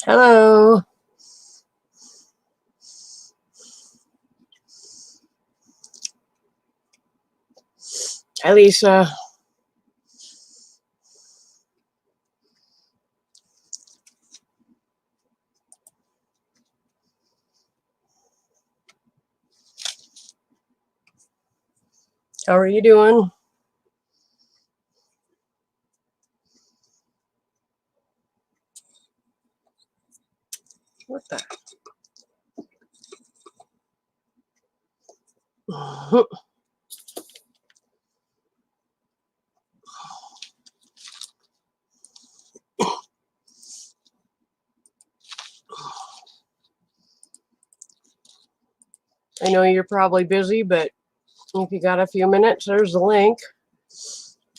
Hello. Hi, Lisa. How are you doing? What the? I know you're probably busy, but if you got a few minutes, there's the link.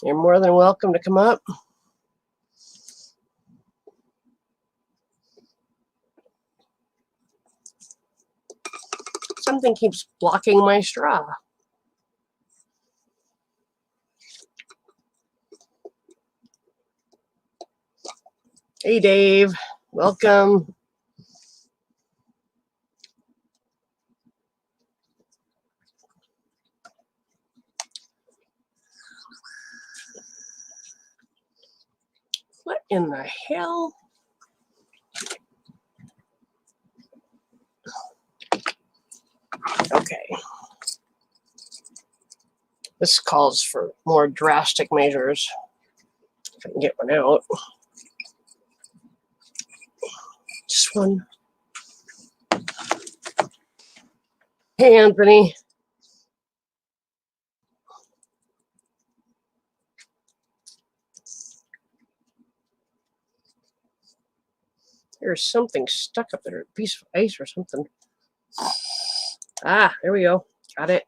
You're more than welcome to come up. Something keeps blocking my straw. Hey, Dave. Welcome. What in the hell? Okay. This calls for more drastic measures. If I can get one out. Just one. Hey, Anthony. There's something stuck up there, a piece of ice or something. Ah, there we go. Got it.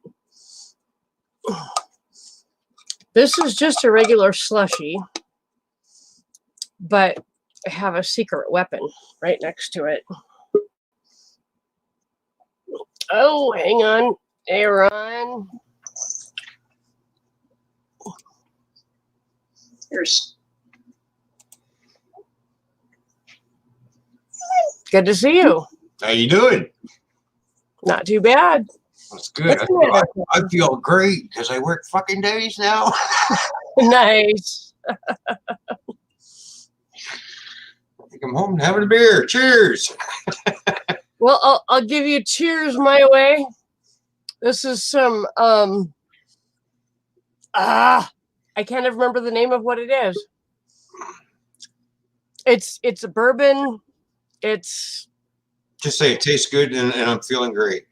This is just a regular slushy, but I have a secret weapon right next to it. Oh, hang on, Aaron. Here's. Good to see you. How you doing? Not too bad. That's good. I feel great because I work fucking days now. Nice. I think I'm home and having a beer. Cheers. Well, I'll give you cheers my way. This is some I can't even remember the name of what it is. It's a bourbon. It's just say it tastes good and I'm feeling great.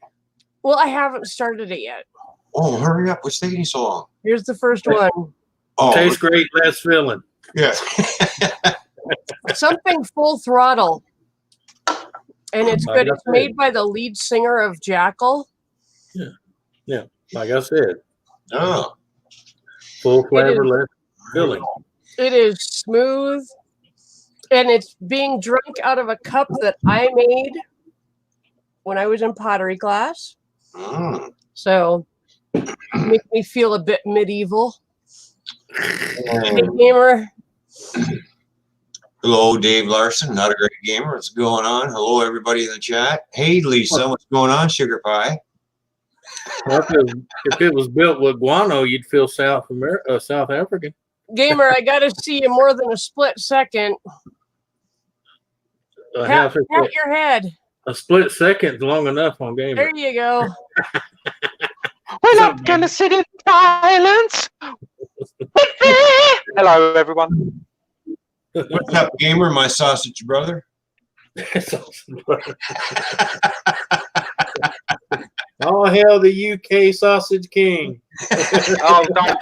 Well, I haven't started it yet. Oh, hurry up. What's taking so long? Here's the first one. Oh, tastes great, less filling. Yeah. Something Full Throttle. And it's good. It's made by the lead singer of Jackal. Yeah. Yeah. Like I said. Oh. Full flavor, less filling. It is smooth. And it's being drunk out of a cup that I made when I was in pottery class. So make me feel a bit medieval. Hey, gamer. Hello, Dave Larson, not a great gamer. What's going on? Hello, everybody in the chat. Hey, Lisa, what's going on, Sugar Pie? Well, if it was built with guano, you'd feel South African. Gamer, I got to see you more than a split second. Pat your head. A split second's long enough on gamer. There you go. We're not going to sit in silence. Hello, everyone. What's up, gamer? My sausage brother. Oh, hell, the UK sausage king. Oh, don't.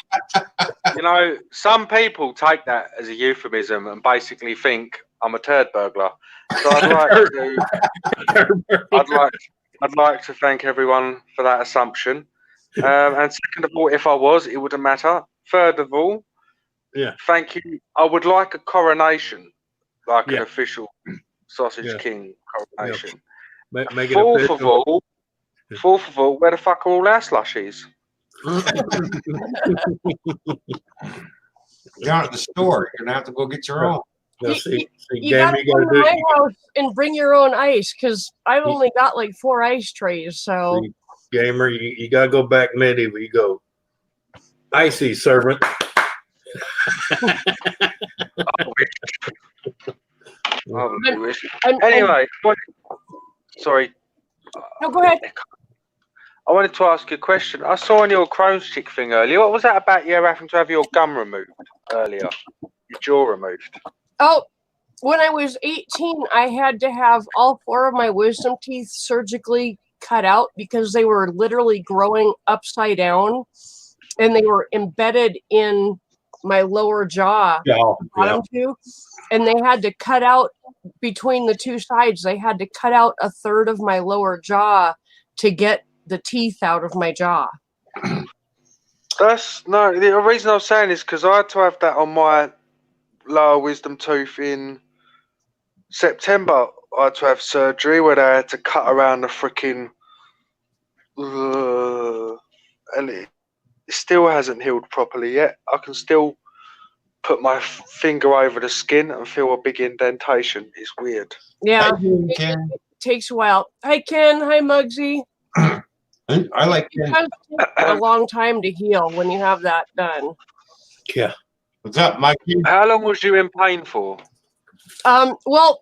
You know, some people take that as a euphemism and basically think I'm a turd burglar. So I'd like to thank everyone for that assumption. And second of all, if I was, it wouldn't matter. Third of all, yeah, thank you. I would like a coronation, like an official sausage king coronation. Yeah. Make it official. Fourth of all, where the fuck are all our slushies? Down at the store. You're gonna have to go get your own. No, You gotta come to my house and bring your own ice because I've only got like 4 ice trays. So, gamer, you gotta go back medieval. You go, icy servant. Anyway, sorry. No, go ahead. I wanted to ask you a question. I saw on your Crohn's chick thing earlier. What was that about you having to have your gum removed earlier? Your jaw removed? Oh, when I was 18, I had to have all 4 of my wisdom teeth surgically cut out because they were literally growing upside down and they were embedded in my lower jaw, bottom 2, and they had to cut out between the 2 sides. They had to cut out a third of my lower jaw to get the teeth out of my jaw. That's no. The reason I was saying is because I had to have that on my lower wisdom tooth in September. I had to have surgery where they had to cut around the freaking, and it still hasn't healed properly yet. I can still put my finger over the skin and feel a big indentation. It's weird. Yeah, it takes a while. Hi, Ken. Hi, Muggsy. I like it does take a long time to heal when you have that done. Yeah. What's up, Mikey? How long was you in pain for? Well,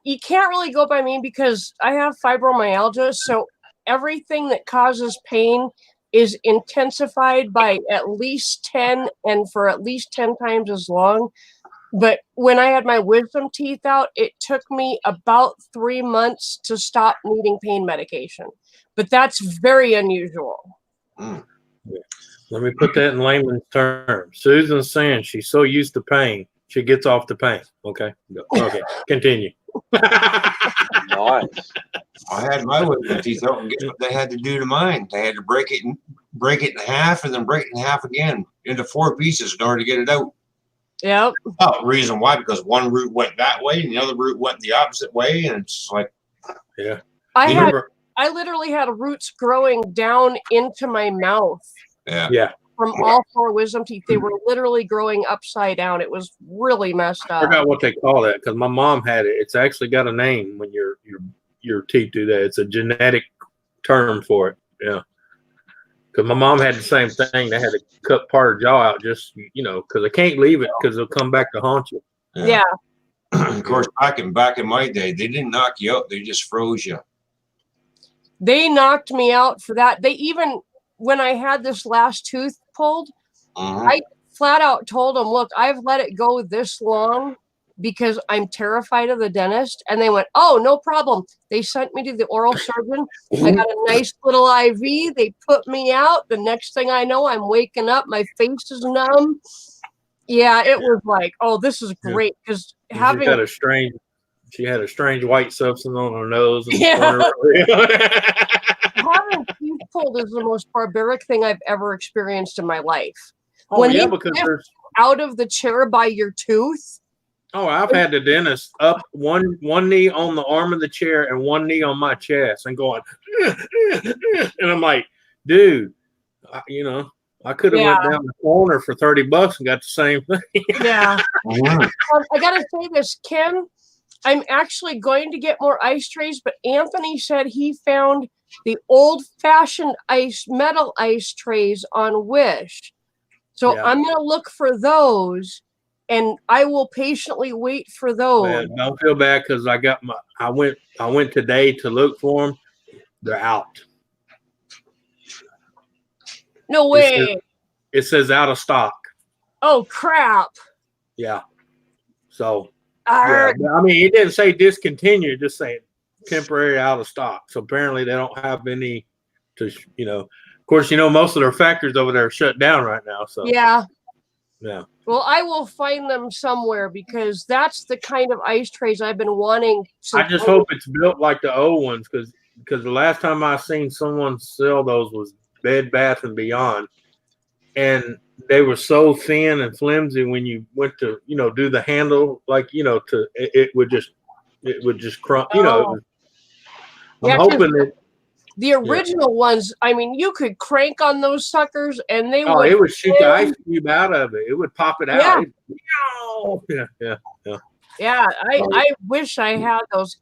you can't really go by me because I have fibromyalgia, so everything that causes pain is intensified by at least 10 and for at least 10 times as long. But when I had my wisdom teeth out, it took me about 3 months to stop needing pain medication. But that's very unusual. Let me put that in layman's terms. Susan's saying she's so used to pain, she gets off the pain. Okay. Okay. Continue. Nice. I had my wisdom teeth out, and guess what they had to do to mine? They had to break it in half, and then break it in half again into 4 pieces in order to get it out. Yep. Oh, reason why? Because one root went that way, and the other root went the opposite way, and it's like, yeah. I literally had roots growing down into my mouth. Yeah. From all 4 wisdom teeth, they were literally growing upside down. It was really messed up. I forgot what they call that because my mom had it. It's actually got a name when your teeth do that. It's a genetic term for it. Yeah. Because my mom had the same thing. They had to cut part of the jaw out just, because they can't leave it because they'll come back to haunt you. Yeah. Of course, back in my day, they didn't knock you out. They just froze you. They knocked me out for that. They even, when I had this last tooth pulled, I flat out told them, look, I've let it go this long because I'm terrified of the dentist. And they went, oh, no problem. They sent me to the oral surgeon. I got a nice little IV. They put me out. The next thing I know, I'm waking up. My face is numb. Yeah, it was like, oh, this is great. Because having she had a strange white substance on her nose. And having teeth pulled is the most barbaric thing I've ever experienced in my life. Oh, when yeah, they because lift out of the chair by your tooth. Oh, I've had the dentist up one knee on the arm of the chair and one knee on my chest and going, and I'm like, dude, I could have went down the corner for $30 and got the same thing. Yeah. I got to say this, Ken, I'm actually going to get more ice trays, but Anthony said he found the old-fashioned metal ice trays on Wish. So I'm going to look for those. And I will patiently wait for those. Man, don't feel bad because I went today to look for them. They're out. No way. It says out of stock. Oh crap. Yeah. So I mean, it didn't say discontinued, just saying temporary out of stock. So apparently they don't have any to of course, most of their factories over there are shut down right now. So yeah. Well, I will find them somewhere because that's the kind of ice trays I've been wanting. I just hope it's built like the old ones because the last time I seen someone sell those was Bed Bath and Beyond, and they were so thin and flimsy when you went to do the handle it would just crump. I'm hoping that The original ones, I mean, you could crank on those suckers and they would. It would shoot the ice cube out of it. It would pop it out. Yeah. I wish I had those.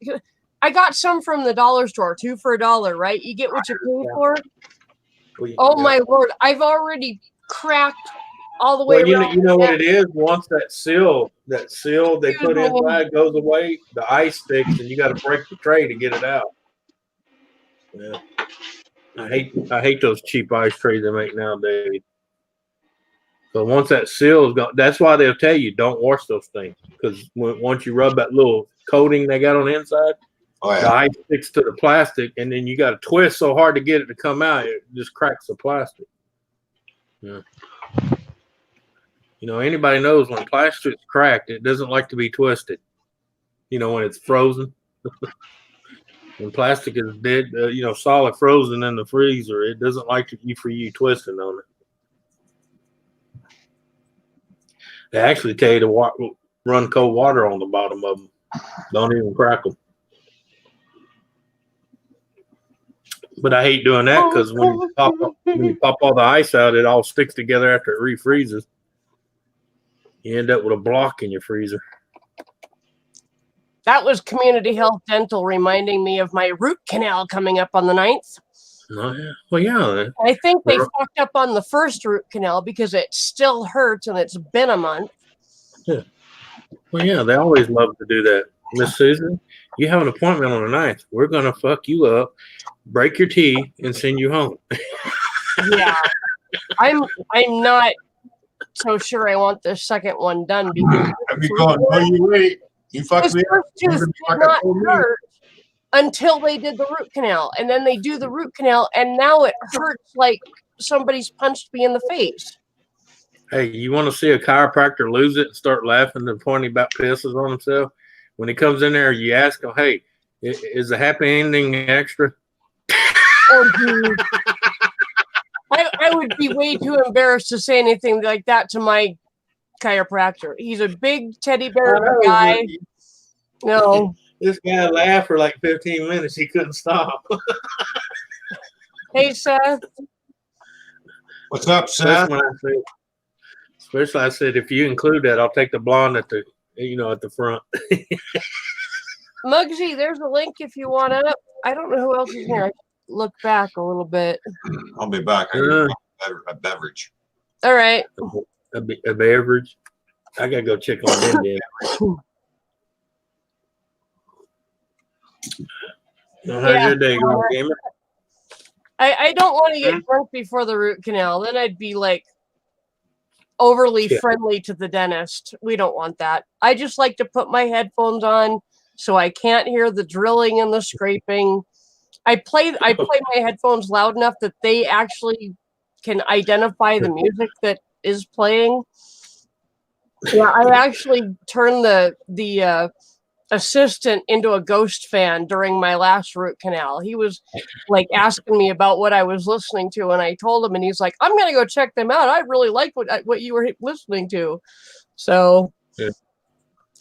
I got some from the dollar store, 2 for $1, right? You get what you pay for. Oh my Lord! I've already cracked all the way around. You know what it is. Once that seal they put inside goes away, the ice sticks, and you got to break the tray to get it out. Yeah, I hate those cheap ice trays they make nowadays. So once that seal is gone, that's why they'll tell you don't wash those things, because once you rub that little coating they got on the inside, the ice sticks to the plastic, and then you got to twist so hard to get it to come out, it just cracks the plastic. Yeah. You know, anybody knows when plastic's cracked, it doesn't like to be twisted. You know, when it's frozen. When plastic is dead, solid frozen in the freezer, it doesn't like for you twisting on it. They actually tell you to run cold water on the bottom of them. Don't even crack them. But I hate doing that because when you pop all the ice out, it all sticks together after it refreezes. You end up with a block in your freezer. That was Community Health Dental reminding me of my root canal coming up on the 9th. Oh, yeah. Well, yeah. I think they fucked up on the first root canal because it still hurts and it's been a month. Yeah. Well, yeah, they always love to do that. Miss Susan, you have an appointment on the 9th. We're going to fuck you up, break your teeth, and send you home. Yeah. I'm not so sure I want the second one done because you fucked me up. First tooth did not hurt until they did the root canal, and then they do the root canal, and now it hurts like somebody's punched me in the face. Hey, you want to see a chiropractor lose it and start laughing and pointing about pisses on himself? When he comes in there, you ask him, "Hey, is the happy ending extra?" Oh, dude. I would be way too embarrassed to say anything like that to my chiropractor. He's a big teddy bear guy. No. This guy laughed for like 15 minutes. He couldn't stop. Hey, Seth. What's up, Seth? Especially I said, if you include that, I'll take the blonde at the front. Muggsy, there's a link if you want it. I don't know who else is here. I look back a little bit. I'll be back. I get a beverage. All right. A beverage. I gotta go check on them then. How's your day going, gamer? I don't want to get drunk before the root canal. Then I'd be like overly friendly to the dentist. We don't want that. I just like to put my headphones on so I can't hear the drilling and the scraping. I play my headphones loud enough that they actually can identify the music that is playing. Yeah, I actually turned the assistant into a ghost fan during my last root canal. He was like asking me about what I was listening to, and I told him, and he's like, "I'm gonna go check them out. I really like what you were listening to." So,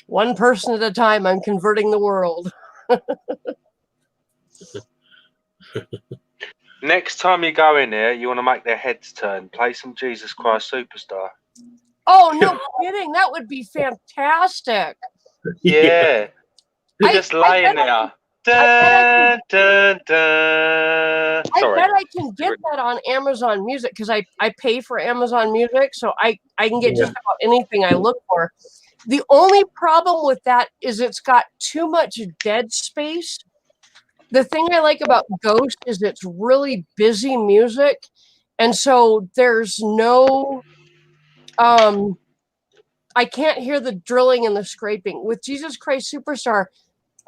one person at a time, I'm converting the world. Next time you go in there, you want to make their heads turn. Play some Jesus Christ Superstar. Oh, no kidding. That would be fantastic. Yeah. Just laying there. Dun, dun, dun. I bet I can get that on Amazon Music because I pay for Amazon Music, so I can get just about anything I look for. The only problem with that is it's got too much dead space. The thing I like about Ghost is it's really busy music, and so there's no I can't hear the drilling and the scraping. With Jesus Christ Superstar,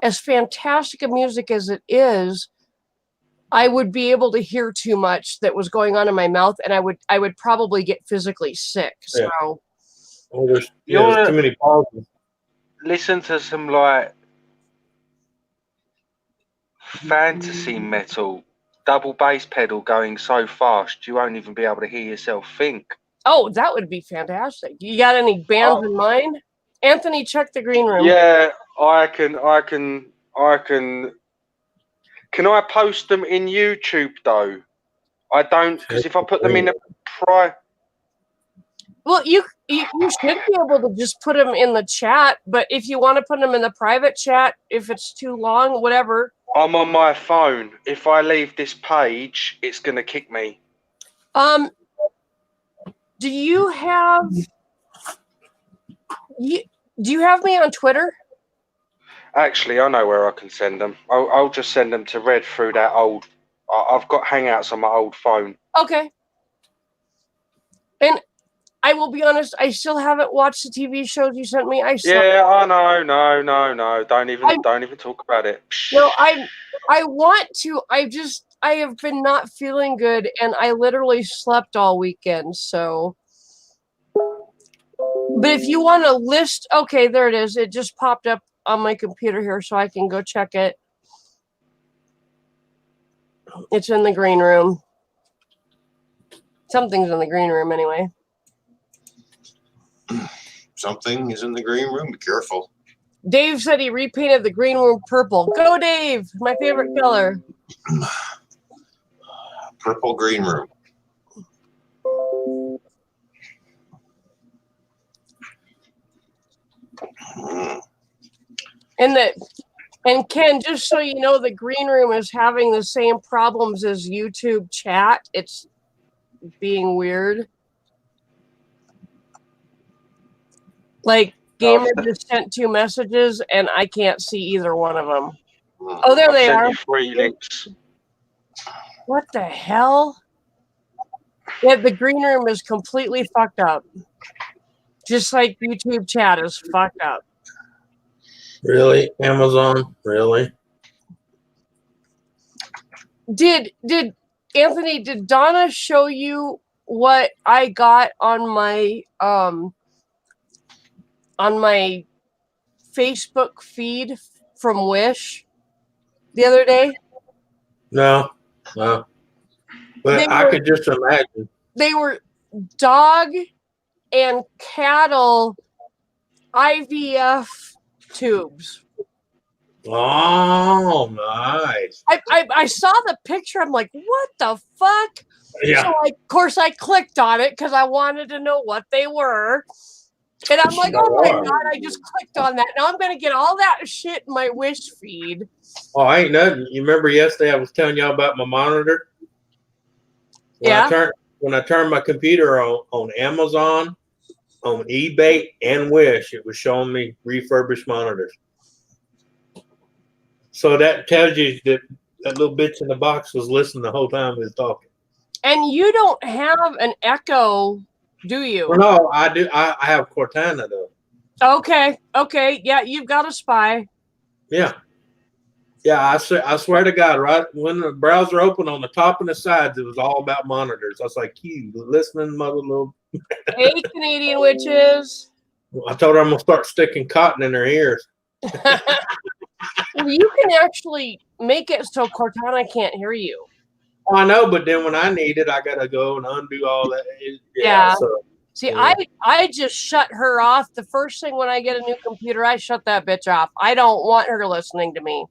as fantastic a music as it is, I would be able to hear too much that was going on in my mouth, and I would probably get physically sick. So there's too many pauses. Listen to some like fantasy metal, double bass pedal going so fast you won't even be able to hear yourself think. Oh, that would be fantastic. You got any bands in mind? Anthony, check the green room. Yeah, I can Can I post them in YouTube though? I don't, because if I put them in a Well, you should be able to just put them in the chat, but if you want to put them in the private chat, if it's too long, whatever. I'm on my phone. If I leave this page, it's gonna kick me. Do you have me on Twitter? Actually, I know where I can send them. I'll just send them to Red through that old. I've got Hangouts on my old phone. Okay. And I will be honest, I still haven't watched the TV shows you sent me. Yeah, I know. No. Don't even talk about it. No, I want to. I have been not feeling good, and I literally slept all weekend. So, but if you want a list, okay, there it is. It just popped up on my computer here, so I can go check it. It's in the green room. Something's in the green room, anyway. Something is in the green room. Be careful. Dave said he repainted the green room purple. Go, Dave! My favorite color. Purple green room. And Ken, just so you know, the green room is having the same problems as YouTube chat. It's being weird. Like, Gamer just sent 2 messages, and I can't see either one of them. Oh, there they are. 3 links. What the hell? Yeah, the green room is completely fucked up. Just like YouTube chat is fucked up. Really? Amazon? Really? Did Anthony, did Donna show you what I got on my Facebook feed from Wish the other day? No. But I could just imagine. They were dog and cattle IVF tubes. Oh, nice. I saw the picture. I'm like, what the fuck? Yeah. So of course I clicked on it because I wanted to know what they were. And I'm like, oh my God, I just clicked on that. Now I'm going to get all that shit in my Wish feed. Oh, ain't nothing. You remember yesterday I was telling y'all about my monitor? When I turned my computer on Amazon, on eBay, and Wish, it was showing me refurbished monitors. So that tells you that little bitch in the box was listening the whole time we was talking. And you don't have an Echo, do you? Well, no, I do. I have Cortana though. Okay. Yeah, you've got a Spy. Yeah. I swear to God, right when the browser opened on the top and the sides, it was all about monitors. I was like, you listening, mother little. Hey, Canadian witches. I told her I'm going to start sticking cotton in her ears. Well, you can actually make it so Cortana can't hear you. Oh, I know, but then when I need it, I got to go and undo all that. Yeah. So, see, yeah. I just shut her off. The first thing when I get a new computer, I shut that bitch off. I don't want her listening to me.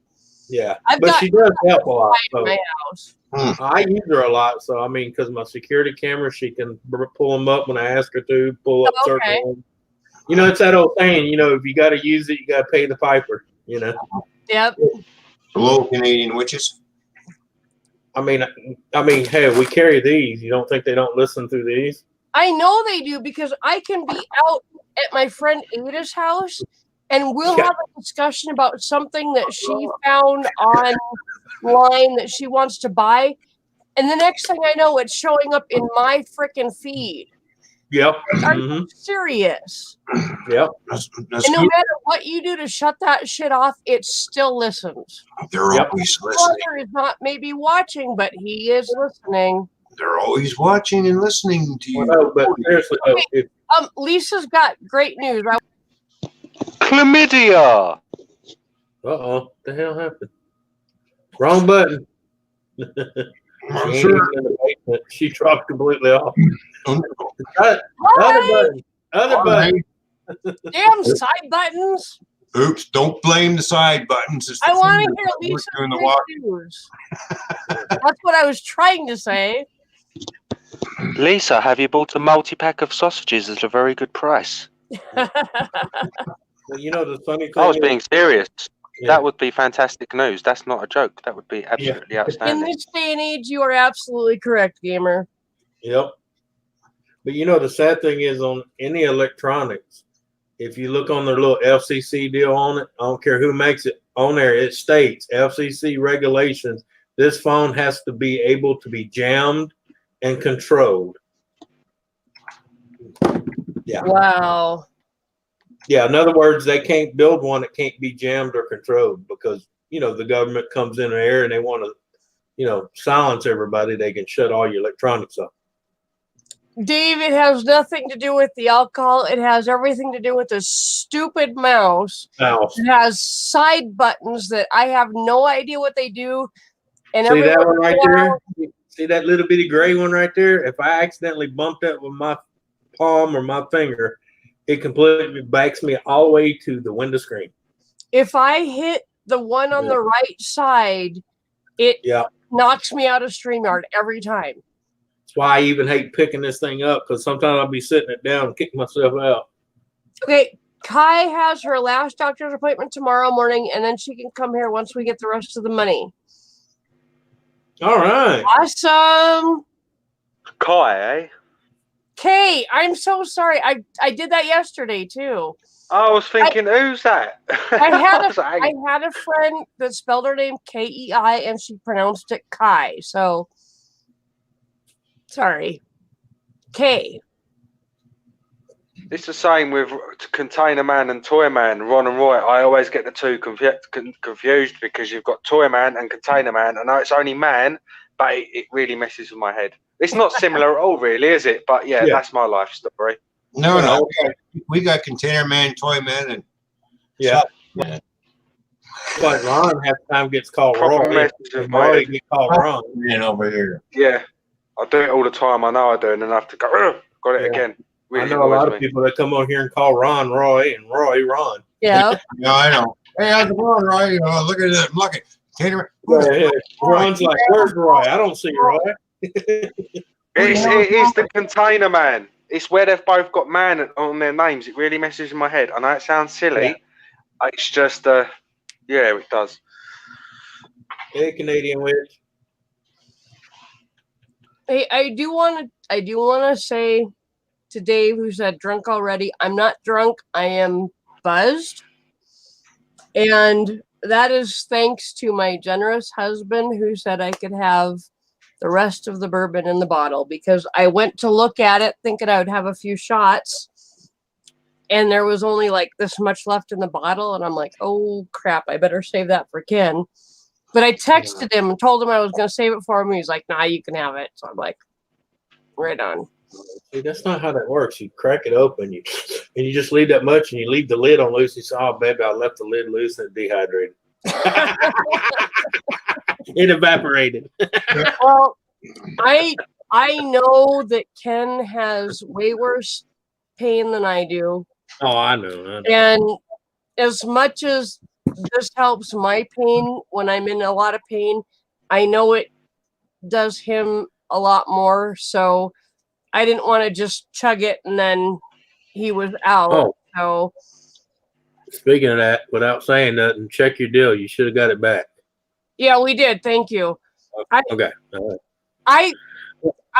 Yeah, but she does help a lot. So. In my house. I use her a lot, so I mean, because my security camera, she can pull them up when I ask her to. Pull up certain ones. You know, it's that old saying. You know, if you got to use it, you got to pay the piper. You know. Yep. Hello, Canadian witches. I mean, hey, we carry these. You don't think they don't listen through these? I know they do because I can be out at my friend Ada's house. And we'll have a discussion about something that she found online that she wants to buy. And the next thing I know, it's showing up in my freaking feed. Yep. Are you serious? Yep. That's and no matter what you do to shut that shit off, it still listens. They're always listening. Father is not maybe watching, but he is listening. They're always watching and listening to you. No, but seriously, okay. Lisa's got great news. Chlamydia. What the hell happened? Wrong button. I'm sure. She dropped completely off. Other button. Damn side buttons. Oops! Don't blame the side buttons. It's the I want to fingers hear that work Lisa doing the walk. news. That's what I was trying to say. Lisa, have you bought a multi-pack of sausages at a very good price? But you know the funny thing I was is, being serious. yeah, That would be fantastic news. That's not a joke. That would be absolutely In outstanding. this day and age, you are absolutely correct, gamer. yep. But you know the sad thing is on any electronics, if you look on their little FCC deal on it, I don't care who makes it, on there it states FCC regulations. This phone has to be able to be jammed and controlled. Yeah. Wow. Yeah, in other words, they can't build one that can't be jammed or controlled because, the government comes in there and they want to, silence everybody. They can shut all your electronics off. Dave, it has nothing to do with the alcohol. It has everything to do with the stupid mouse. Mouse. It has side buttons that I have no idea what they do. And See that every one right once in a while- there? See that little bitty gray one right there? If I accidentally bump that with my palm or my finger, it completely backs me all the way to the window screen. If I hit the one on the right side, it knocks me out of StreamYard every time. That's why I even hate picking this thing up because sometimes I'll be sitting it down and kicking myself out. Okay, Kai has her last doctor's appointment tomorrow morning, and then she can come here once we get the rest of the money. All right. Awesome. Kai, eh? Kay, I'm so sorry. I did that yesterday too. I was thinking, who's that? I had a friend that spelled her name Kei, and she pronounced it Kai. So sorry, Kay. It's the same with Container Man and Toy Man, Ron and Roy. I always get the two confused because you've got Toy Man and Container Man. I know it's only man, but it really messes with my head. It's not similar at all, really, is it? But yeah, that's my life story. No. We got Container Man, Toy Man, and Man. But Ron half the time gets called Problem Roy. messes with my Roy head. gets called Ron. Man over here. Yeah, I do it all the time. I know I do, and then I have to go, got it again. Really I know a lot annoys of me. people that come on here and call Ron Roy and Roy Ron. Yeah. No, I know. Hey, how's it going, Roy? Look at this. Look at Container. Yeah. Ron's like, where's Roy? I don't see Roy. It's the Container Man. It's where they've both got man on their names. It really messes in my head. I know it sounds silly. Yeah. It's just, it does. Hey, Canadian witch. Hey, I do want to say to Dave, who said drunk already, I'm not drunk. I am buzzed. And that is thanks to my generous husband who said I could have the rest of the bourbon in the bottle because I went to look at it thinking I would have a few shots and there was only like this much left in the bottle. And I'm like, oh crap, I better save that for Ken. But I texted him and told him I was going to save it for him. He's like, nah, you can have it. So I'm like, right on. See, that's not how that works. You crack it open, and you just leave that much, and you leave the lid on loose. You say, "Oh, baby, I left the lid loose and it dehydrated." It evaporated. Well, I know that Ken has way worse pain than I do. Oh, I know. And as much as this helps my pain when I'm in a lot of pain, I know it does him a lot more. So I didn't want to just chug it and then he was out. Oh. So Speaking of that, without saying nothing, check your deal. You should have got it back. yeah, we did. Thank you. Okay. All I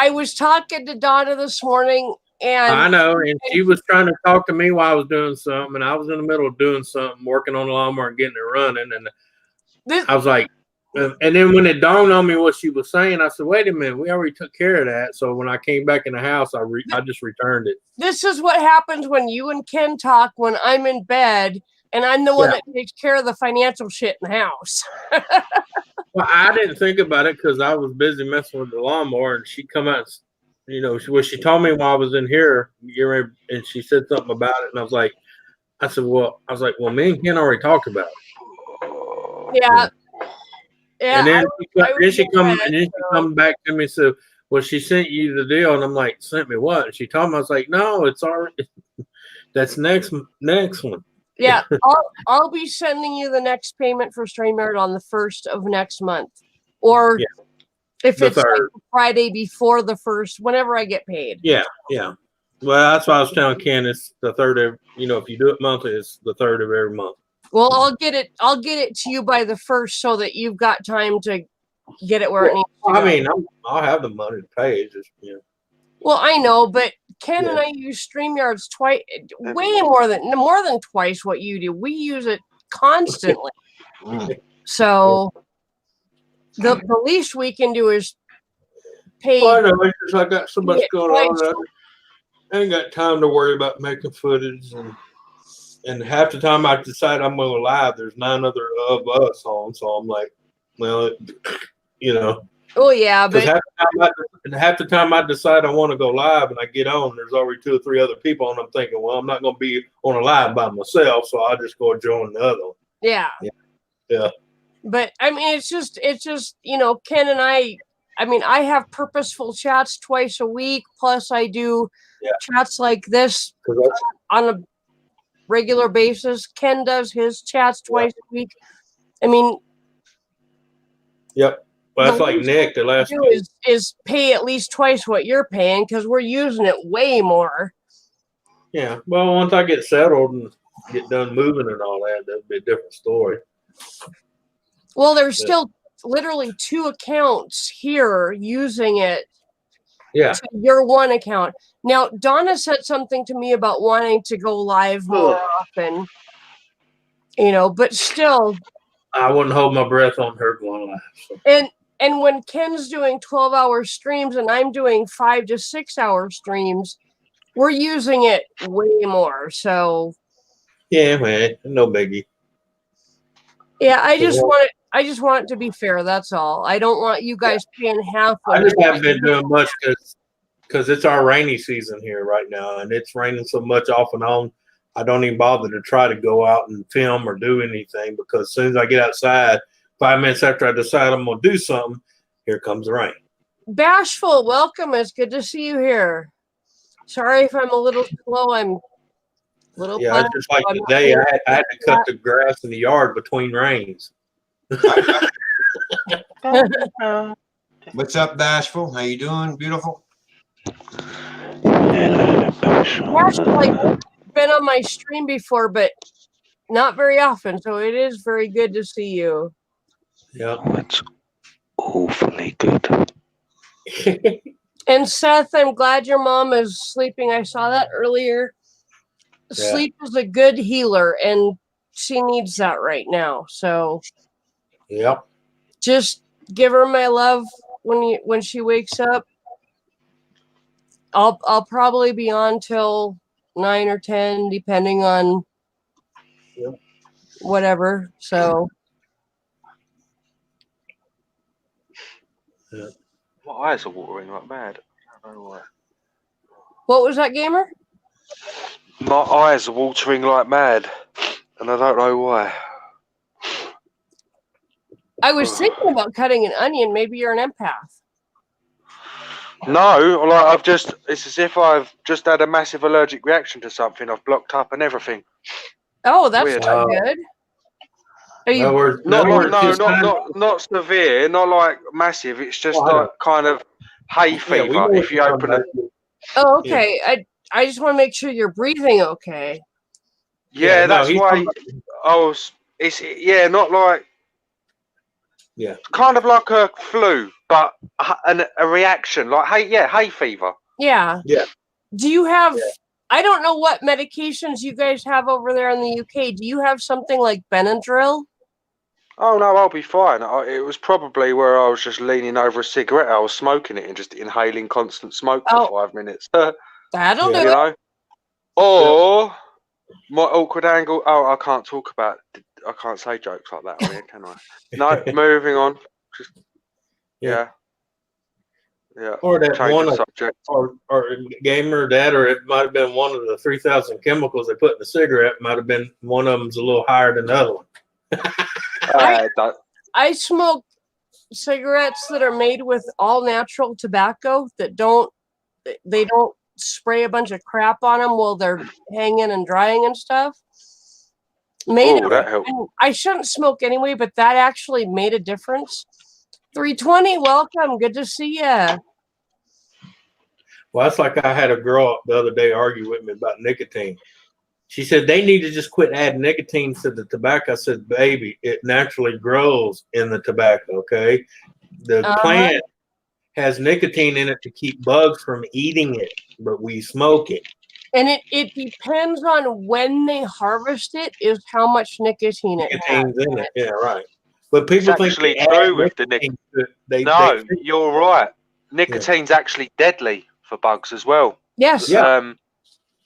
right. was talking to Donna this morning and I know, and she was trying to talk to me while I was doing something, and I was in the middle of doing something, working on the lawnmower and getting it running, and I was like, and then when it dawned on me what she was saying, I said, wait a minute, we already took care of that. So when I came back in the house, I just returned it. this is what happens when you and Ken talk when I'm in bed and I'm the one that takes care of the financial shit in the house. Well, I didn't think about it because I was busy messing with the lawnmower, and she come out, she told me while I was in here, and she said something about it, and I was like, well, me and Ken already talked about it. Yeah. Yeah. And then she come back to me and said, well, she sent you the deal, and I'm like, sent me what? And she told me, I was like, no, it's already, that's next one. Yeah, I'll be sending you the next payment for StreamYard on the 1st of next month, or if The it's like 3rd. Friday before the 1st, whenever I get paid. Yeah. Well, that's why I was telling Ken it's the 3rd of, if you do it monthly, it's the 3rd of every month. Well, I'll get it to you by the 1st so that you've got time to get it where it needs to go. I mean, I'll have the money to pay. It's just, Well, I know, but Ken and I use StreamYards way more than twice what you do. We use it constantly. So the least we can do is pay. Well, I know, it's just I got so much going on. twice. I ain't got time to worry about making footage, and half the time I decide I'm going to live, there's 9 other of us on, so I'm like, well, Oh yeah, but half the time I decide I want to go live and I get on, there's already 2 or 3 other people, and I'm thinking, well, I'm not going to be on a live by myself, so I'll just go join the other one. yeah. But I mean, it's just Ken and I mean, I have purposeful chats twice a week, plus I do chats like this on a regular basis. Ken does his chats twice a week. I mean, yep. Well, that's like Nick. The last do is pay at least twice what you're paying because we're using it way more. Yeah. Well, once I get settled and get done moving and all that, that'll be a different story. Well, there's still literally 2 accounts here using it. Yeah. To your one account. Now, Donna said something to me about wanting to go live more often. But still, I wouldn't hold my breath on her going live. So. And when Ken's doing 12-hour streams and I'm doing 5 to 6 hour streams, we're using it way more. So yeah, man, no biggie. Yeah, I just want it to be fair. That's all. I don't want you guys paying half. I just haven't been doing much because it's our rainy season here right now, and it's raining so much off and on. I don't even bother to try to go out and film or do anything because as soon as I get outside, 5 minutes after I decide I'm going to do something, here comes the rain. Bashful, welcome. It's good to see you here. Sorry if I'm a little slow. I'm a little. Yeah, it's just like today. I had to cut the grass in the yard between rains. What's up, Bashful? How you doing, beautiful? Bashful, I've been on my stream before, but not very often. So it is very good to see you. Yeah, that's awfully good. And Seth, I'm glad your mom is sleeping. I saw that earlier. Yeah. Sleep is a good healer, and she needs that right now. So, yep. Just give her my love when she wakes up. I'll probably be on till 9 or 10, depending on whatever. So. Yeah. My eyes are watering like mad. I don't know why. What was that, gamer? My eyes are watering like mad, and I don't know why. I was thinking about cutting an onion. Maybe you're an empath. No, like it's as if I've just had a massive allergic reaction to something. I've blocked up and everything. Oh, that's Weird. not good. Are you Not severe, not like massive. It's just like kind of hay fever. If you open it. Oh, okay. Yeah. I just want to make sure you're breathing okay. Yeah, that's why I was. It's not like. Yeah. Kind of like a flu, but a reaction like hay fever. Yeah. Yeah. Do you have? Yeah. I don't know what medications you guys have over there in the UK. Do you have something like Benadryl? Oh no, I'll be fine. It was probably where I was just leaning over a cigarette. I was smoking it and just inhaling constant smoke for 5 minutes. That'll do it. Know? Or my awkward angle. Oh, I can't talk about. I can't say jokes like that on here, can I? No, moving on. Just, yeah. Or that change one, the subject. or gamer dad, or it might have been one of the 3,000 chemicals they put in the cigarette. Might have been one of them's a little higher than the other one. I smoke cigarettes that are made with all natural tobacco that don't spray a bunch of crap on them while they're hanging and drying and stuff. Made that helped. and I shouldn't smoke anyway, but that actually made a difference. 320, welcome. Good to see you. Well, that's like I had a girl the other day argue with me about nicotine. She said they need to just quit adding nicotine to the tobacco. I said, baby, it naturally grows in the tobacco, okay? The plant has nicotine in it to keep bugs from eating it, but we smoke it. And it depends on when they harvest it is how much nicotine it has. Nicotine's in it, yeah, right. But people It's think actually they true add with the nicotine to it. No, you're right. Nicotine's actually deadly for bugs as well. Yes. Yeah.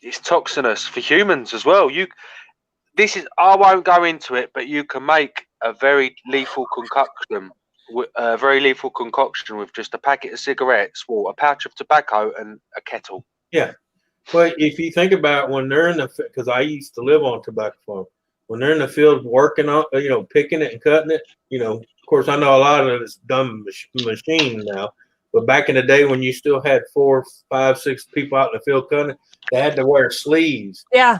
It's toxinous for humans as well. I won't go into it, but you can make a very lethal concoction. With just a packet of cigarettes, or a pouch of tobacco, and a kettle. Yeah. Well, if you think about when they're in the, because I used to live on tobacco farm, when they're in the field working on, picking it and cutting it, of course, I know a lot of it's done machine now, but back in the day when you still had 4, 5, 6 people out in the field cutting it, they had to wear sleeves. Yeah.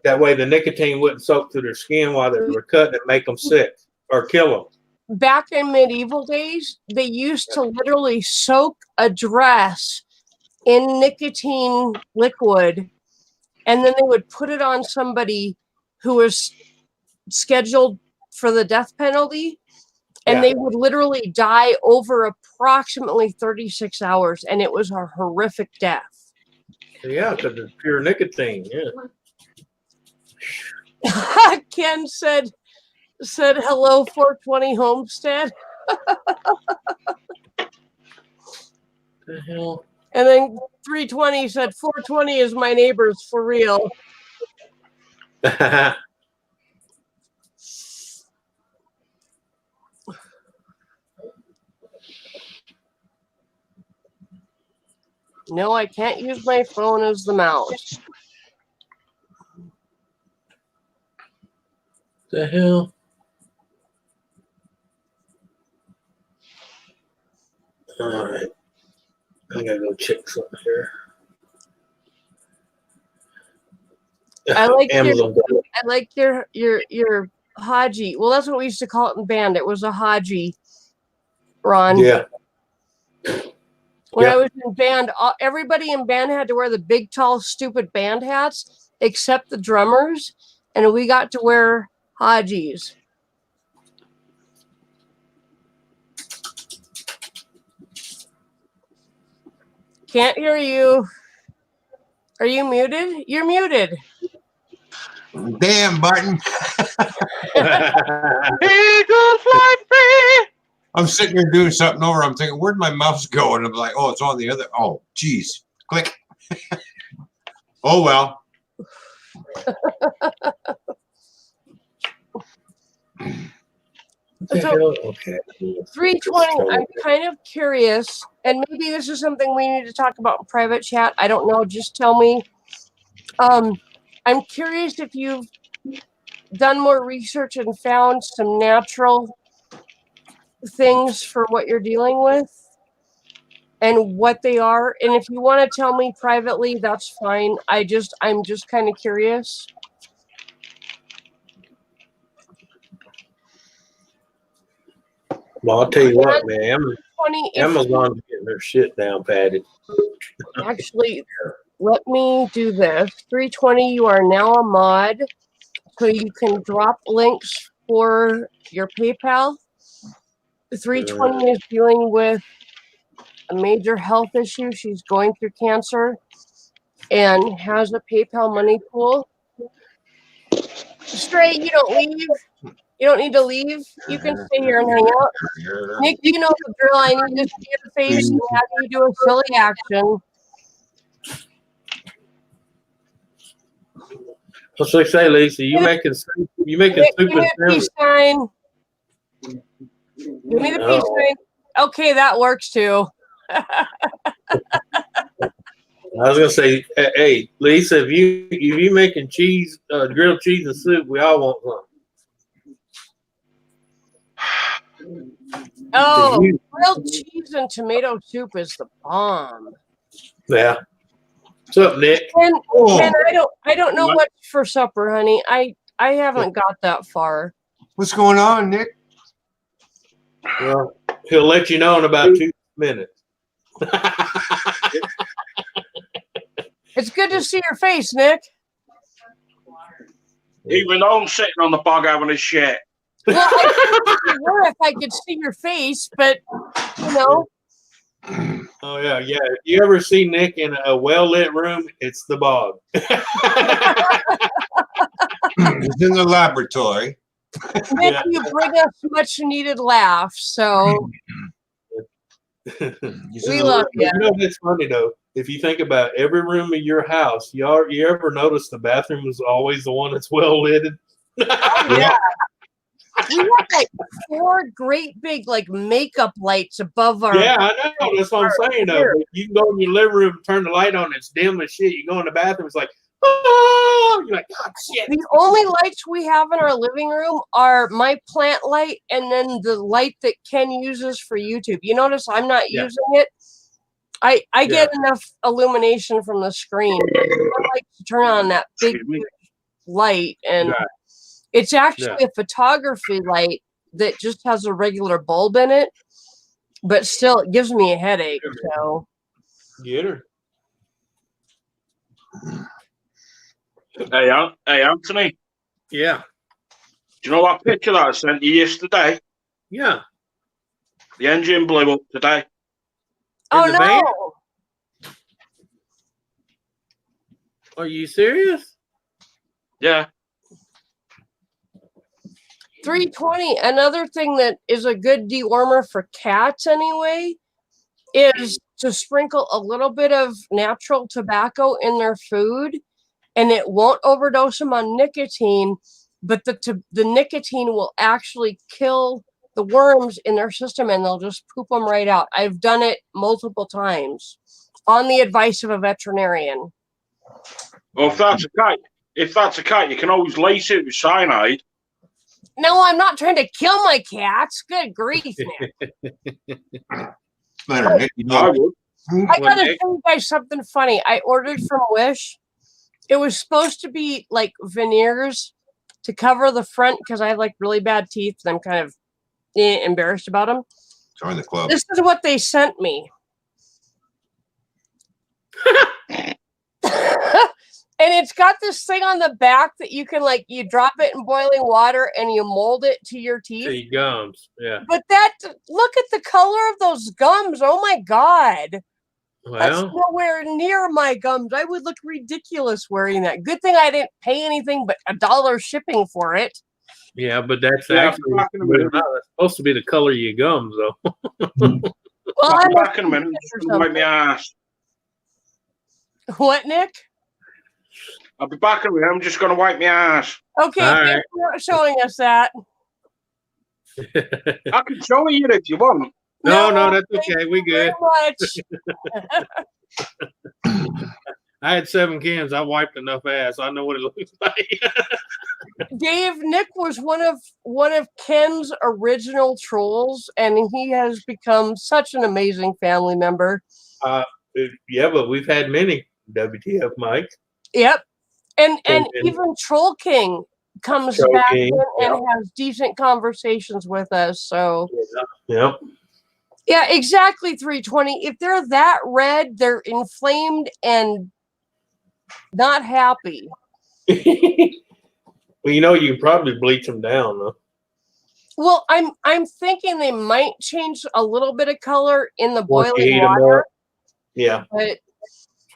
That way the nicotine wouldn't soak through their skin while they were cutting it, make them sick or kill them. Back in medieval days, they used to literally soak a dress in nicotine liquid, and then they would put it on somebody who was scheduled for the death penalty, and they would literally die over approximately 36 hours, and it was a horrific death. Yeah, because it's pure nicotine. Yeah. Ken said hello, 420 Homestead. The hell? And then 320 said 420 is my neighbors for real. No, I can't use my phone as the mouse. The hell? All right. I gotta go check something here. I like Amazon. your Haji. Well, that's what we used to call it in band. It was a Haji, Ron. Yeah. When I was in band, everybody in band had to wear the big, tall, stupid band hats, except the drummers, and we got to wear Hajis. Can't hear you. Are you muted? You're muted. Damn button. Eagle fly free. I'm sitting here doing something over. I'm thinking, where'd my mouse go? And I'm like, oh, it's on the other. Oh, geez. Click. Oh, well. So, okay. 320, I'm kind of curious, and maybe this is something we need to talk about in private chat. I don't know. Just tell me. I'm curious if you've done more research and found some natural things for what you're dealing with and what they are. And if you want to tell me privately, that's fine. I'm just kind of curious. Well, I'll tell you what, man. Amazon's getting their shit down patted. Actually, let me do this. 320, you are now a mod, so you can drop links for your PayPal. 320 is dealing with a major health issue. She's going through cancer and has a PayPal money pool. Stray, you don't leave. You don't need to leave. You can stay here and hang out. Nick, you know the drill. I need to see your face and have you do a silly action. What's they say, Lisa? You making soup and peace sign. Give me the peace sign. Okay, that works too. I was gonna say, hey, Lisa, if you making cheese, grilled cheese and soup, we all want some. Oh, grilled cheese and tomato soup is the bomb. Yeah. What's up, Nick? And I don't know what's for supper, honey. I I haven't got that far. What's going on, Nick? Well, he'll let you know in about 2 minutes. It's good to see your face, Nick. Even though I'm sitting on the bog having a shit. Well, I would if I could see your face, but you know. Oh yeah. If you ever see Nick in a well-lit room, it's the bog. He's in the laboratory. Nick, you bring us much needed laughs, so we love you. You know what's funny though? If you think about every room in your house, you ever notice the bathroom is always the one that's well lit? Oh, yeah. We have like 4 great big like makeup lights above our. Yeah, I know. That's what I'm saying though. But you can go in your living room, turn the light on, it's dim as shit. You go in the bathroom, it's like, oh, you're like, God, shit. The only lights we have in our living room are my plant light and then the light that Ken uses for YouTube. You notice I'm not using it. I get enough illumination from the screen. I like to turn on that big light, and it's actually a photography light that just has a regular bulb in it, but still it gives me a headache. So get her. Hey, Anthony. Yeah. Do you know that picture that I sent you yesterday? Yeah. The engine blew up today. Oh no! Are you serious? Yeah. 320. Another thing that is a good dewormer for cats anyway is to sprinkle a little bit of natural tobacco in their food, and it won't overdose them on nicotine, but the nicotine will actually kill the worms in their system and they'll just poop them right out. I've done it multiple times on the advice of a veterinarian. Well, if that's a cat, you can always lace it with cyanide. No, I'm not trying to kill my cats. Good grief, Nick. I would. I gotta tell you guys something funny. I ordered from Wish. It was supposed to be like veneers to cover the front because I have like really bad teeth and I'm kind of embarrassed about them. Join the club. This is what they sent me. And it's got this thing on the back that you can you drop it in boiling water and you mold it to your teeth. To your gums, yeah. But look at the color of those gums. Oh my God. Well, that's nowhere near my gums. I would look ridiculous wearing that. Good thing I didn't pay anything but $1 shipping for it. Yeah, but that's actually that's supposed to be the color of your gums, though. Well, I'll be back in a minute. I'm just going to wipe my ass. What, Nick? I'll be back in a minute. I'm just going to wipe my ass. Okay, thanks for showing us that. I can show you if you want. No, that's okay. We good. I had 7 cans. I wiped enough ass. I know what it looks like. Dave, Nick was one of Ken's original trolls, and he has become such an amazing family member. Yeah, but we've had many. WTF, Mike. Yep, and even Troll King comes back in and has decent conversations with us. So yep. Yeah, exactly. 320. If they're that red, they're inflamed and not happy. Well, you can probably bleach them down, though. Well, I'm thinking they might change a little bit of color in the boiling water. Yeah. But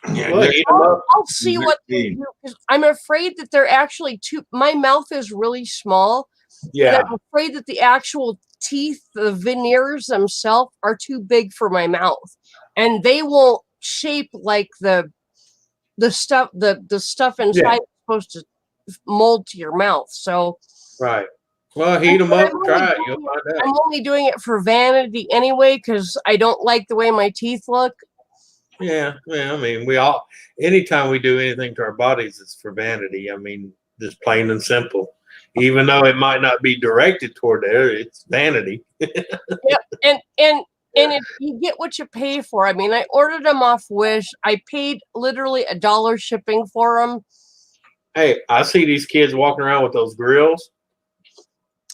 I'll see what they do, because I'm afraid that they're actually my mouth is really small. Yeah. And I'm afraid that the actual teeth, the veneers themselves, are too big for my mouth. And they won't shape like the stuff inside is supposed to mold to your mouth. So right. Well, heat them up, try it. You'll find out. I'm only doing it for vanity anyway, because I don't like the way my teeth look. Yeah, I mean, anytime we do anything to our bodies, it's for vanity. I mean, just plain and simple. Even though it might not be directed toward there, it's vanity. Yep, and you get what you pay for. I mean, I ordered them off Wish. I paid literally $1 shipping for them. Hey, I see these kids walking around with those grills,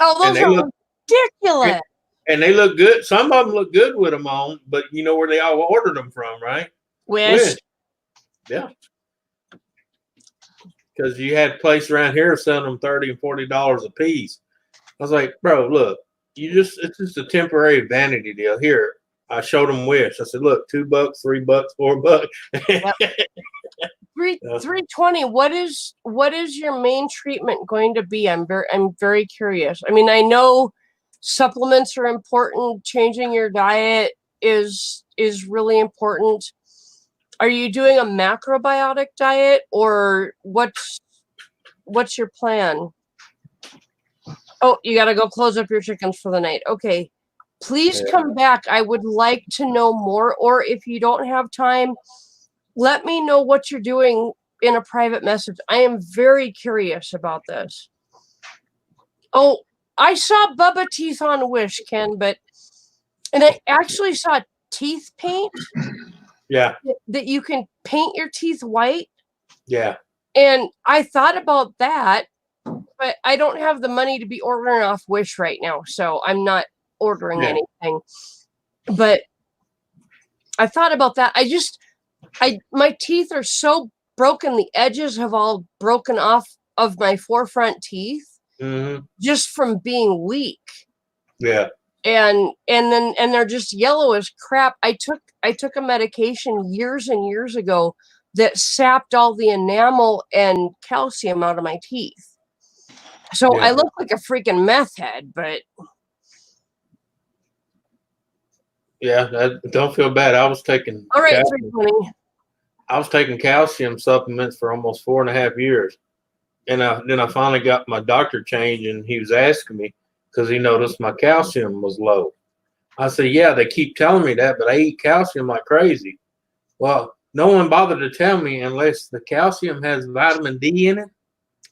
Oh, and those are ridiculous. and they look good. Some of them look good with them on, but you know where they all ordered them from, right? Wish. Yeah. Because you had a place around here selling them $30 and $40 a piece. I was like, bro, look, it's just a temporary vanity deal. Here, I showed them Wish. I said, look, $2, $3, $4. Yep. 320. What is your main treatment going to be? I'm very curious. I mean, I know supplements are important. Changing your diet is really important. Are you doing a macrobiotic diet, or what's your plan? Oh, you got to go close up your chickens for the night. Okay. Please come back. I would like to know more, or if you don't have time, let me know what you're doing in a private message. I am very curious about this. Oh, I saw Bubba teeth on Wish, Ken, and I actually saw teeth paint. Yeah. That you can paint your teeth white. Yeah. And I thought about that, but I don't have the money to be ordering off Wish right now, so I'm not ordering anything. But I thought about that. My teeth are so broken. The edges have all broken off of my forefront teeth just from being weak. Yeah. And they're just yellow as crap. I took a medication years and years ago that sapped all the enamel and calcium out of my teeth. So I look like a freaking meth head, but don't feel bad. I was taking all right, 320. I was taking calcium supplements for almost 4.5 years. And then I finally got my doctor changed, and he was asking me because he noticed my calcium was low. I said, yeah, they keep telling me that, but I eat calcium like crazy. Well, no one bothered to tell me unless the calcium has vitamin D in it.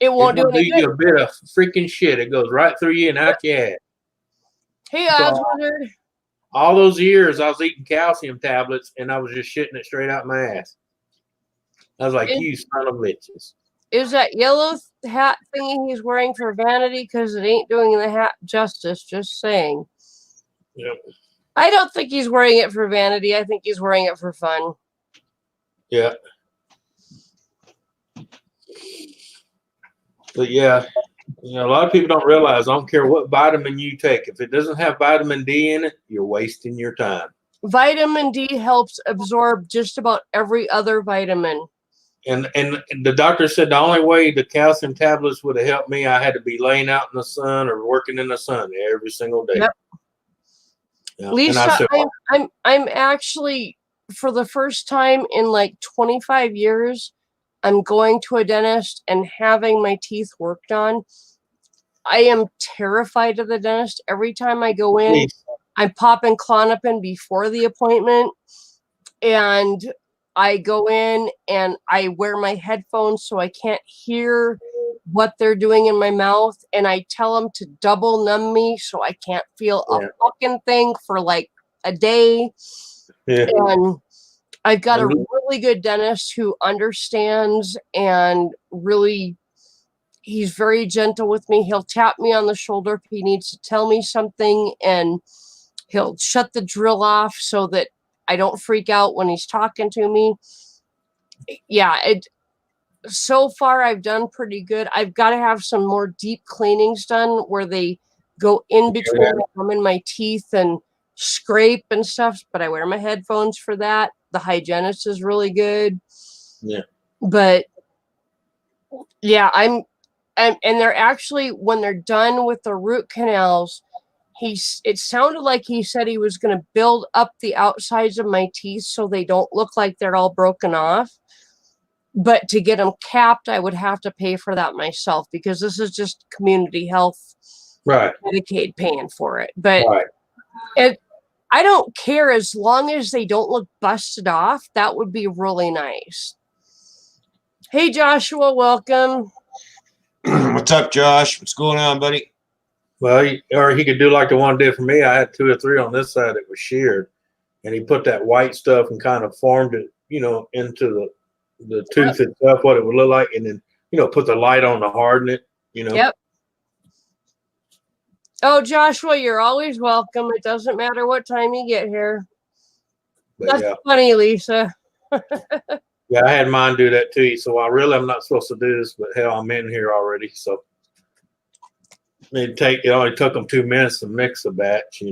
It won't do any good. You a bit of freaking shit. It goes right through you and out your head. Hey, Oswald. All those years I was eating calcium tablets, and I was just shitting it straight out my ass. I was like, you son of bitches. Is that yellow hat thingy he's wearing for vanity? Because it ain't doing the hat justice, just saying. Yep. I don't think he's wearing it for vanity. I think he's wearing it for fun. Yeah. But yeah, a lot of people don't realize, I don't care what vitamin you take. If it doesn't have vitamin D in it, you're wasting your time. Vitamin D helps absorb just about every other vitamin. And the doctor said the only way the calcium tablets would have helped me, I had to be laying out in the sun or working in the sun every single day. Yep. Yeah. Lisa, said, I'm actually, for the first time in like 25 years, I'm going to a dentist and having my teeth worked on. I am terrified of the dentist. Every time I go in, I'm popping Klonopin before the appointment, and I go in and I wear my headphones so I can't hear what they're doing in my mouth, and I tell them to double numb me so I can't feel a fucking thing for like a day. Yeah. And I've got a really good dentist who understands, and really, he's very gentle with me. He'll tap me on the shoulder if he needs to tell me something, and he'll shut the drill off so that I don't freak out when he's talking to me. Yeah, so far I've done pretty good. I've got to have some more deep cleanings done where they go in between my gum and my teeth and scrape and stuff, but I wear my headphones for that. The hygienist is really good. Yeah. But yeah, and they're actually, when they're done with the root canals, it sounded like he said he was going to build up the outsides of my teeth so they don't look like they're all broken off. But to get them capped, I would have to pay for that myself, because this is just community health, Medicaid paying for it. But I don't care, as long as they don't look busted off. That would be really nice. Hey, Joshua, welcome. What's up, Josh? What's going on, buddy? Well, he could do like the one did for me. I had 2 or 3 on this side that was sheared, and he put that white stuff and kind of formed it, into the tooth itself, what it would look like, and then put the light on to harden it. Yep. Oh, Joshua, you're always welcome. It doesn't matter what time you get here. But That's funny, Lisa. yeah, I had mine do that too. So I'm not supposed to do this, but hell, I'm in here already. So it only took them 2 minutes to mix a batch.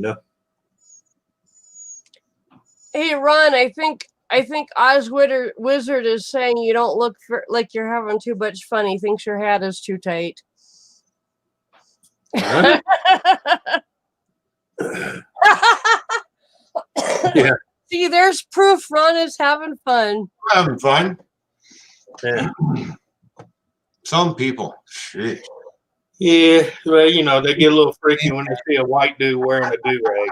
Hey, Ron, I think Oz Wizard is saying you don't look like you're having too much fun. He thinks your hat is too tight. Huh? Yeah. See, there's proof Ron is having fun. We're having fun. Yeah. Some people. Shit. Yeah, well, they get a little freaky when they see a white dude wearing a do-rag,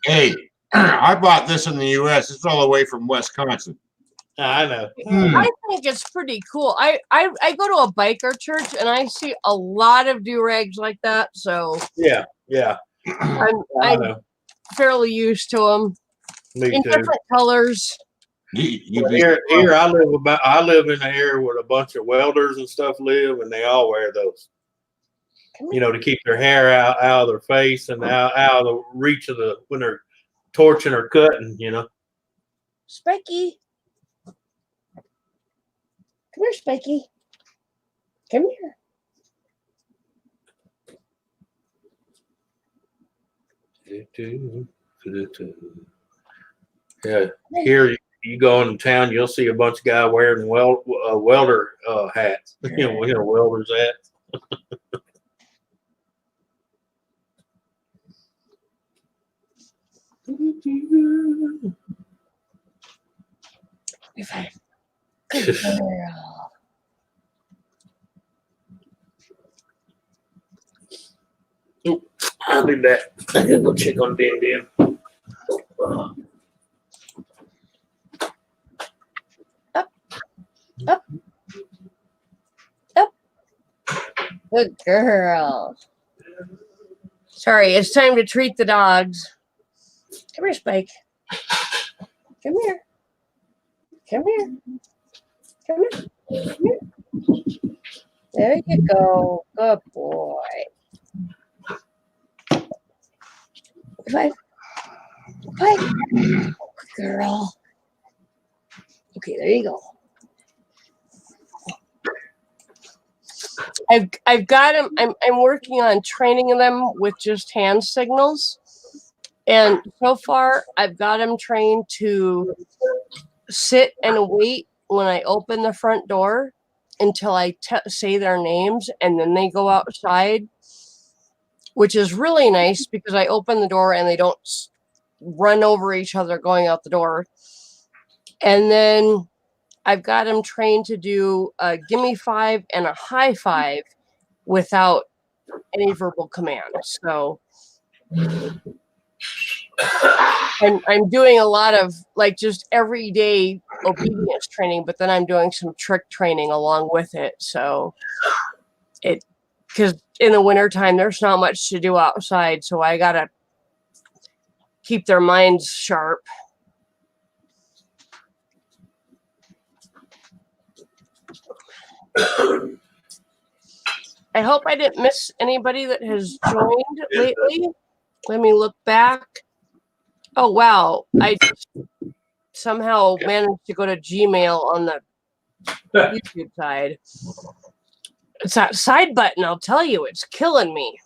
Hey, I bought this in the U.S. It's all the way from Wisconsin. I know. I think it's pretty cool. I go to a biker church and I see a lot of do-rags like that. So Yeah. I'm know. fairly used to them. Me in too. different colors. Here I live in an area where a bunch of welders and stuff live, and they all wear those. To keep their hair out of their face and out of the reach of when they're torching or cutting. Spiky. Come here, Spiky. Come here. Yeah, here you go into town, you'll see a bunch of guys wearing welder hats. Welders hats. Good girl. I'll do that. I gotta go check on Dan. Up. Good girl. Sorry, it's time to treat the dogs. Come here, Spike. Come here. Come here. Come here. Come here. There you go. Good boy. Bye. Bye. Good girl. Okay, there you go. I've got them. I'm working on training them with just hand signals, and so far I've got them trained to sit and wait when I open the front door until I say their names, and then they go outside, which is really nice because I open the door and they don't run over each other going out the door. And then I've got them trained to do a gimme five and a high five without any verbal commands. So I'm doing a lot of just everyday obedience training, but then I'm doing some trick training along with it. So because in the wintertime, there's not much to do outside. So I got to keep their minds sharp. I hope I didn't miss anybody that has joined lately. Let me look back. Oh, wow. I just somehow managed to go to Gmail on the YouTube side. It's that side button, I'll tell you, it's killing me.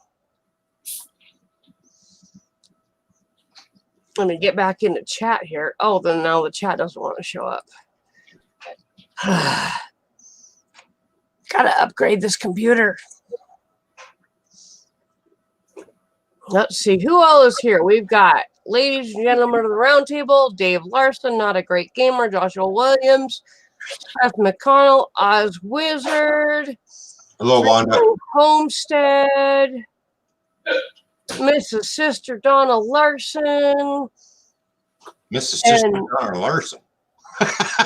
Let me get back into chat here. Oh, then now the chat doesn't want to show up. Gotta upgrade this computer. Let's see who all is here. We've got ladies and gentlemen of the round table, Dave Larson, not a great gamer, Joshua Williams, Seth McConnell, Oz Wizard, hello, Wanda. Homestead, Mrs. Sister Donna Larson. Mrs. Sister Donna Larson.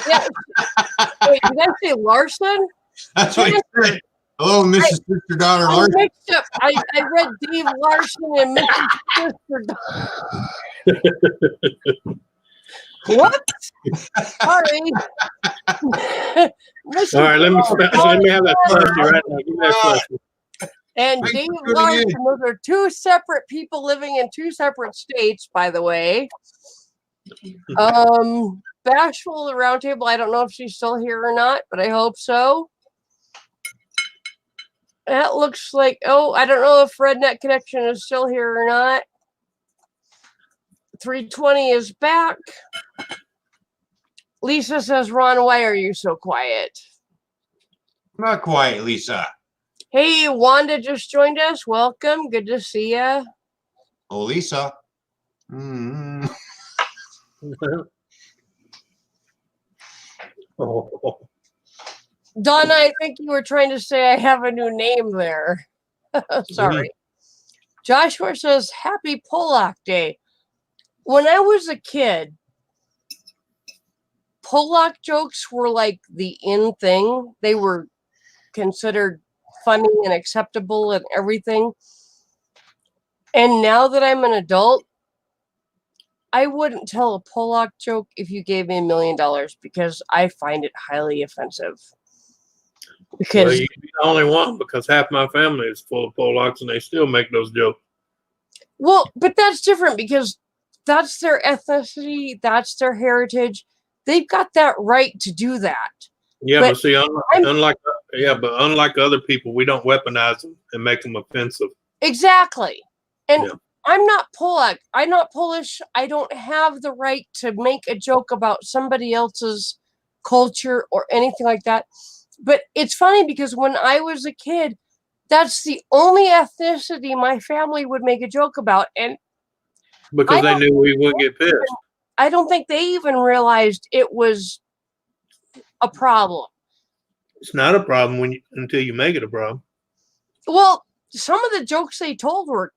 Yeah. Wait, did I say Larson? That's what you said. Hello, Mrs. Sister Donna Larson. Mixed up. I read Dave Larson and Mrs. Sister Donna. What? Sorry. All right, let me have that slushy right now. Give me that slushy. And Thanks Dave for tuning in. Larson, those are two separate people living in two separate states, by the way. Bashful the Roundtable, I don't know if she's still here or not, but I hope so. That looks like, I don't know if Redneck Connection is still here or not. 320 is back. Lisa says, Ron, why are you so quiet? Not quiet, Lisa. Hey, Wanda just joined us. Welcome. Good to see ya. Oh, Lisa. Mm-hmm. Oh. Donna, I think you were trying to say I have a new name there. Sorry. Joshua says, Happy Pollock Day. When I was a kid, Pollock jokes were like the in thing. They were considered funny and acceptable and everything. And now that I'm an adult, I wouldn't tell a Pollock joke if you gave me $1 million because I find it highly offensive. Because Well, you'd be the only one because half my family is full of Polacks and they still make those jokes. well, but that's different because that's their ethnicity, that's their heritage. They've got that right to do that. Yeah, But but see, unlike other people, we don't weaponize them and make them offensive. Exactly. And Yeah. I'm not Polak. I'm not Polish. I don't have the right to make a joke about somebody else's culture or anything like that. But it's funny because when I was a kid, that's the only ethnicity my family would make a joke about. And Because they knew we would get pissed. I don't think they even realized it was a problem. It's not a problem until you make it a problem. Well, some of the jokes they told were,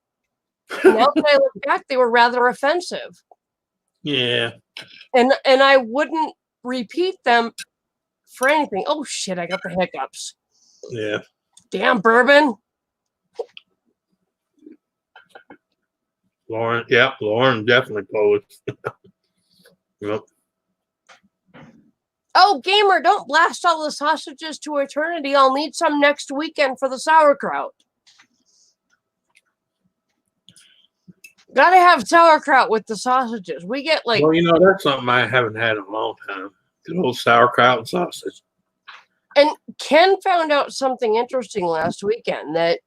now that I look back, they were rather offensive. Yeah. And I wouldn't repeat them for anything. Oh shit, I got the hiccups. Yeah. Damn bourbon. Lauren definitely Polish. Yep. Oh, gamer, don't blast all the sausages to eternity. I'll need some next weekend for the sauerkraut. Gotta have sauerkraut with the sausages. We get like, Well, that's something I haven't had in a long time. Good old sauerkraut and sausage. and Ken found out something interesting last weekend that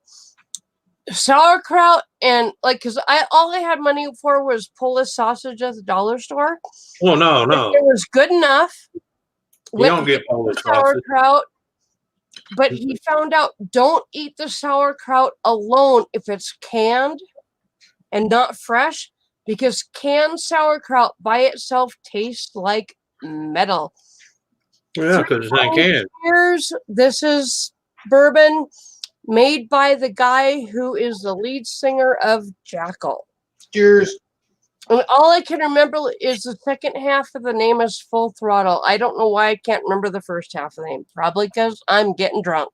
sauerkraut and because all I had money for was Polish sausage at the dollar store. Oh no. It was good enough. You don't get Polish sausage. Sauerkraut, but he found out don't eat the sauerkraut alone if it's canned and not fresh, because canned sauerkraut by itself tastes like metal. Yeah, because it's not canned. Cheers. This is bourbon made by the guy who is the lead singer of Jackal. Cheers. And all I can remember is the second half of the name is Full Throttle. I don't know why I can't remember the first half of the name. Probably because I'm getting drunk.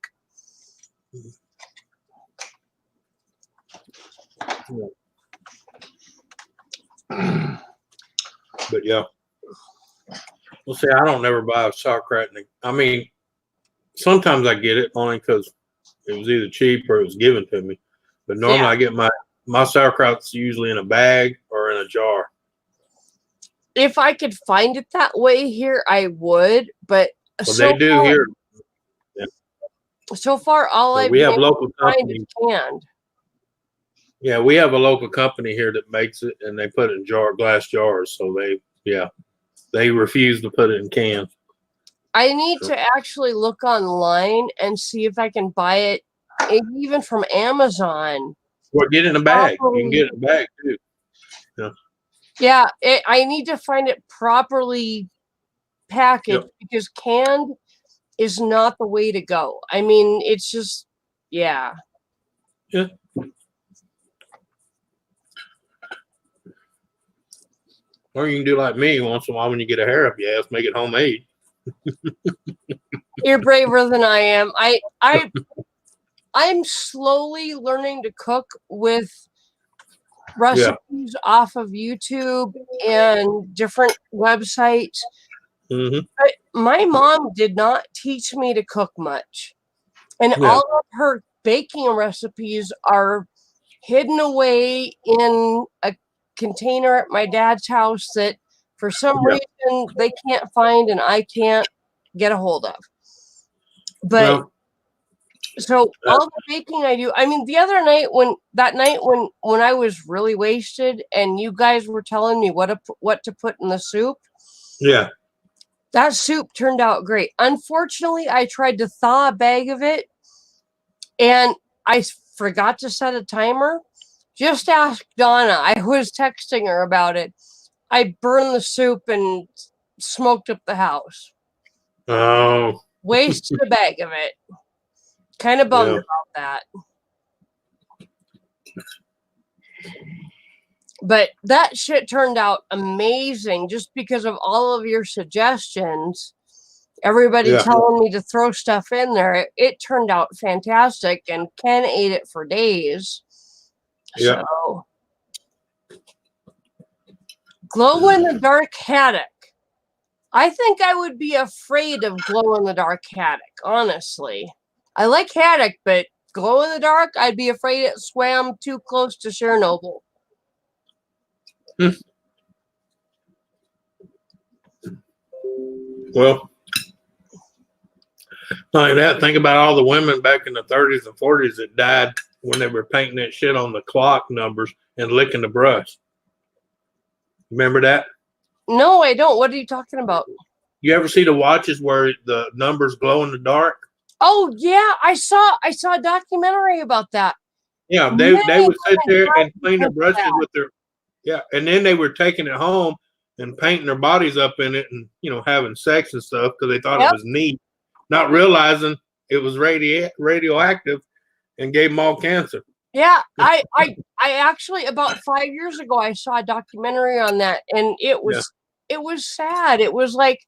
But yeah. Well, see, I don't never buy a sauerkraut. I mean, sometimes I get it only because it was either cheap or it was given to me. But normally I get my sauerkraut's usually in a bag or in a jar. If I could find it that way here, I would. But They do here. Yeah. So far, all I've We been have able local to find companies. is canned. Yeah, we have a local company here that makes it, and they put it in glass jars. So they refuse to put it in cans. I need to actually look online and see if I can buy it, even from Amazon. Or get it in a bag. You can get it in a bag too. Yeah. Yeah, I need to find it properly packaged because canned is not the way to go. I mean, it's just, yeah. Yeah. Or you can do like me once in a while when you get a hair up your ass, make it homemade. You're braver than I am. I'm slowly learning to cook with recipes off of YouTube and different websites. Mm-hmm. But my mom did not teach me to cook much. And Yeah. all of her baking recipes are hidden away in a container at my dad's house that for some reason they can't find and I can't get a hold of. But so all the baking I do, I mean, the other night when I was really wasted and you guys were telling me what to put in the soup. Yeah. That soup turned out great. Unfortunately, I tried to thaw a bag of it and I forgot to set a timer. Just ask Donna. I was texting her about it. I burned the soup and smoked up the house. Oh. Wasted a bag of it. Kind of bummed about that. But that shit turned out amazing just because of all of your suggestions. Everybody telling me to throw stuff in there. It turned out fantastic, and Ken ate it for days. Yeah. So, glow in the dark haddock. I think I would be afraid of glow in the dark haddock, honestly. I like haddock, but glow in the dark, I'd be afraid it swam too close to Chernobyl. Well, like that, think about all the women back in the 30s and 40s that died when they were painting that shit on the clock numbers and licking the brush. Remember that? No, I don't. What are you talking about? You ever see the watches where the numbers glow in the dark? Oh yeah, I saw a documentary about that. Yeah, they would sit there and clean their brushes with their and then they were taking it home and painting their bodies up in it and having sex and stuff because they thought it was neat, not realizing it was radioactive and gave them all cancer. Yeah, I actually about 5 years ago I saw a documentary on that and it was sad. It was like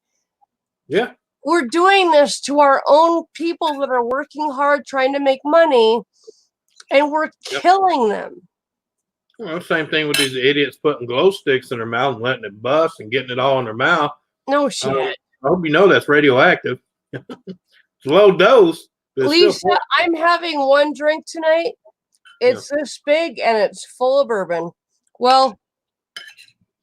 we're doing this to our own people that are working hard trying to make money and we're killing them. Well, same thing with these idiots putting glow sticks in their mouth and letting it bust and getting it all in their mouth. No shit. I hope you know that's radioactive. It's low dose. Lisa, I'm having one drink tonight. It's this big and it's full of bourbon. Well,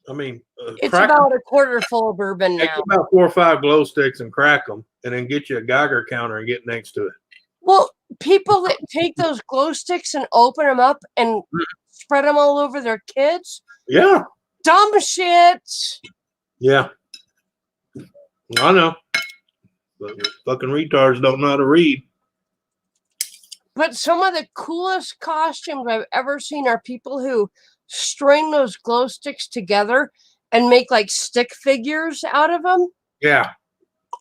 I mean, it's about a quarter full of bourbon now. Take about 4 or 5 glow sticks and crack them, and then get you a Geiger counter and get next to it. Well, people that take those glow sticks and open them up and spread them all over their kids. Yeah. Dumb shit. Yeah. I know. But fucking retards don't know how to read. But some of the coolest costumes I've ever seen are people who string those glow sticks together and make like stick figures out of them. Yeah.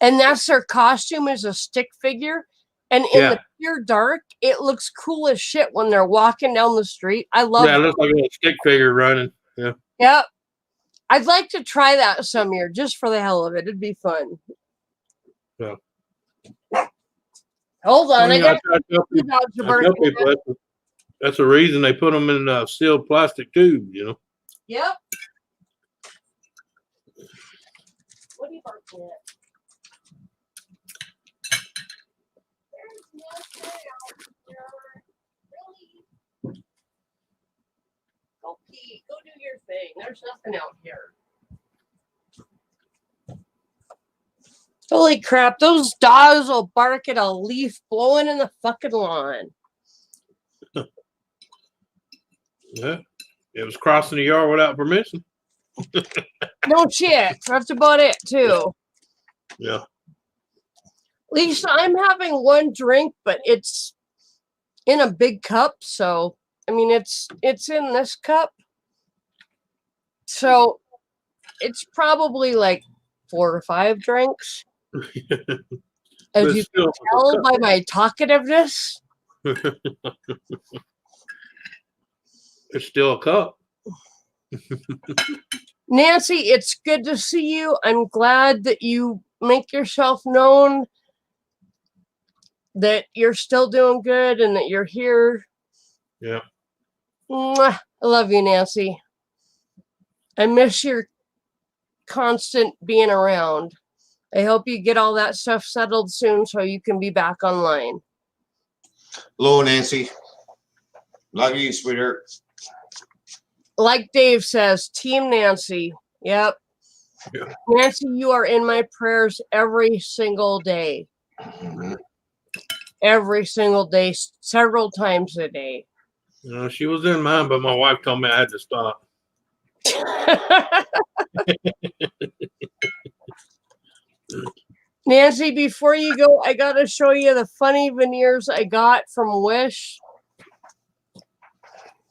And that's their costume, is a stick figure. And in the pure dark, it looks cool as shit when they're walking down the street. I love it. Yeah, it looks like a little stick figure running. Yeah. Yep. I'd like to try that some year just for the hell of it. It'd be fun. Yeah. Hold on. I got that's the reason they put them in sealed plastic tubes, Yep. What are you barking at? Really? Go pee. Go do your thing. There's nothing out here. Holy crap, those dogs will bark at a leaf blowing in the fucking lawn. Yeah. It was crossing the yard without permission. No shit. That's about it, too. Yeah. Lisa, I'm having one drink, but it's in a big cup, so I mean it's in this cup. So it's probably like 4 or 5 drinks. As you can tell by my talkativeness. It's still a cup. Nancy, it's good to see you. I'm glad that you make yourself known, that you're still doing good and that you're here. Yeah. Mwah. I love you, Nancy. I miss your constant being around. I hope you get all that stuff settled soon so you can be back online. Hello, Nancy. Love you, sweetheart. Like Dave says, Team Nancy. Yep. Yeah. Nancy, you are in my prayers every single day. Every single day, several times a day. She was in mine, but my wife told me I had to stop. Nancy, before you go, I got to show you the funny veneers I got from Wish.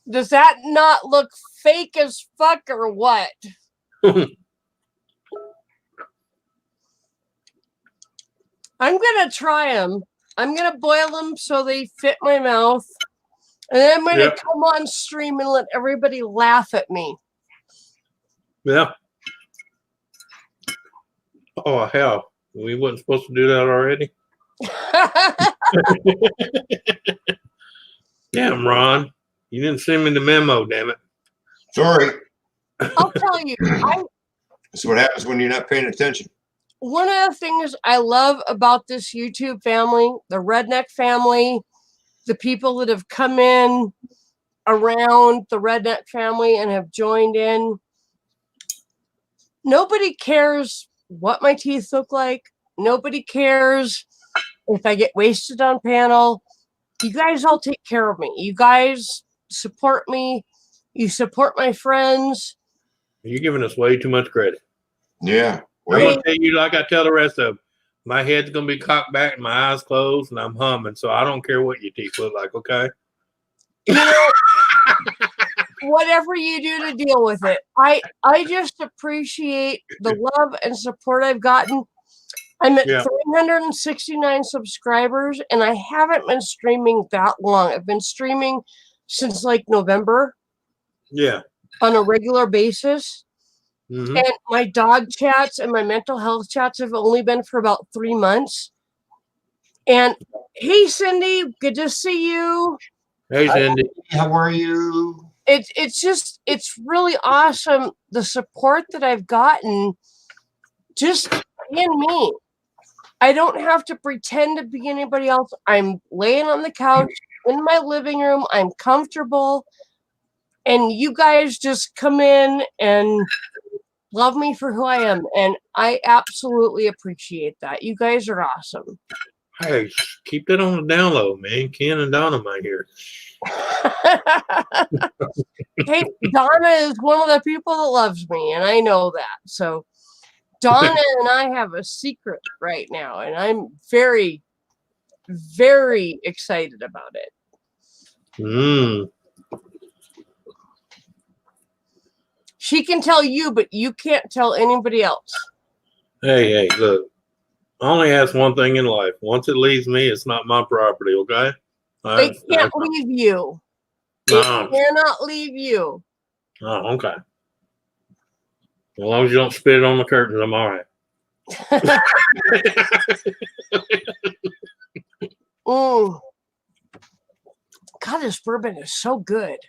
Does that not look fake as fuck or what? I'm going to try them. I'm going to boil them so they fit my mouth. And then I'm going to come on stream and let everybody laugh at me. Yeah. Oh, hell. We wasn't supposed to do that already? Damn, Ron. You didn't send me the memo, damn it. Sorry. I'll tell you. That's what happens when you're not paying attention. One of the things I love about this YouTube family, the Redneck family, the people that have come in around the Redneck family and have joined in, nobody cares what my teeth look like. Nobody cares if I get wasted on panel. You guys all take care of me. You guys support me. You support my friends. You're giving us way too much credit. Yeah. I'm going to tell you like I tell the rest of them. My head's going to be cocked back and my eyes closed and I'm humming. So I don't care what your teeth look like, okay? You know, whatever you do to deal with it. I just appreciate the love and support I've gotten. I'm at 369 subscribers and I haven't been streaming that long. I've been streaming since like November. Yeah. On a regular basis. Mm-hmm. And my dog chats and my mental health chats have only been for about 3 months. And hey, Cindy, good to see you. Hey, Cindy. How are you? It's really awesome the support that I've gotten just being me. I don't have to pretend to be anybody else. I'm laying on the couch in my living room. I'm comfortable. And you guys just come in and love me for who I am. And I absolutely appreciate that. You guys are awesome. Hey, keep that on the down low, man. Ken and Dynamite here. Hey, Donna is one of the people that loves me, and I know that. So Donna and I have a secret right now, and I'm very, very excited about it. She can tell you, but you can't tell anybody else. Hey, look. I only ask one thing in life. Once it leaves me, it's not my property, okay? They can't leave you. They cannot leave you. Oh, okay. As long as you don't spit it on the curtains, I'm all right. God, this bourbon is so good.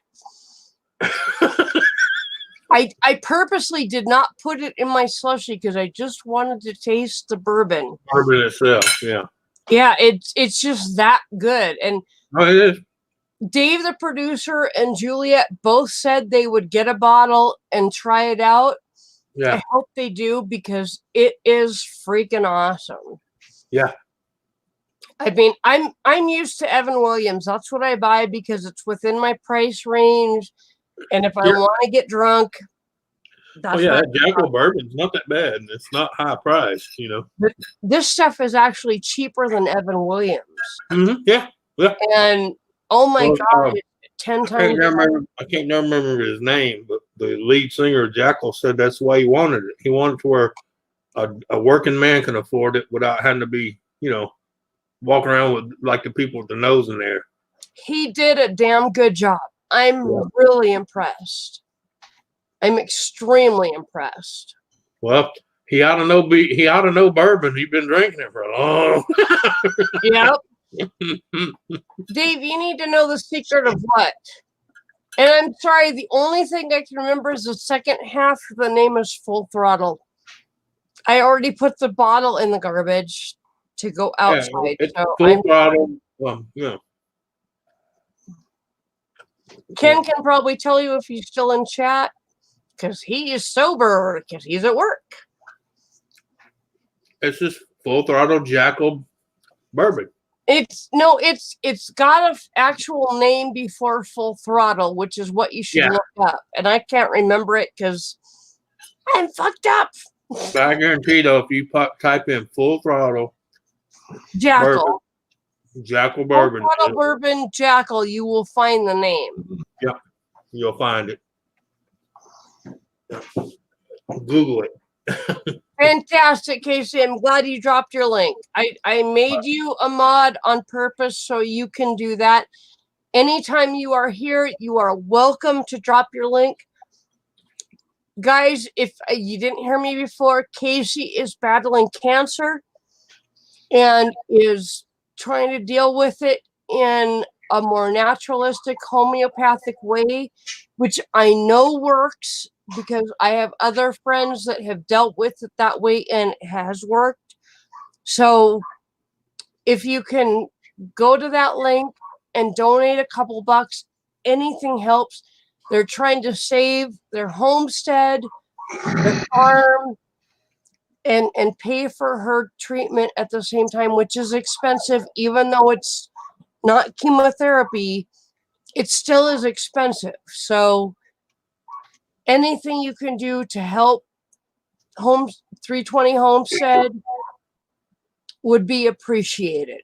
I purposely did not put it in my slushie because I just wanted to taste the bourbon. Bourbon itself, yeah. Yeah, it's just that good. And it is. Dave, the producer, and Juliet both said they would get a bottle and try it out. Yeah. I hope they do because it is freaking awesome. Yeah. I mean, I'm used to Evan Williams. That's what I buy because it's within my price range. And if I want to get drunk, that's that Jackal bourbon's not that bad. It's not high priced, you know. But this stuff is actually cheaper than Evan Williams. Mm-hmm. Yeah. And oh my God, 10 times. I can't remember his name, but the lead singer of Jackal said that's the way he wanted it. He wanted to where a working man can afford it without having to be, you know, walking around with like the people with the nose in there. He did a damn good job. I'm really impressed. I'm extremely impressed. Well, he ought to know bourbon. He's been drinking it for a long. Yep. Dave, you need to know the secret of what? And I'm sorry, the only thing I can remember is the second half of the name is Full Throttle. I already put the bottle in the garbage to go outside. It's So Full Throttle. Ken can probably tell you if he's still in chat because he is sober because he's at work. It's just Full Throttle Jackal bourbon. It's got an actual name before Full Throttle, which is what you should look up. And I can't remember it because I'm fucked up. But I guarantee though, if you type in Full Throttle Jackal. Bourbon, Jackal bourbon, Full Throttle bourbon Jackal, you will find the name. Yep, you'll find it. Google it. Fantastic, Casey. I'm glad you dropped your link. I made you a mod on purpose so you can do that. Anytime you are here, you are welcome to drop your link. Guys, if you didn't hear me before, Casey is battling cancer and is trying to deal with it in a more naturalistic, homeopathic way, which I know works because I have other friends that have dealt with it that way and it has worked. So if you can go to that link and donate a couple bucks, anything helps. They're trying to save their homestead, their farm, and pay for her treatment at the same time, which is expensive, even though it's not chemotherapy, it still is expensive. So anything you can do to help 320 Homestead would be appreciated.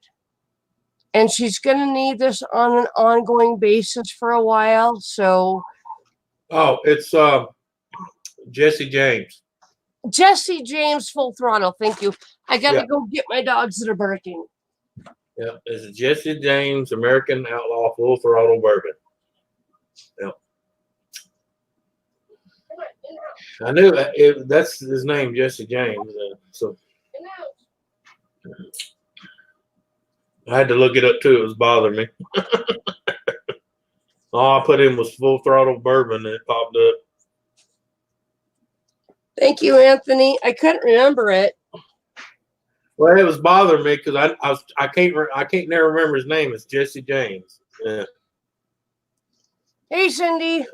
And she's going to need this on an ongoing basis for a while. So, it's Jesse James. Jesse James, Full Throttle. Thank you. I got to go get my dogs that are barking. Yeah, it's Jesse James American Outlaw Full Throttle Bourbon. Yeah. I knew that's his name, Jesse James. So I had to look it up too. It was bothering me. All I put in was Full Throttle Bourbon, and it popped up. Thank you, Anthony. I couldn't remember it. Well, it was bothering me because I can't never remember his name. It's Jesse James. Yeah. Hey, Cindy.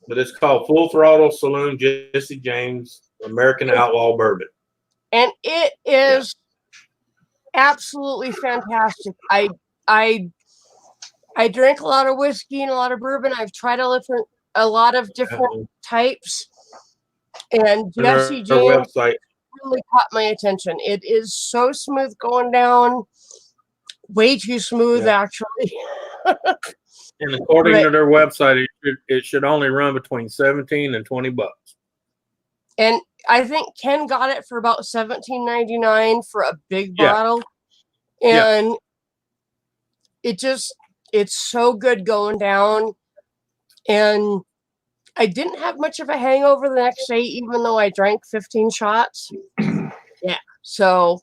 But it's called Full Throttle Saloon Jesse James American Outlaw Bourbon. And it is absolutely fantastic. I drink a lot of whiskey and a lot of bourbon. I've tried a lot of different types. And Jesse James really caught my attention. It is so smooth going down. Way too smooth, actually. And according to their website, it should only run between $17 and $20. And I think Ken got it for about $17.99 for a big bottle. And it's so good going down. And I didn't have much of a hangover the next day, even though I drank 15 shots. So.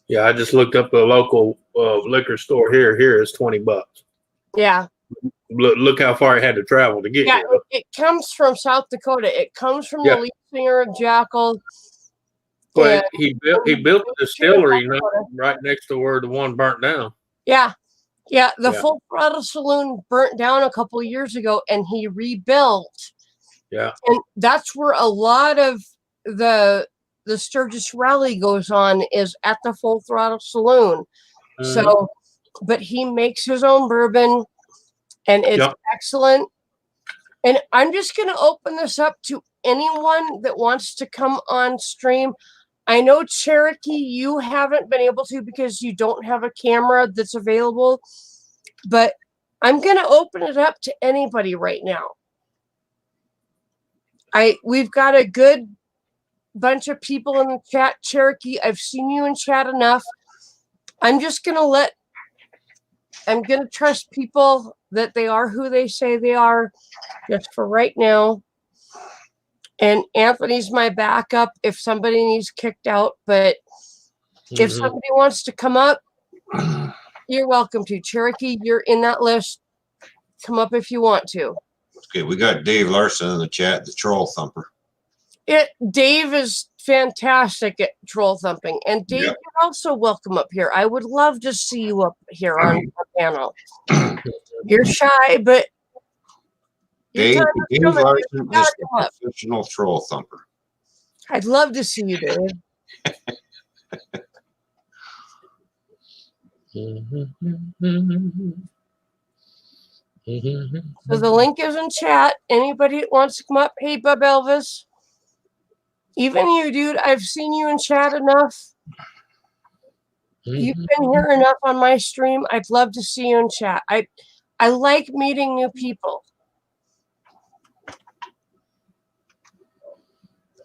Yeah, I just looked up the local liquor store here. Here is $20. Yeah. Look how far I had to travel to get here. It comes from South Dakota. It comes from the lead singer of Jackal. But he built a distillery right next to where the one burnt down. Yeah. The Full Throttle Saloon burnt down a couple of years ago, and he rebuilt. Yeah. And that's where a lot of the Sturgis Rally goes on, is at the Full Throttle Saloon. So, but he makes his own bourbon, and it's excellent. And I'm just going to open this up to anyone that wants to come on stream. I know, Cherokee, you haven't been able to because you don't have a camera that's available, but I'm going to open it up to anybody right now. We've got a good bunch of people in the chat. Cherokee, I've seen you in chat enough. I'm just going to trust people that they are who they say they are just for right now. And Anthony's my backup if somebody needs kicked out, but If somebody wants to come up, you're welcome to. Cherokee, you're in that list. Come up if you want to. Okay, we got Dave Larson in the chat, the troll thumper. Dave is fantastic at troll thumping. And Dave, Yep. you're also welcome up here. I would love to see you up here on the panel. You're shy, but Dave coming. Larson is the professional troll thumper. I'd love to see you, Dave. So the link is in chat. Anybody that wants to come up, hey, Bub Elvis. Even you, dude, I've seen you in chat enough. You've been here enough on my stream. I'd love to see you in chat. I like meeting new people.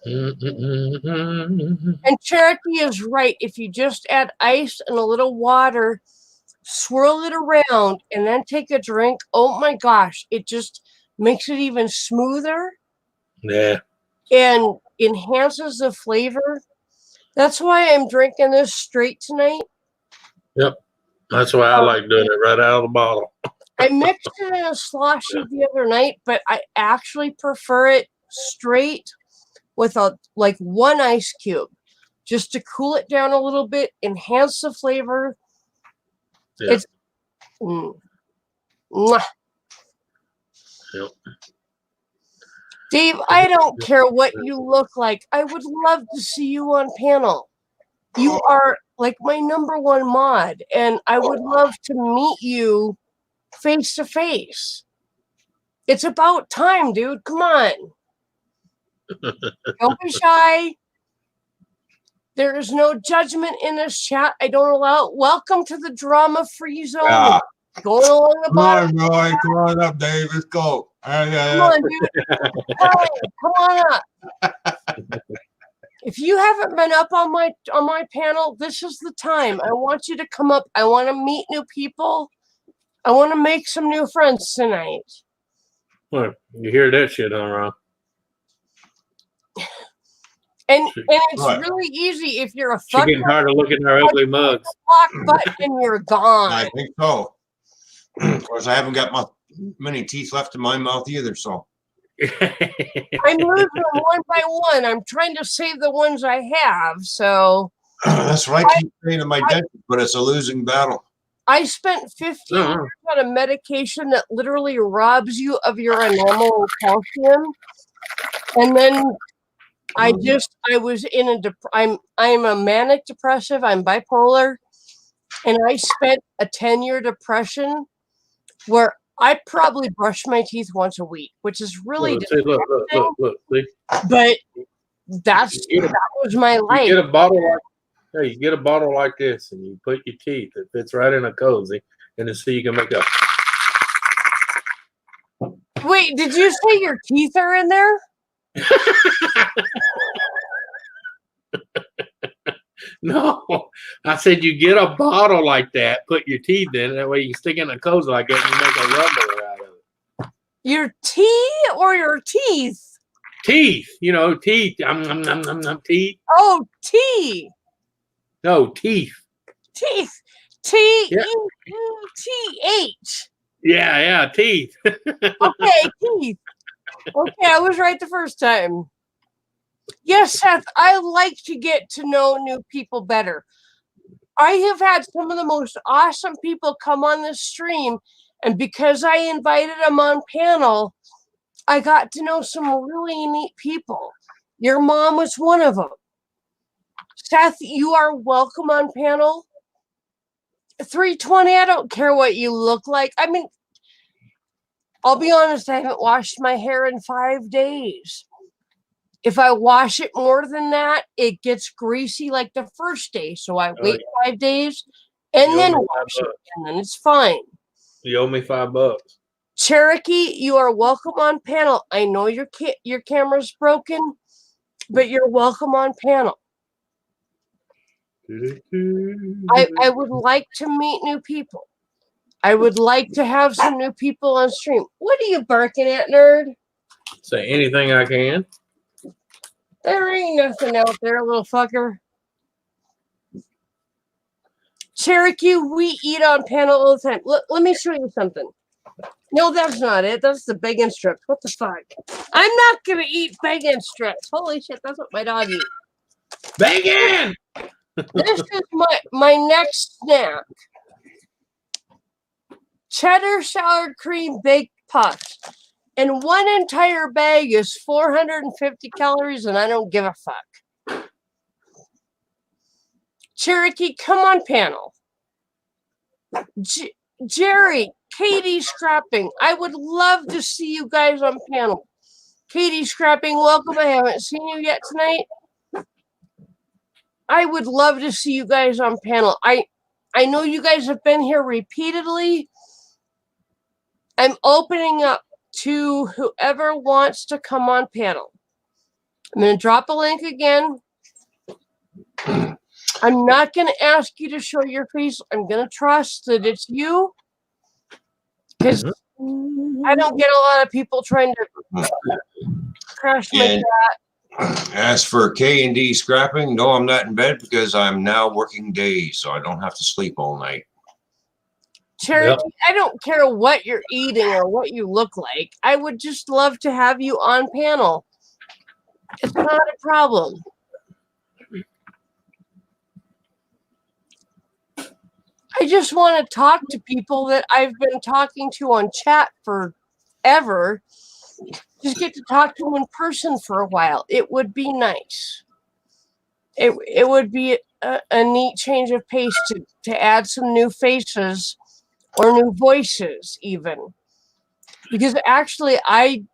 And Cherokee is right. If you just add ice and a little water, swirl it around, and then take a drink, oh my gosh, it just makes it even smoother. Yeah. And enhances the flavor. That's why I'm drinking this straight tonight. Yep. That's why I like doing it right out of the bottle. I mixed it in a slushy the other night, but I actually prefer it straight with one ice cube, just to cool it down a little bit, enhance the flavor. Yeah. It's mwah. Yep. Dave, I don't care what you look like. I would love to see you on panel. You are like my #1 mod, and I would love to meet you face to face. It's about time, dude. Come on. Don't be shy. There is no judgment in this chat. I don't allow it. Welcome to the drama-free zone. Yeah. Going along the Come bottom. on, Roy. Come on up, Dave. Let's go. Come on, dude. Come on up. If you haven't been up on my panel, this is the time. I want you to come up. I want to meet new people. I want to make some new friends tonight. Well, you hear that shit, huh, Ron? And it's really easy if you're a She getting tired of looking at our ugly mugs. Block button and you're gone. I think so. Of course, I haven't got many teeth left in my mouth either, so. I'm losing them one by one. I'm trying to save the ones I have. So that's what I keep saying to my dentist, but it's a losing battle. I spent 15 years on a medication that literally robs you of your enamel and calcium, and then I was in I'm a manic depressive. I'm bipolar, and I spent a 10-year depression where I probably brush my teeth once a week, which is really look, see? But that was my life. You get a bottle you get a bottle like this, and you put your teeth. It fits right in a cozy, and then see you can make a. Wait, did you say your teeth are in there? No, I said you get a bottle like that, put your teeth in, that way you can stick in a cozy like that, and you make a rubber out of it. Your tea or your teeth? Teeth, teeth. Teeth. Oh, tea. No, teeth. Teeth. T-E-U-T-H. Yeah, teeth. Okay, teeth. Okay, I was right the first time. Yes, Seth, I like to get to know new people better. I have had some of the most awesome people come on this stream, and because I invited them on panel, I got to know some really neat people. Your mom was one of them. Seth, you are welcome on panel. 320, I don't care what you look like. I mean, I'll be honest, I haven't washed my hair in 5 days. If I wash it more than that, it gets greasy like the first day. So I wait 5 days and then wash it, and then it's fine. You owe me $5. Cherokee, you are welcome on panel. I know your camera's broken, but you're welcome on panel. I would like to meet new people. I would like to have some new people on stream. What are you barking at, nerd? Say anything I can. There ain't nothing out there, little fucker. Cherokee, we eat on panel all the time. Let me show you something. No, that's not it. That's the bacon strips. What the fuck? I'm not gonna eat bacon strips. Holy shit, that's what my dog eats. Bacon! This is my next snack. Cheddar sour cream baked puffs. And one entire bag is 450 calories, and I don't give a fuck. Cherokee, come on panel. Jerry, Katie Scrapping, I would love to see you guys on panel. Katie Scrapping, welcome. I haven't seen you yet tonight. I would love to see you guys on panel. I know you guys have been here repeatedly. I'm opening up to whoever wants to come on panel. I'm going to drop a link again. I'm not going to ask you to show your face. I'm going to trust that it's you. Because I don't get a lot of people trying to crash my cat. As for K&D scrapping, no, I'm not in bed because I'm now working days, so I don't have to sleep all night. Cherokee, I don't care what you're eating or what you look like. I would just love to have you on panel. It's not a problem. I just want to talk to people that I've been talking to on chat forever. Just get to talk to them in person for a while. It would be nice. It would be a neat change of pace to add some new faces or new voices even. Because actually I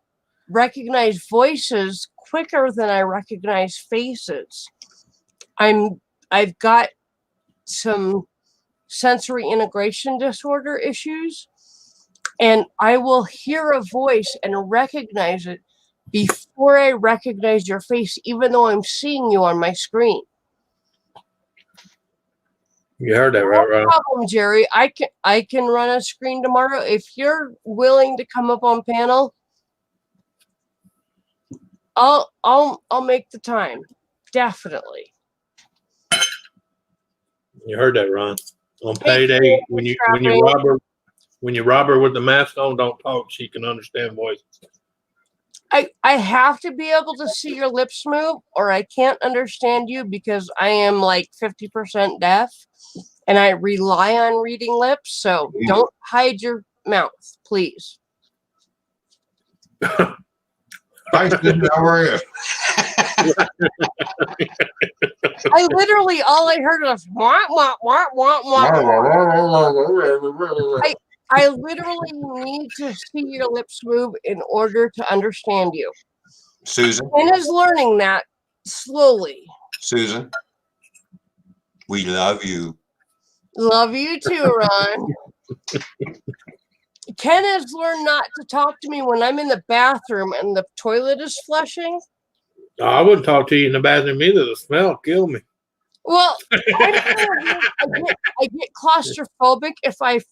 recognize voices quicker than I recognize faces. I've got some sensory integration disorder issues, and I will hear a voice and recognize it before I recognize your face, even though I'm seeing you on my screen. You heard that right, Ron? No problem, Jerry. I can run a screen tomorrow if you're willing to come up on panel. I'll make the time, definitely. You heard that, Ron? On payday, when you rob her with the mask on, don't talk. She can understand voices. I have to be able to see your lips move, or I can't understand you because I am like 50% deaf, and I rely on reading lips. So don't hide your mouth, please. Hi, Susan, how are you? I literally, all I heard was wah, wah, wah, wah, wah. I literally need to see your lips move in order to understand you. Susan? Ken is learning that slowly. Susan, we love you. Love you too, Ron. Ken has learned not to talk to me when I'm in the bathroom and the toilet is flushing. No, I wouldn't talk to you in the bathroom either. The smell killed me. Well, I get claustrophobic if I close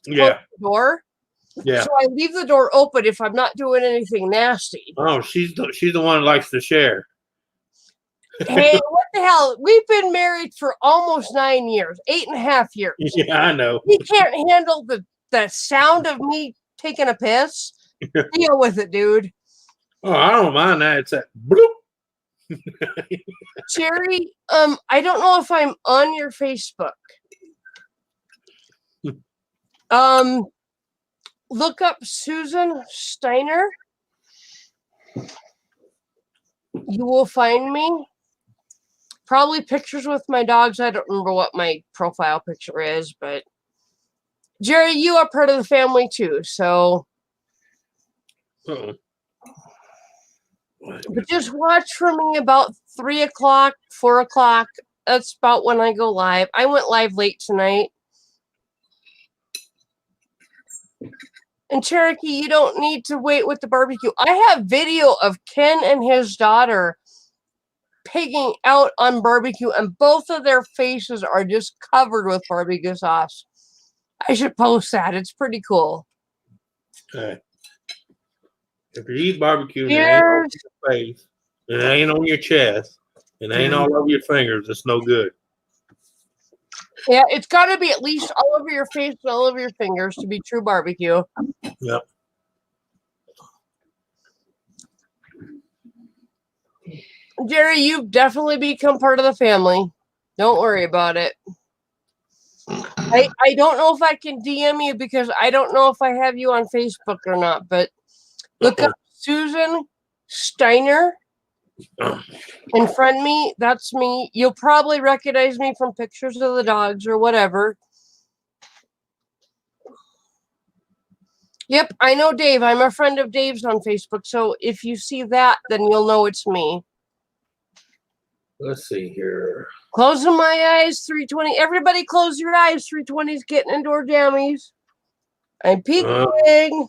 the door. Yeah. So I leave the door open if I'm not doing anything nasty. Oh, she's the one who likes to share. Hey, what the hell? We've been married for almost 9 years, 8.5 years. Yeah, I know. He can't handle the sound of me taking a piss. Deal with it, dude. Oh, I don't mind that. It's that bloop. Jerry, I don't know if I'm on your Facebook. Look up Susan Steiner. You will find me. Probably pictures with my dogs. I don't remember what my profile picture is, but Jerry, you are part of the family too, so. Uh-oh. But just watch for me about 3 o'clock, 4 o'clock. That's about when I go live. I went live late tonight. And Cherokee, you don't need to wait with the barbecue. I have video of Ken and his daughter pigging out on barbecue, and both of their faces are just covered with barbecue sauce. I should post that. It's pretty cool. Okay. If you eat barbecue and it ain't on your face, and it ain't on your chest, and it ain't all over your fingers, it's no good. Yeah, it's got to be at least all over your face and all over your fingers to be true barbecue. Yep. Jerry, you've definitely become part of the family. Don't worry about it. I don't know if I can DM you because I don't know if I have you on Facebook or not, but look up Susan Steiner and friend me. That's me. You'll probably recognize me from pictures of the dogs or whatever. Yep, I know Dave. I'm a friend of Dave's on Facebook. So if you see that, then you'll know it's me. Let's see here. Closing my eyes, 320. Everybody close your eyes. 320's getting indoor jammies. I'm peeking.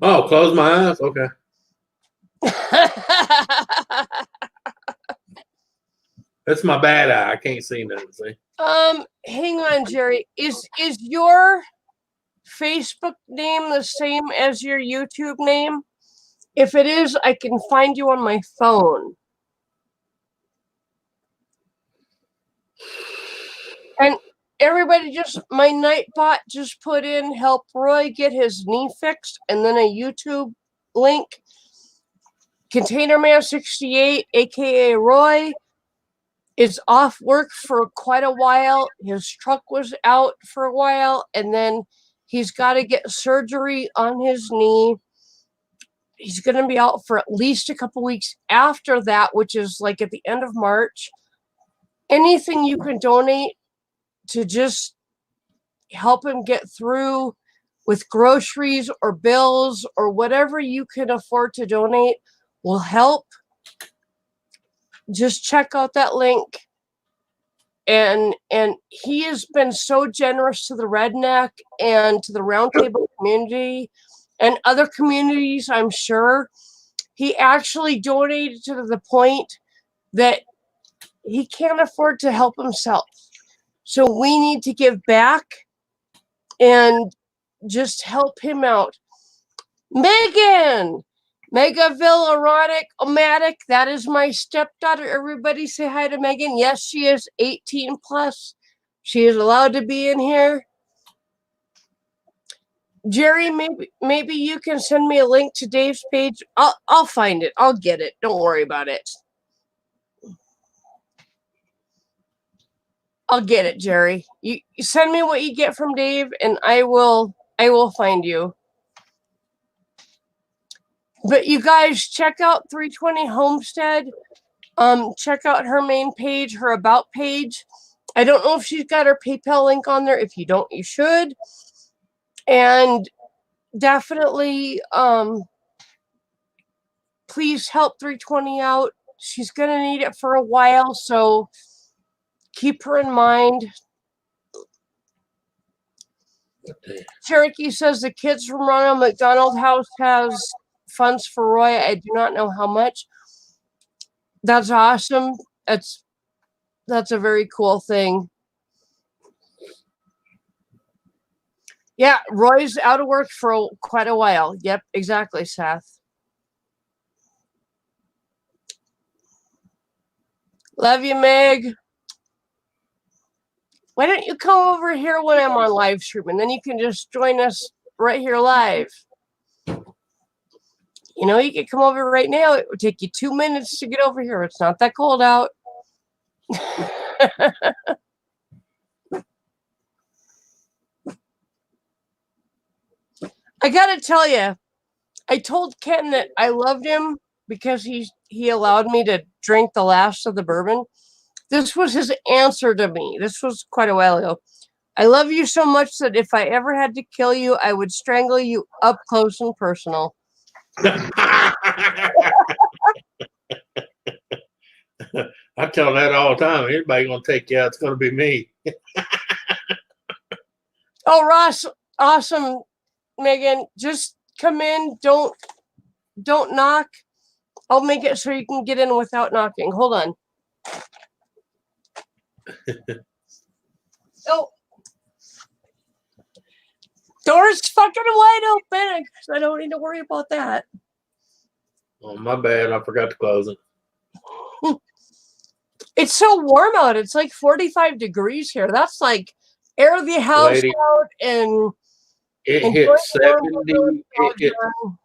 Oh, close my eyes. Okay. That's my bad eye. I can't see nothing. See? Hang on, Jerry. Is your Facebook name the same as your YouTube name? If it is, I can find you on my phone. And everybody my Nightbot just put in help Roy get his knee fixed and then a YouTube link. Container Man 68, aka Roy, is off work for quite a while. His truck was out for a while, and then he's got to get surgery on his knee. He's going to be out for at least a couple weeks after that, which is like at the end of March. Anything you can donate to just help him get through with groceries or bills or whatever you can afford to donate will help. Just check out that link. And he has been so generous to the Redneck and to the Roundtable community and other communities, I'm sure. He actually donated to the point that he can't afford to help himself. So we need to give back and just help him out. Megan! Megaville Erotic Omatic, that is my stepdaughter. Everybody say hi to Megan. Yes, she is 18 plus. She is allowed to be in here. Jerry, maybe you can send me a link to Dave's page. I'll find it. I'll get it. Don't worry about it. I'll get it, Jerry. You send me what you get from Dave, and I will find you. But you guys check out 320 Homestead. Check out her main page, her about page. I don't know if she's got her PayPal link on there. If you don't, you should. And definitely, please help 320 out. She's gonna need it for a while, so keep her in mind. Cherokee says the kids from Ronald McDonald House has funds for Roy. I do not know how much. That's awesome. That's a very cool thing. Yeah, Roy's out of work for quite a while. Yep, exactly, Seth. Love you, Meg. Why don't you come over here when I'm on live stream, and then you can just join us right here live. You know, you can come over right now. It would take you 2 minutes to get over here. It's not that cold out. I gotta tell you, I told Ken that I loved him because he allowed me to drink the last of the bourbon. This was his answer to me. This was quite a while ago. I love you so much that if I ever had to kill you, I would strangle you up close and personal. I tell them that all the time. Anybody gonna take you out, it's gonna be me. Oh, Ross, awesome, Megan. Just come in. Don't knock. I'll make it so you can get in without knocking. Hold on. Oh. Door's fucking wide open. I don't need to worry about that. Oh, my bad. I forgot to close it. It's so warm out. It's like 45 degrees here. That's like air the house Lady, out and it enjoy hit the warm 70. weather with It hit, dogs around.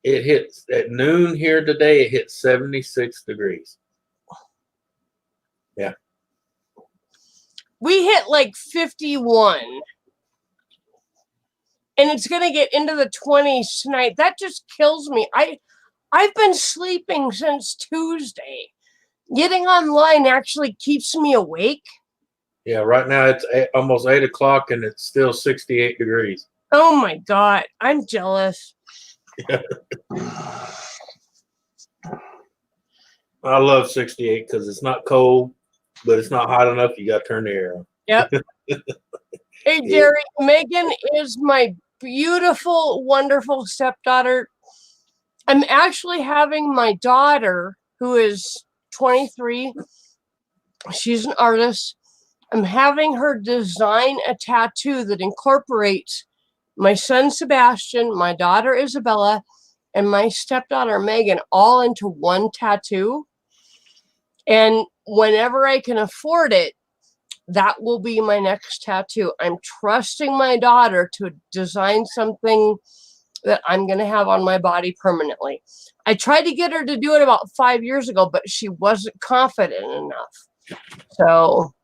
it hits at noon here today. It hit 76 degrees. Yeah. We hit like 51. And it's going to get into the 20s tonight. That just kills me. I've been sleeping since Tuesday. Getting online actually keeps me awake. Yeah, right now it's almost 8 o'clock and it's still 68 degrees. Oh my God. I'm jealous. I love 68 because it's not cold, but it's not hot enough. You got to turn the air on. Yep. Hey, Jerry, Megan is my beautiful, wonderful stepdaughter. I'm actually having my daughter, who is 23, she's an artist. I'm having her design a tattoo that incorporates my son, Sebastian, my daughter, Isabella, and my stepdaughter, Megan, all into one tattoo. And whenever I can afford it, that will be my next tattoo. I'm trusting my daughter to design something that I'm going to have on my body permanently. I tried to get her to do it about 5 years ago, but she wasn't confident enough. So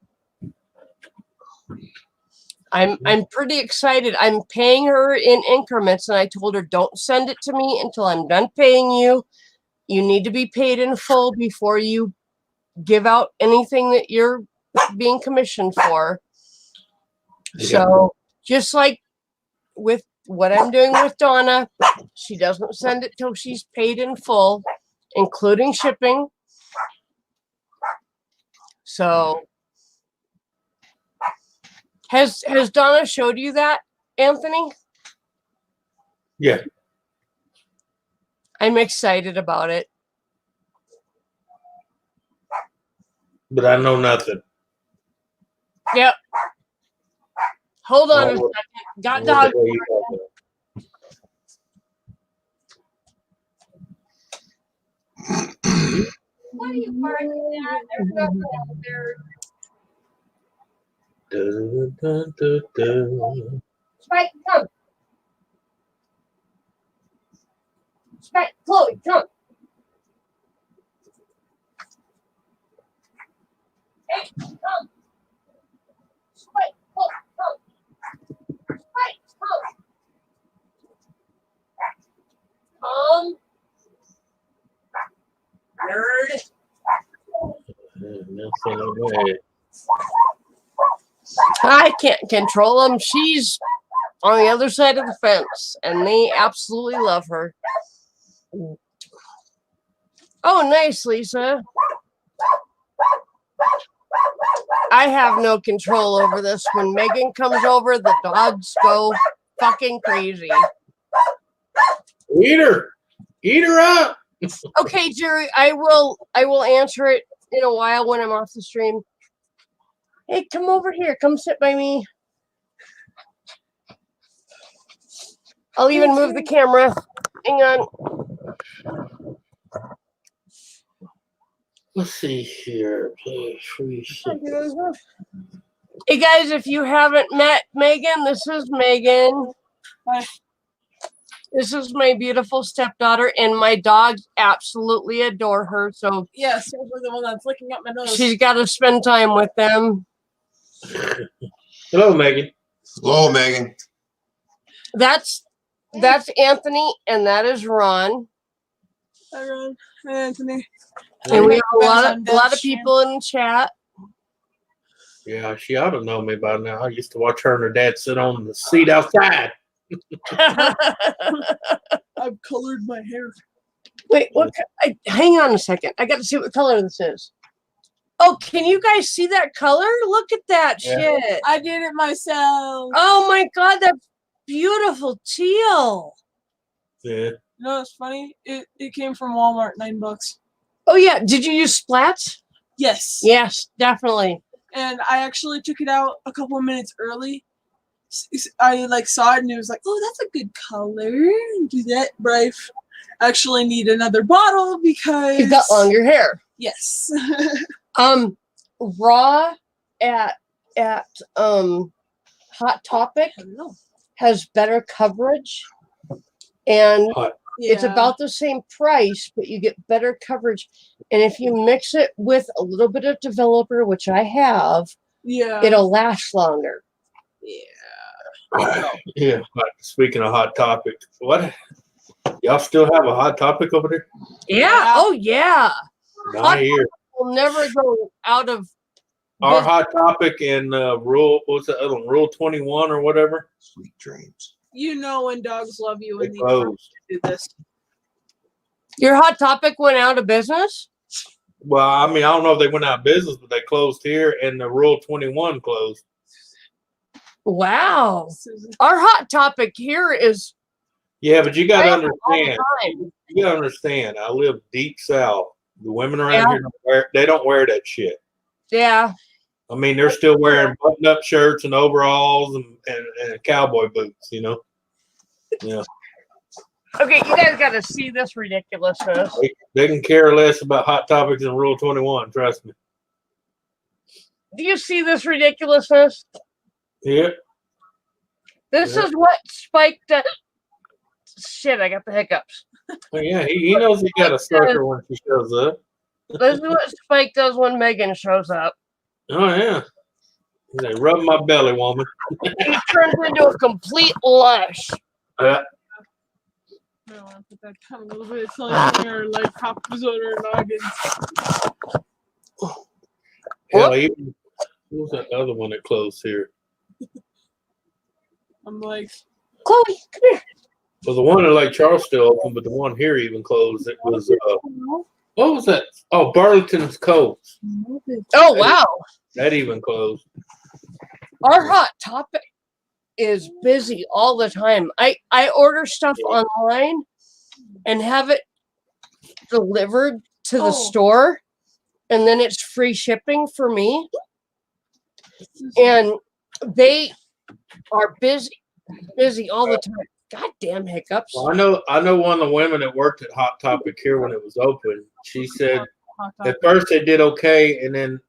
I'm pretty excited. I'm paying her in increments, and I told her, don't send it to me until I'm done paying you. You need to be paid in full before you give out anything that you're being commissioned for. So just like with what I'm doing with Donna, she doesn't send it till she's paid in full, including shipping. So has Donna showed you that, Anthony? Yeah. I'm excited about it. But I know nothing. Yep. Hold on a What- second. Got what dog. the hell you talking about? What are you barking at? There's nothing out there. Dun, dun, dun, dun. Spike, come. Spike, Chloe, come. Hey, come. Spike, Chloe, come. Spike, come. Nerd. Nothing away. I can't control them. She's on the other side of the fence, and they absolutely love her. Oh, nice, Lisa. I have no control over this. When Megan comes over, the dogs go fucking crazy. Eat her. Eat her up. Okay, Jerry, I will answer it in a while when I'm off the stream. Hey, come over here. Come sit by me. I'll even move the camera. Hang on. Let's see here. Hey guys, if you haven't met Megan, this is Megan. Hi. This is my beautiful stepdaughter, and my dogs absolutely adore her. So Yeah, especially the one that's licking up my nose. she's got to spend time with them. Hello, Megan. Hello, Megan. That's Anthony, and that is Ron. Hi, Ron. Hi, Anthony. And we have a Guys lot on of Dutch. people in the chat. Yeah, she ought to know me by now. I used to watch her and her dad sit on the seat outside. I've colored my hair. Wait, what? Hang on a second. I got to see what color this is. Oh, can you guys see that color? Look at that shit. I did it myself. Oh my God, that's beautiful teal. Yeah. You know what's funny? It came from Walmart, $9. Oh yeah, did you use splats? Yes. Yes, definitely. And I actually took it out a couple of minutes early. I saw it and it was like, oh, that's a good color. Do that, but I actually need another bottle because You've got longer hair. Yes. Raw at Hot Topic has better coverage, and it's about the same price, but you get better coverage. And if you mix it with a little bit of developer, which I have, it'll last longer. Yeah. Speaking of Hot Topic, what? Y'all still have a Hot Topic over there? Yeah. Oh yeah. Not here. Will never go out of our Hot Topic in Rule. What's that other one? Rule 21 or whatever. Sweet dreams. You know when dogs love you when They they closed. do this. Your Hot Topic went out of business? Well, I mean, I don't know if they went out of business, but they closed here, and the Rule 21 closed. Wow. Our Hot Topic here is. Yeah, but you got to understand. You got to understand. I live deep south. The women around here they don't wear that shit. Yeah. I mean, they're still wearing button-up shirts and overalls and cowboy boots. You know. Yeah. Okay, you guys got to see this ridiculousness. They can care less about Hot Topics than Rule 21. Trust me. Do you see this ridiculousness? Yeah. This is what Spike does. Shit, I got the hiccups. Well, yeah, he knows he got a sucker when she shows up. This is what Spike does when Megan shows up. Oh, yeah. They rub my belly, woman. He turns into a complete lush. I don't want to put that down a little bit. It's like your like pops on our noggins. Hell, even what was that other one that closed here? I'm like, Chloe, come here. Well, the one in Lake Charles still open, but the one here even closed. It was what was that? Oh, Burlington's Cove. Oh wow, that even closed. Our Hot Topic is busy all the time. I order stuff online and have it delivered to the store, and then it's free shipping for me. And they are busy all the time. Goddamn hiccups. Well, I know one of the women that worked at Hot Topic here when it was open. She said at first they did okay, and then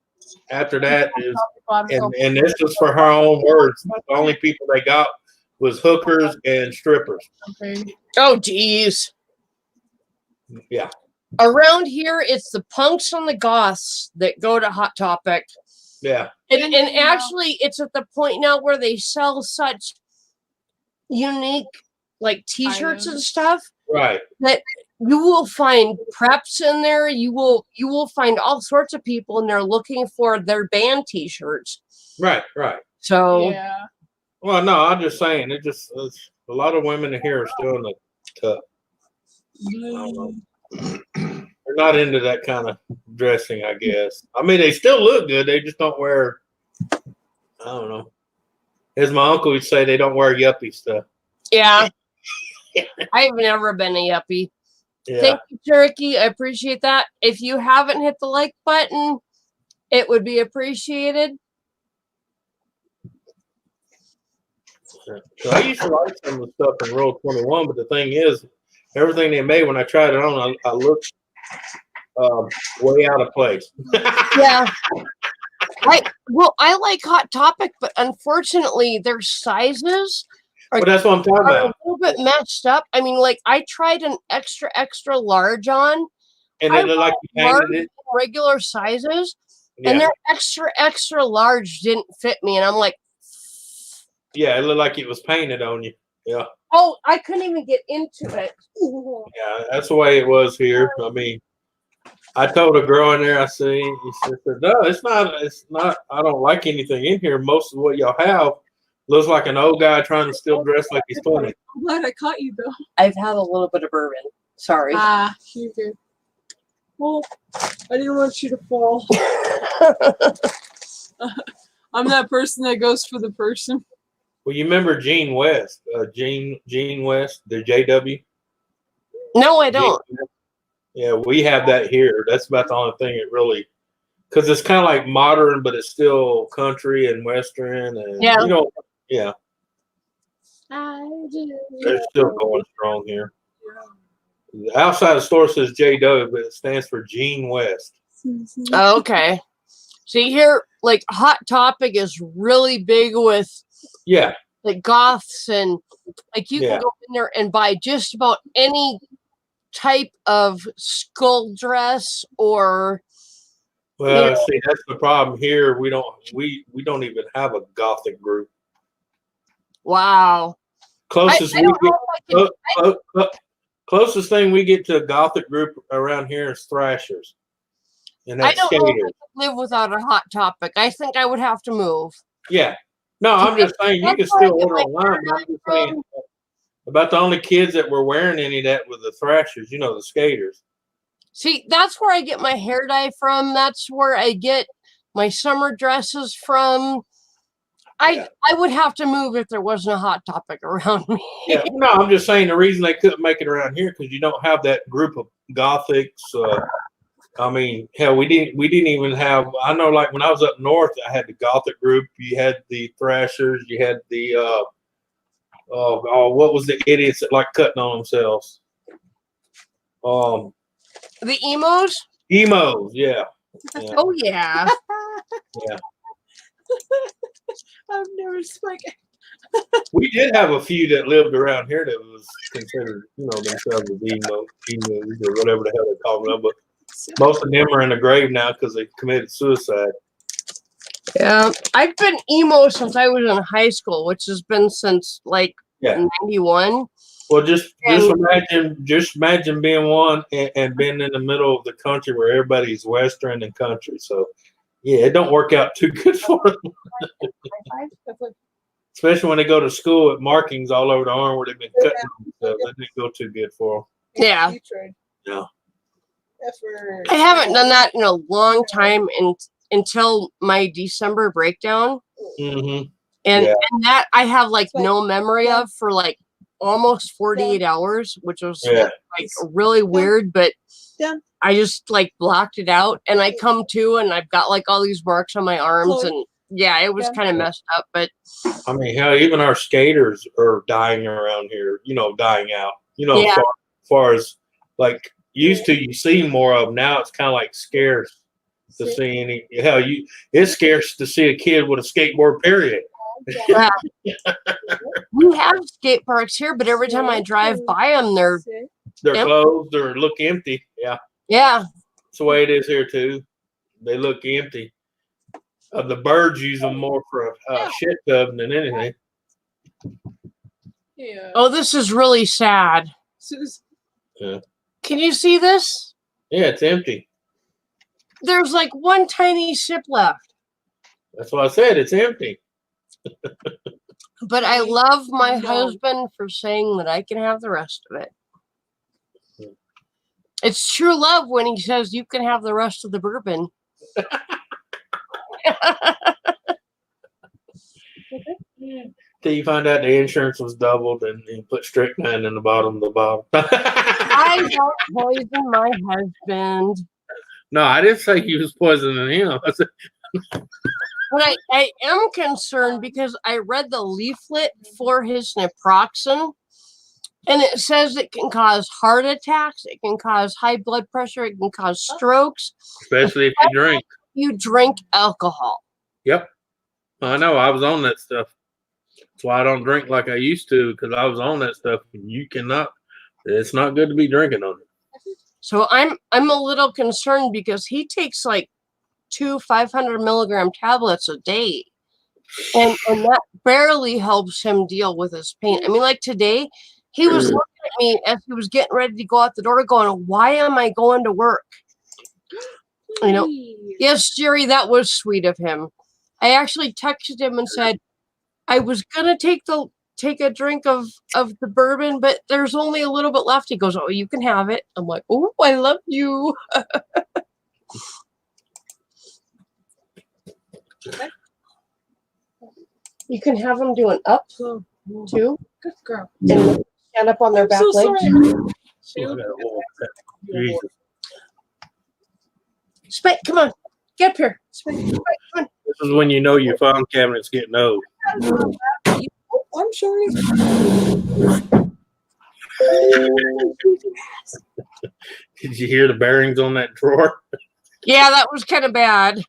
after that and this was for her own words. The only people they got was hookers and strippers. okay. Oh geez. Yeah. Around here, it's the punks and the goths that go to Hot Topic. Yeah. And actually, it's at the point now where they sell such unique, like T-shirts and stuff, right? That you will find preps in there. You will find all sorts of people, and they're looking for their band T-shirts. Right, right. So, yeah. Well, no, I'm just saying it's a lot of women here are still in the tub. I don't know. They're not into that kind of dressing, I guess. I mean, they still look good. They just don't wear. I don't know. As my uncle would say, they don't wear yuppie stuff. Yeah. I've never been a yuppie. Yeah. Thank you, Turkey. I appreciate that. If you haven't hit the like button, it would be appreciated. So I used to like some of the stuff in Roll 21, but the thing is, everything they made when I tried it on, I looked way out of place. Yeah. I like Hot Topic, but unfortunately their sizes Well, that's what I'm talking are a about. little bit messed up. I mean, like I tried an extra large on. And it looked like you large painted it. regular sizes, Yeah. and their extra large didn't fit me, and I'm like, Yeah, it looked like it was painted on you. Yeah. oh, I couldn't even get into it. Yeah, that's the way it was here. I mean, I told a girl in there, I said, no, it's not, I don't like anything in here. Most of what y'all have looks like an old guy trying to still dress like he's 20. I'm glad I caught you though. I've had a little bit of bourbon. Sorry. You did. Well, I didn't want you to fall. I'm that person that goes for the person. Well, you remember Gene West, Gene West, the JW? No, I don't. Yeah, we have that here. That's about the only thing it really, because it's kind of like modern, but it's still country and western, and Yeah. you know, yeah, I do. they're still going strong here. The outside of the store says JW, but it stands for Gene West. Okay. See here, like Hot Topic is really big with Yeah. like goths, and like you Yeah. can go in there and buy just about any type of skull dress or Well, see, that's the problem here. We don't even have a gothic group. wow. Closest I don't know if I can, closest thing we get to a gothic group around here is Thrashers, and I that's don't know if I skaters. could live without a Hot Topic. I think I would have to move. Yeah. No, I'm just saying you That's can where I still get order my online. But I'm just saying about the only kids that were wearing any of that were the Thrashers. You know, the skaters. See, that's where I get my hair dye from. That's where I get my summer dresses from. I would have to move if there wasn't a Hot Topic around me. Yeah. No, I'm just saying the reason they couldn't make it around here because you don't have that group of gothics. I mean, hell, we didn't even have. I know, like when I was up north, I had the gothic group. You had the Thrashers. You had the what was the idiots that like cutting on themselves? The emos? Emos, yeah. Oh yeah. Yeah. I've never spoken. We did have a few that lived around here that was considered, themselves as emos or whatever the hell they call them. But most of them are in the grave now because they committed suicide. Yeah, I've been emo since I was in high school, which has been since like 91. Well, just imagine being one and being in the middle of the country where everybody's Western and country. So, yeah, it don't work out too good for them. Especially when they go to school at markings all over the arm where they've been cutting themselves. That didn't go too good for them. Yeah. Yeah. I haven't done that in a long time until my December breakdown. Mm-hmm. And that I have like no memory of for like almost 48 hours, which was like really weird, but I just like blocked it out and I come to and I've got like all these marks on my arms and it was kind of messed up, but I mean, hell, even our skaters are dying around here, dying out, far as like used to, you see more of them. Now it's kind of like scarce to see any. Hell, it's scarce to see a kid with a skateboard, period. Yeah. We have skate parks here, but every time I drive by them, they're closed or look empty. Yeah. Yeah. That's the way it is here too. They look empty. The birds use them more for a shit tub than anything. Yeah. Oh, this is really sad. Yeah. Can you see this? Yeah, it's empty. There's like one tiny sip left. That's what I said. It's empty. But I love my husband for saying that I can have the rest of it. It's true love when he says you can have the rest of the bourbon. Till you find out the insurance was doubled and you put strychnine in the bottom of the bottle. I don't poison my husband. No, I didn't say he was poisoning him. I said, but I am concerned because I read the leaflet for his naproxen, and it says it can cause heart attacks, it can cause high blood pressure, it can cause strokes. Especially if you drink. You drink alcohol. Yep. I know. I was on that stuff. That's why I don't drink like I used to, because I was on that stuff. You cannot. It's not good to be drinking on it. So I'm a little concerned because he takes like 2 500-milligram tablets a day, and that barely helps him deal with his pain. I mean, like today, he was looking at me as he was getting ready to go out the door, going, "Why am I going to work?" Yes, Jerry, that was sweet of him. I actually texted him and said I was gonna take a drink of the bourbon, but there's only a little bit left. He goes, "Oh, you can have it." I'm like, "Oh, I love you." You can have them do an up too. Good girl. And stand up on their back legs. Spike, come on. Get up here. Spike, come on. This is when you know your phone cabinet's getting old. I'm sure Did you hear the bearings on that drawer? Yeah, that was kind of bad.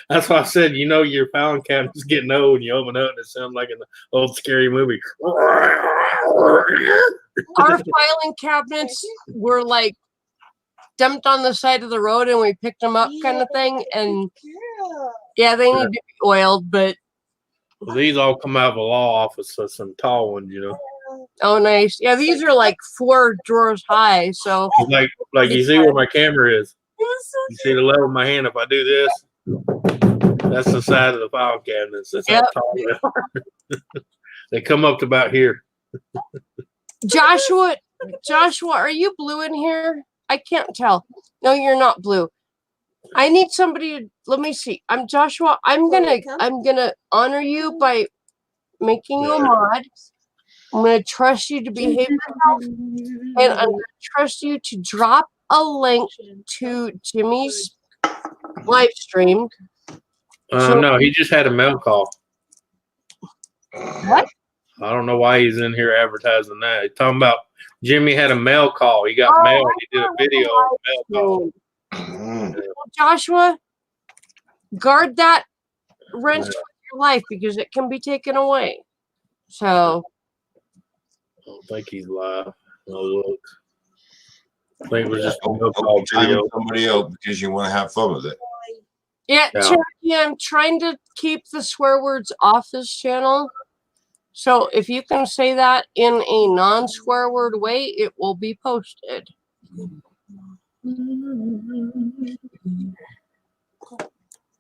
That's why I said, you know, your filing cabinet's getting old and you open up and it sounds like an old scary movie. Our filing cabinets were like dumped on the side of the road and we picked them up kind of thing. And yeah, they need to be oiled, but Well, these all come out of a law office, so some tall ones, you know. oh, nice. Yeah, these are like 4 drawers high. So Like you see where my camera is. You see the level of my hand. If I do this, that's the side of the file cabinets. That's how tall they are. They come up to about here. Joshua, are you blue in here? I can't tell. No, you're not blue. I need somebody to let me see. I'm Joshua. I'm gonna honor you by making you a mod. I'm gonna trust you to behave yourself, and I'm gonna trust you to drop a link to Jimmy's live stream. No, he just had a mail call. What? I don't know why he's in here advertising that. He's talking about Jimmy had a mail call. He got mail. He did a video on a mail call. Joshua, guard that wrench with your life because it can be taken away. So I don't think he's live. No look. I think it was just a mail Don't call time video. somebody else because you want to have fun with it. yeah, Yeah. Cherokee, I'm trying to keep the swear words off this channel. So if you can say that in a non-swear word way, it will be posted.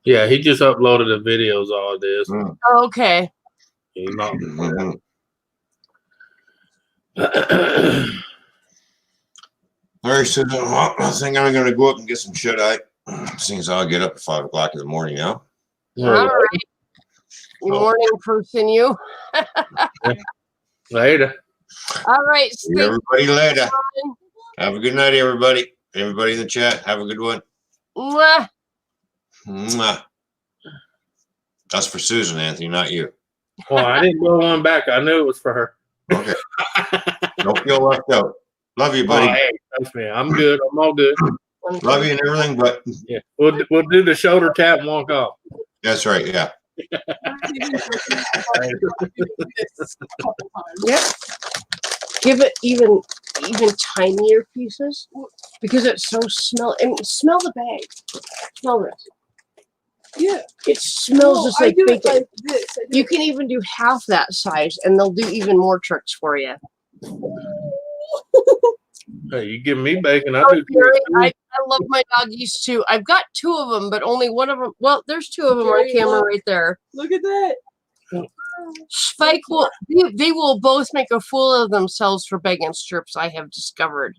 Yeah, he just uploaded the videos. All this. Okay. He's not. All right, so well, I think I'm going to go up and get some shut eye. Seems I'll get up at 5 o'clock in the morning now. All right. You morning person, you. Later. All right. See everybody later. Have a good night, everybody. Everybody in the chat, have a good one. Mwah. Mwah. That's for Susan, Anthony, not you. Well, I didn't blow one back. I knew it was for her. Okay. Don't feel left out. Love you, buddy. Oh, hey, trust me. I'm good. I'm all good. Love you and everything, but Yeah, we'll do the shoulder tap and walk off. that's right. Yeah. Yep. Give it even tinier pieces because it's so smell. And smell the bag. Smell this. Yeah. It smells just like I do bacon. it like this. You can even do half that size, and they'll do even more tricks for you. Hey, you give me bacon, I Oh, do. Gary, I love my doggies too. I've got 2 of them, but only one of them. Well, there's 2 of them on Gary, camera look. right there. Look at that. Spike will. They will both make a fool of themselves for bacon strips. I have discovered.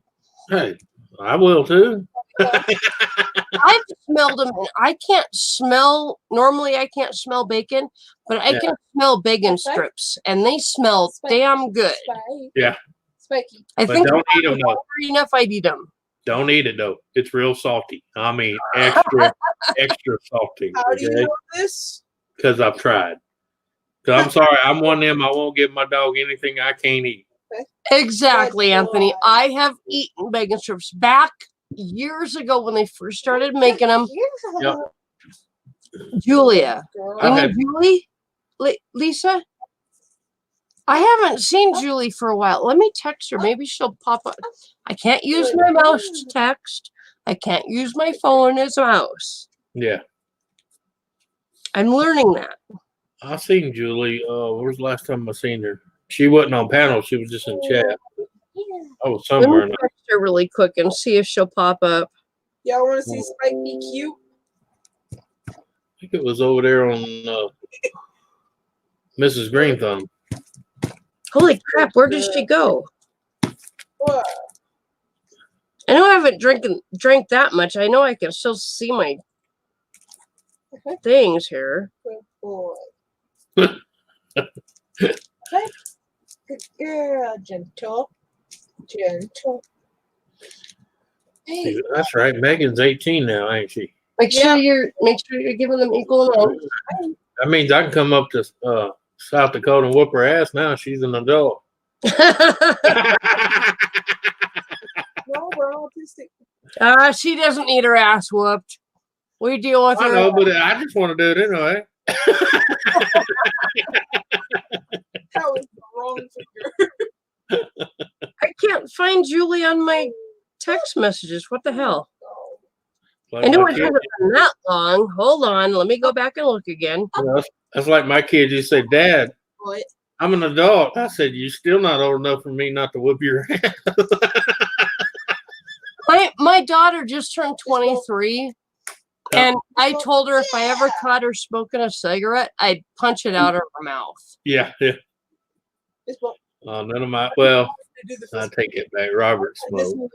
Hey, I will too. I've smelled them. And I can't smell. Normally, I can't smell bacon, but I can smell bacon strips, and they smell damn good. Yeah. Spiky. I But think don't if eat I them was though. hungry enough, I'd eat them. Don't eat it though. It's real salty. I mean, extra salty. How do you Okay, know this? because I've tried. So I'm sorry. I'm one of them. I won't give my dog anything I can't eat. Exactly, Good Anthony. boy. I have eaten bacon strips back years ago when they first started making them. Yep. Julia, I've you had- mean Julie? Lisa? I haven't seen Julie for a while. Let me text her. Maybe she'll pop up. I can't use my mouse to text. I can't use my phone as a mouse. Yeah, I'm learning that. I seen Julie. Where's the last time I seen her? She wasn't on panel. She was just in chat. Oh, Let somewhere. me text her really quick and see if she'll pop up. Y'all want to see Spike be cute? I think it was over there on Mrs. Green Thumb. Holy crap, where did she go? What? I know I haven't drank that much. I know I can still see my things here. Good boy. Okay. Good girl, gentle. Hey, That's right. Megan's 18 now, ain't she? Make sure you're giving them equal amount. That means I can come up to South Dakota and whoop her ass now. She's an adult. no, Well, we're autistic. She doesn't need her ass whooped. We deal with I her. know, but I just want to do it anyway. That was the wrong finger. I can't find Julie on my text messages. What the hell? Like I knew my it kid- hasn't been that long. Hold on. Let me go back and look again. you know, that's like my kids. You say, "Dad, What? I'm an adult." I said, "You're still not old enough for me not to whoop your ass." My daughter just turned 23, and I told her if I ever caught her smoking a cigarette, I'd punch it out of her mouth. Yeah, yeah. This one. None of my. Well, Do the I fist take it back. Robert This smoked. one.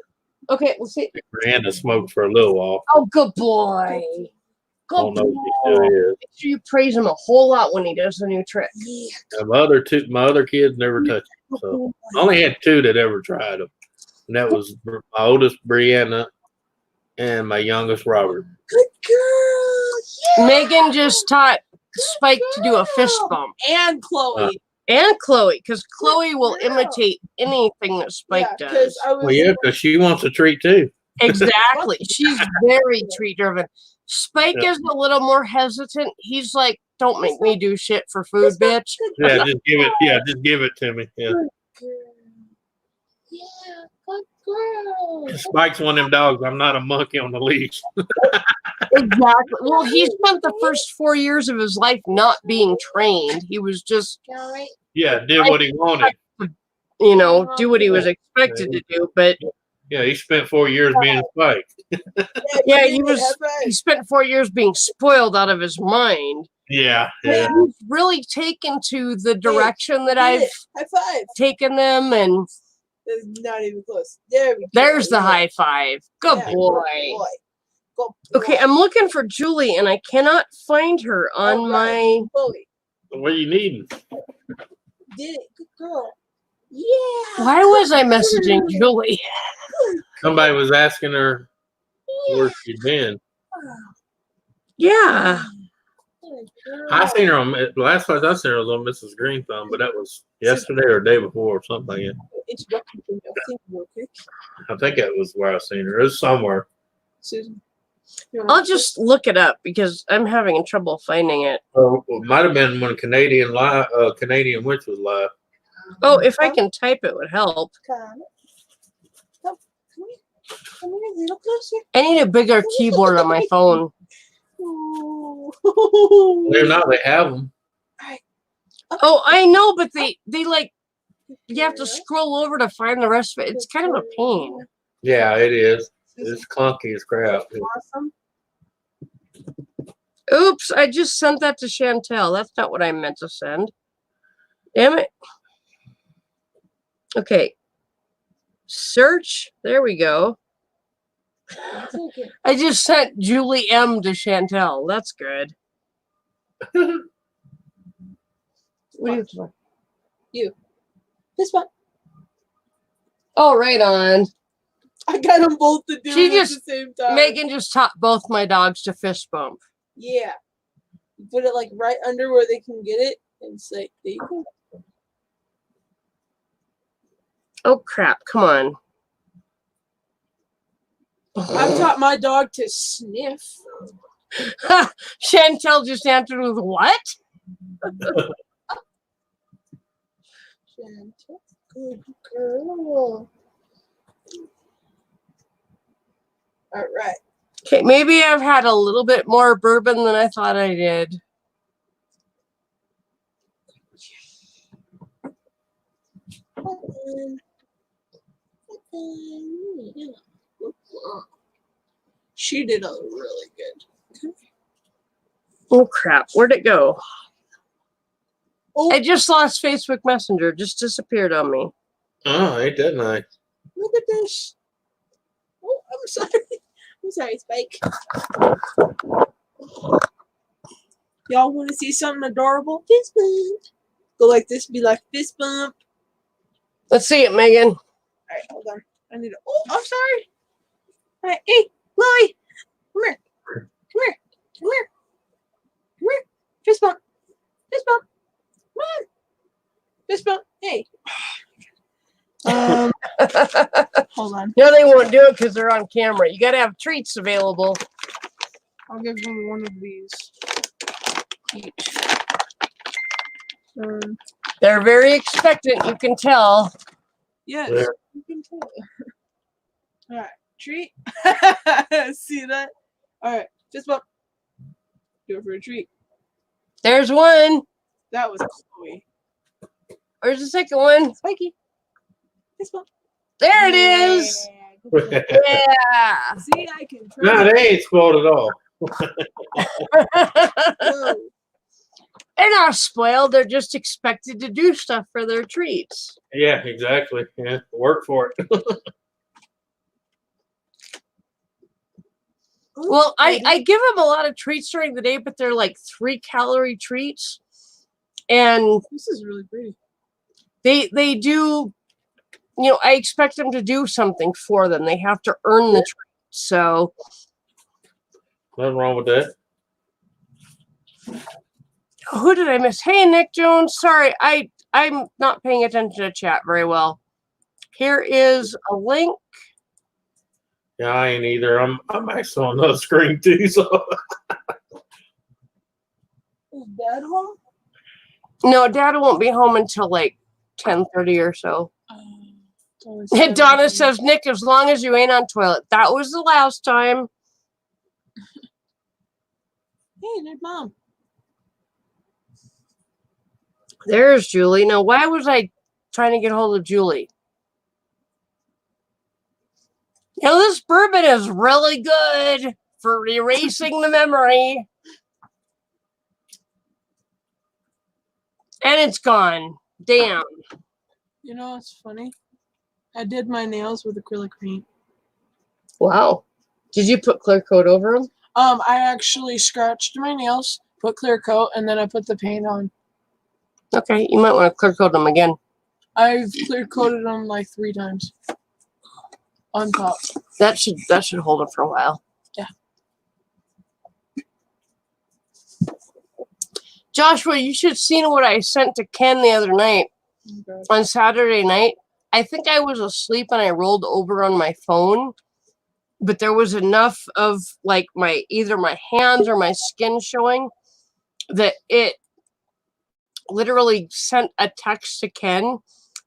Okay, let's see. Brianna smoked for a little while. Oh, good boy. I Good don't know if boy. he still is. Make sure you praise him a whole lot when he does the new trick. Yeah. And my other kids never touched it. So I only had two that ever tried them, and that was my oldest Brianna and my youngest Robert. Good girl. Yeah. Megan just taught Spike to do a fist bump. And Chloe. And Chloe, because Chloe will imitate anything that Spike Yeah, does. I was Well, yeah, because she wants a treat too. Exactly. She's very treat driven. Spike Yeah. is a little more hesitant. He's like, don't make me do shit for food, bitch. Yeah, just give it. Yeah, just give it to me. Yeah. Yeah, good girl. Spike's one of them dogs. I'm not a monkey on the leash. Exactly. Well, he spent the first 4 years of his life not being trained. He was just, Yeah, did what he wanted. do what he was expected to do. But Yeah, he spent 4 years being Spike. yeah, he spent 4 years being spoiled out of his mind. Yeah, But yeah. he's really taken to the direction that I've High five. taken them, and That's not even close. There we go. there's the high five. Good Yeah, boy. Good boy. Okay, I'm looking for Julie, and I cannot find her on my. Chloe. What are you needing? Did it. Good girl. Yeah. Why was I messaging Julie? Somebody was asking her where she'd been. Yeah. I seen her on last place I seen her was on Mrs. Green Thumb, but that was yesterday or the day before or something like that. Introduction to your thing real quick. I think that was where I seen her. It was somewhere. Susan. I'll just look it up because I'm having trouble finding it. Oh, it might have been when Canadian Witch was live. Oh, if I can type it would help. Come. Come here. Come here, a little closer. I need a bigger keyboard on my phone. They're not. They have them. Oh, I know, but they like you have to scroll over to find the rest of it. It's kind of a pain. Yeah, it is. It's clunky as crap. Awesome. Oops, I just sent that to Chantel. That's not what I meant to send. Damn it. Okay. Search. There we go. I just sent Julie M to Chantel. That's good. What do You. This one. Oh, right on. I got them both to do She it just- at the same time. Megan just taught both my dogs to fist bump. Yeah. You put it like right under where they can get it and say, there you go. Oh, crap. Come on. I've taught my dog to sniff. Chantel just answered with what? Gentle. Good girl. All right. Okay, maybe I've had a little bit more bourbon than I thought I did. She did a really good. Oh, crap. Where'd it go? Oh, I just lost Facebook Messenger. Just disappeared on me. Oh, ain't that nice? look at this. Oh, I'm sorry. I'm sorry, Spike. Y'all want to see something adorable? Fist bump. Go like this. Be like fist bump. Let's see it, Megan. All right, hold on. I need to. Oh, I'm sorry. All right, hey, Chloe, come here. Come here. Come here. Come here. Fist bump. Fist bump. Come on. Fist bump. Hey. Hold on. No, they won't do it because they're on camera. You got to have treats available. I'll give them one of these each. They're very expectant. You can tell. Yes, Yeah. you can tell. All right, treat. See that? All right, just bump. Do it for a treat. There's one. That was Chloe. Where's the second one? Spiky. This one. There it is. Yeah. Yeah. See, I can. No, they ain't spoiled at all. Whoa. They're not spoiled. They're just expected to do stuff for their treats. Yeah, exactly. Yeah, work for it. Well, I give them a lot of treats during the day, but they're like 3-calorie treats. And This is really pretty. they do, I expect them to do something for them. They have to earn the treat. So Nothing wrong with that. who did I miss? Hey, Nick Jones. Sorry, I'm not paying attention to chat very well. Here is a link. Yeah, I ain't either. I'm actually on another screen too. So Is Dad home? No, Dad won't be home until like 10:30 or so. It's Donna says, Nick, as long as you ain't on toilet. That was the last time. Hey, there's Mom. There's Julie. Now, why was I trying to get hold of Julie? This bourbon is really good for erasing the memory. And it's gone. Damn. You know what's funny? I did my nails with acrylic paint. Wow. Did you put clear coat over them? I actually scratched my nails, put clear coat, and then I put the paint on. Okay, you might want to clear coat them again. I've clear coated them like 3 times. On top. That should hold them for a while. Yeah. Joshua, you should have seen what I sent to Ken the other night. Okay. On Saturday night. I think I was asleep and I rolled over on my phone, but there was enough of like either my hands or my skin showing that it literally sent a text to Ken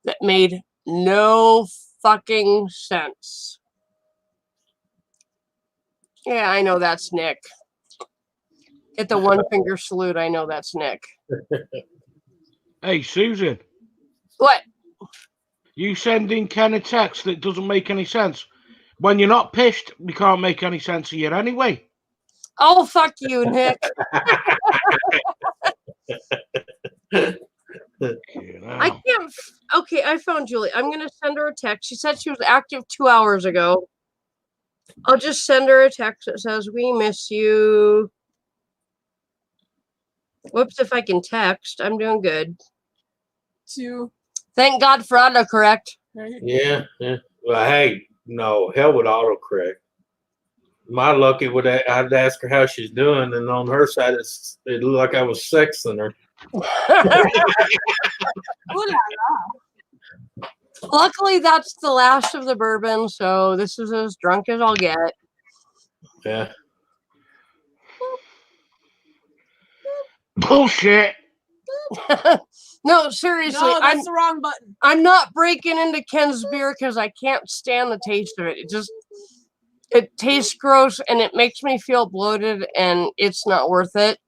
that made no fucking sense. Yeah, I know that's Nick. Get the 1 finger salute. I know that's Nick. Hey, Susan, What? you sending Ken a text that doesn't make any sense. When you're not pissed, we can't make any sense of you anyway. Oh, fuck you, Nick. I can't. Okay, I found Julie. I'm going to send her a text. She said she was active 2 hours ago. I'll just send her a text that says, we miss you. Whoops, if I can text. I'm doing good. 2. Thank God for autocorrect. Right? yeah. Well, hey, no, hell with autocorrect. My lucky would I'd ask her how she's doing, and on her side, it looked like I was sexing her. Luckily, that's the last of the bourbon, so this is as drunk as I'll get. Yeah. Bullshit. No, seriously, No, that's the wrong button. I'm not breaking into Ken's beer because I can't stand the taste of it. It tastes gross and it makes me feel bloated and it's not worth it.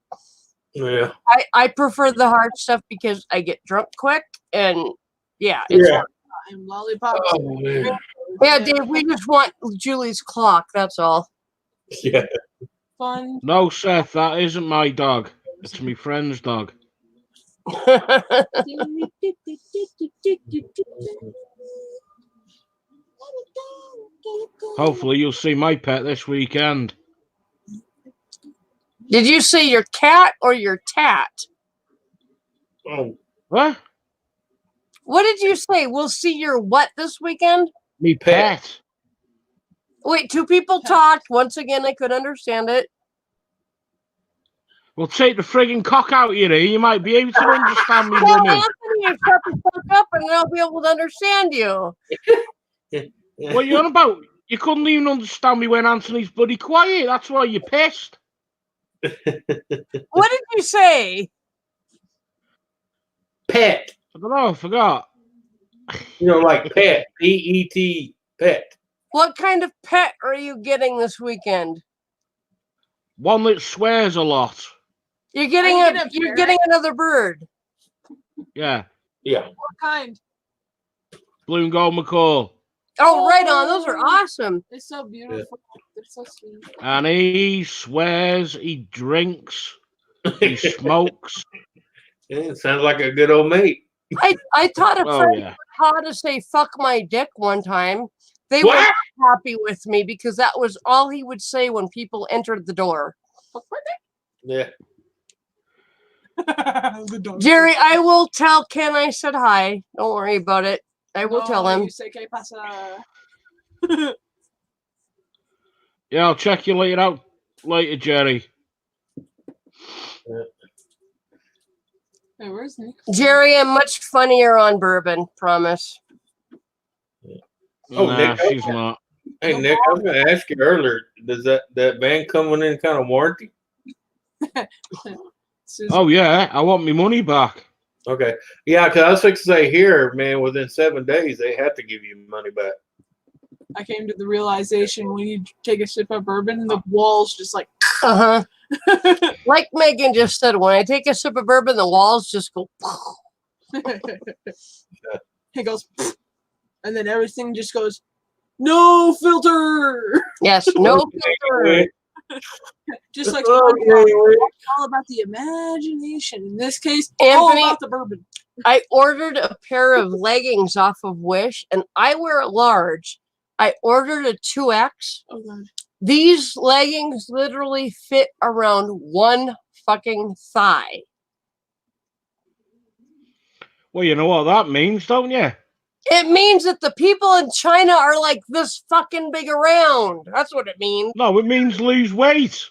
Yeah. I prefer the hard stuff because I get drunk quick and yeah. I'm lollipop. Oh, man. Yeah, Dave, we just want Julie's clock. That's all. Yeah. Fun. No, Seth, that isn't my dog. It's my friend's dog. Hopefully, you'll see my pet this weekend. Did you say your cat or your tat? Oh, What? What did you say? We'll see your what this weekend? Me pet. Wait, 2 people talked. Once again, I could understand it. Well, take the frigging cock out of your ear. You might be able to understand me, Well, woman. Anthony, you shut the fuck up and then I'll be able to understand you. What you on about? You couldn't even understand me when Anthony's bloody quiet. That's why you're pissed. What did you say? Pet. I don't know. I forgot. You know, like pet. P-E-T. Pet. What kind of pet are you getting this weekend? One that swears a lot. You're getting Are you getting a you're parrot? getting another bird. Yeah. Yeah. What kind? Blue and gold McCall. Oh, right on. Those are awesome. It's so beautiful. They're so sweet. And he swears, he drinks, he smokes. Yeah, it sounds like a good old mate. I taught a Oh, friend yeah. how to say "fuck my dick" one time. They were What? happy with me because that was all he would say when people entered the door. Fuck my Yeah. dick. The dog. Jerry, I will tell Ken I said hi. Don't worry about it. I will tell him. You say que pasa. Yeah, I'll check you later, Jerry. Hey, where's Nick? Jerry, I'm much funnier on bourbon, promise. Oh, Nah, Nick, she's not. Hey, Nick, I was going to ask you earlier, does that van come with any kind of warranty? Oh, yeah, I want my money back. Okay. Yeah, because I was fixing to say here, man, within 7 days, they have to give you money back. I came to the realization when you take a sip of bourbon, the walls just like. Uh-huh. Like Megan just said, when I take a sip of bourbon, the walls just go. It goes, and then everything just goes, no filter. Yes, no filter. Just like Oh, it's all about the imagination. In this case, all Anthony, about the bourbon. I ordered a pair of leggings off of Wish, and I wear a large. I ordered a 2X. Oh god. These leggings literally fit around one fucking thigh. Well, you know what that means, don't you? It means that the people in China are like this fucking big around. That's what it means. No, it means lose weight.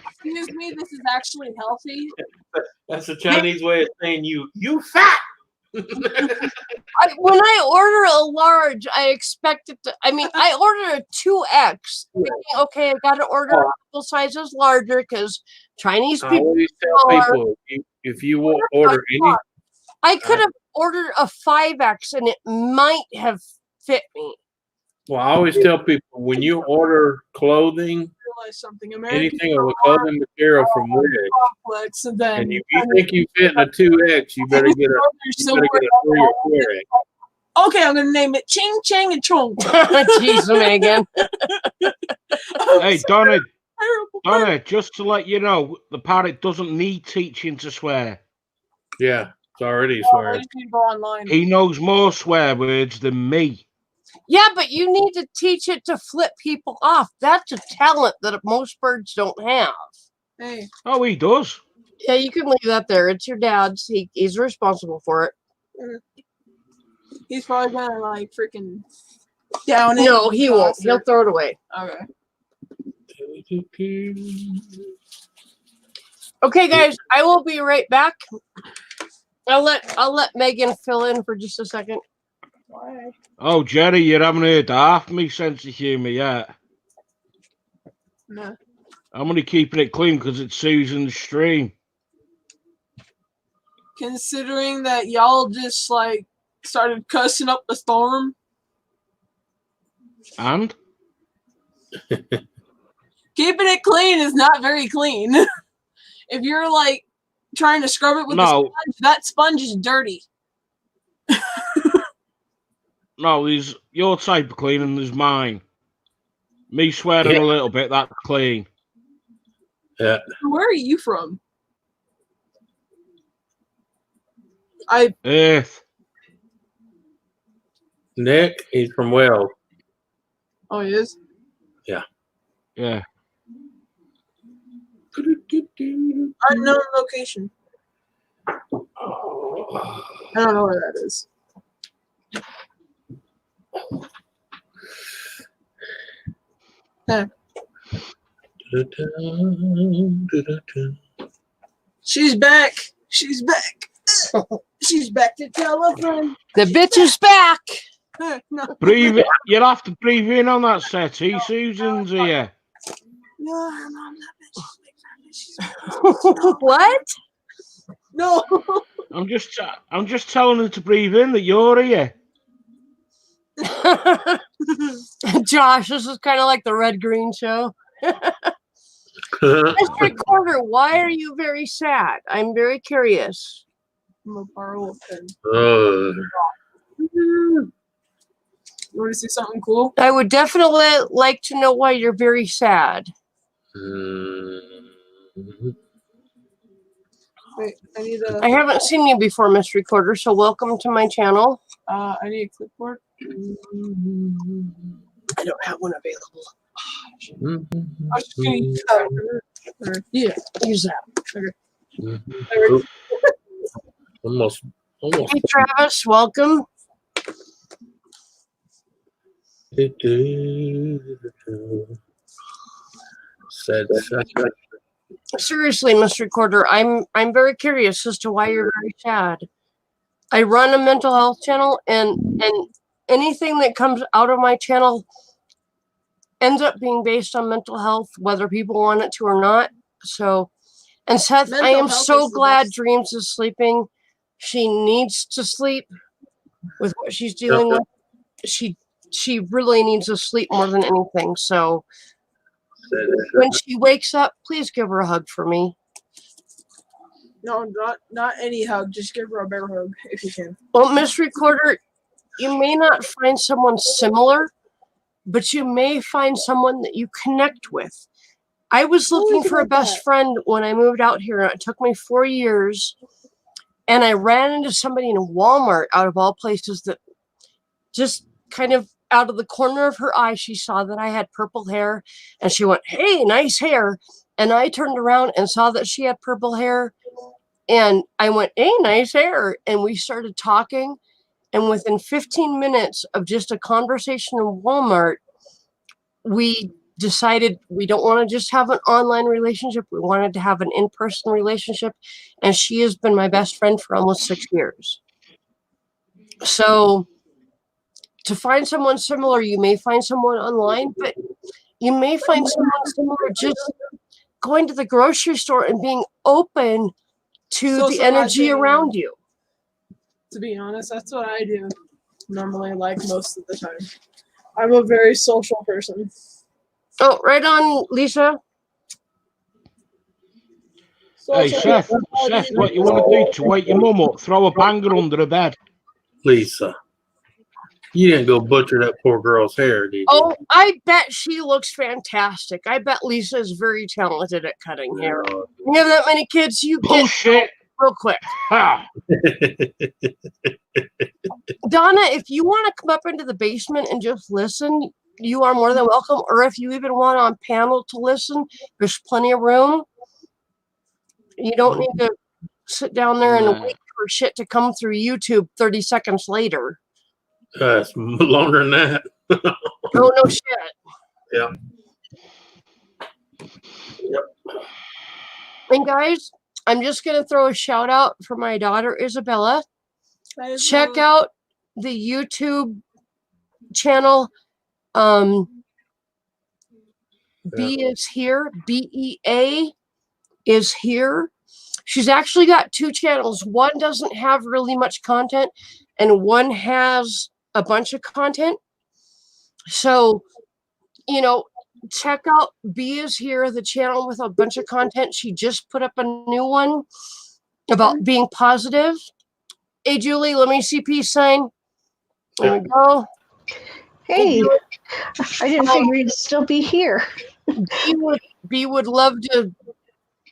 Excuse me, this is actually healthy. That's a Chinese way of saying you fat. When I order a large, I expect it to. I mean, I ordered a 2X. Thinking, okay, I got to order a couple sizes larger because Chinese I people. always tell people if you will order any, I could have ordered a 5X and it might have fit me. well, I always tell people when you order clothing, Realize something. anything of a clothing material from Wish, complex, and then and if you think you fit in a 2X, you better get a 3 or 4X. Okay, I'm gonna name it Ching Chang and Chong. Jeez, Megan. Hey, Donna, just to let you know, the parrot doesn't need teaching to swear. Yeah, it's already I swearing. just need to go online. He knows more swear words than me. Yeah, but you need to teach it to flip people off. That's a talent that most birds don't have. Hey, Oh, he does. Yeah, you can leave that there. It's your dad's. He's responsible for it. he's probably gonna like freaking down it. No, he won't. He'll throw it away. Okay. Okay, guys, I will be right back. I'll let Megan fill in for just a second. Why? Oh, Jerry, you haven't heard half me sense of humour yet. No. I'm only keeping it clean because it's Susan's stream. Considering that y'all just like started cussing up the storm. And? Keeping it clean is not very clean. If you're like trying to scrub it with a No. sponge, that sponge is dirty. No, there's your type of clean and there's mine. Me swearing a little bit, that's clean. Yeah. Where are you from? Earth. Nick, he's from Wales. Oh, he is? Yeah. Unknown location. I don't know where that is. She's back. She's back. She's back to tell a friend. The bitch is back. No. Breathe. You'll have to breathe in on that settee. Susan's here. No, her mom, that bitch. What? No. I'm just telling her to breathe in that you're here. Josh, this is kind of like the Red Green show. Mr. Carter, why are you very sad? I'm very curious. I'm gonna borrow a pen. Uh, You want to see something cool? I would definitely like to know why you're very sad. Wait, I need a. I haven't seen you before, Mr. Recorder, so welcome to my channel. I need a clipboard. I don't have one available. I was just gonna use that. Yeah, use that. almost. Hey, Travis, welcome. Sad. Seriously, Mr. Recorder, I'm very curious as to why you're very sad. I run a mental health channel, and anything that comes out of my channel ends up being based on mental health, whether people want it to or not. So, and Seth, I Mental am health so is the glad best. Dreams is sleeping. She needs to sleep with what she's dealing with. She really needs to sleep more than anything. So when she wakes up, please give her a hug for me. No, not any hug. Just give her a bear hug if you can. Well, Miss Recorder, you may not find someone similar, but you may find someone that you connect with. I was looking for a best friend when I moved out here. It took me 4 years, and I ran into somebody in Walmart, out of all places, that just kind of out of the corner of her eye, she saw that I had purple hair, and she went, "Hey, nice hair." And I turned around and saw that she had purple hair, and I went, "Hey, nice hair." And we started talking, and within 15 minutes of just a conversation in Walmart, we decided we don't want to just have an online relationship. We wanted to have an in-person relationship, and she has been my best friend for almost 6 years. So to find someone similar, you may find someone online, but you may find someone similar just going to the grocery store and being open to the energy Socializing. around you. To be honest, that's what I do normally, like most of the time. I'm a very social person. Oh, right on, Lisa. Hey, Social Seth, personality. what you want to do to wake your mum up? Throw a banger under her bed. Lisa, you didn't go butcher that poor girl's hair, did you? Oh, I bet she looks fantastic. I bet Lisa is very talented at cutting hair. You have that many kids, you get Bullshit. real quick. Ha! Donna, if you want to come up into the basement and just listen, you are more than welcome. Or if you even want on panel to listen, there's plenty of room. You don't need to sit down there and No. wait for shit to come through YouTube 30 seconds later. It's longer than that. Oh, no shit. Yeah. And guys, I'm just going to throw a shout out for my daughter, Isabella. Check out the YouTube channel. B is here. BEA is here. She's actually got 2 channels. One doesn't have really much content, and one has a bunch of content. So, you know, check out B is here, the channel with a bunch of content. She just put up a new one about being positive. Hey, Julie, let me see peace sign. There we go. Hey, I didn't figure you'd still be here. B would love to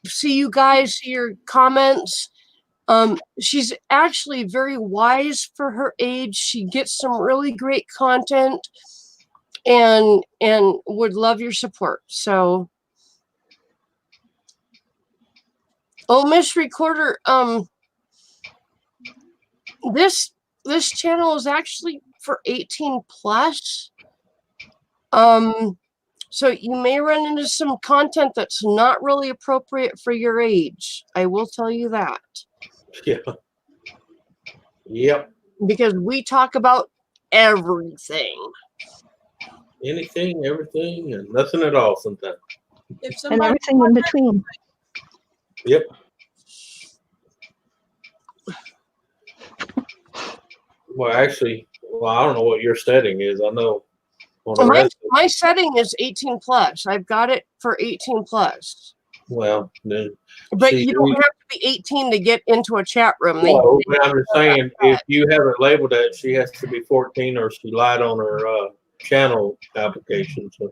see you guys, see your comments. She's actually very wise for her age. She gets some really great content, and would love your support. So, oh, Miss Recorder, this channel is actually for 18 plus. So you may run into some content that's not really appropriate for your age. I will tell you that. Yeah. Yep. because we talk about everything. Anything, everything, and nothing at all sometimes. If And somebody everything in between. Yep. Well, actually, I don't know what your setting is. I know on the rest. My setting is 18 plus. I've got it for 18 plus. Well, then. But see, you don't have to be 18 to get into a chat room. No, I'm just saying, if you have it labeled that she has to be 14 or she lied on her channel application, so,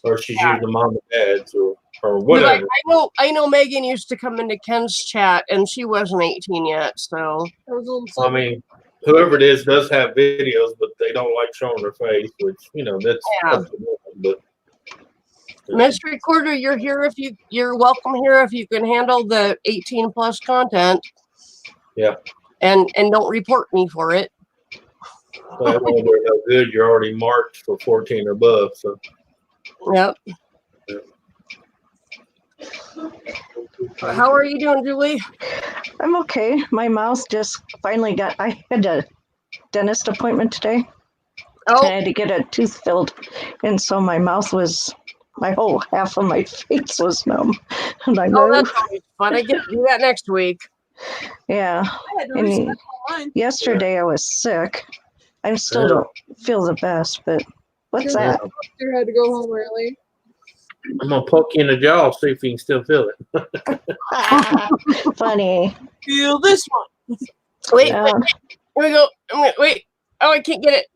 or she's using mom and dad's or whatever. But I know Megan used to come into Ken's chat and she wasn't 18 yet, so. I mean, whoever it is does have videos, but they don't like showing their face, which, that's up to them, but. Mystery Recorder, you're here if you're welcome here if you can handle the 18 plus content. Yeah. And don't report me for it. Well, that won't be no good. You're already marked for 14 or above, so. Yep. How are you doing, Julie? I'm okay. My mouth just finally I had a dentist appointment today. Oh. I had to get a tooth filled. And so my whole half of my face was numb. And I know. Oh, that's always fun. I get to do that next week. Yeah. I had to And reset mine. yesterday I was sick. I still don't feel the best, but what's that? Doctor had to go home early. I'm going to poke you in the jaw, see if you can still feel it. Funny. Feel this one. Wait, here we go. Wait. Oh, I can't get it.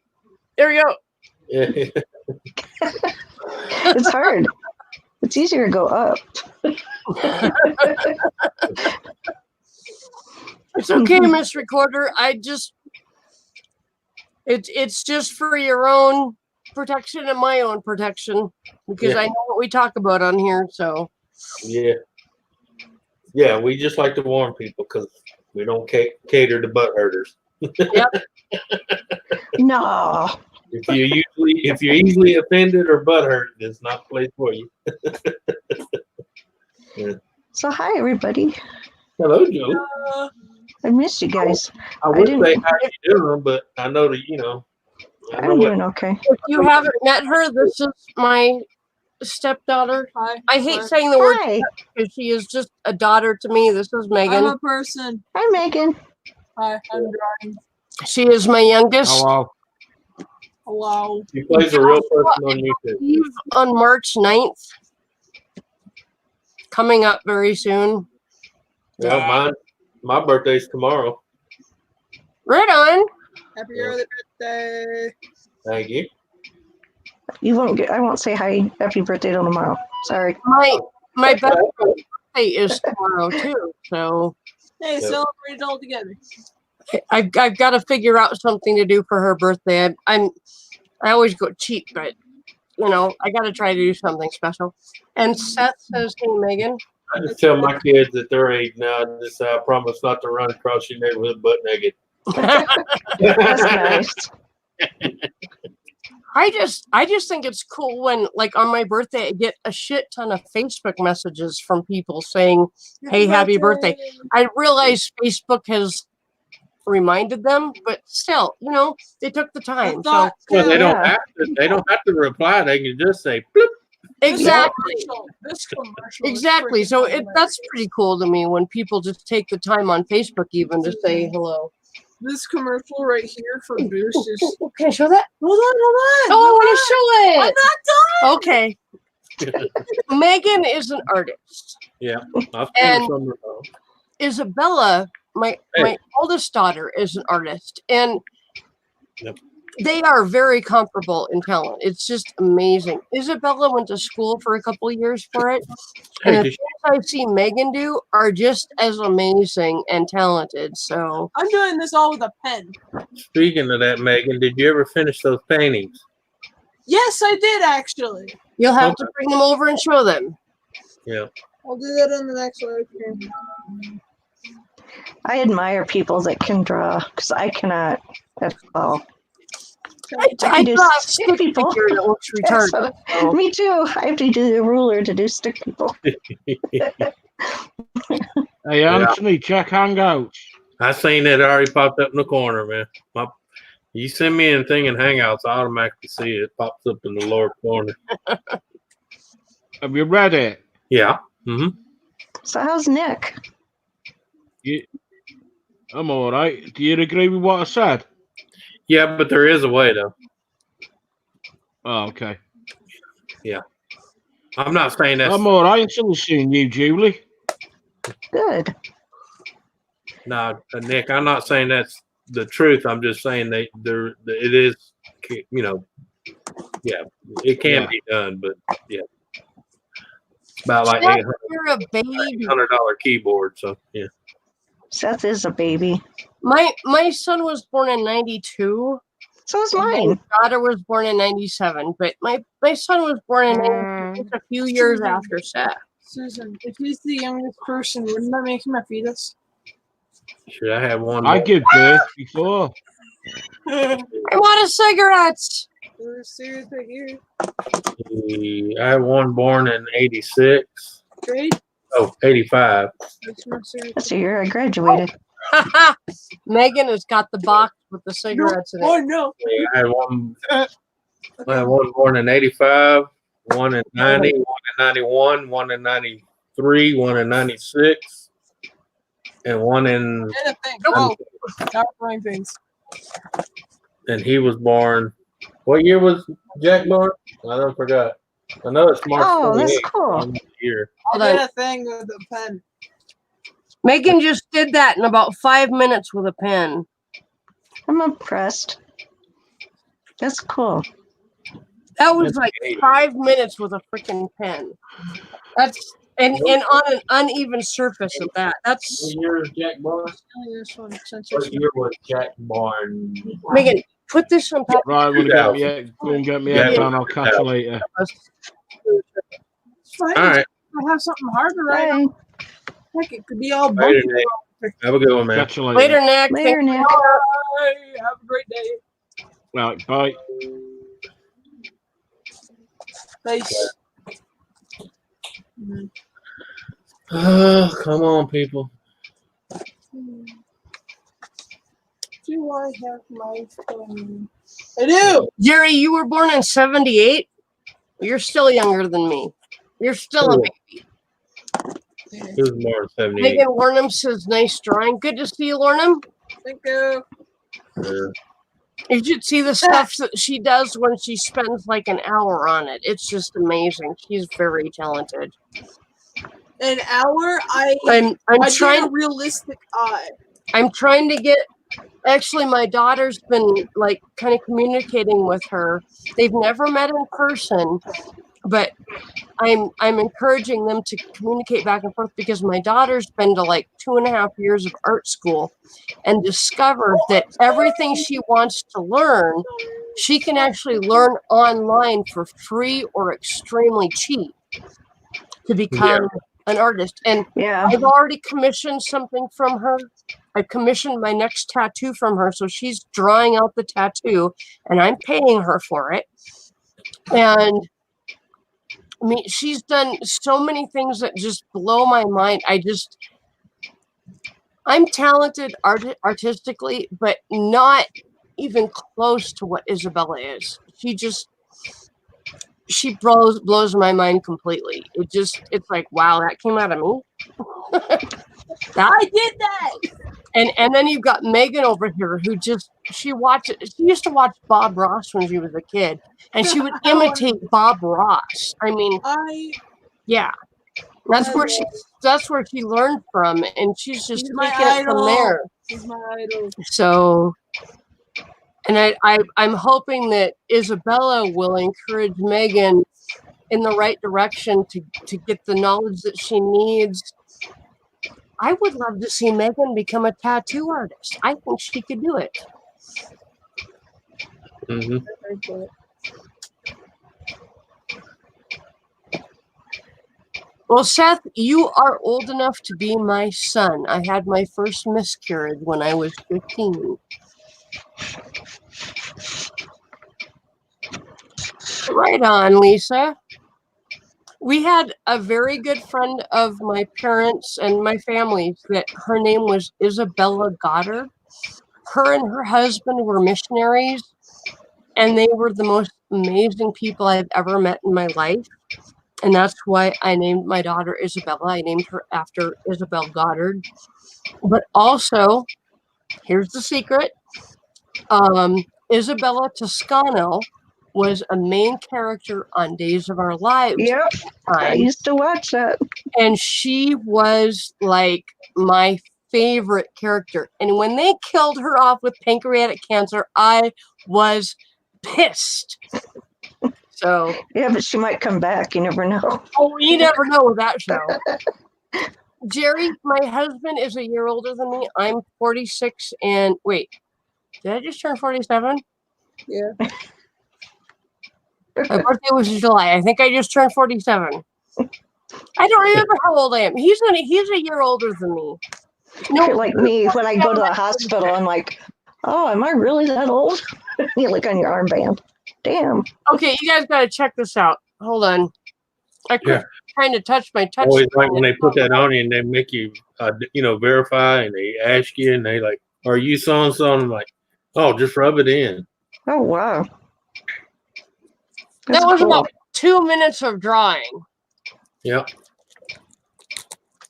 There we go. Yeah. It's hard. It's easier to go up. It's okay, Miss Recorder. It's just for your own protection and my own protection because I know what we talk about on here. So yeah, we just like to warn people because we don't cater to butt hurters. Yep. No. If you're easily offended or butt hurt, it's not the place for you. Yeah. So hi everybody. Hello, Joe. I missed you guys. I would say how you doing, but I know that I'm doing okay. If you haven't met her, this is my stepdaughter. Hi. I hate saying the word because she is just a daughter to me. This is Megan. I'm a person. Hi, Megan. Hi, I'm Brian. She is my youngest. Hello. She plays a real person on YouTube. On March 9th. Coming up very soon. Yeah, my birthday's tomorrow. Right on. Happy early birthday. Thank you. I won't say happy birthday till tomorrow. Sorry. My birthday is tomorrow too. So hey, celebrate it all together. I've got to figure out something to do for her birthday. I always go cheap, but I got to try to do something special. And Seth says, "Hey, Megan." I just tell my kids at their age now, I promise not to run across your neighborhood butt naked. That's nice. I just think it's cool when, like, on my birthday, I get a shit ton of Facebook messages from people saying, "Hey, happy birthday." I realize Facebook has reminded them, but still, they took the time. So they don't have to. They don't have to reply. They can just say, "Bloop." Exactly. This commercial Exactly. So that's pretty cool to me when people just take the time on Facebook even to say hello. This commercial right here for Boost is. Can I show that? Hold on. Oh, I want to show it. I'm not done. Okay. Megan is an artist. Yeah. And Isabella, my oldest daughter, is an artist, and they are very comparable in talent. It's just amazing. Isabella went to school for a couple of years for it, and the things I see Megan do are just as amazing and talented. So I'm doing this all with a pen. Speaking of that, Megan, did you ever finish those paintings? Yes, I did actually. You'll have to bring them over and show them. Yeah. I'll do that on the next one. I admire people that can draw because I cannot at all. I draw a stick figure that looks retarded. So. Me too. I have to do the ruler to do stick people. Hey, Anthony, check Hangouts. I seen it already popped up in the corner, man. You send me anything in Hangouts, I automatically see it. It pops up in the lower corner. Have you read it? Yeah. Mm-hmm. So how's Nick? I'm all right. Do you agree with what I said? Yeah, but there is a way though. Oh, okay. Yeah. I'm not saying that's I'm all right until seeing you, Julie. Good. Nick. I'm not saying that's the truth. I'm just saying that it is. You know, yeah, it can be done, but yeah, it's about like You're a baby. $800 keyboard. So yeah. Seth is a baby. My son was born in 92. So is My mine. daughter was born in 97, but my son was born in 92, just a few years after Seth. Susan, if he's the youngest person, wouldn't that make him a fetus? Should I have one? I give birth before. I'm out of cigarettes. Serious right here. I had one born in 86. Grade? Oh, 85. That's the year I graduated. Megan has got the box with the cigarettes in it. Oh no! I had one born in 85, one in 90, one in 91, one in 93, one in 96, and one in. Oh, not frying things. And he was born. What year was Jack born? I don't forgot. I know it's March. Oh, that's 28th. cool. Year. I did a thing with a pen. Megan just did that in about 5 minutes with a pen. I'm impressed. That's cool. That was like 5 minutes with a freaking pen. That's and on an uneven surface of that. That's What year is Jack born? This one, since What year was Jack born? Megan, put this on top. Right, I'm gonna go and get me out, and I'll catch you later. Fine. All right. I have something hard to write. Hey. Heck, it could be all Later, bumpy. Nick. Have a good one, man. Catch you later. Later, Nick. Later, Nick. Bye. Have a great day. Right, bye. Peace. Oh, come on, people. Do I have my phone? I do. Jerry, you were born in 78. You're still younger than me. You're still a baby. He was born in 78. Megan Lornham says, nice drawing. Good to see you, Lornham. Thank you. You should see the stuff that she does when she spends like an hour on it. It's just amazing. She's very talented. An hour? I'm I trying did a realistic eye. I'm trying to get actually my daughter's been like kind of communicating with her. They've never met in person, but I'm encouraging them to communicate back and forth because my daughter's been to like 2.5 years of art school and discovered that everything she wants to learn, she can actually learn online for free or extremely cheap to become an artist. And I've already commissioned something from her. I commissioned my next tattoo from her. So she's drawing out the tattoo and I'm paying her for it. And I mean, she's done so many things that just blow my mind. I'm talented artistically, but not even close to what Isabella is. She blows my mind completely. It's like, wow, that came out of me. I did that. And then you've got Megan over here who she used to watch Bob Ross when she was a kid, and she would imitate Bob Ross. I mean, yeah, that's where she learned from, and she's just taking it from there. She's my idol. So, and I'm hoping that Isabella will encourage Megan in the right direction to get the knowledge that she needs. I would love to see Megan become a tattoo artist. I think she could do it. Mm-hmm. Well, Seth, you are old enough to be my son. I had my first miscarriage when I was 15. Right on, Lisa. We had a very good friend of my parents and my family's that her name was Isabella Goddard. Her and her husband were missionaries, and they were the most amazing people I've ever met in my life. And that's why I named my daughter Isabella. I named her after Isabel Goddard. But also, here's the secret. Isabella Toscano was a main character on Days of Our Lives Yep. at the I time. used to watch that. And she was like my favorite character. And when they killed her off with pancreatic cancer, I was pissed. So, Yeah, but she might come back. You never know. oh, you never know with that show. Jerry, my husband is a year older than me. I'm 46 and wait, did I just turn 47? Yeah. My birthday was in July. I think I just turned 47. I don't remember how old I am. He's a year older than me. If you're like me, when I go to the hospital, I'm like, oh, am I really that old? You look on your armband. Damn. Okay, you guys got to check this out. Hold on. I quit trying to touch my touch. Always like when they put that on you and they make you, verify and they ask you and they like, are you so and so? And I'm like, oh, just rub it in. Oh, wow. That was about 2 minutes of drawing. Yep.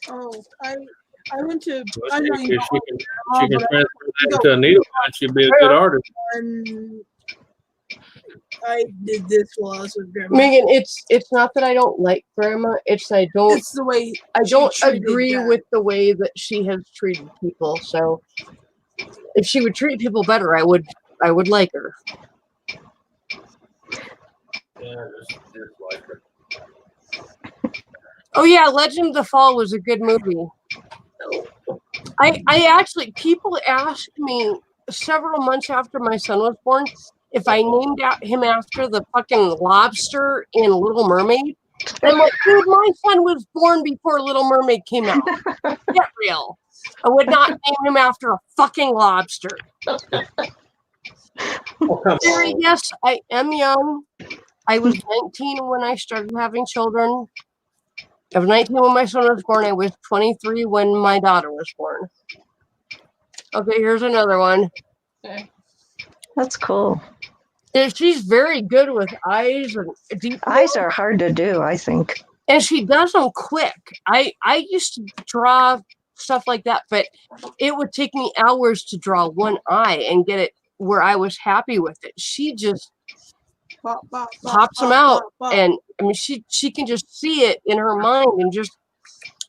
Oh, I went to. Well, I know if you she can transfer that to a needle gun, she'd be a good artist. I did this while I was with Grandma. Megan, it's not that I don't like Grandma. It's I don't. It's the way I don't she treated agree Dad. with the way that she has treated people. So, if she would treat people better, I would like her. Yeah, just like her. Oh yeah, Legend of the Fall was a good movie. I actually, people asked me several months after my son was born if I named him after the fucking lobster in Little Mermaid. And I'm like, dude, my son was born before Little Mermaid came out. Get real. I would not name him after a fucking lobster. Jerry, yes, I am young. I was 19 when I started having children. I was 19 when my son was born. I was 23 when my daughter was born. Okay, here's another one. That's cool. Yeah, she's very good with eyes and detail. Eyes are hard to do, I think. And she does them quick. I used to draw stuff like that, but it would take me hours to draw one eye and get it where I was happy with it. She just pops them out, and I mean, she can just see it in her mind and just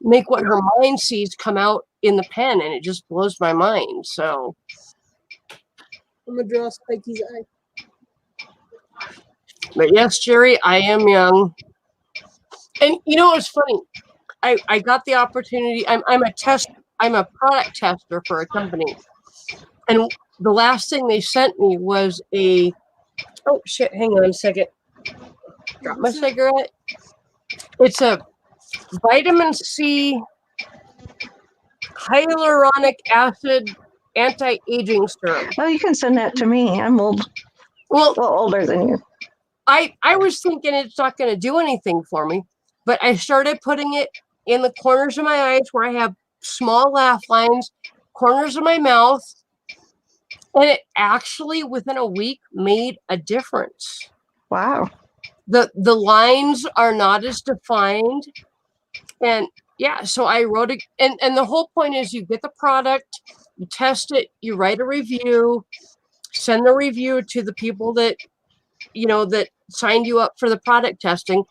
make what her mind sees come out in the pen, and it just blows my mind. So I'm gonna draw Spikey's eye. But yes, Jerry, I am young. And you know what's funny? I got the opportunity. I'm a product tester for a company. And the last thing they sent me was oh shit, hang on a second. Drop my cigarette. It's a vitamin C hyaluronic acid anti-aging serum. Well, you can send that to me. I'm old. Well, older than you. I was thinking it's not going to do anything for me, but I started putting it in the corners of my eyes where I have small laugh lines, corners of my mouth, and it actually within a week made a difference. Wow. The lines are not as defined, and yeah, so I wrote it, and the whole point is you get the product, you test it, you write a review, send the review to the people that that signed you up for the product testing,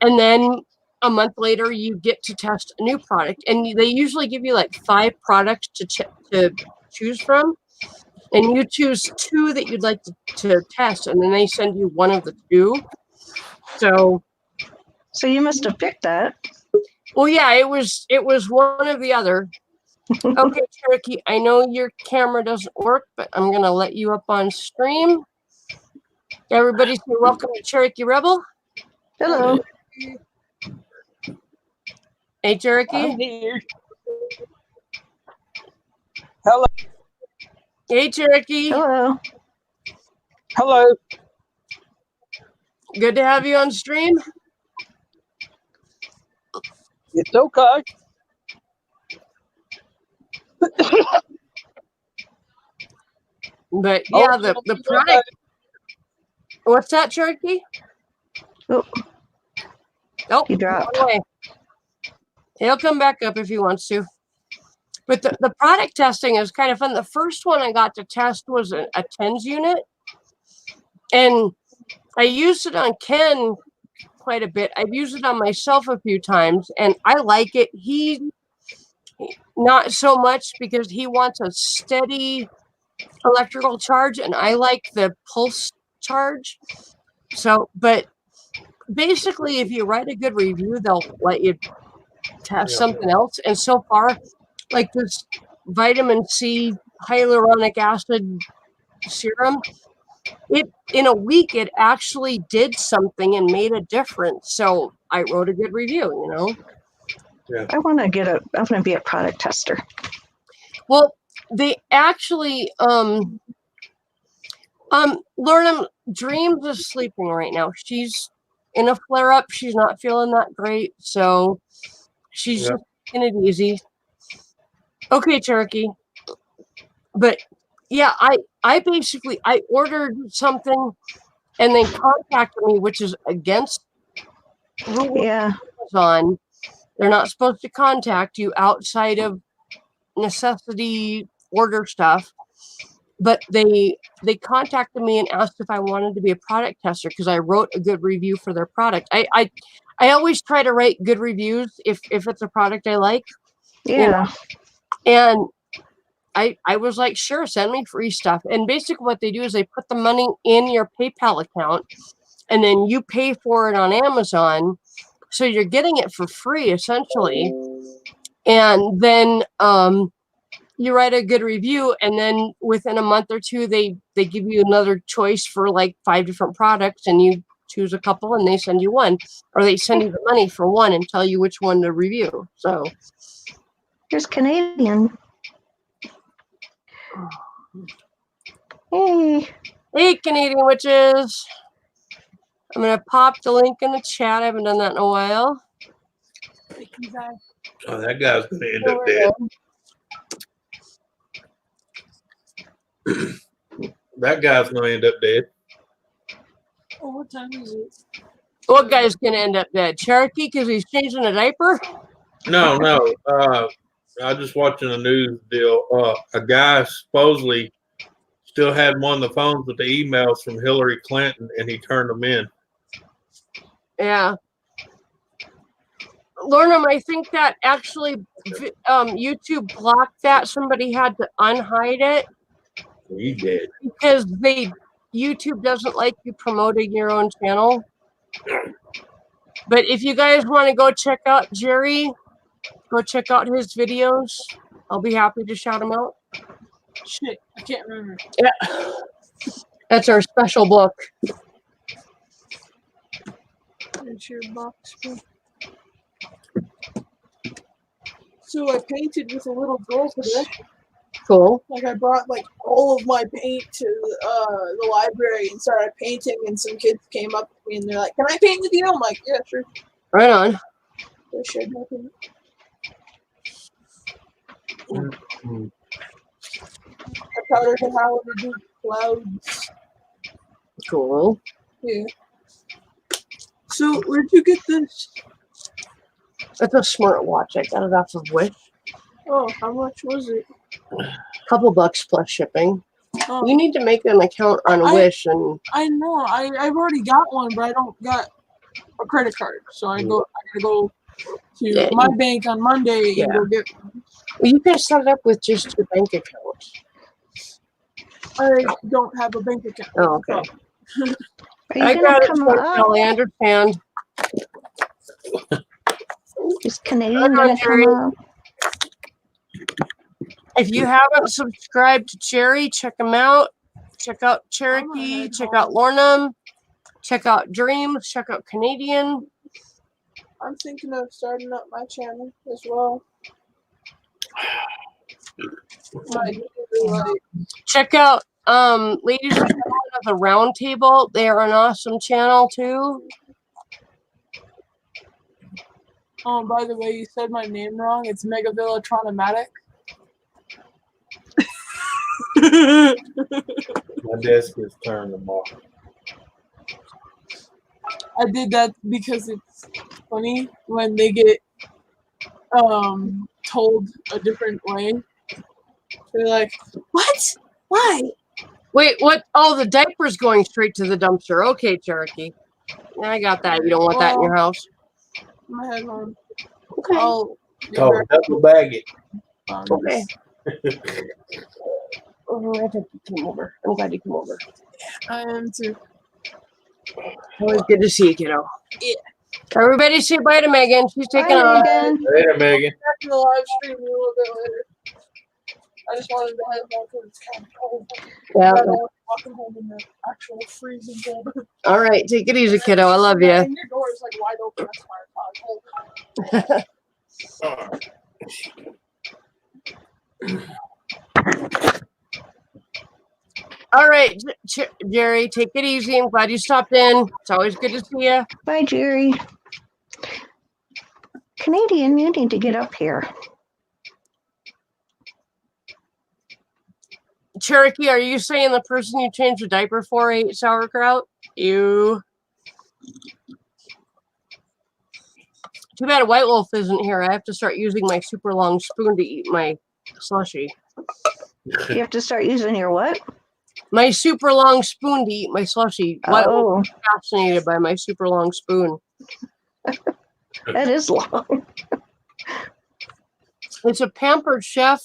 and then a month later you get to test a new product, and they usually give you like 5 products to choose from, and you choose 2 that you'd like to test, and then they send you one of the 2. So you must have picked that. Well, yeah, it was one or the other. Okay, Cherokee, I know your camera doesn't work, but I'm gonna let you up on stream. Everybody say welcome to Cherokee Rebel. Hello. Hey, Cherokee. I'm here. Hello. Hey, Cherokee. Hello. Hello. Good to have you on stream. It's okay. But Oh, yeah, the product. What's that, Cherokee? Oh, Nope. he dropped. Away. He'll come back up if he wants to. But the product testing is kind of fun. The first one I got to test was a TENS unit. And I used it on Ken quite a bit. I've used it on myself a few times, and I like it. He not so much because he wants a steady electrical charge, and I like the pulse charge. So, but basically, if you write a good review, they'll let you test something else. And so far, like this vitamin C hyaluronic acid serum, it in a week it actually did something and made a difference. So I wrote a good review, you know. I want to be a product tester. Well, they actually Lorna Dreams is sleeping right now. She's in a flare up. She's not feeling that great, so she's just taking it easy. Okay, Cherokee. But yeah, I basically I ordered something and they contacted me, which is against rules of Amazon. They're not supposed to contact you outside of necessity order stuff. But they contacted me and asked if I wanted to be a product tester because I wrote a good review for their product. I always try to write good reviews if it's a product I like. Yeah. You know? And I was like, sure, send me free stuff. And basically what they do is they put the money in your PayPal account and then you pay for it on Amazon. So you're getting it for free essentially. And then you write a good review and then within a month or two, they give you another choice for like 5 different products and you choose a couple and they send you one or they send you the money for one and tell you which one to review. So here's Canadian. Hey, Canadian Witches. I'm going to pop the link in the chat. I haven't done that in a while. Oh, that guy's going to end up dead. That guy's going to end up dead. Oh, what time is it? What guy's going to end up dead? Cherokee because he's changing a diaper? No. I just watching a news deal. A guy supposedly still had him on the phones with the emails from Hillary Clinton, and he turned them in. Yeah. Lorna, I think that actually YouTube blocked that. Somebody had to unhide it. He did. Because YouTube doesn't like you promoting your own channel. But if you guys want to go check out Jerry, go check out his videos. I'll be happy to shout him out. Shit, I can't remember. Yeah. That's our special book. It's your box. So I painted with a little girl today. Cool. Like I brought like all of my paint to the library and started painting, and some kids came up to me and they're like, "Can I paint with you?" I'm like, "Yeah, sure." Right on. They shared my paint. I taught her how to do clouds. Cool. Yeah. So where'd you get this? It's a smartwatch. I got it off of Wish. Oh, how much was it? Couple bucks plus shipping. Oh. You need to make an account on Wish and I know. I've already got one, but I don't got a credit card. So I gotta go to my bank on Monday and go get one. Well, you can set it up with just your bank account. I don't have a bank account. Oh, okay. I got it, I understand. Is Canadian going to come up? If you haven't subscribed to Cherry, check him out. Check out Cherokee. Check out Lorna. Check out Dreams. Check out Canadian. I'm thinking of starting up my channel as well. Check out Ladies and Gentlemen of the Round Table. They are an awesome channel too. By the way, you said my name wrong. It's Megavillatronomatic. My desk is turned tomorrow. I did that because it's funny when they get told a different way. They're like, "What? Why?" Wait, what? Oh, the diaper's going straight to the dumpster. Okay, Cherokee. I got that. You don't want that in your house. My headphone. Okay. Oh, Oh, double bag it. Okay. Oh, I think you came over. I'm glad you came over. I am too. Always good to see you, kiddo. Yeah. Everybody say bye to Megan. She's taking Bye, off. Megan. Later, Megan. Back to the live stream a little bit later. I just wanted to head back because it's kind of cold. Yeah. I don't want to walk home in the actual freezing cold. All right. Take it easy, kiddo. I love you. And your door is like wide open. That's why it's cold. All right, Jerry. Take it easy. I'm glad you stopped in. It's always good to see you. Bye, Jerry. Canadian, you need to get up here. Cherokee, are you saying the person you changed the diaper for ate sauerkraut? You. Too bad White Wolf isn't here. I have to start using my super long spoon to eat my slushy. You have to start using your what? My super long spoon to eat my slushy. White Wolf is fascinated by my super long spoon. That is long. It's a Pampered Chef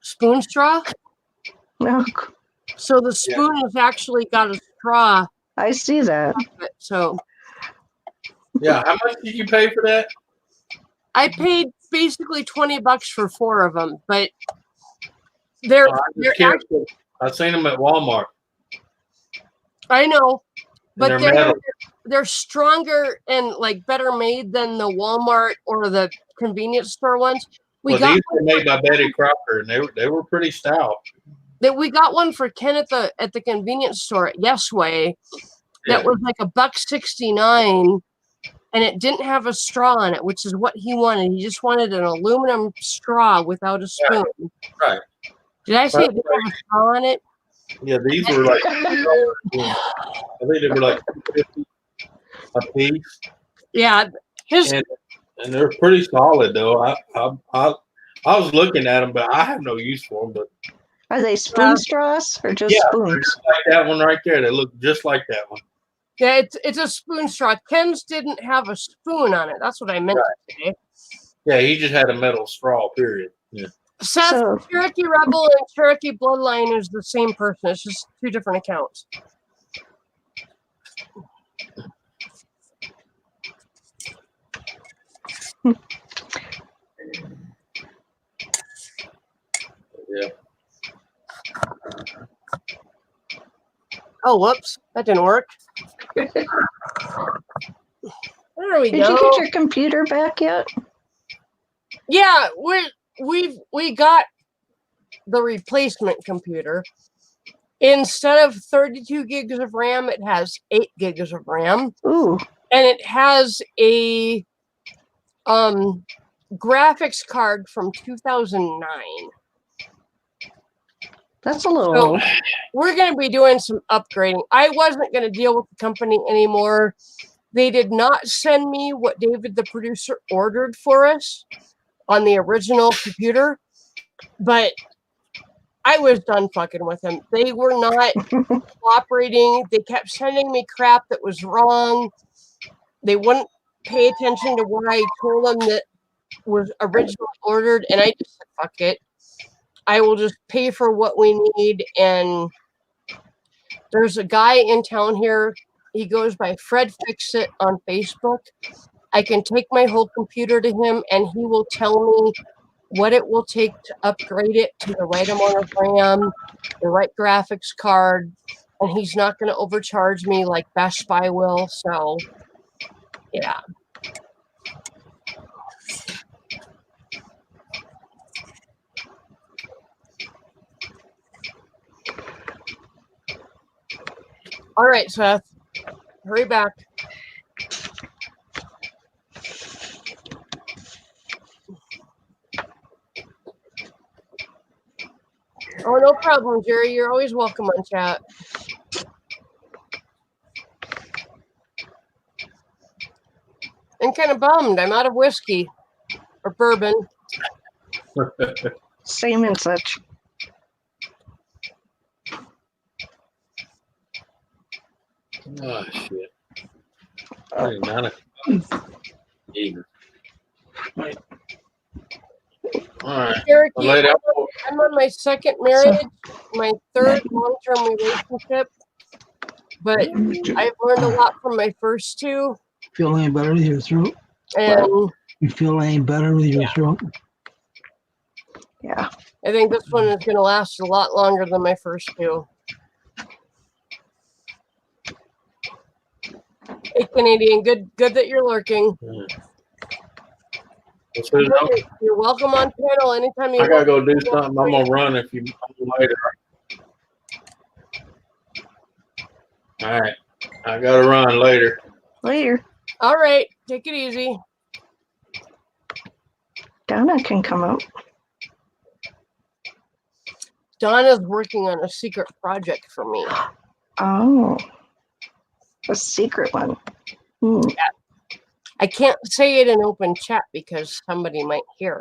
spoon straw. No, So the spoon has actually got a straw. I see that. So Yeah, how much did you pay for that? I paid basically $20 for 4 of them, but they're I've seen them at Walmart. I know, but And they're metal. they're stronger and like better made than the Walmart or the convenience store ones. These were made by Betty Crocker, and they were pretty stout. We got one for Ken at the convenience store at Yesway. That was like $1.69, and it didn't have a straw in it, which is what he wanted. He just wanted an aluminum straw without a spoon. Right. Did I say it didn't have a straw in it? Yeah, these were like, I think they were like $2.50 a piece. Yeah, and they're pretty solid though. I was looking at them, but I have no use for them. But are they spoon straws or just spoons? Just like that one right there. They look just like that one. Yeah, it's a spoon straw. Ken's didn't have a spoon on it. That's what I meant to say. Yeah, he just had a metal straw. Period. Yeah. Seth, Cherokee Rebel and Cherokee Bloodline is the same person. It's just 2 different accounts. Yeah. Oh, whoops. That didn't work. There we go. Did you get your computer back yet? Yeah, we got the replacement computer. Instead of 32 gigs of RAM, it has 8 gigs of RAM. Ooh. And it has a graphics card from 2009. That's a little old. We're going to be doing some upgrading. I wasn't going to deal with the company anymore. They did not send me what David, the producer, ordered for us on the original computer, but I was done fucking with them. They were not cooperating. They kept sending me crap that was wrong. They wouldn't pay attention to what I told them that was originally ordered, and I just said, fuck it. I will just pay for what we need. And there's a guy in town here. He goes by Fred Fixit on Facebook. I can take my whole computer to him, and he will tell me what it will take to upgrade it to the right amount of RAM, the right graphics card, and he's not going to overcharge me like Best Buy will. So, yeah. All right, Seth, hurry back. Oh, no problem, Jerry. You're always welcome on chat. I'm kind of bummed. I'm out of whiskey or bourbon. Same and such. Oh shit. Hey, Nana. Even. All right. Cherokee, Well, lady, I'm on my second marriage, my third long-term relationship, but I've learned a lot from my first two. Feel any better with your throat? And You feel any better with your throat? Yeah. I think this one is going to last a lot longer than my first two. Hey, Canadian, good that you're lurking. You're welcome on panel anytime you I gotta want. go do something. I'm gonna run if you later. All right. I gotta run later. Later. All right. Take it easy. Donna can come up. Donna's working on a secret project for me. Oh. A secret one. Hmm. I can't say it in open chat because somebody might hear.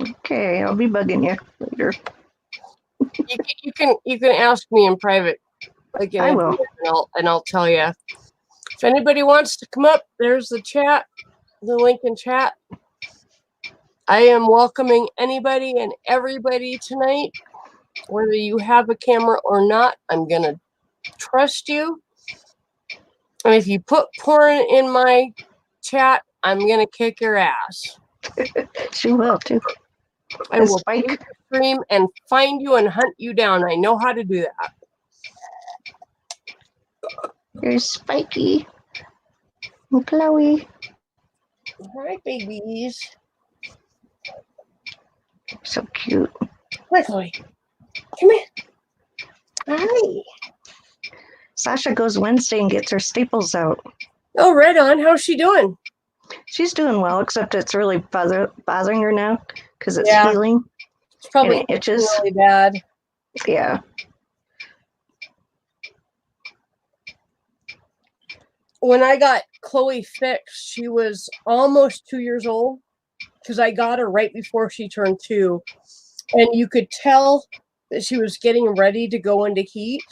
Okay, I'll be bugging you later. You can ask me in private. Like I will. And I'll tell you. If anybody wants to come up, there's the chat, the link in chat. I am welcoming anybody and everybody tonight, whether you have a camera or not. I'm gonna trust you. And if you put porn in my chat, I'm gonna kick your ass. She will too. I will stream and find you and hunt you down. I know how to do that. Here's Spiky. And Chloe. Hi, babies. So cute. Hi, Chloe. Come here. Hi. Sasha goes Wednesday and gets her staples out. Oh, right on. How's she doing? She's doing well, except it's really bothering her now because it's Yeah. healing. It's probably and it itches really bad. Yeah. When I got Chloe fixed, she was almost 2 years old because I got her right before she turned 2. And you could tell that she was getting ready to go into heat.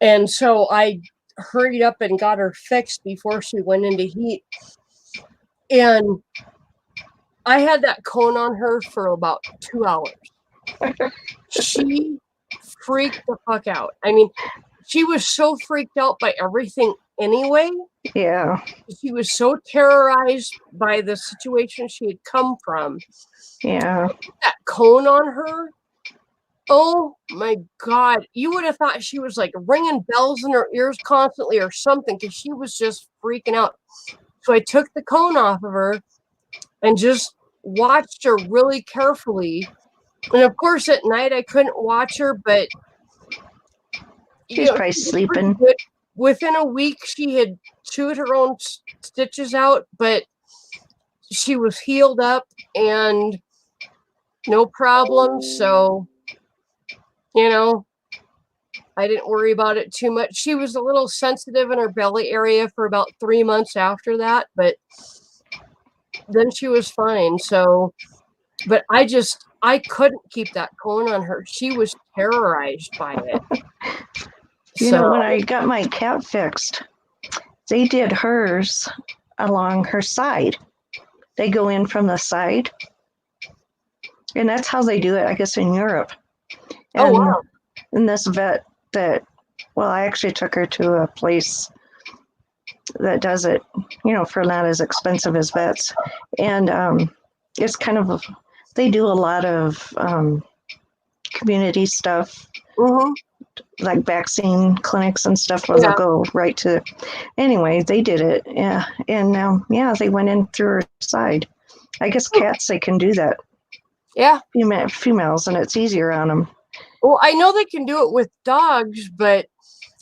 And so I hurried up and got her fixed before she went into heat. And I had that cone on her for about 2 hours. She freaked the fuck out. I mean, she was so freaked out by everything anyway. Yeah. She was so terrorized by the situation she had come from. Yeah. That cone on her. Oh my God. You would have thought she was like ringing bells in her ears constantly or something because she was just freaking out. So I took the cone off of her and just watched her really carefully. And of course, at night I couldn't watch her, but she's probably sleeping. Within a week, she had chewed her own stitches out, but she was healed up and no problems. So, you know, I didn't worry about it too much. She was a little sensitive in her belly area for about 3 months after that, but then she was fine. So, but I couldn't keep that cone on her. She was terrorized by it. You know, when I got my cat fixed, they did hers along her side. They go in from the side. And that's how they do it, I guess, in Europe. And, wow. And this vet I actually took her to a place that does it, you know, for not as expensive as vets. And it's kind of, they do a lot of community stuff. Mm-hmm. Like vaccine clinics and stuff where they'll go right to. Anyway, they did it. Yeah. And they went in through her side. I guess cats, they can do that. Yeah. Females, and it's easier on them. Well, I know they can do it with dogs, but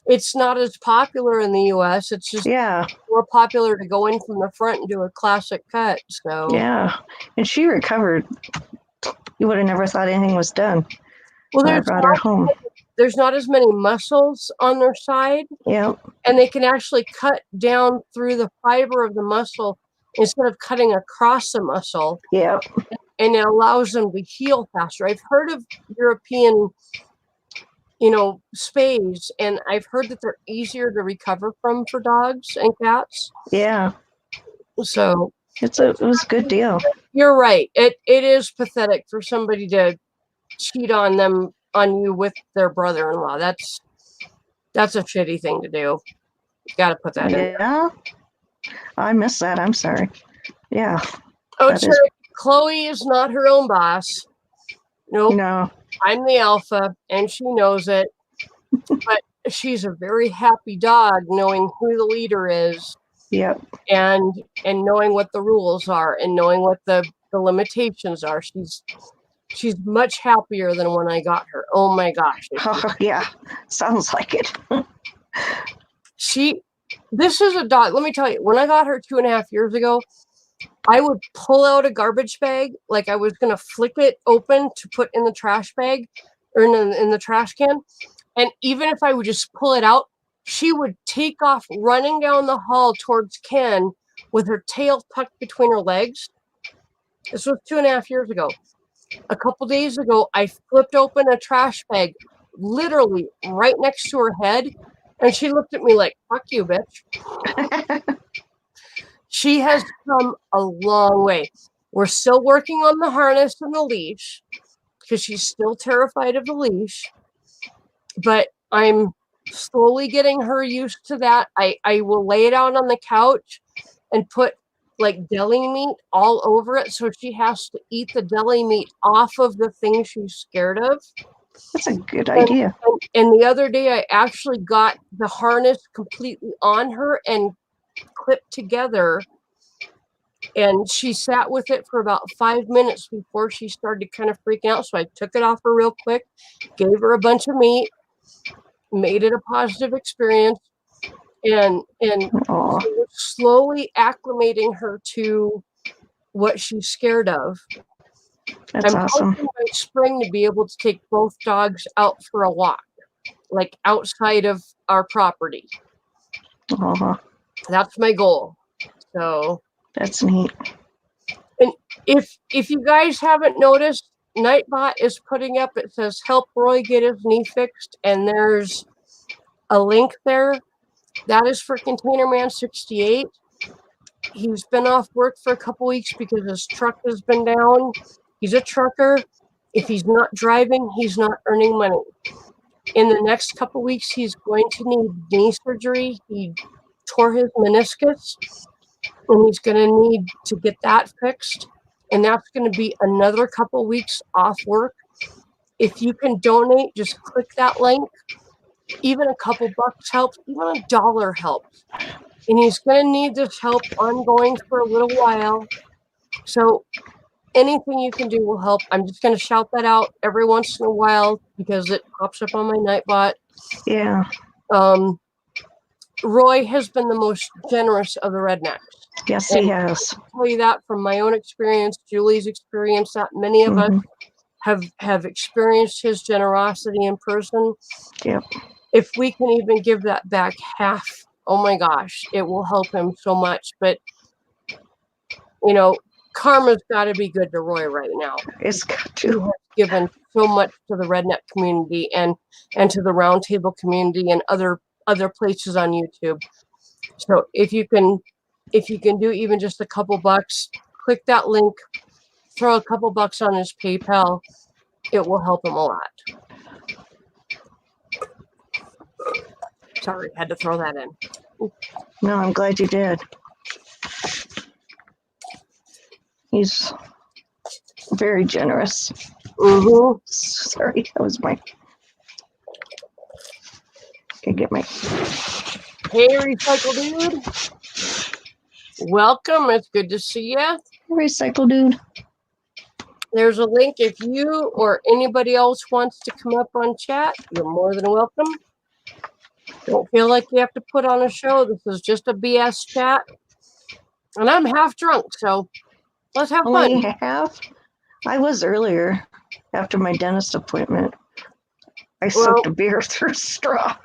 it's not as popular in the U.S. It's just Yeah, more popular to go in from the front and do a classic cut. So yeah. And she recovered. You would have never thought anything was done well, when I brought her home. there's not as many muscles on their side, Yep. and they can actually cut down through the fiber of the muscle instead of cutting across the muscle, Yep. and it allows them to heal faster. I've heard of European, spays, and I've heard that they're easier to recover from for dogs and cats. Yeah. So It was a good deal. you're right. It is pathetic for somebody to cheat on you with their brother-in-law. That's a shitty thing to do. You got to put that in. Yeah. I missed that. I'm sorry. Yeah. Oh, That sure. is- Chloe is not her own boss. Nope. No. I'm the alpha, and she knows it. But she's a very happy dog, knowing who the leader is, Yep. and knowing what the rules are, and knowing what the limitations are. She's much happier than when I got her. Oh my gosh. Yeah. Sounds like it. This is a dog. Let me tell you, when I got her 2.5 years ago, I would pull out a garbage bag like I was going to flick it open to put in the trash bag or in the trash can. And even if I would just pull it out, she would take off running down the hall towards Ken with her tail tucked between her legs. This was 2.5 years ago. A couple days ago, I flipped open a trash bag literally right next to her head, and she looked at me like, "Fuck you, bitch." She has come a long way. We're still working on the harness and the leash because she's still terrified of the leash, but I'm slowly getting her used to that. I will lay it out on the couch and put like deli meat all over it, so she has to eat the deli meat off of the thing she's scared of. That's a good idea. And the other day, I actually got the harness completely on her and clipped together, and she sat with it for about 5 minutes before she started kind of freaking out. So I took it off her real quick, gave her a bunch of meat, made it a positive experience, and Aw. slowly acclimating her to what she's scared of. That's I'm awesome. hoping by spring to be able to take both dogs out for a walk, like outside of our property. Aw. That's my goal. So That's neat. and if you guys haven't noticed, Nightbot is putting up, it says help Roy get his knee fixed, and there's a link there. That is for Container Man 68. He's been off work for a couple weeks because his truck has been down. He's a trucker. If he's not driving, he's not earning money. In the next couple weeks, he's going to need knee surgery. He tore his meniscus, and he's going to need to get that fixed. And that's going to be another couple weeks off work. If you can donate, just click that link. Even a couple bucks helps. Even $1 helps. And he's going to need this help ongoing for a little while. So anything you can do will help. I'm just going to shout that out every once in a while because it pops up on my Nightbot. Yeah. Roy has been the most generous of the rednecks. Yes, he has. I'll tell you that from my own experience, Julie's experience, that many of us have experienced his generosity in person. Yep. If we can even give that back half, oh my gosh, it will help him so much. But, karma's got to be good to Roy right now. It's got He to. has given so much to the redneck community and to the roundtable community and other places on YouTube. So if you can do even just a couple bucks, click that link, throw a couple bucks on his PayPal. It will help him a lot. Sorry, had to throw that in. No, I'm glad you did. He's very generous. Mm-hmm. Sorry, that was my. Can get my. Hey, Recycle Dude. Welcome. It's good to see you. Recycle Dude. There's a link if you or anybody else wants to come up on chat. You're more than welcome. Don't feel like you have to put on a show. This is just a BS chat. And I'm half drunk, so let's have Only fun. half? I was earlier after my dentist appointment. I Well, soaked a beer through a straw.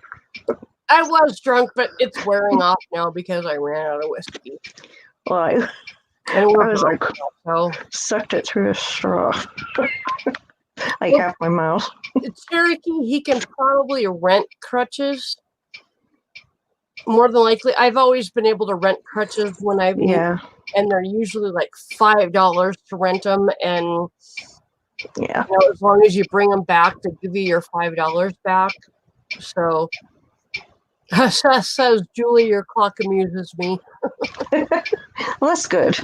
I was drunk, but it's wearing off now because I ran out of whiskey. Well, I was like, so sucked it through a straw. Like well, half my mouth. Cherokee, he can probably rent crutches. More than likely, I've always been able to rent crutches when I've and they're usually like $5 to rent them, and as long as you bring them back, they give you your $5 back. So, says Julie, your clock amuses me. Well, that's good.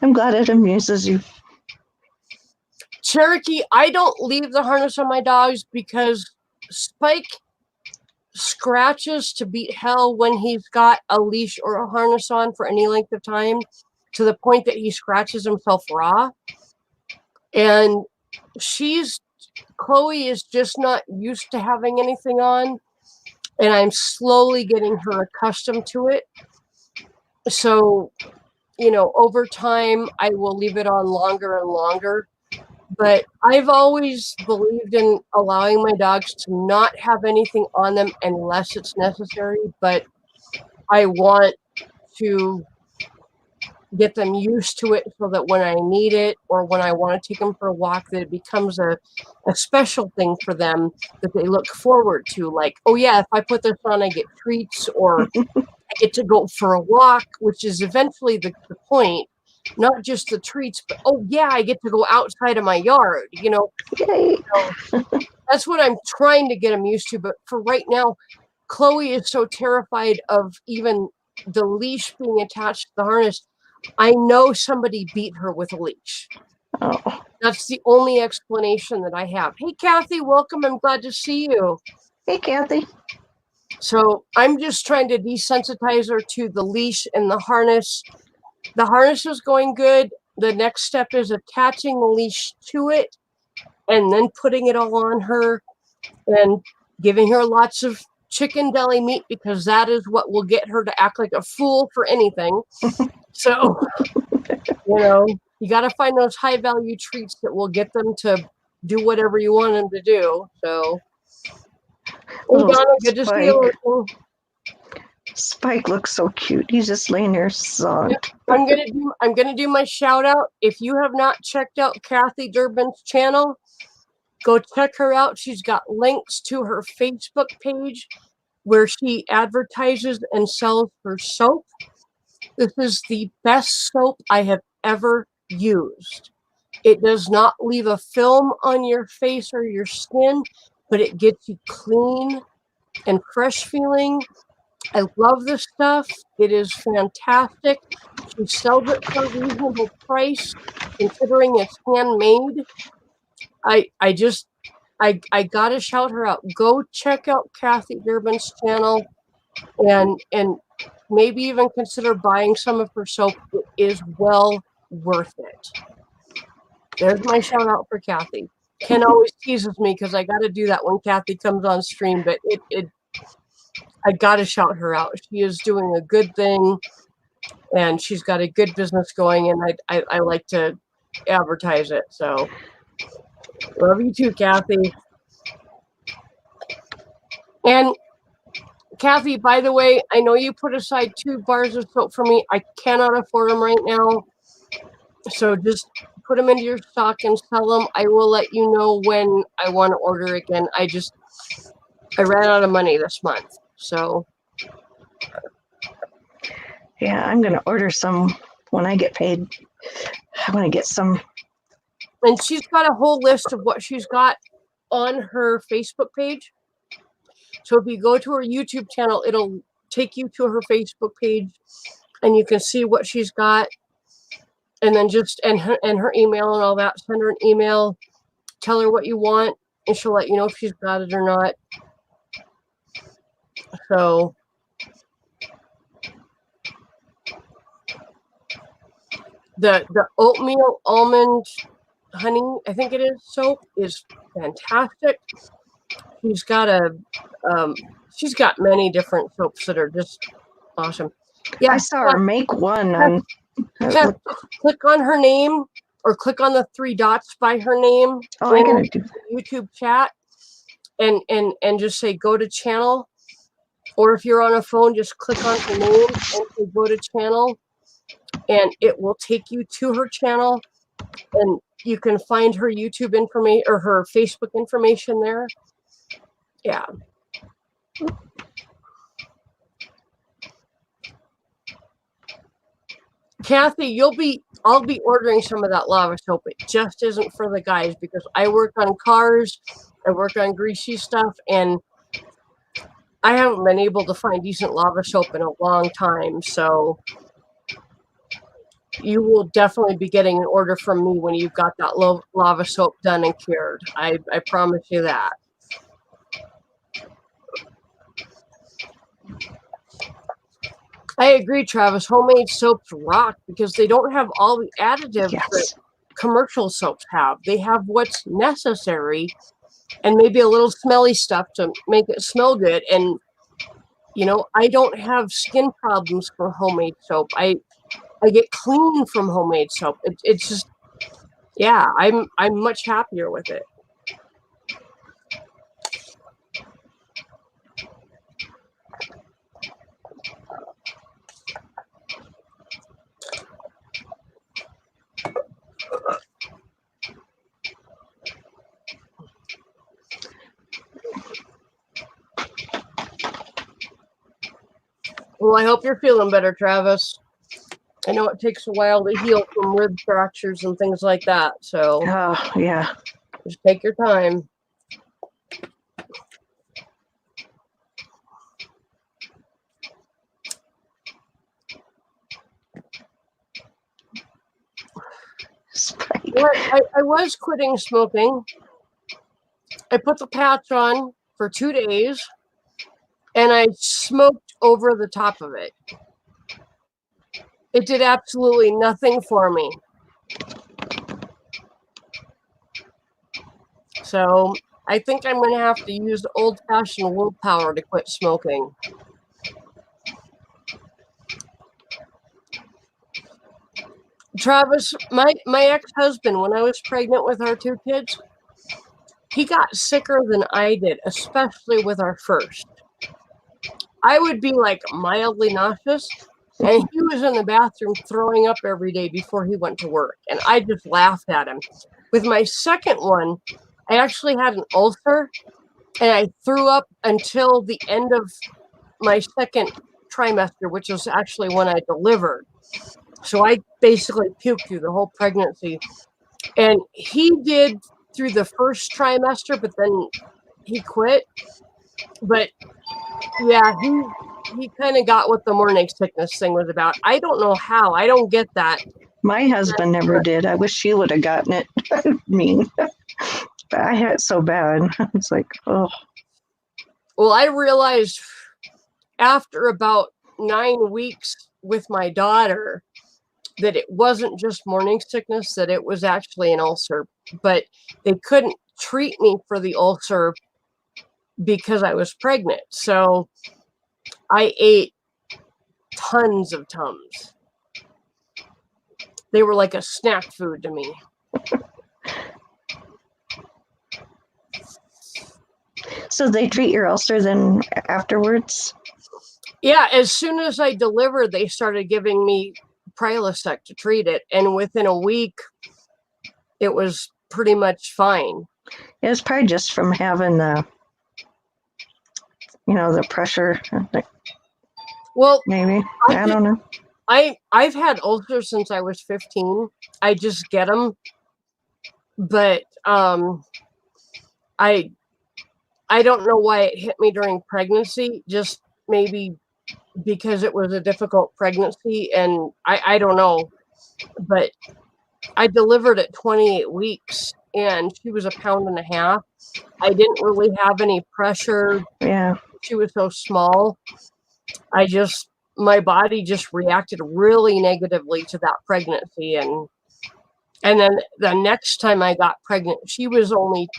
I'm glad it amuses you. Cherokee, I don't leave the harness on my dogs because Spike scratches to beat hell when he's got a leash or a harness on for any length of time, to the point that he scratches himself raw. And Chloe is just not used to having anything on, and I'm slowly getting her accustomed to it. So, over time, I will leave it on longer and longer. But I've always believed in allowing my dogs to not have anything on them unless it's necessary. But I want to get them used to it so that when I need it or when I want to take them for a walk, that it becomes a special thing for them that they look forward to. Like, oh yeah, if I put this on, I get treats, or I get to go for a walk, which is eventually the point. Not just the treats, but oh yeah, I get to go outside of my yard, Yay. So that's what I'm trying to get them used to. But for right now, Chloe is so terrified of even the leash being attached to the harness. I know somebody beat her with a leash. Oh. That's the only explanation that I have. Hey, Kathy, welcome. I'm glad to see you. Hey, Kathy. So I'm just trying to desensitize her to the leash and the harness. The harness is going good. The next step is attaching the leash to it and then putting it all on her and giving her lots of chicken deli meat, because that is what will get her to act like a fool for anything. So, you got to find those high value treats that will get them to do whatever you want them to do. So, Oh, Donna, good to see you. Spike looks so cute. He's just laying there sobbing. I'm gonna do my shout out. If you have not checked out Kathy Durbin's channel, go check her out. She's got links to her Facebook page where she advertises and sells her soap. This is the best soap I have ever used. It does not leave a film on your face or your skin, but it gets you clean and fresh feeling. I love this stuff. It is fantastic. She sells it for a reasonable price, considering it's handmade. I gotta shout her out. Go check out Kathy Durbin's channel, and maybe even consider buying some of her soap. It is well worth it. There's my shout out for Kathy. Ken always teases me because I got to do that when Kathy comes on stream, but I got to shout her out. She is doing a good thing, and she's got a good business going, and I like to advertise it. So, love you too, Kathy. And Kathy, by the way, I know you put aside 2 bars of soap for me. I cannot afford them right now. So just put them into your stock and sell them. I will let you know when I want to order again. I ran out of money this month. So yeah, I'm going to order some when I get paid. I want to get some. And she's got a whole list of what she's got on her Facebook page. So if you go to her YouTube channel, it'll take you to her Facebook page and you can see what she's got. And then and her email and all that. Send her an email, tell her what you want, and she'll let you know if she's got it or not. So the oatmeal almond honey, I think it is, soap is fantastic. she's got many different soaps that are just awesome. Yeah, I saw her make one on. Kath, click on her name or click on the 3 dots by her name Oh, I in gotta do. the YouTube chat and just say go to channel. Or if you're on a phone, just click on her name and say go to channel, and it will take you to her channel, and you can find her YouTube information or her Facebook information there. Yeah. Kathy, I'll be ordering some of that lava soap. It just isn't for the guys because I work on cars, I work on greasy stuff, and I haven't been able to find decent lava soap in a long time. So you will definitely be getting an order from me when you've got that lava soap done and cured. I promise you that. I agree, Travis. Homemade soaps rock because they don't have all the additives that commercial soaps have. They have what's necessary and maybe a little smelly stuff to make it smell good. And, you know, I don't have skin problems from homemade soap. I get clean from homemade soap. It's just, yeah, I'm much happier with it. Well, I hope you're feeling better, Travis. I know it takes a while to heal from rib fractures and things like that. So, oh, yeah. Just take your time. Well, I was quitting smoking. I put the patch on for 2 days, and I smoked over the top of it. It did absolutely nothing for me. So I think I'm going to have to use old-fashioned willpower to quit smoking. Travis, my ex-husband, when I was pregnant with our 2 kids, he got sicker than I did, especially with our first. I would be like mildly nauseous, and he was in the bathroom throwing up every day before he went to work. And I just laughed at him. With my second one, I actually had an ulcer, and I threw up until the end of my second trimester, which was actually when I delivered. So I basically puked through the whole pregnancy. And he did through the first trimester, but then he quit. But yeah, he kind of got what the morning sickness thing was about. I don't know how. I don't get that. My husband never did. I wish he would have gotten it. Me. But I had it so bad. It's like, oh. Well, I realized after about 9 weeks with my daughter that it wasn't just morning sickness, that it was actually an ulcer. But they couldn't treat me for the ulcer because I was pregnant. So I ate tons of Tums. They were like a snack food to me. So they treat your ulcer then afterwards? Yeah, as soon as I delivered, they started giving me Prilosec to treat it. And within a week, it was pretty much fine. It was probably just from having the, the pressure. Well, maybe. I don't know. I've had ulcers since I was 15. I just get them. But I don't know why it hit me during pregnancy. Just maybe because it was a difficult pregnancy, and I don't know. But I delivered at 28 weeks, and she was 1.5 pounds. I didn't really have any pressure. Yeah. She was so small. My body just reacted really negatively to that pregnancy. And then the next time I got pregnant, she was only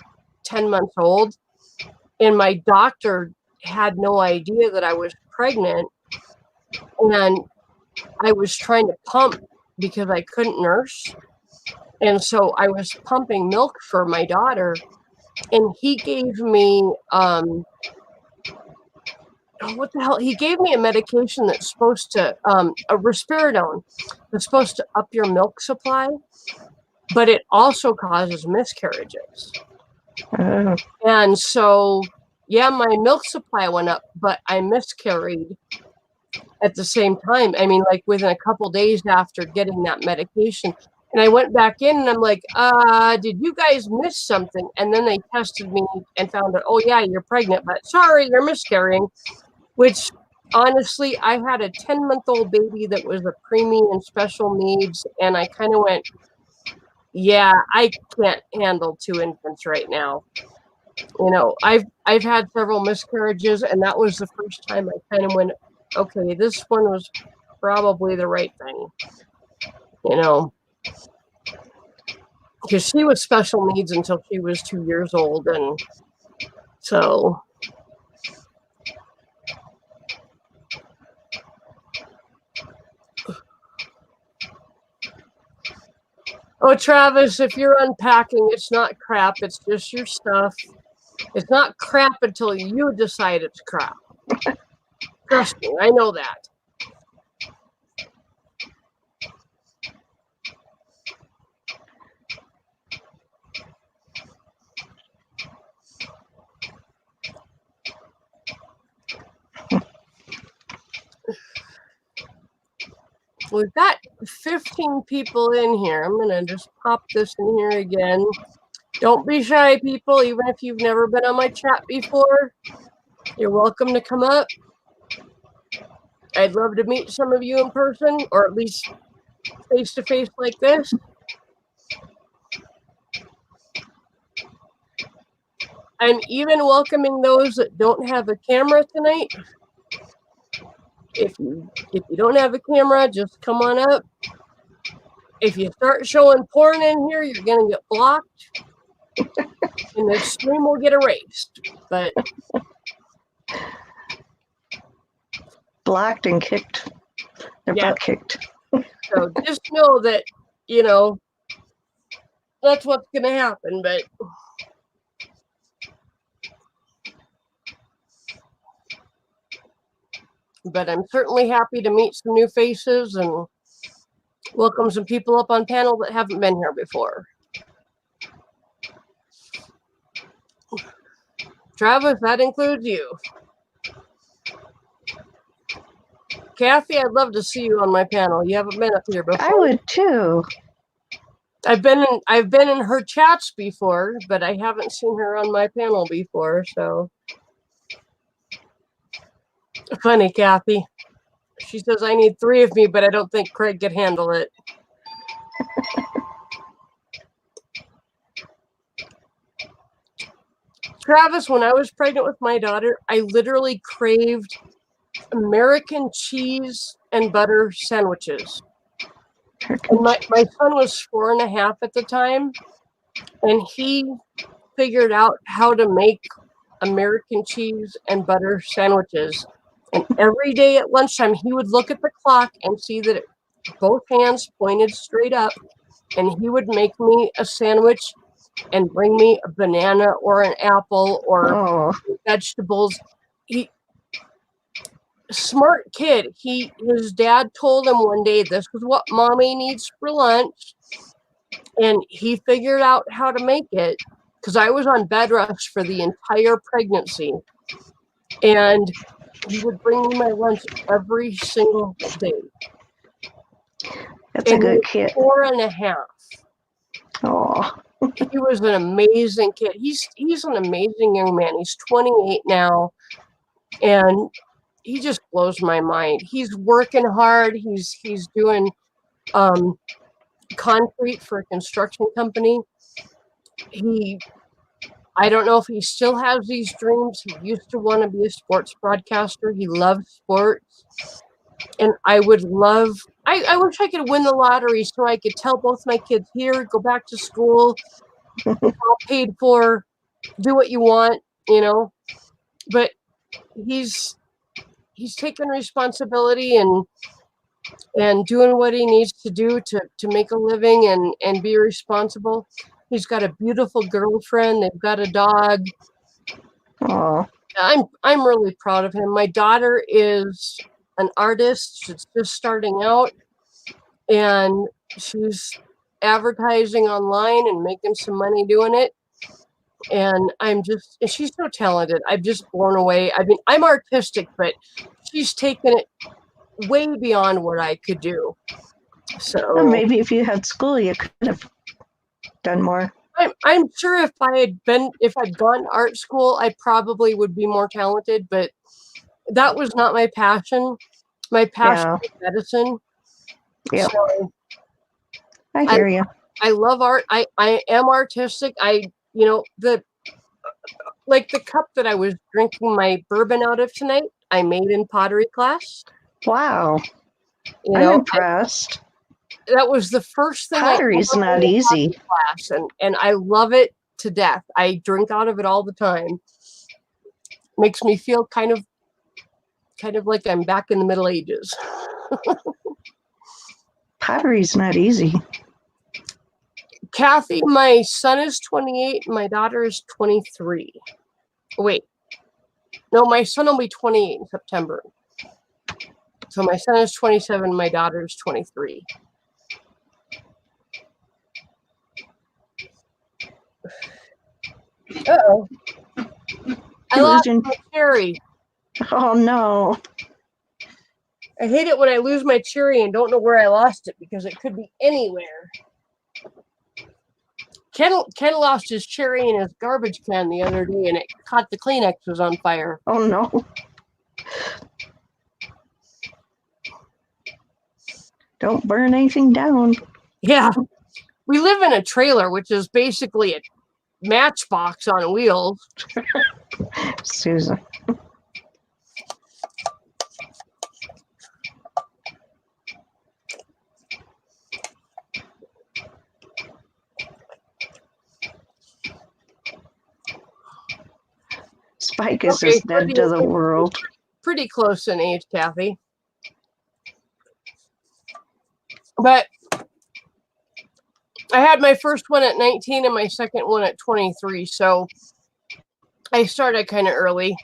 10 months old. and my doctor had no idea that I was pregnant, and I was trying to pump because I couldn't nurse. And so I was pumping milk for my daughter, and he gave me, what the hell? He gave me a medication that's supposed to, a risperidone, that's supposed to up your milk supply, but it also causes miscarriages. Oh, And so, yeah, my milk supply went up, but I miscarried at the same time. I mean, like within a couple days after getting that medication. And I went back in and I'm like, did you guys miss something? And then they tested me and found out, oh, yeah, you're pregnant, but sorry, you're miscarrying. Which, honestly, I had a 10-month-old baby that was a preemie and special needs. And I kind of went, yeah, I can't handle 2 infants right now. You know, I've had several miscarriages, and that was the first time I kind of went, okay, this one was probably the right thing. You know, because she was special needs until she was 2 years old, and so. Oh, Travis, if you're unpacking, it's not crap. It's just your stuff. It's not crap until you decide it's crap. Trust me, I know that. We've got 15 people in here. I'm going to just pop this in here again. Don't be shy, people. Even if you've never been on my chat before, you're welcome to come up. I'd love to meet some of you in person, or at least face-to-face like this. I'm even welcoming those that don't have a camera tonight. If you don't have a camera, just come on up. If you start showing porn in here, you're gonna get blocked, and the stream will get erased. But blocked and kicked. They're yeah. butt kicked. So just know that, you know, that's what's gonna happen. But I'm certainly happy to meet some new faces and welcome some people up on panel that haven't been here before. Travis, that includes you. Kathy, I'd love to see you on my panel. You haven't been up here before. I would too. I've been in her chats before, but I haven't seen her on my panel before, so funny, Kathy. She says I need 3 of me, but I don't think Craig could handle it. Travis, when I was pregnant with my daughter, I literally craved American cheese and butter sandwiches. And my son was 4.5 at the time, and he figured out how to make American cheese and butter sandwiches. And every day at lunchtime, he would look at the clock and see that both hands pointed straight up, and he would make me a sandwich and bring me a banana or an apple or vegetables. Smart kid. His dad told him one day, this is what mommy needs for lunch. And he figured out how to make it, because I was on bed rest for the entire pregnancy. And he would bring me my lunch every single day. That's a good kid. 4.5. Oh. He was an amazing kid. He's an amazing young man. He's 28 now. And he just blows my mind. He's working hard. He's doing concrete for a construction company. I don't know if he still has these dreams. He used to want to be a sports broadcaster. He loves sports. And I would love, I wish I could win the lottery so I could tell both my kids, here, go back to school, all paid for, do what you want, you know. but he's taken responsibility and doing what he needs to do to make a living and be responsible. He's got a beautiful girlfriend. They've got a dog. Oh, I'm really proud of him. My daughter is an artist. She's just starting out, and she's advertising online and making some money doing it. And she's so talented. I'm just blown away. I mean, I'm artistic, but she's taken it way beyond what I could do. So well, maybe if you had school, you could have done more. I'm sure if I'd gone to art school, I probably would be more talented, but that was not my passion. My passion was medicine. Yeah. So I hear you. I love art. I am artistic. The cup that I was drinking my bourbon out of tonight, I made in pottery class. Wow. You I'm know, impressed. that was the first thing. Pottery's not easy. Class, and I love it to death. I drink out of it all the time. Makes me feel kind of like I'm back in the Middle Ages. Pottery's not easy. Kathy, my son is 28. My daughter is 23. Wait. No, my son will be 28 in September. So my son is 27. My daughter is 23. Uh-oh. I lost my cherry. Oh, no. I hate it when I lose my cherry and don't know where I lost it because it could be anywhere. Ken lost his cherry in his garbage can the other day and it caught the Kleenexes on fire. Oh, no. Don't burn anything down. Yeah. We live in a trailer, which is basically a matchbox on wheels. Susan. Spike is just dead to the world. Pretty close in age, Kathy. But I had my first one at 19 and my second one at 23. So I started kind of early.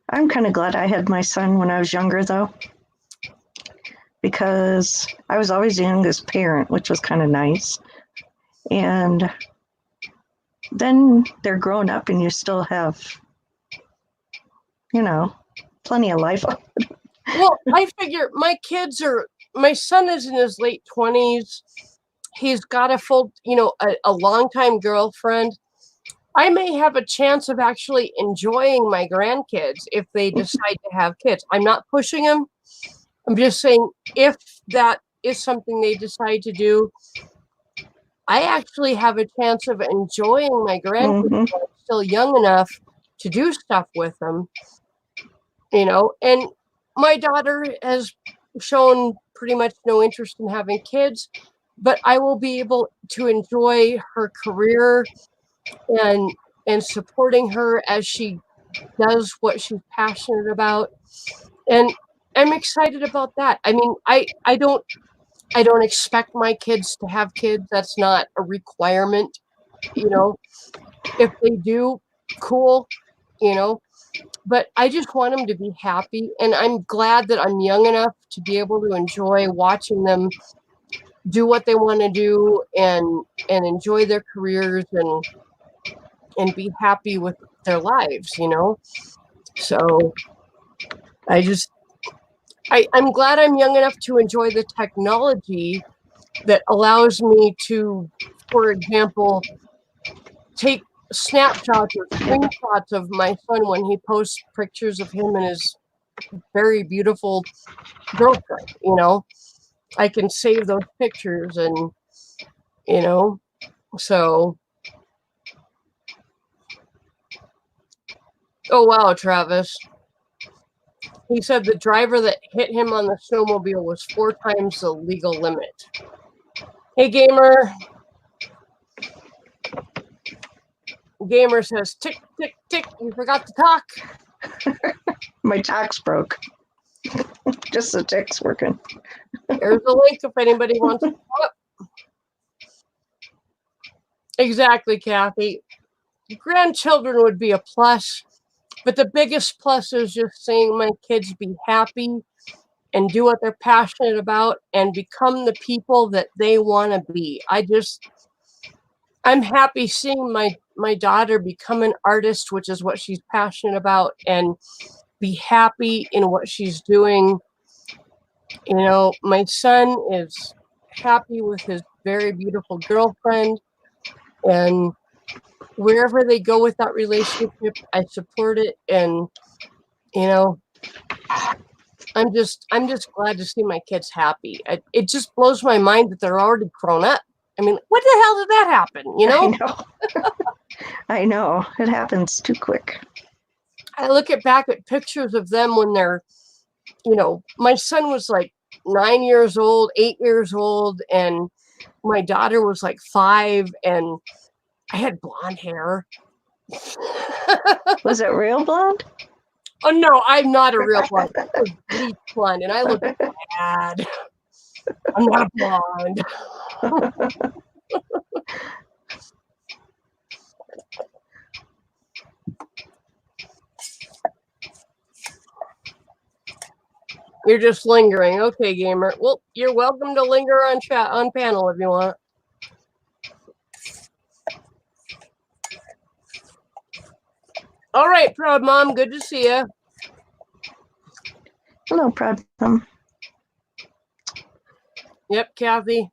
I'm kind of glad I had my son when I was younger, though, because I was always the youngest parent, which was kind of nice. And then they're grown up and you still have, plenty of life. Well, I figure my son is in his late 20s. He's got a longtime girlfriend. I may have a chance of actually enjoying my grandkids if they decide to have kids. I'm not pushing them. I'm just saying if that is something they decide to do, I actually have a chance of enjoying my grandkids while I'm still young enough to do stuff with them. And my daughter has shown pretty much no interest in having kids, but I will be able to enjoy her career and supporting her as she does what she's passionate about. And I'm excited about that. I mean, I don't expect my kids to have kids. That's not a requirement. If they do, cool, but I just want them to be happy. And I'm glad that I'm young enough to be able to enjoy watching them do what they want to do and enjoy their careers and be happy with their lives, So I'm glad I'm young enough to enjoy the technology that allows me to, for example, take snapshots or screenshots of my son when he posts pictures of him and his very beautiful girlfriend. I can save those pictures and so. Oh wow, Travis. He said the driver that hit him on the snowmobile was 4 times the legal limit. Hey, gamer. Gamer says, tick, tick, tick. You forgot to talk. My tax broke. Just the tick's working. There's a link if anybody wants to pull up. Exactly, Kathy. Grandchildren would be a plus, but the biggest plus is just seeing my kids be happy and do what they're passionate about and become the people that they want to be. I'm happy seeing my daughter become an artist, which is what she's passionate about, and be happy in what she's doing. You know, my son is happy with his very beautiful girlfriend, and wherever they go with that relationship, I support it. And you know, I'm just glad to see my kids happy. It just blows my mind that they're already grown up. I mean, what the hell did that happen? You know? I know. I know. It happens too quick. I look back at pictures of them when they're, you know, my son was like 9 years old, 8 years old, and my daughter was like 5, and I had blonde hair. Was it real blonde? Oh no, I'm not a real blonde. I was bleach blonde, and I look bad. I'm not a blonde. You're just lingering. Okay, gamer. Well, you're welcome to linger on chat on panel if you want. All right, Proud Mom. Good to see you. No problem. Yep, Kathy.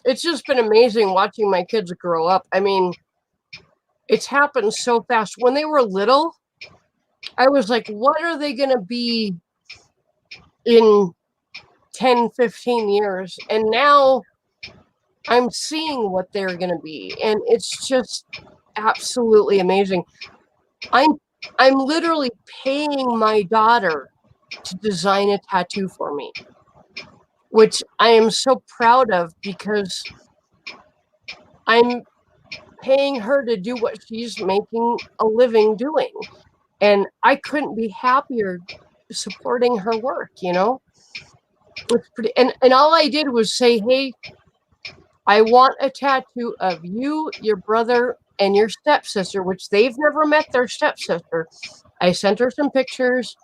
It's just been amazing watching my kids grow up. I mean, it's happened so fast. When they were little, I was like, what are they going to be in 10, 15 years? And now I'm seeing what they're going to be. And it's just absolutely amazing. I'm literally paying my daughter to design a tattoo for me, which I am so proud of because I'm paying her to do what she's making a living doing. And I couldn't be happier supporting her work, you know? It's pretty, and all I did was say, hey, I want a tattoo of you, your brother, and your stepsister, which they've never met their stepsister. I sent her some pictures,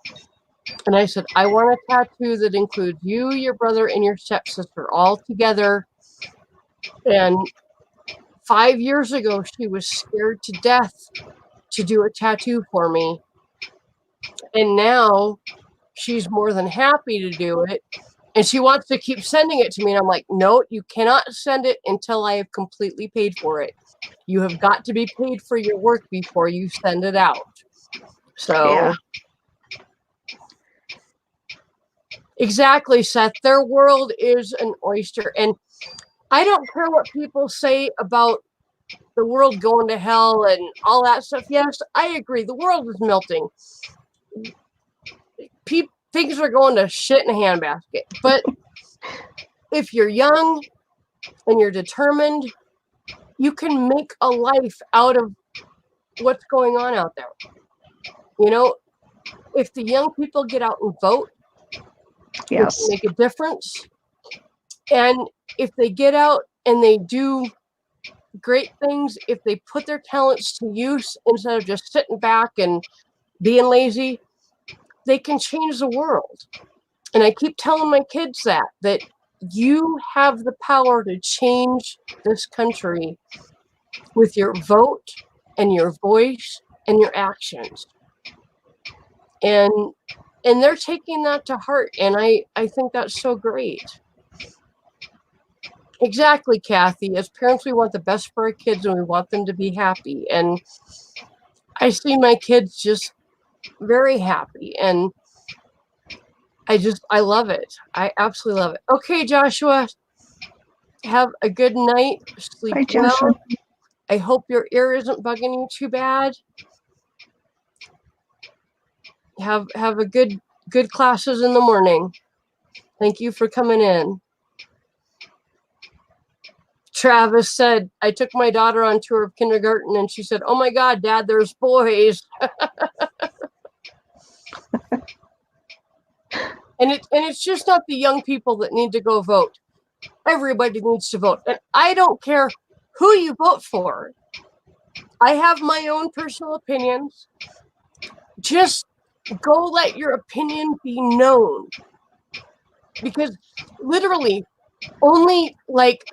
and I said, I want a tattoo that includes you, your brother, and your stepsister all together. And 5 years ago, she was scared to death to do a tattoo for me. And now she's more than happy to do it. And she wants to keep sending it to me. And I'm like, no, you cannot send it until I have completely paid for it. You have got to be paid for your work before you send it out. So, Yeah. Exactly, Seth. Their world is an oyster. And I don't care what people say about the world going to hell and all that stuff. Yes, I agree. The world is melting. Things are going to shit in a handbasket. But if you're young and you're determined, you can make a life out of what's going on out there. You know, if the young people get out and vote, Yes. it can make a difference. And if they get out and they do great things, if they put their talents to use instead of just sitting back and being lazy, they can change the world. And I keep telling my kids that you have the power to change this country with your vote and your voice and your actions. And they're taking that to heart, and I think that's so great. Exactly, Kathy. As parents, we want the best for our kids and we want them to be happy. And I see my kids just very happy, and I love it. I absolutely love it. Okay, Joshua, have a good night. Sleep Hi, Joshua. well. I hope your ear isn't bugging you too bad. Have a good classes in the morning. Thank you for coming in. Travis said, I took my daughter on tour of kindergarten and she said, oh my God, Dad, there's boys. And it's just not the young people that need to go vote. Everybody needs to vote. And I don't care who you vote for. I have my own personal opinions. Just go let your opinion be known. Because literally only like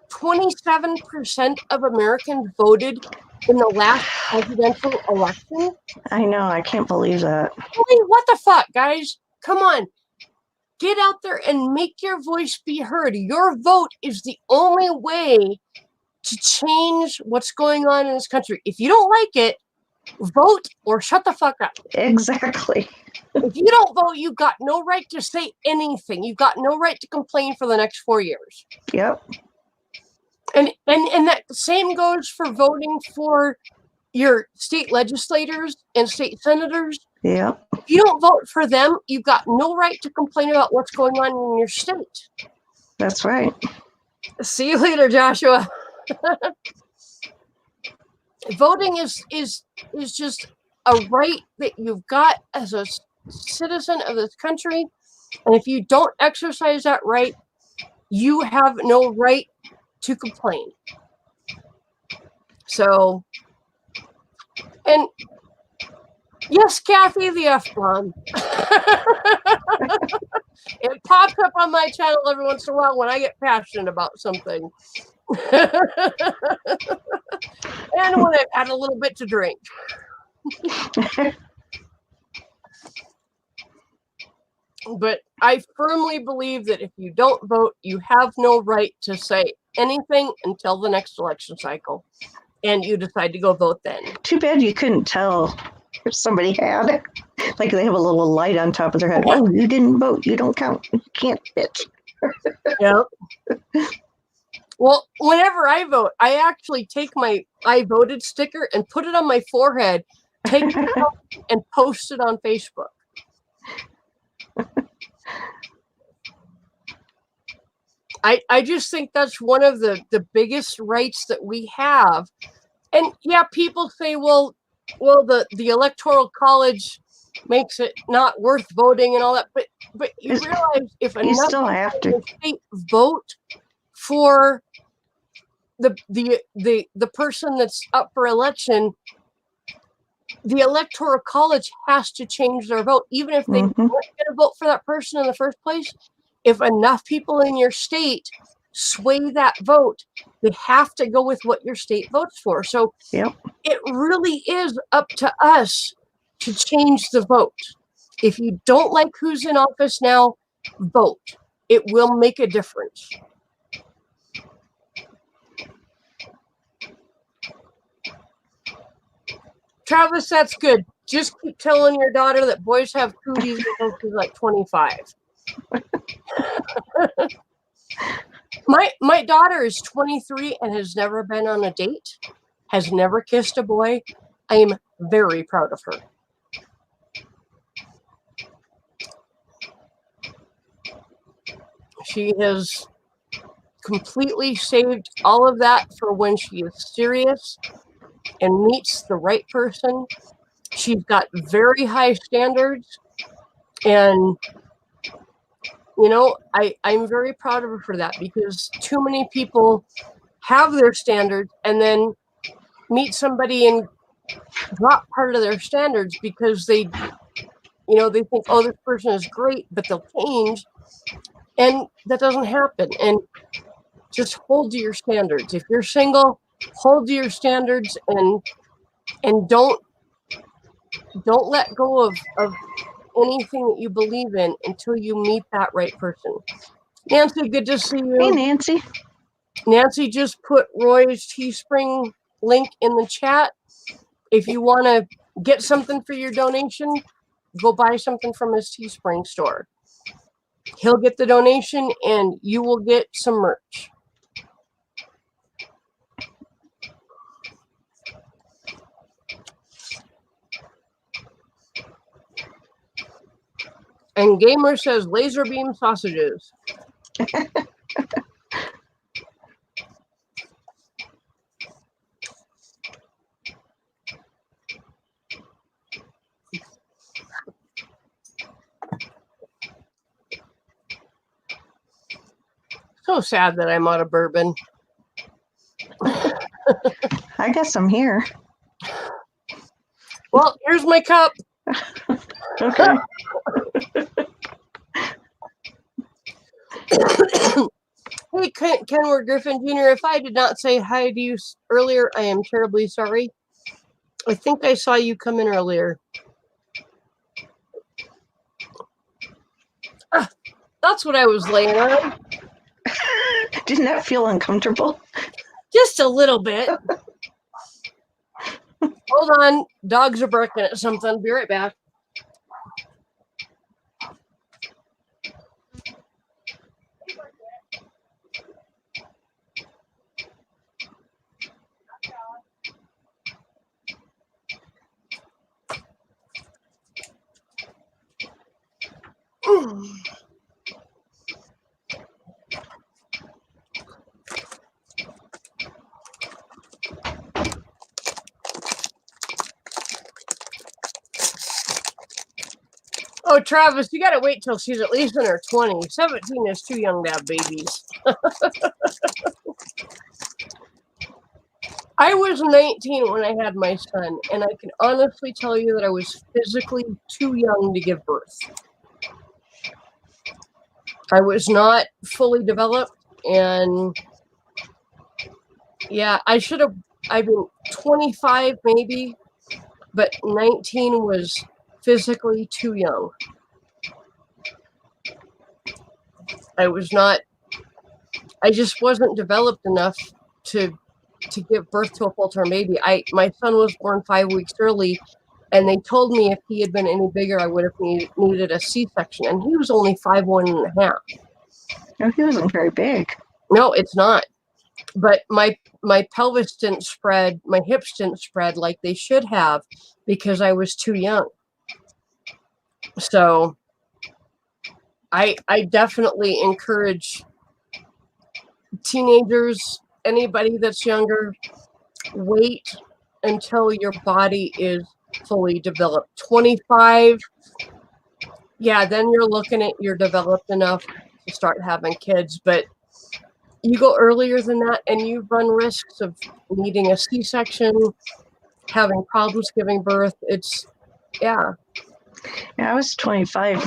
27% of Americans voted in the last presidential election. I know. I can't believe that. I mean, what the fuck, guys? Come on. Get out there and make your voice be heard. Your vote is the only way to change what's going on in this country. If you don't like it, vote or shut the fuck up. Exactly. If you don't vote, you've got no right to say anything. You've got no right to complain for the next 4 years. Yep. And that same goes for voting for your state legislators and state senators. Yep. If you don't vote for them, you've got no right to complain about what's going on in your state. That's right. See you later, Joshua. Voting is just a right that you've got as a citizen of this country. And if you don't exercise that right, you have no right to complain. So, and yes, Kathy, the F-bomb. It pops up on my channel every once in a while when I get passionate about something. And when I've had a little bit to drink. But I firmly believe that if you don't vote, you have no right to say anything until the next election cycle. And you decide to go vote then. Too bad you couldn't tell if somebody had. Like they have a little light on top of their head. Oh, you didn't vote. You don't count. You can't, bitch. Yep. Well, whenever I vote, I actually take my I voted sticker and put it on my forehead, take it out and post it on Facebook. I just think that's one of the biggest rights that we have. And yeah, people say, well, the Electoral College makes it not worth voting and all that. But you realize if You enough still have to. state vote for the person that's up for election, the Electoral College has to change their vote, even if they weren't going to vote for that person in the first place. If enough people in your state sway that vote, they have to go with what your state votes for. So it really is up to us to change the vote. If you don't like who's in office now, vote. It will make a difference. Travis, that's good. Just keep telling your daughter that boys have cooties until she's like 25. My daughter is 23 and has never been on a date, has never kissed a boy. I am very proud of her. She has completely saved all of that for when she is serious and meets the right person. She's got very high standards, and you know, I'm very proud of her for that, because too many people have their standards and then meet somebody and drop part of their standards because they think, oh, this person is great, but they'll change, and that doesn't happen. And just hold to your standards. If you're single, hold to your standards and don't let go of anything that you believe in until you meet that right person. Nancy, good to see you. Hey, Nancy. Nancy just put Roy's Teespring link in the chat. If you want to get something for your donation, go buy something from his Teespring store. He'll get the donation and you will get some merch. And Gamer says laser beam sausages. so sad that I'm out of bourbon. I got some here. Well, here's my cup. Okay. Hey, Kenward Griffin Jr., if I did not say hi to you earlier, I am terribly sorry. I think I saw you come in earlier. That's what I was laying on. Didn't that feel uncomfortable? Just a little bit. Hold on. Dogs are barking at something. Be right back. Oh, Travis, you gotta wait till she's at least in her 20s. 17 is too young to have babies. I was 19 when I had my son, and I can honestly tell you that I was physically too young to give birth. I was not fully developed, and yeah, I've been 25 maybe, but 19 was physically too young. I just wasn't developed enough to give birth to a full-term baby. My son was born 5 weeks early, and they told me if he had been any bigger, I would have needed a C-section, and he was only 5'1.5". No, he wasn't very big. No, it's not. But my pelvis didn't spread, my hips didn't spread like they should have because I was too young. So I definitely encourage teenagers, anybody that's younger, wait until your body is fully developed. 25, yeah, then you're looking at you're developed enough to start having kids. But you go earlier than that and you run risks of needing a C-section, having problems giving birth. Yeah, I was 25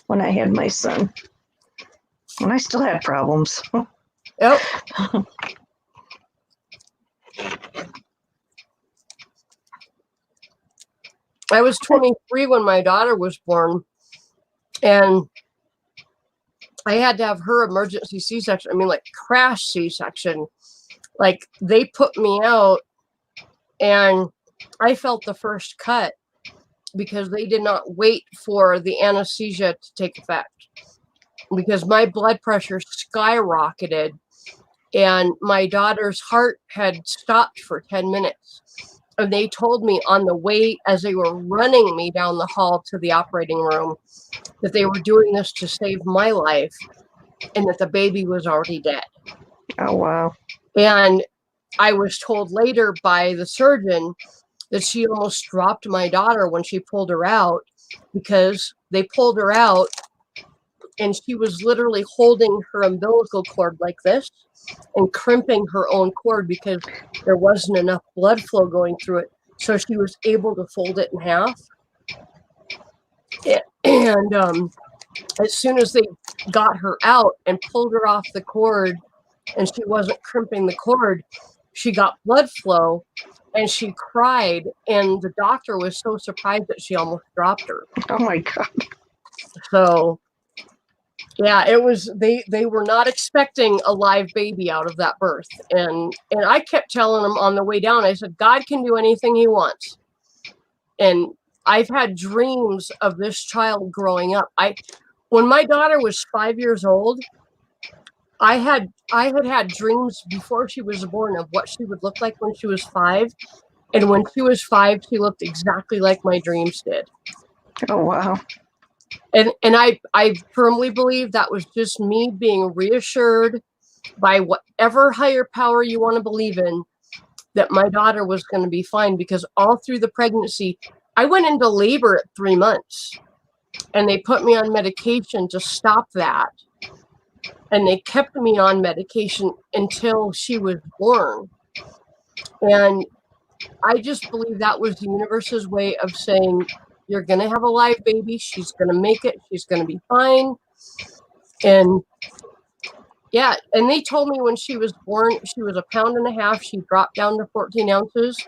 when I had my son, and I still had problems. Yep. I was 23 when my daughter was born, and I had to have her emergency C-section. I mean, like crash C-section. Like they put me out, and I felt the first cut because they did not wait for the anesthesia to take effect, because my blood pressure skyrocketed and my daughter's heart had stopped for 10 minutes. And they told me on the way, as they were running me down the hall to the operating room, that they were doing this to save my life and that the baby was already dead. Oh, wow. And I was told later by the surgeon that she almost dropped my daughter when she pulled her out, because they pulled her out and she was literally holding her umbilical cord like this and crimping her own cord because there wasn't enough blood flow going through it. So she was able to fold it in half. And as soon as they got her out and pulled her off the cord and she wasn't crimping the cord, she got blood flow and she cried. And the doctor was so surprised that she almost dropped her. Oh, my God. So yeah, it was, they were not expecting a live baby out of that birth. And I kept telling them on the way down, I said, God can do anything he wants. And I've had dreams of this child growing up. When my daughter was 5 years old, I had dreams before she was born of what she would look like when she was 5. And when she was 5, she looked exactly like my dreams did. Oh, wow. And I firmly believe that was just me being reassured by whatever higher power you want to believe in, that my daughter was going to be fine, because all through the pregnancy, I went into labor at 3 months and they put me on medication to stop that. and they kept me on medication until she was born. And I just believe that was the universe's way of saying, you're going to have a live baby. She's going to make it. She's going to be fine. And yeah, and they told me when she was born, she was 1.5 pounds. She dropped down to 14 ounces.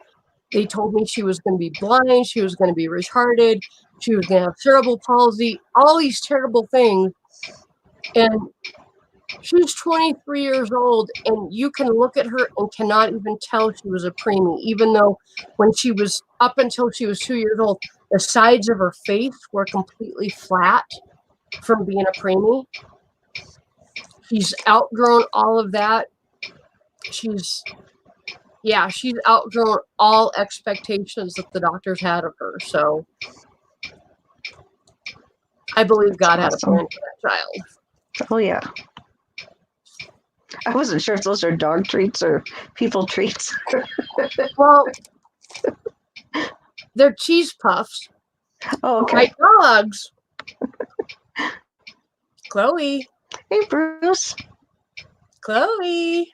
They told me she was going to be blind. She was going to be retarded. She was going to have cerebral palsy, all these terrible things. And she's 23 years old, and you can look at her and cannot even tell she was a preemie, even though when she was up until she was 2 years old, the sides of her face were completely flat from being a preemie. She's outgrown all of that. She's outgrown all expectations that the doctors had of her. So I believe God had a plan for that child. Oh, yeah. I wasn't sure if those are dog treats or people treats. Well, they're cheese puffs. Oh, okay. My dogs. Chloe. Hey, Bruce. Chloe.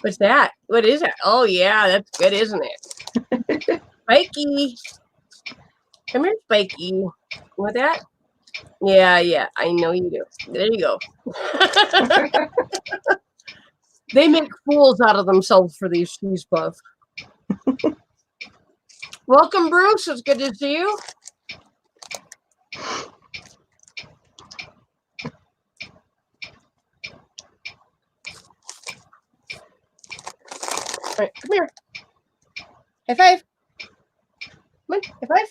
What's that? What is that? Oh, yeah, that's good, isn't it? Spikey. Come here, Spikey. You want that? Yeah, I know you do. There you go. They make fools out of themselves for these cheese puffs. Welcome, Bruce. It's good to see you. All right, come here. High five. Come on, high five.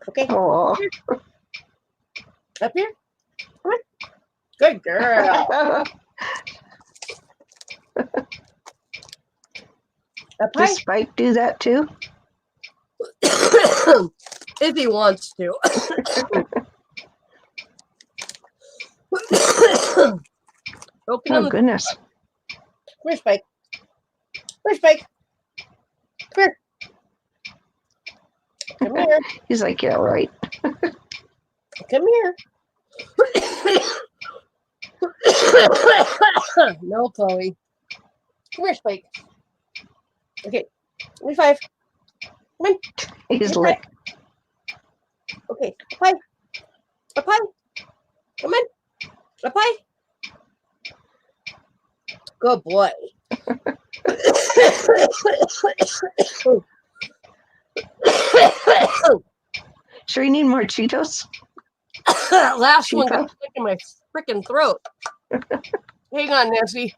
Okay. Oh. Up here. Come on. Good girl. Up high. Does Spike do that too? If he wants to. Oh, goodness. Where's Spike? Where's Spike? Come here. Come here. He's like, yeah, right. Come here. No, Chloe. Come here, Spike. Okay. Give me 5. Come on. He's like, okay. Up high. Up high. Come on. Up high. Good boy. sure you need more Cheetos? Last one got stuck in my freaking throat. Hang on, Nancy.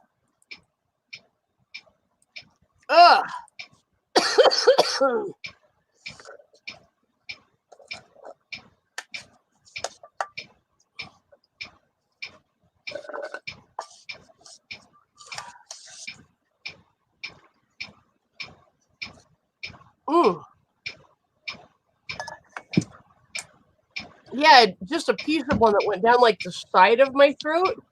Ugh. Yeah, just a piece of one that went down like the side of my throat.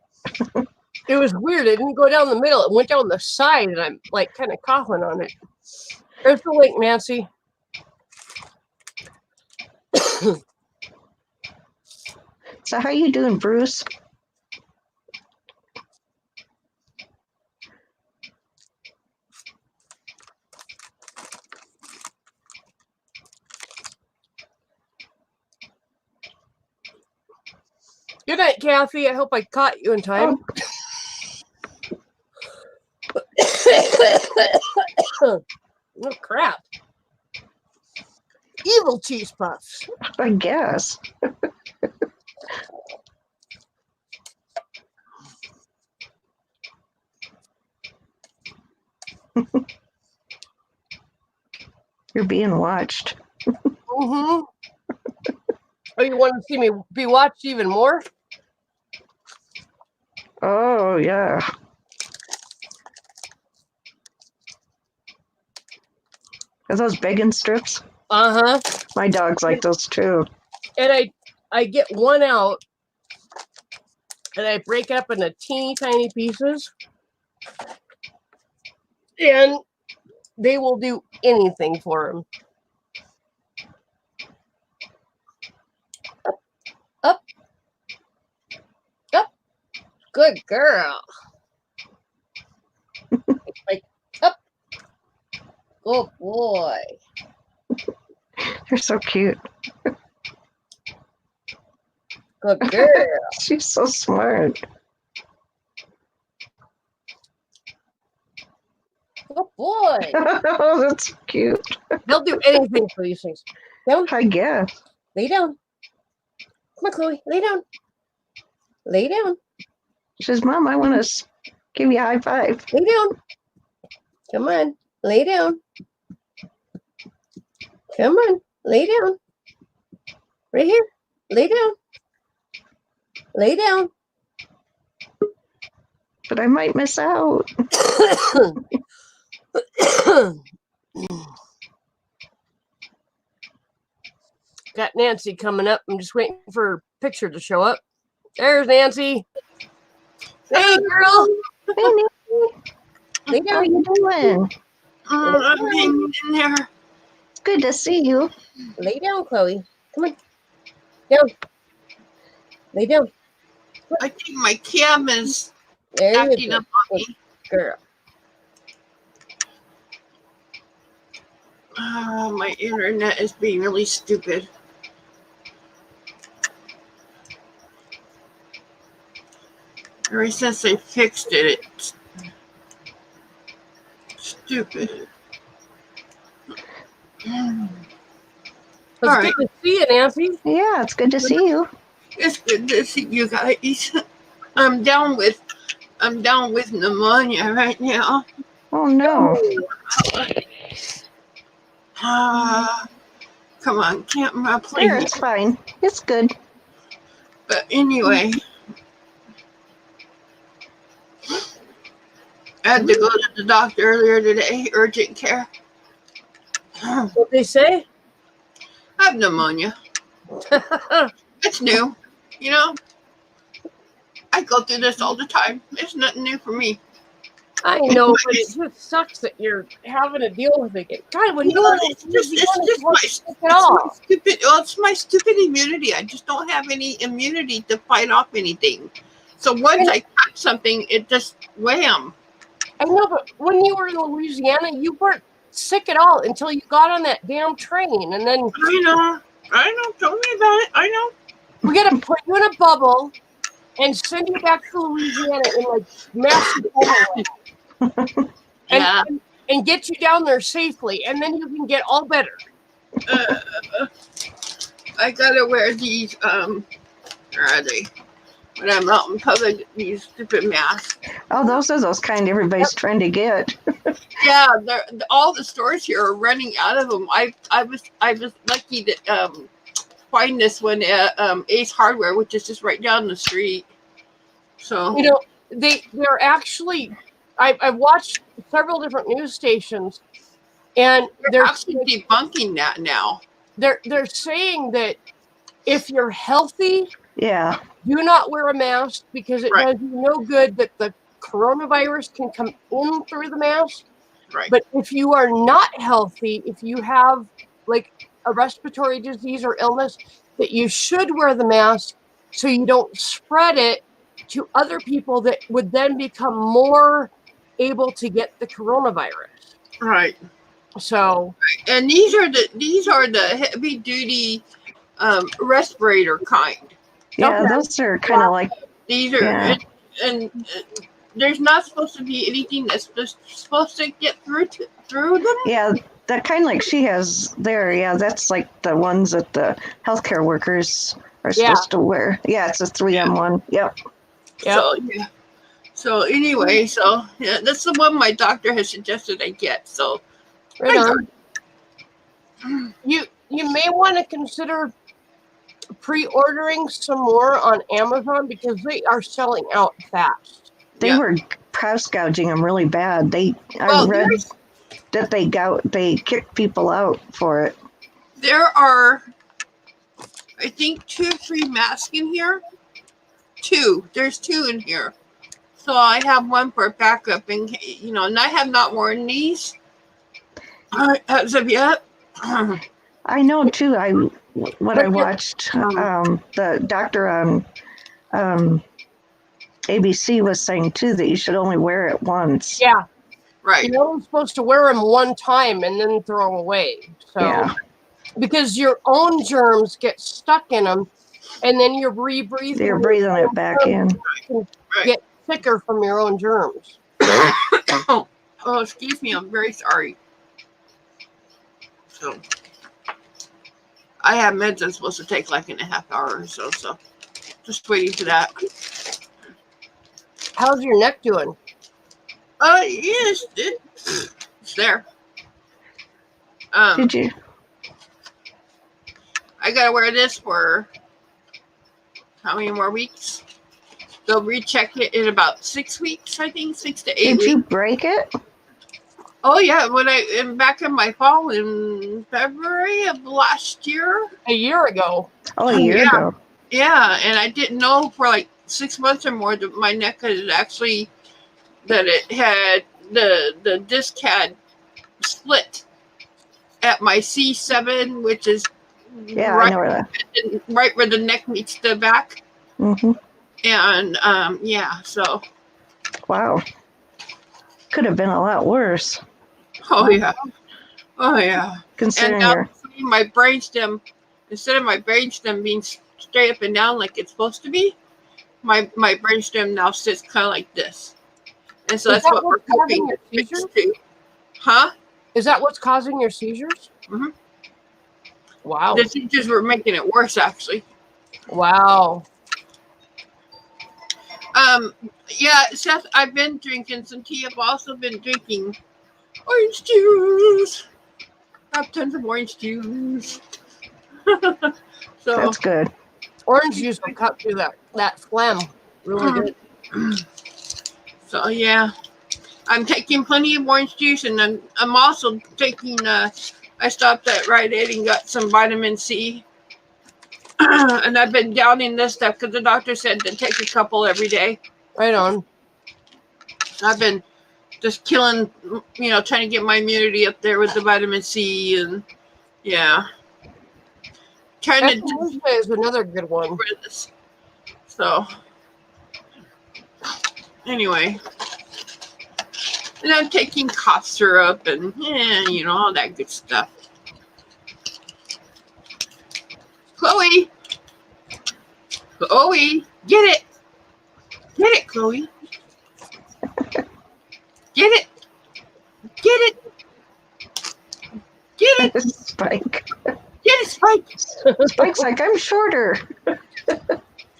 It was weird. It didn't go down the middle. It went down the side, and I'm like kind of coughing on it. There's the link, Nancy. So how you doing, Bruce? Good night, Kathy. I hope I caught you in time. Oh, crap. Evil cheese puffs. I guess. You're being watched. Mm-hmm. Oh, you want to see me be watched even more? Oh, yeah. Are those bacon strips? Uh-huh. My dogs like those too. And I get one out, and I break it up into teeny tiny pieces. And they will do anything for them. Up. Up. Good girl. Like up. Good boy. They're so cute. Good girl. She's so smart. Good boy. Oh, that's cute. They'll do anything for these things. Down. I guess. Lay down. Come on, Chloe. Lay down. Lay down. She says, Mom, I want to give you a high five. Lay down. Come on. Lay down. Come on. Lay down. Right here. Lay down. Lay down. But I might miss out. Got Nancy coming up. I'm just waiting for her picture to show up. There's Nancy. Hey, girl. Hey, Nancy. Lay How are down. you doing? I'm hanging in there. It's good to see you. Lay down, Chloe. Come on. Down. Lay down. I think my cam is There you acting go. up on me. Girl. My internet is being really stupid. Ever since they fixed it, it's stupid. It's All good right. to see you, Nancy. Yeah, it's good to see you. It's good to see you guys. I'm down with pneumonia right now. Oh, no. Come on, camera, There, please. it's fine. It's good. But anyway, I had to go to the doctor earlier today, urgent care. What they say? I have pneumonia. It's new, you know. I go through this all the time. It's nothing new for me. I know, but it just sucks that you're having to deal with it again. God, when you No, were it's just my stupid immunity. I just don't have any immunity to fight off anything. So once I catch something, it just wham. I know, but when you were in Louisiana, you weren't sick at all until you got on that damn train, and then I know. Tell me about it. I know. we got to put you in a bubble and send you back to Louisiana in like massive overlap. Yeah. And get you down there safely, and then you can get all better. I gotta wear these. Where are they? When I'm out in public, these stupid masks. Oh, those are those kind everybody's trying to get. Yeah, all the stores here are running out of them. I was lucky to find this one at Ace Hardware, which is just right down the street. So You know, they're actually. I've watched several different news stations, and they're they're actually debunking that now. they're saying that if you're healthy, Yeah. do not wear a mask because it Right. does you no good that the coronavirus can come in through the mask. Right. But if you are not healthy, if you have like a respiratory disease or illness, that you should wear the mask so you don't spread it to other people that would then become more able to get the coronavirus. Right. So, And these are the heavy duty respirator kind. Yeah, Okay. those are kind of like, These are Yeah. and there's not supposed to be anything that's supposed to get through them. yeah, that kind like she has there. Yeah, that's like the ones that the healthcare workers are Yeah. supposed to wear. Yeah, it's a 3M one. Yep. Yep. So yeah. So anyway, yeah, that's the one my doctor has suggested I get. So right on. You may want to consider pre-ordering some more on Amazon because they are selling out fast. They Yeah. were price gouging them really bad. I Well, read that they kicked people out for it. there are, I think, 2 free masks in here. There's 2 in here. So I have one for backup, and and I have not worn these as of yet. I know too. I watched the doctor on ABC was saying too that you should only wear it once. Yeah, Right. you're only supposed to wear them one time and then throw them away. So, Yeah. because your own germs get stuck in them, and then you're rebreathing. You're breathing it back in. You Right. get sicker from your own germs. Oh, excuse me. I'm very sorry. So, I have meds I'm supposed to take like in a half hour or so. So, just waiting for that. How's your neck doing? Yes, it's there. Did you? I gotta wear this for how many more weeks? They'll recheck it in about 6 weeks, I think, 6 to 8 Did weeks. you break it? Oh yeah, when I am back in my fall in February of last year. A year ago. Oh, a year ago. Yeah, and I didn't know for like 6 months or more that my neck had actually it had the disc had split at my C7, which is Yeah, right, I know where that. right where the neck meets the back. Mm-hmm. And yeah, so Wow. Could have been a lot worse. oh yeah. And Considering now your. my brainstem, instead of my brainstem being straight up and down like it's supposed to be, my brainstem now sits kind of like this. And so Is that's that what we're what's causing hoping your to fix seizures? too. Huh? Is that what's causing your seizures? Mhm. Wow. The teachers were making it worse, actually. Wow. Yeah, Seth, I've been drinking some tea. I've also been drinking orange juice. I have tons of orange juice. So That's good. Orange juice will cut through that phlegm really good. So yeah, I'm taking plenty of orange juice, and I'm also taking. I stopped at Rite Aid and got some vitamin C, and I've been downing this stuff because the doctor said to take a couple every day. Right on. I've been just killing, trying to get my immunity up there with the vitamin C, and yeah, trying to Echinacea is another good one. get rid of this. So anyway. And I'm taking cough syrup and all that good stuff. Chloe, get it, Chloe, get it, Spike. get it, Spike. Spike's like, I'm shorter.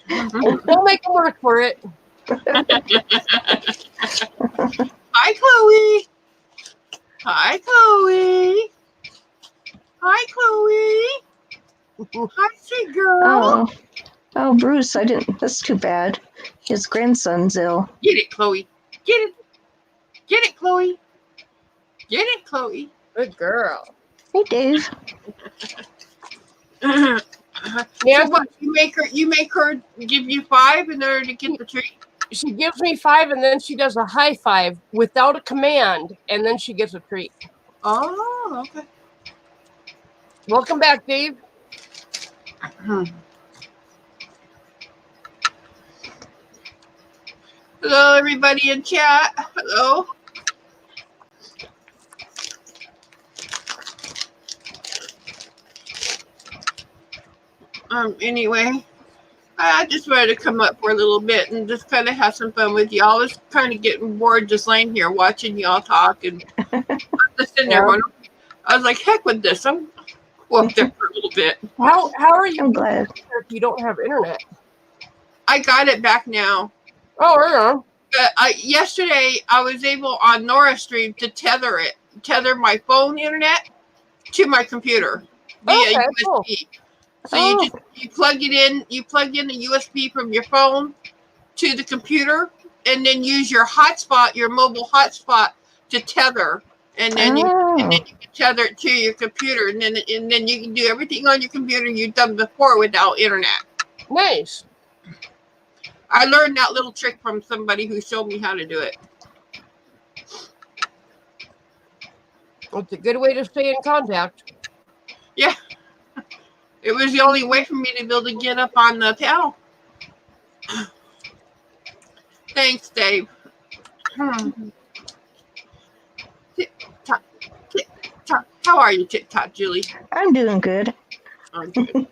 We'll make them work for it. Hi, Chloe. Hi, Chloe. Hi, Chloe. Hi, sweet girl. Oh, Bruce, I didn't. That's too bad. His grandson's ill. Get it, Chloe. Get it. Get it, Chloe. Get it, Chloe. Good girl. Hey, Dave. Yeah, Yeah, what you make her give you 5 in order to get the treat. she gives me 5 and then she does a high five without a command and then she gets a treat. Oh, okay. Welcome back, Dave. Hello, everybody in chat. Hello. Anyway, I just wanted to come up for a little bit and just kind of have some fun with y'all. I was kind of getting bored just laying here watching y'all talk and just sitting there going, I was like, heck with this. I'm up there for a little bit. How are you? I'm glad. If you don't have internet. I got it back now. Oh, yeah. Yesterday, I was able on Nora Stream to tether my phone internet to my computer via USB. Cool. So you plug it in. You plug in the USB from your phone to the computer, and then use your hotspot, your mobile hotspot, to tether, and then you can tether it to your computer, and then you can do everything on your computer you've done before without internet. Nice. I learned that little trick from somebody who showed me how to do it. It's a good way to stay in contact. Yeah. It was the only way for me to be able to get up on the panel. Thanks, Dave. Tick-tock, tick-tock. How are you, Tick-tock, Julie? I'm doing good. I'm good.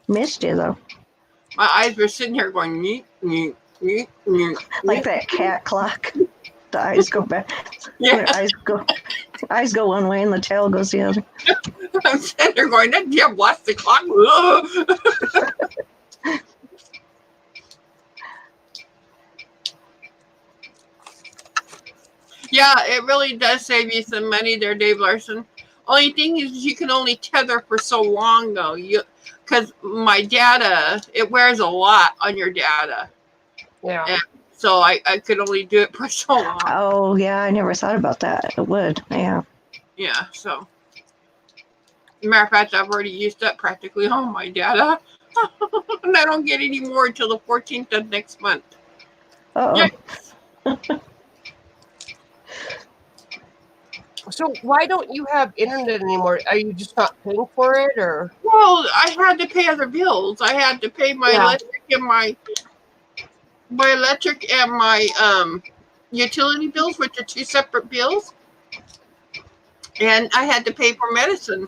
Missed you though. My eyes were sitting here going, neat, neat, neat, neat. Like that cat clock. The eyes go back. Yeah. The eyes go one way and the tail goes the other. I'm sitting there going, that damn watch the clock. Yeah, it really does save you some money there, Dave Larson. Only thing is you can only tether for so long though. Because my data, it wears a lot on your data. Yeah. And so I could only do it for so long. Oh yeah, I never thought about that. It would. Yeah. Yeah, so. Matter of fact, I've already used up practically all my data. And I don't get any more until the 14th of next month. Uh-oh. Yeah. So why don't you have internet anymore? Are you just not paying for it, or? Well, I had to pay other bills. I had to pay my electric and my utility bills, which are two separate bills. And I had to pay for medicine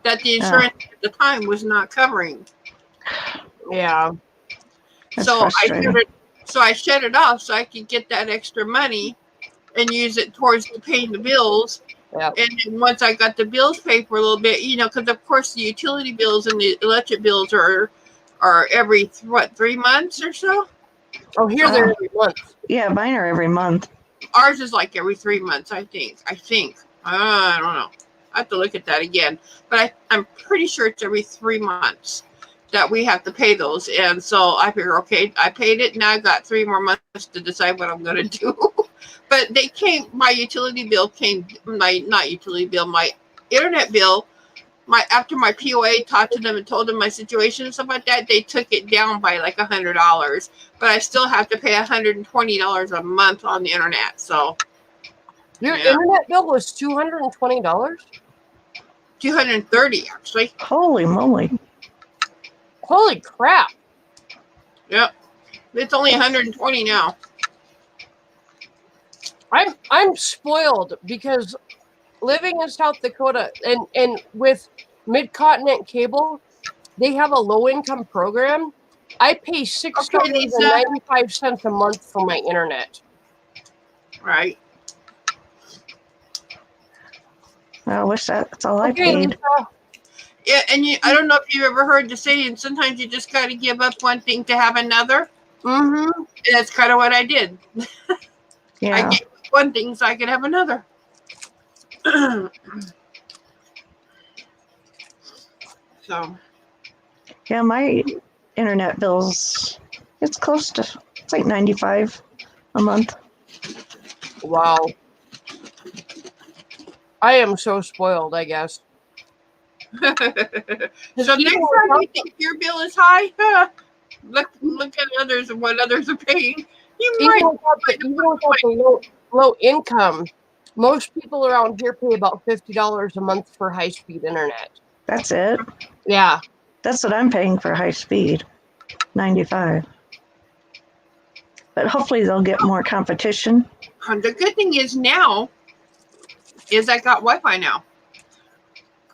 that the insurance at the time was not covering. Yeah. That's So frustrating. I shut it off so I could get that extra money and use it towards paying the bills. Yeah. And then once I got the bills paid for a little bit, because of course the utility bills and the electric bills are every 3 months or so. Oh, here they're every month. Yeah, mine are every month. Ours is like every 3 months, I think. I don't know. I have to look at that again. But I'm pretty sure it's every 3 months that we have to pay those. And so I figure, okay, I paid it. Now I've got 3 more months to decide what I'm going to do. But my utility bill came, my internet bill, after my POA talked to them and told them my situation and stuff like that, they took it down by like $100. But I still have to pay $120 a month on the internet. So your internet bill was $220? $230 actually. Holy moly. Holy crap. Yep. It's only $120 now. I'm spoiled because living in South Dakota and with Mid-Continent Cable, they have a low-income program. I pay $6.95 a month for my internet. Right. I wish that's all I paid. Lisa. Yeah, and I don't know if you've ever heard the saying, sometimes you just got to give up one thing to have another. Mm-hmm. And that's kind of what I did. Yeah. I gave up one thing so I could have another. So. Yeah, my internet bills, it's like $95 a month. Wow. I am so spoiled, I guess. So next time you think your bill is high, look at others and what others are paying. Even without the low income, most people around here pay about $50 a month for high-speed internet. That's it? Yeah. That's what I'm paying for high speed, $95. But hopefully they'll get more competition. The good thing is now is I got Wi-Fi now.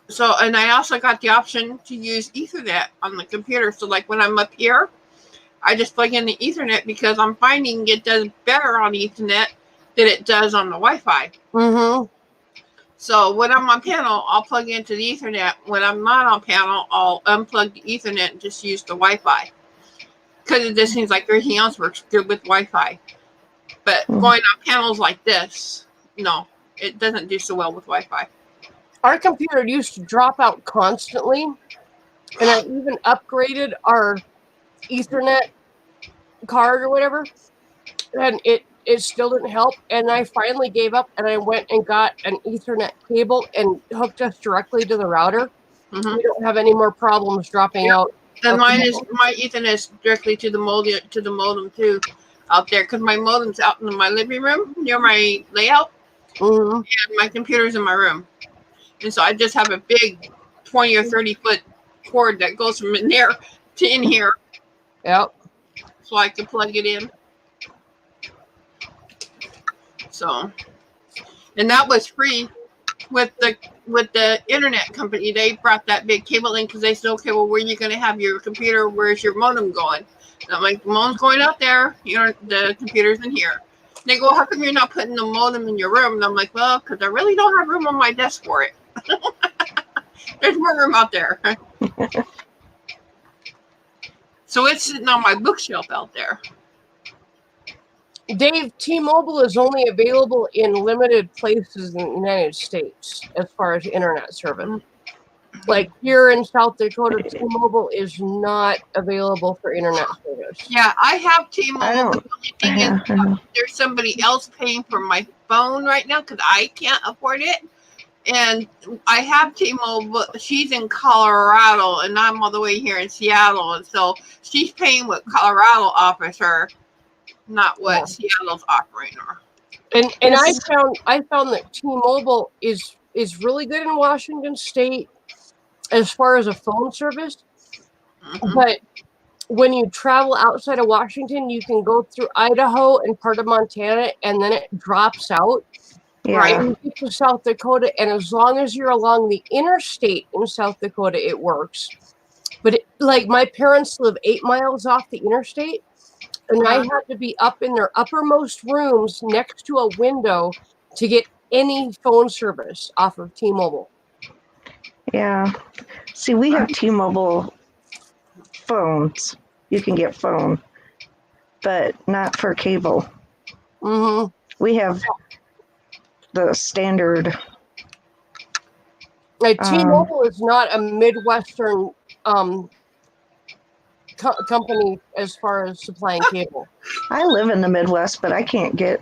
So, and I also got the option to use Ethernet on the computer. So like when I'm up here, I just plug in the Ethernet because I'm finding it does better on Ethernet than it does on the Wi-Fi. Mm-hmm. So when I'm on panel, I'll plug into the Ethernet. When I'm not on panel, I'll unplug the Ethernet and just use the Wi-Fi. Because it just seems like everything else works good with Wi-Fi. But going on panels like this, no, it doesn't do so well with Wi-Fi. Our computer used to drop out constantly, and I even upgraded our Ethernet card or whatever, and it still didn't help. And I finally gave up, and I went and got an Ethernet cable and hooked us directly to the router. Mm-hmm. We don't have any more problems dropping out. And my Ethernet is directly to the modem too, out there, because my modem's out in my living room near my layout, and my computer's in my room. And so I just have a big 20 or 30 foot cord that goes from in there to in here. Yep. so I could plug it in. So, and that was free with the internet company. They brought that big cable in because they said, okay, well, where are you going to have your computer? Where's your modem going? And I'm like, the modem's going out there. The computer's in here. And they go, how come you're not putting the modem in your room? And I'm like, well, because I really don't have room on my desk for it. There's more room out there. So it's sitting on my bookshelf out there. Dave, T-Mobile is only available in limited places in the United States as far as internet service. Like here in South Dakota, T-Mobile is not available for internet service. Yeah, I have I T-Mobile. don't. The only thing is, there's somebody else paying for my phone right now because I can't afford it. And I have T-Mobile. She's in Colorado, and I'm all the way here in Seattle. And so she's paying what Colorado offers her, not what Seattle's offering her. And I found that T-Mobile is really good in Washington State as far as a phone service. Mhm. But when you travel outside of Washington, you can go through Idaho and part of Montana, and then it drops out. Yeah. Right, and you get to South Dakota, and as long as you're along the interstate in South Dakota, it works. But like my parents live 8 miles off the interstate, and I had to be up in their uppermost rooms next to a window to get any phone service off of T-Mobile. Yeah. See, we have T-Mobile phones. You can get phone, but not for cable. Mm-hmm. We have the standard. T-Mobile is not a Midwestern company as far as supplying cable. I live in the Midwest, but I can't get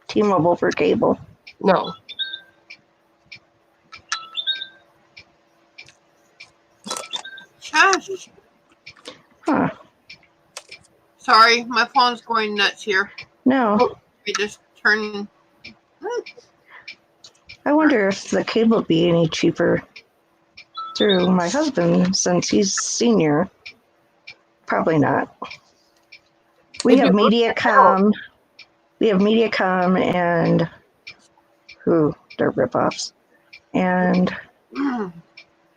T-Mobile for cable. No. Gosh. Huh. Sorry, my phone's going nuts here. No. We just turn. I wonder if the cable would be any cheaper through my husband since he's senior. Probably not. We have Mediacom. We have Mediacom and they're ripoffs. And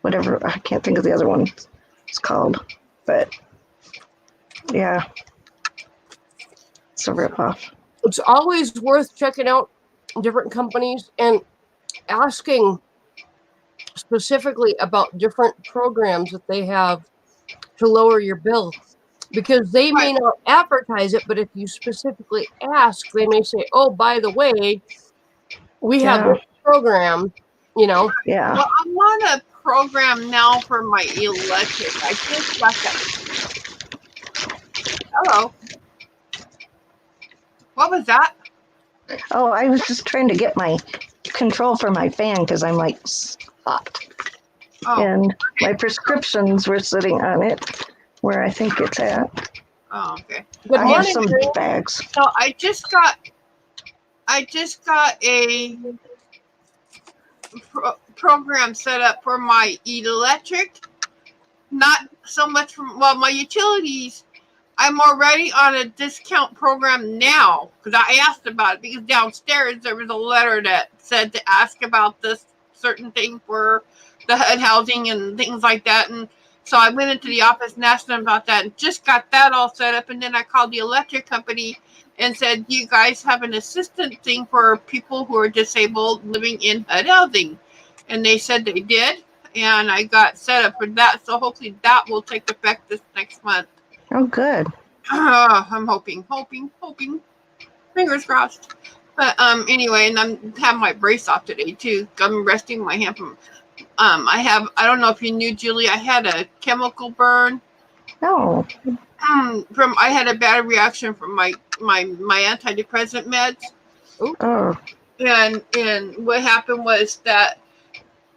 whatever, I can't think of the other one it's called. But yeah. It's a ripoff. It's always worth checking out different companies and asking specifically about different programs that they have to lower your bill, because they may not advertise it, but if you specifically ask, they may say, oh, by the way, we have this program, Yeah. Well, I'm on a program now for my electric. I just got that. Hello. What was that? Oh, I was just trying to get my control for my fan because I'm like stopped. Oh. And my prescriptions were sitting on it where I think it's at. Oh, okay. I have some bags. So I just got a program set up for my electric. Not so much from my utilities. I'm already on a discount program now because I asked about it, because downstairs there was a letter that said to ask about this certain thing for the HUD housing and things like that. And so I went into the office and asked them about that and just got that all set up. And then I called the electric company and said, you guys have an assistant thing for people who are disabled living in HUD housing? And they said they did. And I got set up for that. So hopefully that will take effect this next month. Oh, good. I'm hoping. Fingers crossed. But anyway, and I'm having my brace off today too. I'm resting my hand from. I don't know if you knew, Julie. I had a chemical burn. No. I had a bad reaction from my antidepressant meds. Oh. And what happened was that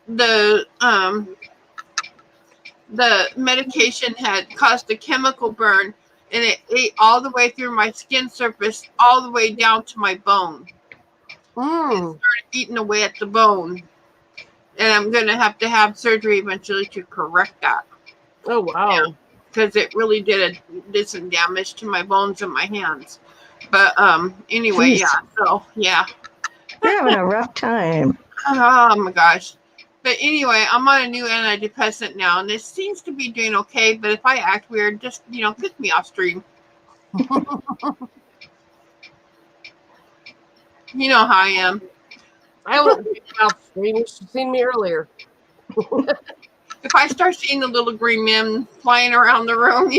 the medication had caused a chemical burn, and it ate all the way through my skin surface, all the way down to my bone. It started eating away at the bone. And I'm going to have surgery eventually to correct that. Oh, wow. because it really did some damage to my bones and my hands. But anyway, Jeez. yeah. So yeah. You're having a rough time. Oh my gosh. But anyway, I'm on a new antidepressant now, and it seems to be doing okay. But if I act weird, just kick me off stream. You know how I am. I won't get off stream. You should have seen me earlier. If I start seeing the little green men flying around the room,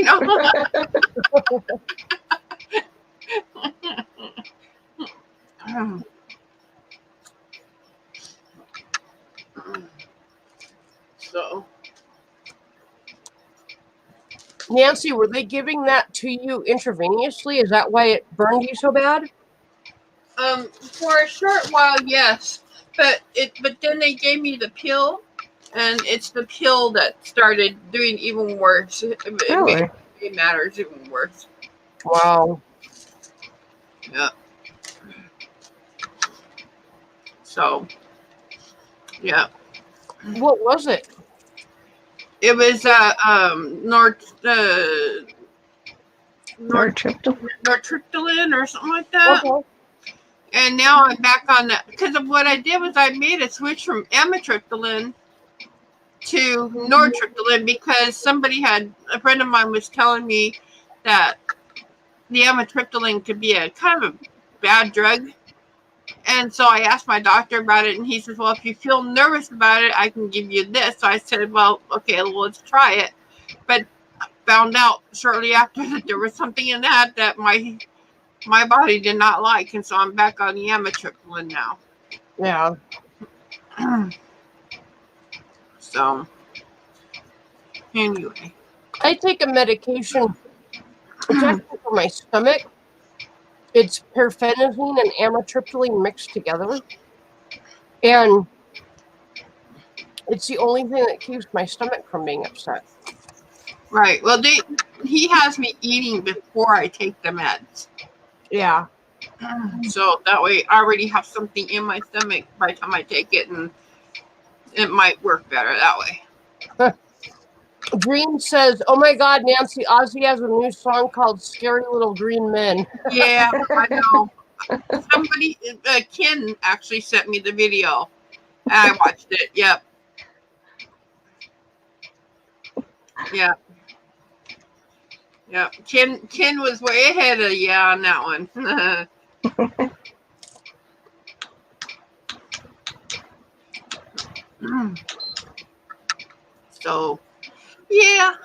So, Nancy, were they giving that to you intravenously? Is that why it burned you so bad? for a short while, yes, but then they gave me the pill, and it's the pill that started doing even worse. Really? It matters even worse. Wow. Yeah. So, yeah. What was it? It was nortriptyline or something like that. Okay. And now I'm back on that because of what I did was I made a switch from amitriptyline to nortriptyline because a friend of mine was telling me that the amitriptyline could be a kind of a bad drug. And so I asked my doctor about it, and he says, well, if you feel nervous about it, I can give you this. So I said, well, okay, well, let's try it. But I found out shortly after that there was something in that my body did not like, and so I'm back on the amitriptyline now. Yeah. So, anyway. I take a medication. It's actually for my stomach. It's perfenazine and amitriptyline mixed together. And it's the only thing that keeps my stomach from being upset. Right. Well, he has me eating before I take the meds. Yeah. So that way I already have something in my stomach by the time I take it, and it might work better that way. Dream says, oh my God, Nancy, Ozzy has a new song called Scary Little Green Men. Yeah, I know. Somebody, Ken actually sent me the video. And I watched it. Yep. Yeah. Yeah. Ken was way ahead of you on that one. So, yeah.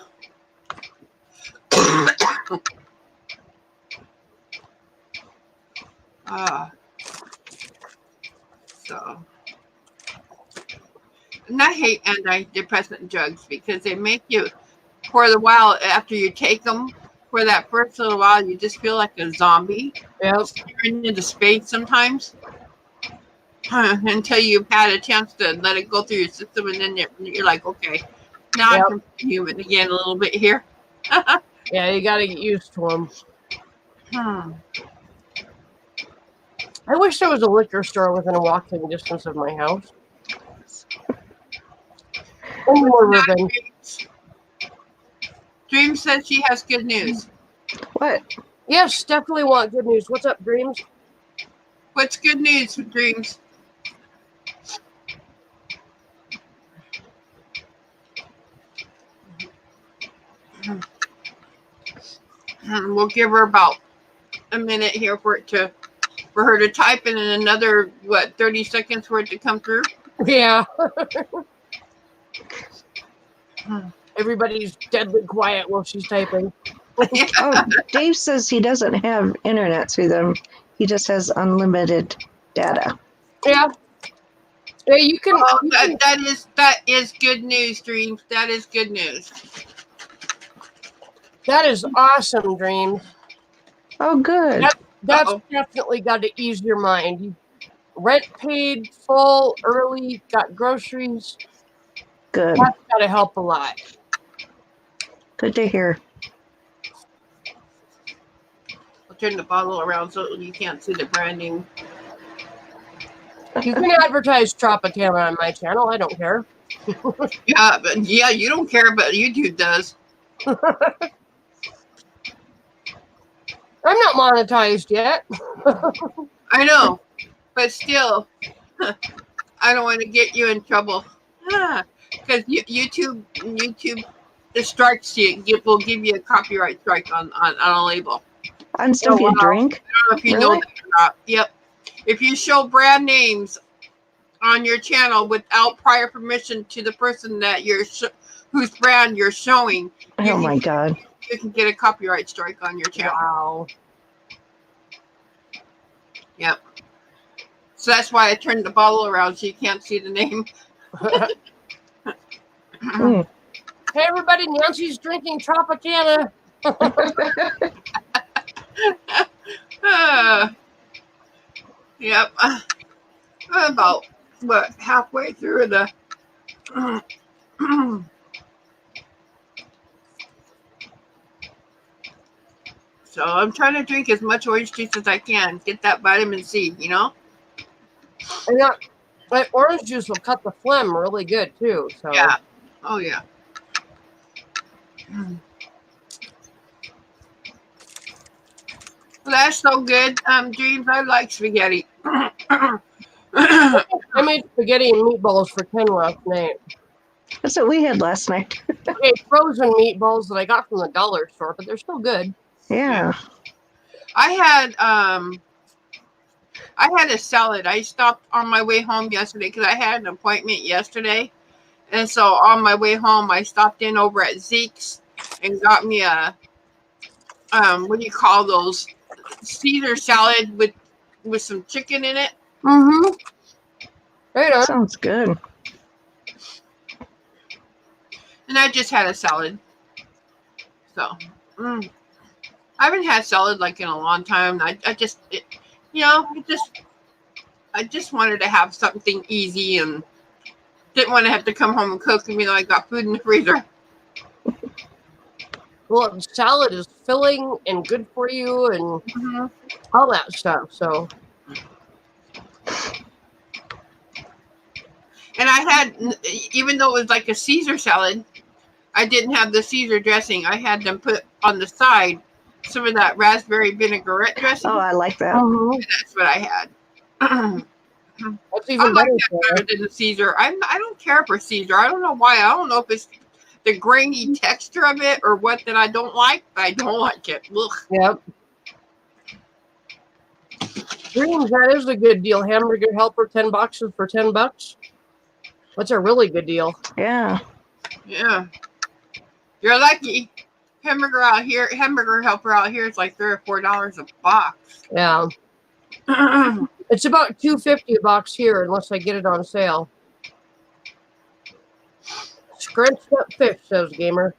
So, and I hate antidepressant drugs because they make you, for the while after you take them, for that first little while, you just feel like a zombie. Yep. Staring into space sometimes. Until you've had a chance to let it go through your system, and then you're like, okay, now I can be human again a little bit here. Yeah, you got to get used to them. I wish there was a liquor store within a walking distance of my house. One more ribbon. Dream says she has good news. What? Yes, definitely want good news. What's up, Dreams? What's good news, Dreams? We'll give her about a minute here for her to type, and in another 30 seconds for it to come through. Yeah. Everybody's deadly quiet while she's typing. Oh, Dave says he doesn't have internet through them. He just has unlimited data. Yeah. Yeah, you can. That is good news, Dreams. That is good news. That is awesome, Dreams. Oh, good. That's definitely got to ease your mind. You rent paid, full, early, got groceries. Good. That's got to help a lot. Good to hear. I'll turn the bottle around so you can't see the branding. You can advertise Tropicana on my channel. I don't care. Yeah, you don't care, but YouTube does. I'm not monetized yet. I know, but still, I don't want to get you in trouble. Because YouTube the strikes you will give you a copyright strike on a label. On stuff you drink? I don't know if you know Really? that or not. Yep. If you show brand names on your channel without prior permission to the person that whose brand you're showing, Oh my God. you can get a copyright strike on your channel. Wow. Yep. So that's why I turned the bottle around so you can't see the name. Mm. Hey everybody, Nancy's drinking Tropicana. Yep. About what, halfway through the so I'm trying to drink as much orange juice as I can. Get that vitamin C, you know? And that orange juice will cut the phlegm really good too. So Yeah. Oh yeah. Well, that's so good. Dreams, I like spaghetti. I made spaghetti and meatballs for Ken last night. That's what we had last night. Okay, frozen meatballs that I got from the dollar store, but they're still good. Yeah. I had a salad. I stopped on my way home yesterday because I had an appointment yesterday. And so on my way home, I stopped in over at Zeke's and got me a, what do you call those? Caesar salad with some chicken in it. Mm-hmm. Right on. Sounds good. And I just had a salad. So, I haven't had salad like in a long time. I just wanted to have something easy and didn't want to have to come home and cook, even though I got food in the freezer. Well, salad is filling and good for you and all that stuff. So, and I had, even though it was like a Caesar salad, I didn't have the Caesar dressing. I had them put on the side some of that raspberry vinaigrette dressing. Oh, I like that. And that's what I had. That's even like better. that better than the Caesar. I don't care for Caesar. I don't know why. I don't know if it's the grainy texture of it or what that I don't like, but I don't like it. Ugh. Yep. Dreams, that is a good deal. Hamburger helper, 10 boxes for $10. That's a really good deal. Yeah. Yeah. You're lucky. Hamburger helper out here is like $3 or $4 a box. Yeah. It's about $2.50 a box here, unless I get it on sale. Scrunched up fish, says Gamer.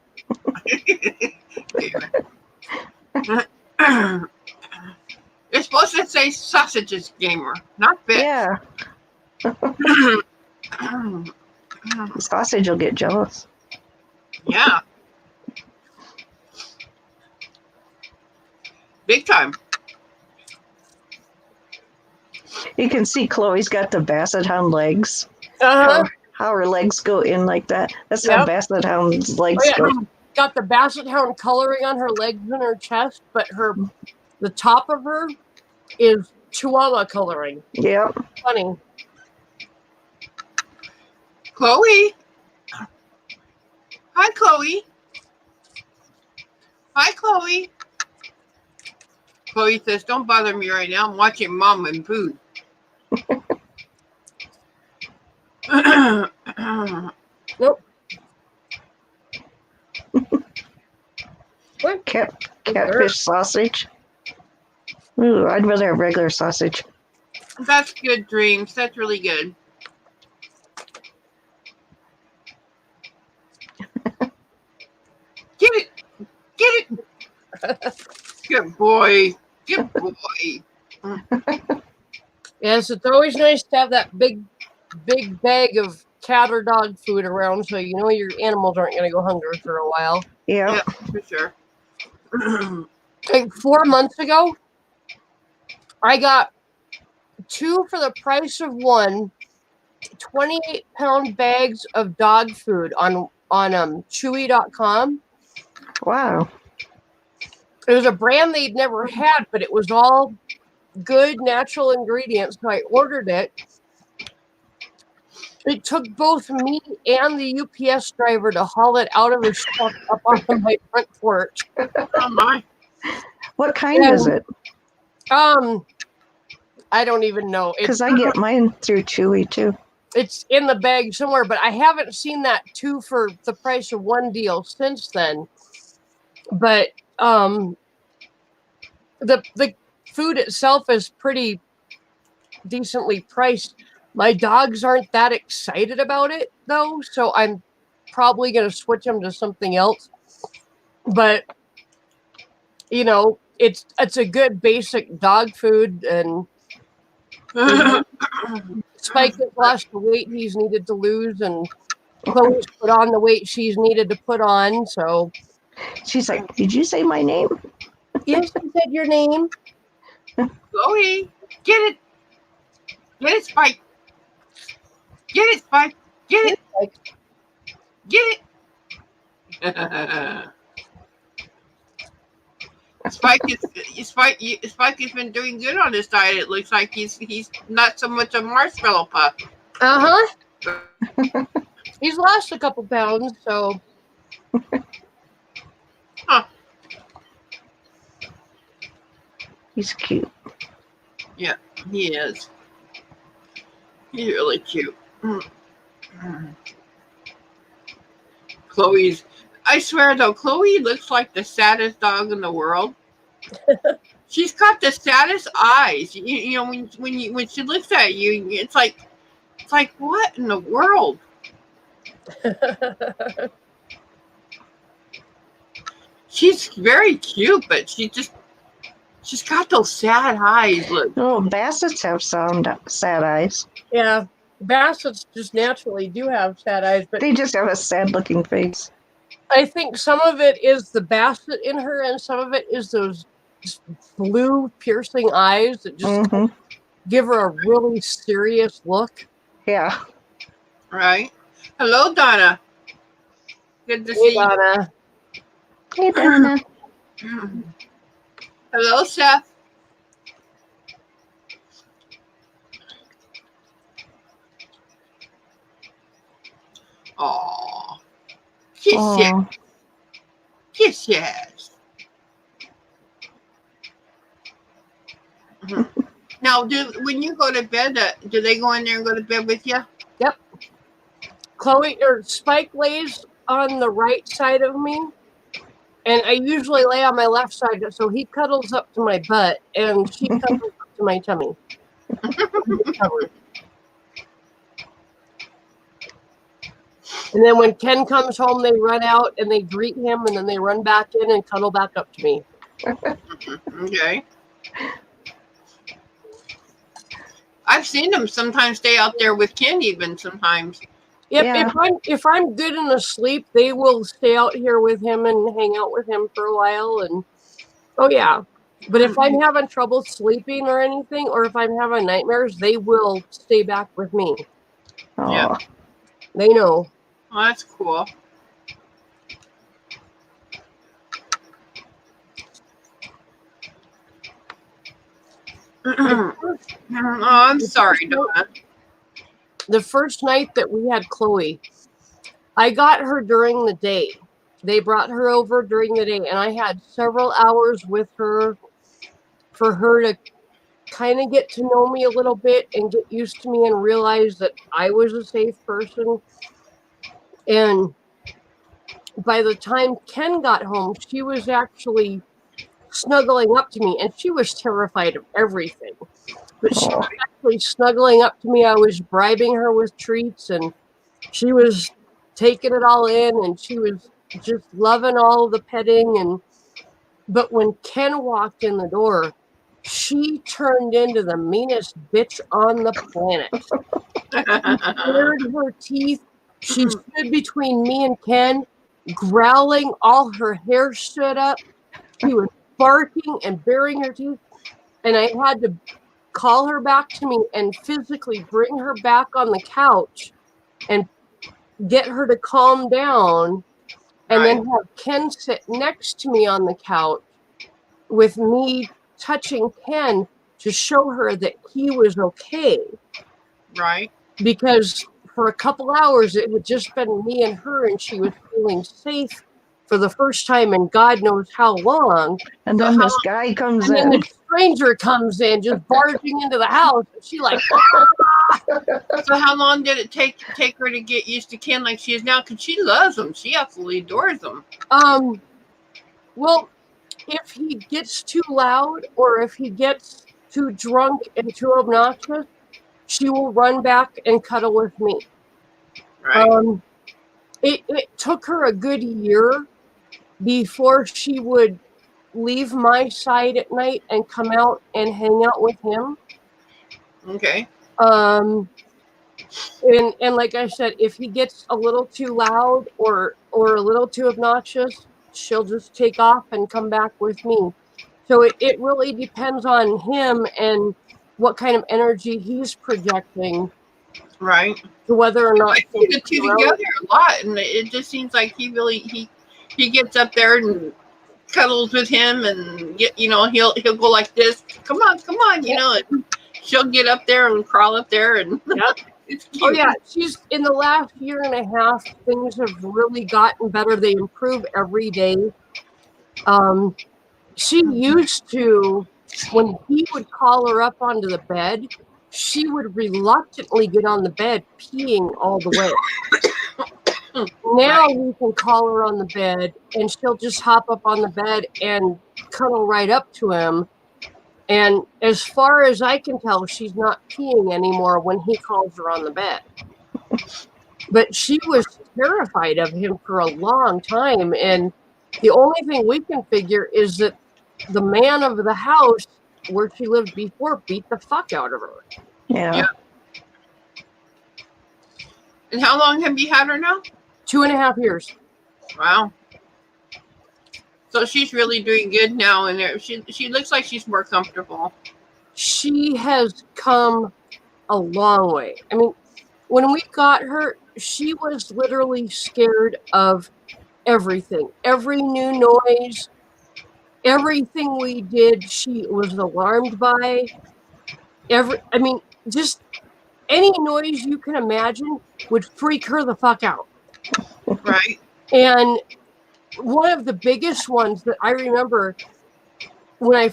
It's supposed to say sausages, Gamer, not fish. Yeah. The sausage will get jealous. Yeah. Big time. You can see Chloe's got the Basset Hound legs. How her legs go in like that. That's how Basset Hound's legs go. Got the Basset Hound coloring on her legs and her chest, but the top of her is Chihuahua coloring. Yep. Funny. Chloe. Hi, Chloe. Hi, Chloe. Chloe says, don't bother me right now. I'm watching Mom and Food. Nope. What? Catfish sausage? Ooh, I'd rather have regular sausage. That's good, Dreams. That's really good. Get it. Get it. Good boy. Good boy. Yes, it's always nice to have that big bag of cat or dog food around, so you know your animals aren't going to go hungry for a while. Yeah, for sure. Like 4 months ago, I got 2 for the price of 1 28-pound bags of dog food on Chewy.com. Wow. It was a brand they'd never had, but it was all good natural ingredients. So I ordered it. It took both me and the UPS driver to haul it out of his truck up onto my front porch. Oh my. What kind is it? I don't even know. Because I get mine through Chewy too. It's in the bag somewhere, but I haven't seen that 2 for the price of 1 deal since then. But the food itself is pretty decently priced. My dogs aren't that excited about it though, so I'm probably going to switch them to something else. But you know, it's a good basic dog food, and Spike has lost the weight he's needed to lose, and Chloe's put on the weight she's needed to put on. So she's like, "Did you say my name?" Yes, I said your name. Chloe, get it. Get it, Spike. Get it, Spike. Get it. Get it. Spike has been doing good on this diet. It looks like he's not so much a marshmallow pup. He's lost a couple pounds, so. Huh. He's cute. Yeah, he is. He's really cute. Chloe's. I swear though, Chloe looks like the saddest dog in the world. She's got the saddest eyes. You know, when she looks at you, it's like what in the world? She's very cute, but she's got those sad eyes. Look. Oh, Bassets have sad eyes. Yeah, Bassets just naturally do have sad eyes, but they just have a sad-looking face. I think some of it is the Basset in her, and some of it is those blue piercing eyes that just give her a really serious look. Yeah. Right. Hello, Donna. Good to see Donna. You. Hey, Donna. Hello, Seth. Aww. Kisses. Kisses. Now, when you go to bed, do they go in there and go to bed with you? Yep. Chloe or Spike lays on the right side of me, and I usually lay on my left side, so he cuddles up to my butt, and she cuddles up to my tummy. And then when Ken comes home, they run out and they greet him, and then they run back in and cuddle back up to me. Okay. I've seen them sometimes stay out there with Ken even sometimes. Yep. Yeah. If I'm good and asleep, they will stay out here with him and hang out with him for a while. And oh yeah. But if I'm having trouble sleeping or anything, or if I'm having nightmares, they will stay back with me. Oh. Yeah. They know. Oh, that's cool. Oh, I'm sorry, Donna. The first night that we had Chloe, I got her during the day. They brought her over during the day, and I had several hours with her for her to kind of get to know me a little bit and get used to me and realize that I was a safe person. And by the time Ken got home, she was actually snuggling up to me, and she was terrified of everything. But she was actually snuggling up to me. I was bribing her with treats, and she was taking it all in, and she was just loving all the petting. But when Ken walked in the door, she turned into the meanest bitch on the planet. She bared her teeth. She stood between me and Ken, growling. All her hair stood up. She was barking and baring her teeth. And I had to call her back to me and physically bring her back on the couch and get her to calm down. and then have Ken sit next to me on the couch with me touching Ken to show her that he was okay. Right. Because for a couple hours, it had just been me and her, and she was feeling safe for the first time in God knows how long. And then this guy comes and in. then the stranger comes in, just barging into the house. And she like, So how long did it take her to get used to Ken like she is now? Because she loves him. She absolutely adores him. Well, if he gets too loud or if he gets too drunk and too obnoxious, she will run back and cuddle with me. Right. It took her a good year before she would leave my side at night and come out and hang out with him. Okay. And like I said, if he gets a little too loud or a little too obnoxious, she'll just take off and come back with me. So it really depends on him and what kind of energy he's projecting. Right. To whether or not I see the two together a lot, and it just seems like he gets up there and cuddles with him, and he'll go like this. Come on, and she'll get up there and crawl up there, and it's cute. Oh yeah, she's in the last year and a half. Things have really gotten better. They improve every day. She used to, when he would call her up onto the bed, she would reluctantly get on the bed, peeing all the way. Now we can call her on the bed, and she'll just hop up on the bed and cuddle right up to him. And as far as I can tell, she's not peeing anymore when he calls her on the bed. But she was terrified of him for a long time. And the only thing we can figure is that the man of the house where she lived before beat the fuck out of her. Yeah. And how long have you had her now? 2.5 years. Wow. So she's really doing good now, and she looks like she's more comfortable. She has come a long way. I mean, when we got her, she was literally scared of everything. Every new noise, everything we did, she was alarmed by. Just any noise you can imagine would freak her the fuck out. Right. And one of the biggest ones that I remember when we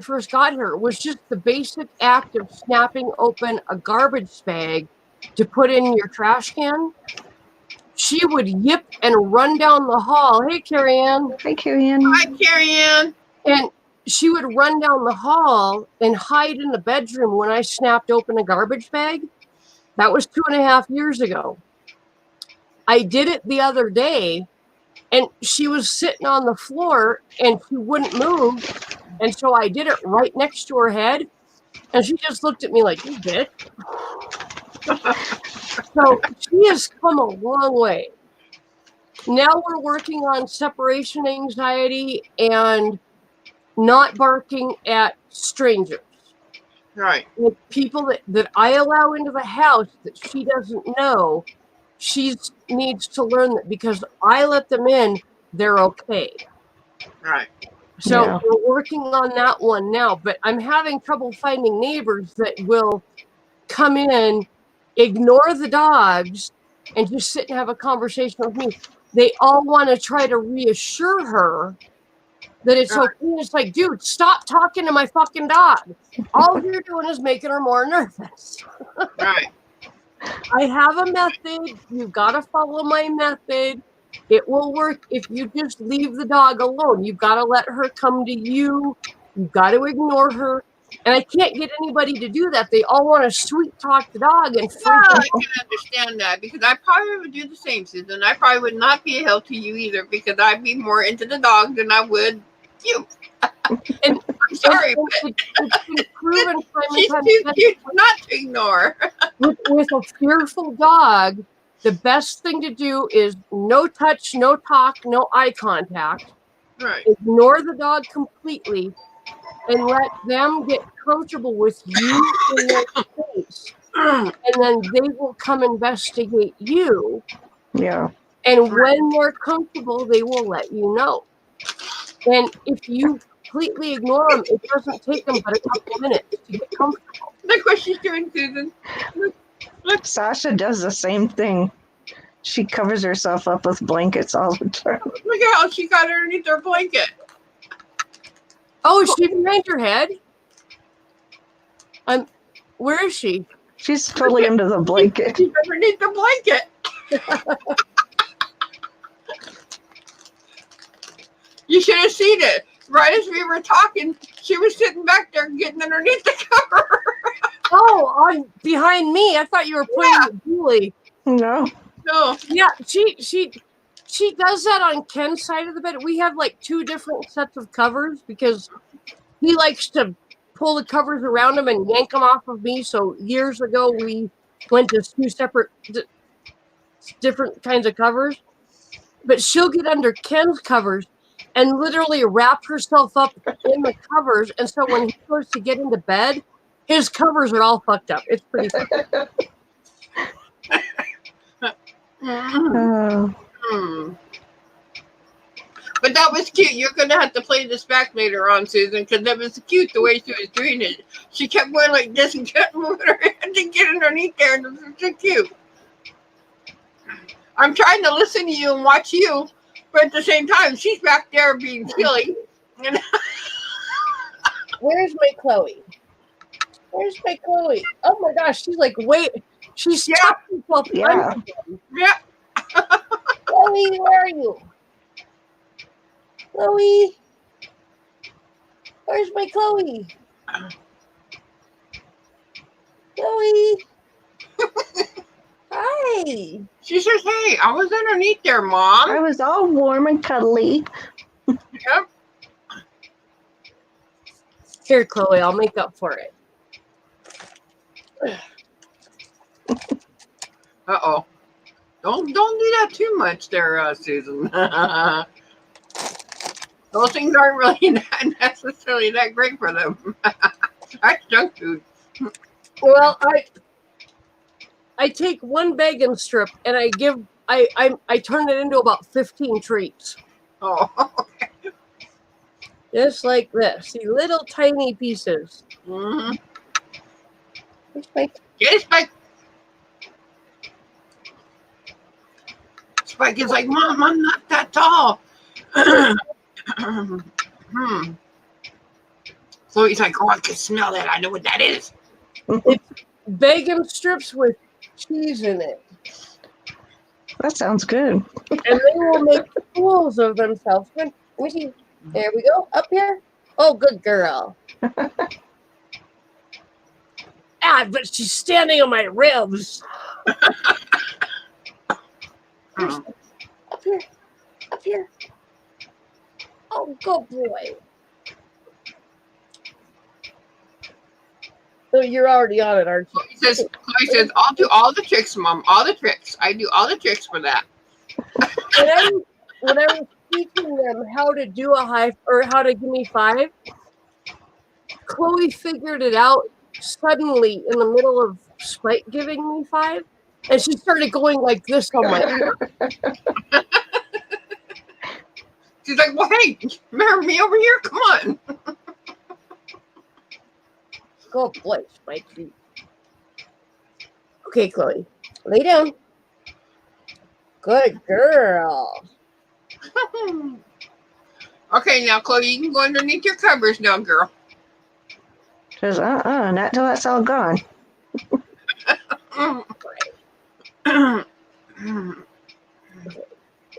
first got her was just the basic act of snapping open a garbage bag to put in your trash can. She would yip and run down the hall. Hey, Carrie Ann. Hi, Carrie Ann. Hi, Carrie Ann. And she would run down the hall and hide in the bedroom when I snapped open a garbage bag. That was 2.5 years ago. I did it the other day, and she was sitting on the floor and she wouldn't move. And so I did it right next to her head. And she just looked at me like, you bitch. So she has come a long way. Now we're working on separation anxiety and not barking at strangers. Right. With people that I allow into the house that she doesn't know, she needs to learn that because I let them in, they're okay. Right. So we're working on that one now, but I'm having trouble finding neighbors that will come in, ignore the dogs, and just sit and have a conversation with me. They all want to try to reassure her that it's okay. It's like, dude, stop talking to my fucking dog. All you're doing is making her more nervous. Right. I have a method. You've got to follow my method. It will work if you just leave the dog alone. You've got to let her come to you. You've got to ignore her. And I can't get anybody to do that. They all want to sweet talk the dog and freak out. I can understand that because I probably would do the same, Susan. I probably would not be a help to you either because I'd be more into the dog than I would you. And I'm sorry, but it's been proven she's too cute not to ignore. with a fearful dog, the best thing to do is no touch, no talk, no eye contact. Right. Ignore the dog completely and let them get comfortable with you in their space. And then they will come investigate you. Yeah. And when they're comfortable, they will let you know. And if you completely ignore them, it doesn't take them but a couple minutes to get comfortable. Look what she's doing, Susan. Look. Sasha does the same thing. She covers herself up with blankets all the time. Look at how she got underneath her blanket. Oh, is she behind your head? Where is she? She's totally under the blanket. She's underneath the blanket. You should have seen it. Right as we were talking, she was sitting back there getting underneath the cover. Oh, behind me. I thought you were playing with Julie. No. No. Yeah, she does that on Ken's side of the bed. We have like 2 different sets of covers because he likes to pull the covers around him and yank them off of me. So years ago, we went to 2 separate different kinds of covers. But she'll get under Ken's covers and literally wrap herself up in the covers. And so when he goes to get into bed, his covers are all fucked up. It's pretty funny. But that was cute. You're going to have to play this back later on, Susan, because that was cute the way she was doing it. She kept going like this and kept moving her head to get underneath there, and it was so cute. I'm trying to listen to you and watch you, but at the same time, she's back there being silly. And Where's my Chloe? Where's my Chloe? Oh my gosh, she's like, wait. She's tucked herself under him. Yeah. Chloe, where are you? Chloe? Where's my Chloe? Chloe? Hi. She says, hey, I was underneath there, Mom. I was all warm and cuddly. Yep. Here, Chloe, I'll make up for it. Uh-oh. Don't do that too much there, Susan. Those things aren't really not necessarily that great for them. That's junk food. Well, I take 1 bacon strip and I turn it into about 15 treats. Oh, okay. Just like this. See, little tiny pieces. Mm-hmm. Spike. Get it, Spike. Spike is like, Mom, I'm not that tall. Chloe's like, oh, I can smell that. I know what that is. It's bacon strips with cheese in it. That sounds good. And they will make fools of themselves. Let me see. There we go. Up here. Oh, good girl. But she's standing on my ribs. Up here. Up here. Oh, good boy. So you're already on it, aren't you? Chloe says, I'll do all the tricks, Mom. All the tricks. I do all the tricks for that. When I was teaching them how to do a high or how to give me 5, Chloe figured it out suddenly in the middle of Spike giving me 5, and she started going like this on my ear. She's like, well, hey, remember me over here? Come on. Good boy, Spike. Okay, Chloe, lay down. Good girl. Okay, now, Chloe, you can go underneath your covers now, girl. She says, not till that's all gone.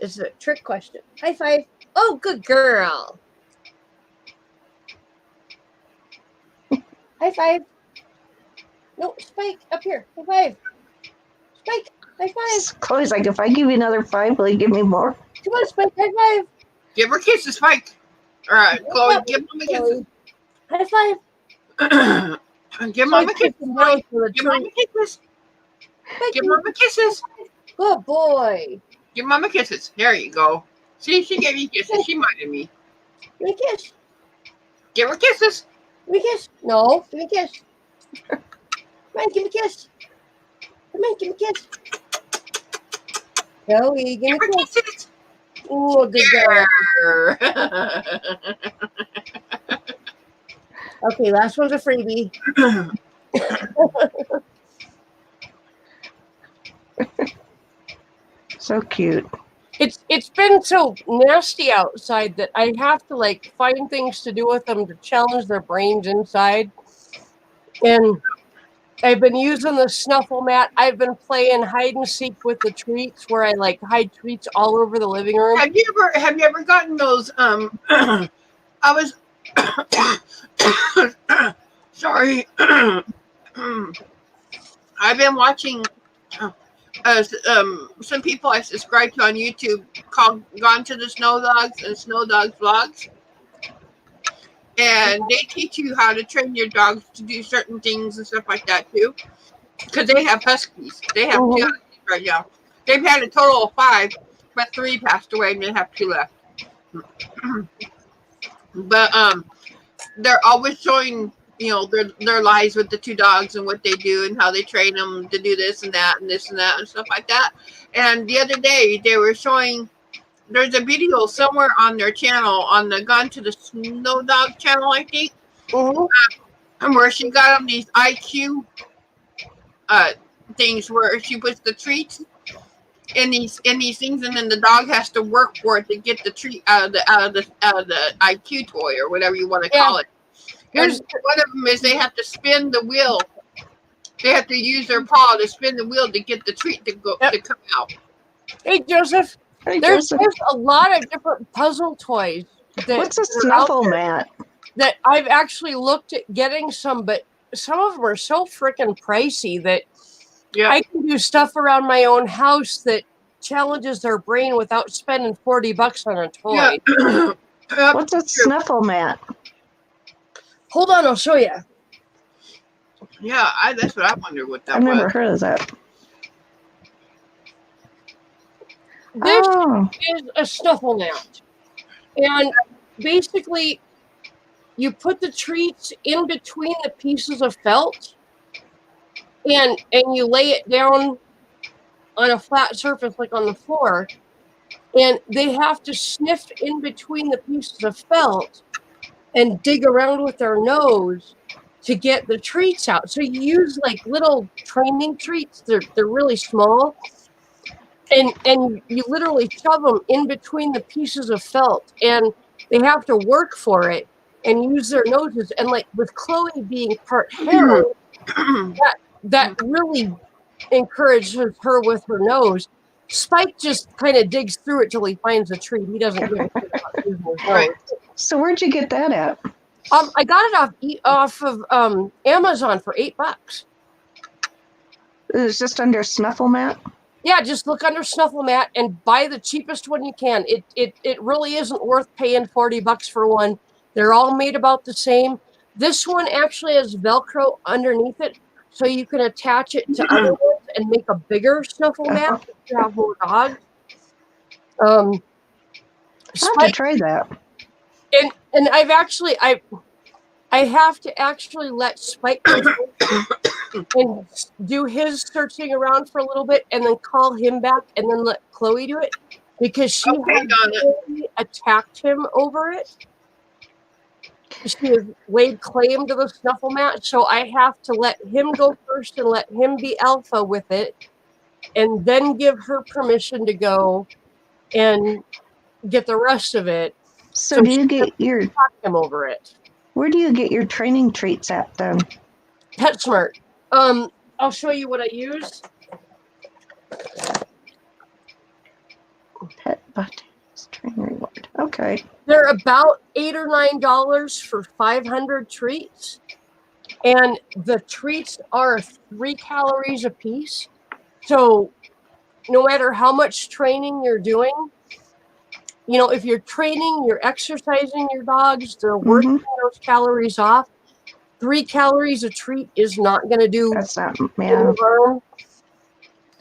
This is a trick question. High 5. Oh, good girl. High 5. No, Spike, up here. High 5. Spike, high 5. Chloe's like, if I give you another 5, will you give me more? Come on, Spike, high 5. Give her kisses, Spike. All right, Chloe, give Mom a kisses. High 5. Give Mom a kiss. Give Mom a kisses. Give Mom a kisses. Good boy. Give Mom a kisses. There you go. See, she gave you kisses. She minded me. Give me a kiss. Give her kisses. Give me a kiss. No, give me a kiss. Come on, give me a kiss. Come on, give me a kiss. Joey, give me Give her a kiss. kisses. Oh, good girl. Okay, last one's a freebie. So cute. It's been so nasty outside that I have to like find things to do with them to challenge their brains inside. And I've been using the snuffle mat. I've been playing hide and seek with the treats, where I like hide treats all over the living room. Have you ever gotten those? I was sorry. I've been watching some people I subscribe to on YouTube called Gone to the Snow Dogs and Snow Dogs Vlogs. And they teach you how to train your dogs to do certain things and stuff like that too. Because they have huskies. They have 2 huskies right now. They've had a total of 5, but 3 passed away and they have 2 left. But they're always showing, you know, their lives with the 2 dogs and what they do and how they train them to do this and that and this and that and stuff like that. And the other day they were showing, there's a video somewhere on their channel, on the Gone to the Snow Dog channel, I think, where she got them these IQ things where she puts the treats in these things, and then the dog has to work for it to get the treat out of the IQ toy or whatever you want to call it. And one of them is they have to spin the wheel. They have to use their paw to spin the wheel to get the treat to come out. Hey, Joseph. There's a lot of different puzzle toys. What's a snuffle mat? That I've actually looked at getting some, but some of them are so freaking pricey that I can do stuff around my own house that challenges their brain without spending $40 on a toy. Yeah. What's a snuffle mat? Hold on, I'll show you. Yeah, that's what I wonder what that I've was. never heard of that. This is a snuffle mat. And basically, you put the treats in between the pieces of felt and you lay it down on a flat surface like on the floor. And they have to sniff in between the pieces of felt and dig around with their nose to get the treats out. So you use like little training treats. They're really small. And you literally shove them in between the pieces of felt, and they have to work for it and use their noses. And like with Chloe being part hare, that really encourages her with her nose. Spike just kind of digs through it till he finds a treat. He doesn't give a shit about using his nose. So where'd you get that at? I got it off of Amazon for $8. It's just under snuffle mat. Yeah, just look under snuffle mat and buy the cheapest one you can. It really isn't worth paying $40 for one. They're all made about the same. This one actually has Velcro underneath it, so you can attach it to other ones and make a bigger snuffle mat if you have more dogs. I'll have to try that. And I have to actually let Spike and do his searching around for a little bit and then call him back and then let Chloe do it because she had attacked him over it. She has laid claim to the snuffle mat, so I have to let him go first and let him be alpha with it and then give her permission to go and get the rest of it. So do you get your him over it? Where do you get your training treats at then? PetSmart. I'll show you what I use. Pet Buttons Train Reward. Okay. They're about $8 or $9 for 500 treats, and the treats are 3 calories a piece. So, no matter how much training you're doing, you know, if you're training, you're exercising your dogs, they're working those calories off. 3 calories a treat is not going to do. That's not,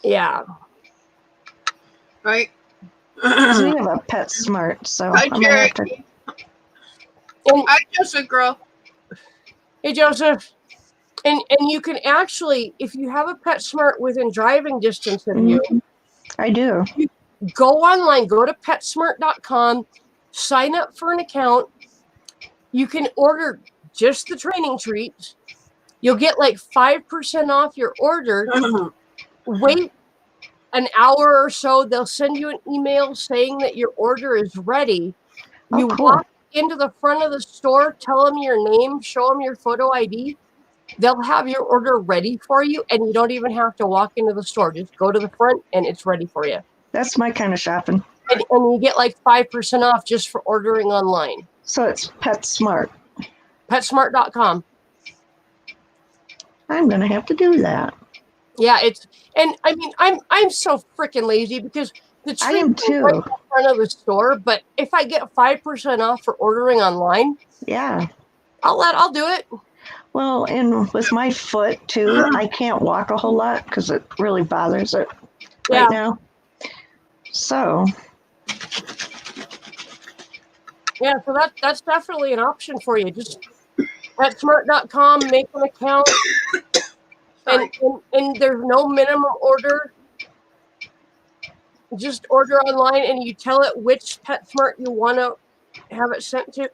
yeah. Right. We have a PetSmart, so Hi, I'm gonna have to. Hi, Joseph, girl. Hey, Joseph. And you can actually, if you have a PetSmart within driving distance of you, I do. Go online, go to PetSmart.com, sign up for an account. You can order just the training treats. You'll get like 5% off your order. Wait an hour or so. They'll send you an email saying that your order is ready. You walk into the front of the store, tell them your name, show them your photo ID. They'll have your order ready for you, and you don't even have to walk into the store. Just go to the front, and it's ready for you. That's my kind of shopping. And you get like 5% off just for ordering online. So it's PetSmart. PetSmart.com. I'm gonna have to do that. Yeah, I'm so freaking lazy because the I am treats are right too. in front of the store. But if I get 5% off for ordering online, Yeah. I'll do it. Well, and with my foot too, I can't walk a whole lot because it really bothers it right now. So yeah, so that's definitely an option for you. Just PetSmart.com, make an account, and there's no minimum order. Just order online, and you tell it which PetSmart you want to have it sent to,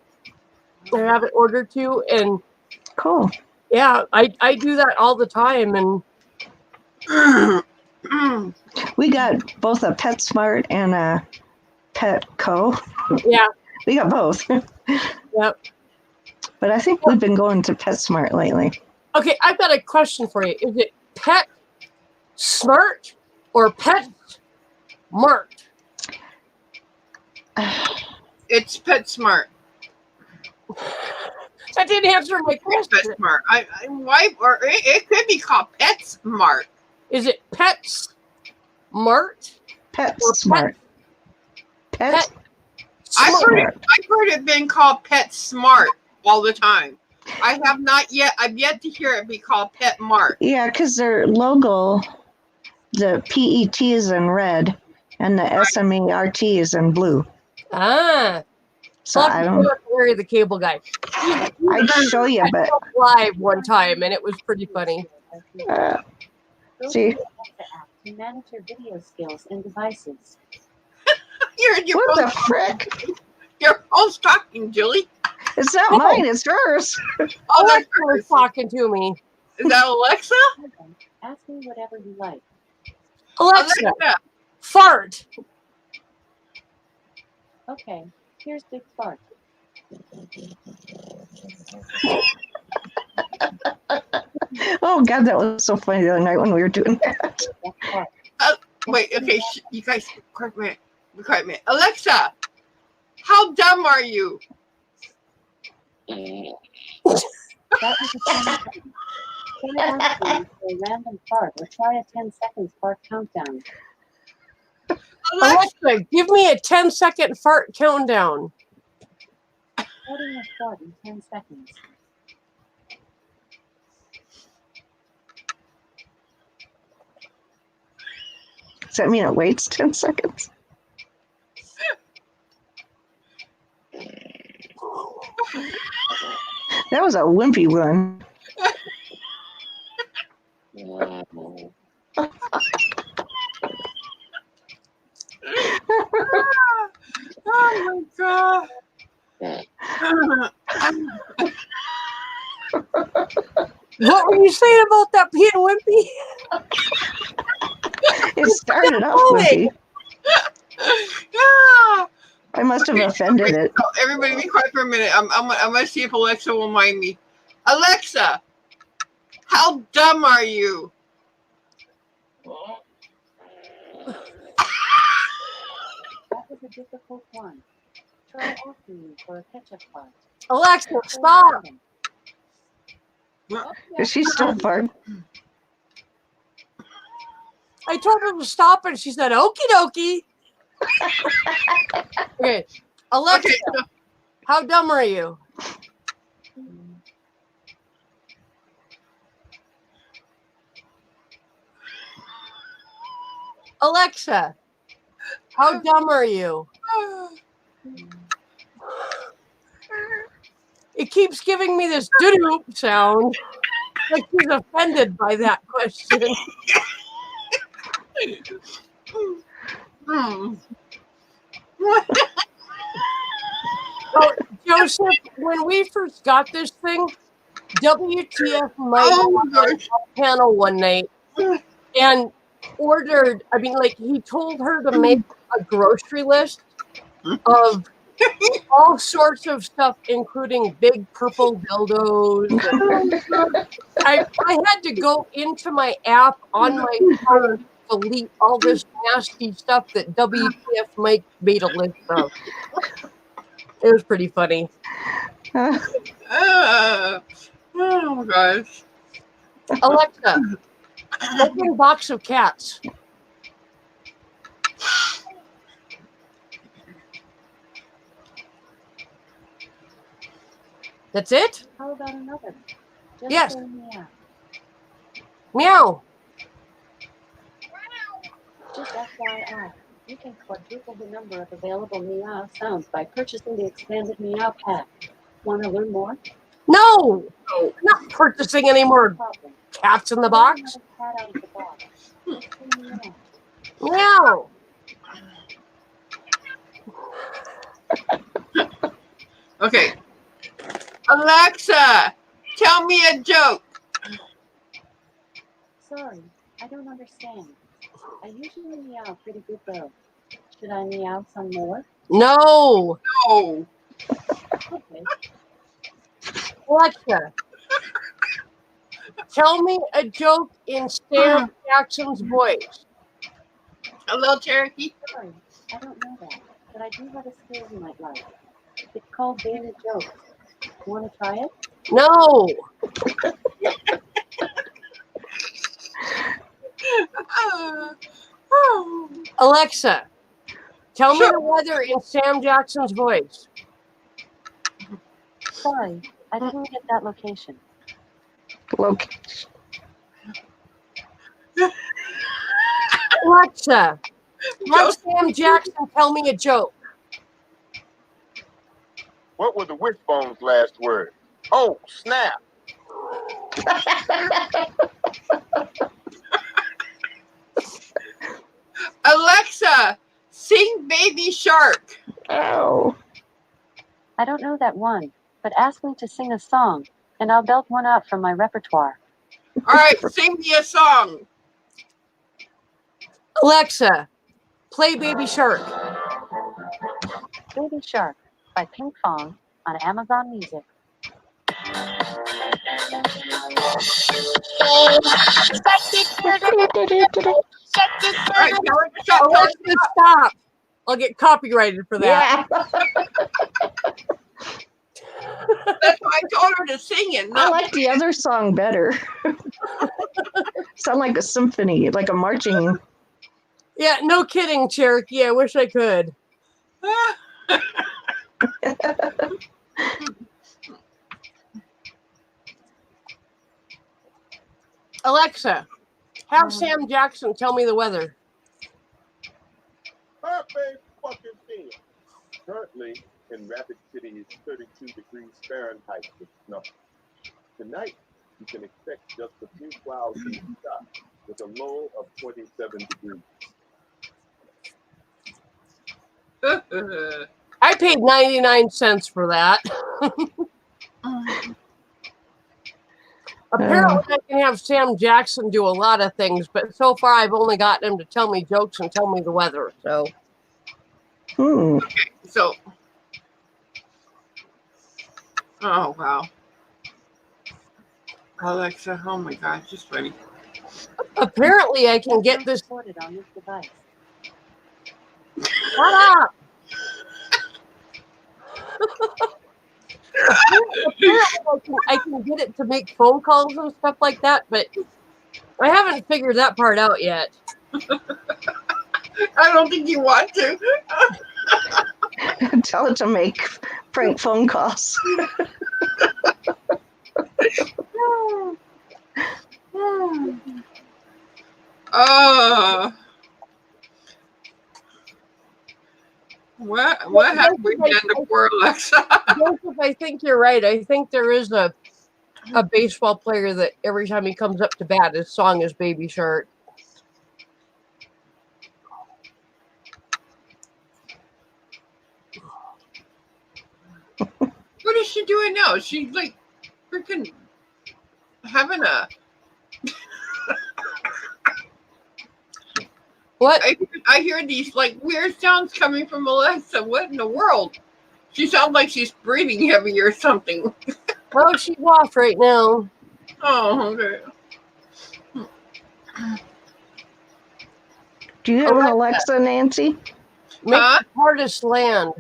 or have it ordered to, and cool. Yeah, I do that all the time, and we got both a PetSmart and a Petco. Yeah, we got both. Yep. But I think we've been going to PetSmart lately. Okay, I've got a question for you. Is it Pet Smart or Pet Mart? It's PetSmart. That didn't answer my question. PetSmart. Or it could be called PetSmart. Is it Pets Mart? PetSmart. Pet. I've heard it been called PetSmart all the time. I've yet to hear it be called PetMart. Yeah, because their logo, the PET is in red, and the SMART is in blue. Ah. So I don't. Larry the Cable Guy. I'd show you, but live one time, and it was pretty funny. See. To manage your video skills and devices. What the frick? Your phone's talking, Julie. It's not mine, it's hers. Oh, that's hers talking to me. Is that Alexa? Ask me whatever you like. Alexa. Fart. Okay, here's Big Fart. Oh God, that was so funny the other night when we were doing that. Wait, okay, you guys, quiet a minute. Alexa, how dumb are you? That was a try asking for a random fart or try a 10 seconds fart countdown. Alexa, give me a 10-second fart countdown. Starting a fart in 10 seconds. Does that mean it waits 10 seconds? That was a wimpy one. Oh my God. What were you saying about that being wimpy? It started off wimpy. I must have offended it. Everybody be quiet for a minute. I'm gonna see if Alexa will mind me. Alexa, how dumb are you? That was a difficult one. Try asking me for a ketchup fart. Alexa, stop. Is she still farting? I told her to stop, and she said, "Okie dokie." Okay, Alexa, how dumb are you? Alexa, how dumb are you? It keeps giving me this doo-doo sound, like she's offended by that question. Hmm. Oh, Joseph, when we first got this thing, WTF Mike Oh was on a panel one night and ordered, I mean, like, he told her to make a grocery list of all sorts of stuff, including big purple dildos. And I had to go into my app on my phone to delete all this nasty stuff that WTF Mike made a list of. It was pretty funny. Oh my gosh. Alexa, open box of cats. That's it? How about another? Just Yes. say meow. Meow. Just FYI, you can quadruple the number of available meow sounds by purchasing the expanded meow pack. Want to learn more? No, I'm not purchasing any more Problem. cats in the Get box. another cat out of the box. Say meow. Meow. Okay. Alexa, tell me a joke. Sorry, I don't understand. I usually meow pretty good though. Should I meow some more? No. No. Okay. Alexa, tell me a joke in Sam Jackson's voice. Hello, Cherokee. Sorry, I don't know that, but I do have a skill you might like. It's called daily jokes. Want to try it? No. Alexa, tell me the weather in Sam Jackson's voice. Sorry, I didn't get that location. Location. Alexa, have Sam Jackson tell me a joke. What were the wishbone's last words? Oh, snap. Alexa, sing Baby Shark. Oh. I don't know that one, but ask me to sing a song, and I'll belt one out from my repertoire. All right, sing me a song. Alexa, play Baby Shark. Baby Shark by Pink Fong on Amazon Music. Alexa, stop. I'll get copyrighted for that. Yeah. That's why I told her to sing it. I like the other song better. Sound like a symphony, like a marching. Yeah, no kidding, Cherokee. I wish I could. Alexa, have Sam Jackson tell me the weather. Perfect fucking thing. Currently in Rapid City is 32 degrees Fahrenheit with snow. Tonight, you can expect just a few clouds in the sky with a low of 27 degrees. I paid 99 cents for that. Apparently, I can have Sam Jackson do a lot of things, but so far I've only gotten him to tell me jokes and tell me the weather. So, Okay, so, oh wow, Alexa, oh my God, just ready. apparently, I can get this. Recorded on this device. Shut up! Apparently, I can get it to make phone calls and stuff like that, but I haven't figured that part out yet. I don't think you want to. Tell it to make prank phone calls. What have we done to poor Alexa? Joseph, I think you're right. I think there is a baseball player that every time he comes up to bat, his song is Baby Shark. is she doing now? She's like freaking having a. What? I hear these like weird sounds coming from Alexa. What in the world? She sounds like she's breathing heavy or something. Oh, she's off right now. Oh, okay. Do you have an Alexa, Nancy? Make Huh? the hardest land.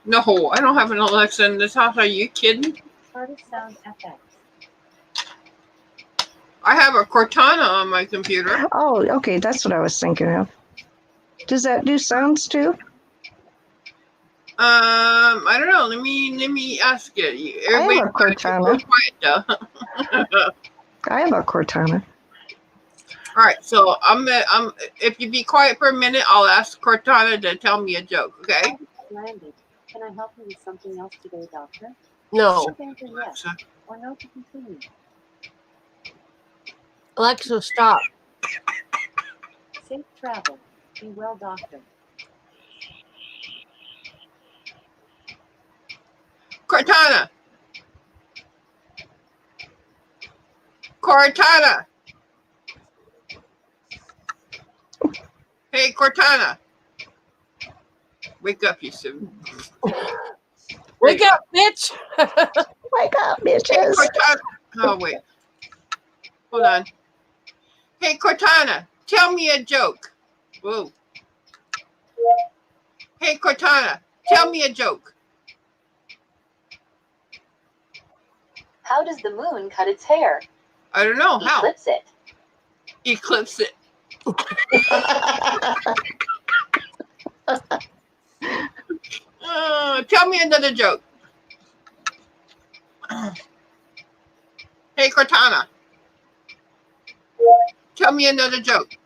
No, I don't have an Alexa in this house. Are you kidding? Artist Sound FX. I have a Cortana on my computer. Oh, okay, that's what I was thinking of. Does that do sounds too? I don't know. Let me ask it. I have a Everybody's Cortana. quiet though. I have a Cortana. All right, so I'm. If you be quiet for a minute, I'll ask Cortana to tell me a joke. Okay? Landed. Can I help you with something else today, Doctor? No. Please answer yes or no to continue. Alexa, stop. Safe travel. Be well, Doctor. Cortana. Cortana. Hey, Cortana. Wake up, you silly. Wake up, bitch. Wake up, Hey, bitches. Cortana. Oh, wait. Hold on. Hey, Cortana, tell me a joke. Whoa. Hey, Cortana, tell me a joke. How does the moon cut its hair? I don't know. How? Eclipse it. Eclipse it. Tell me another joke. Hey, Cortana. Tell me another joke.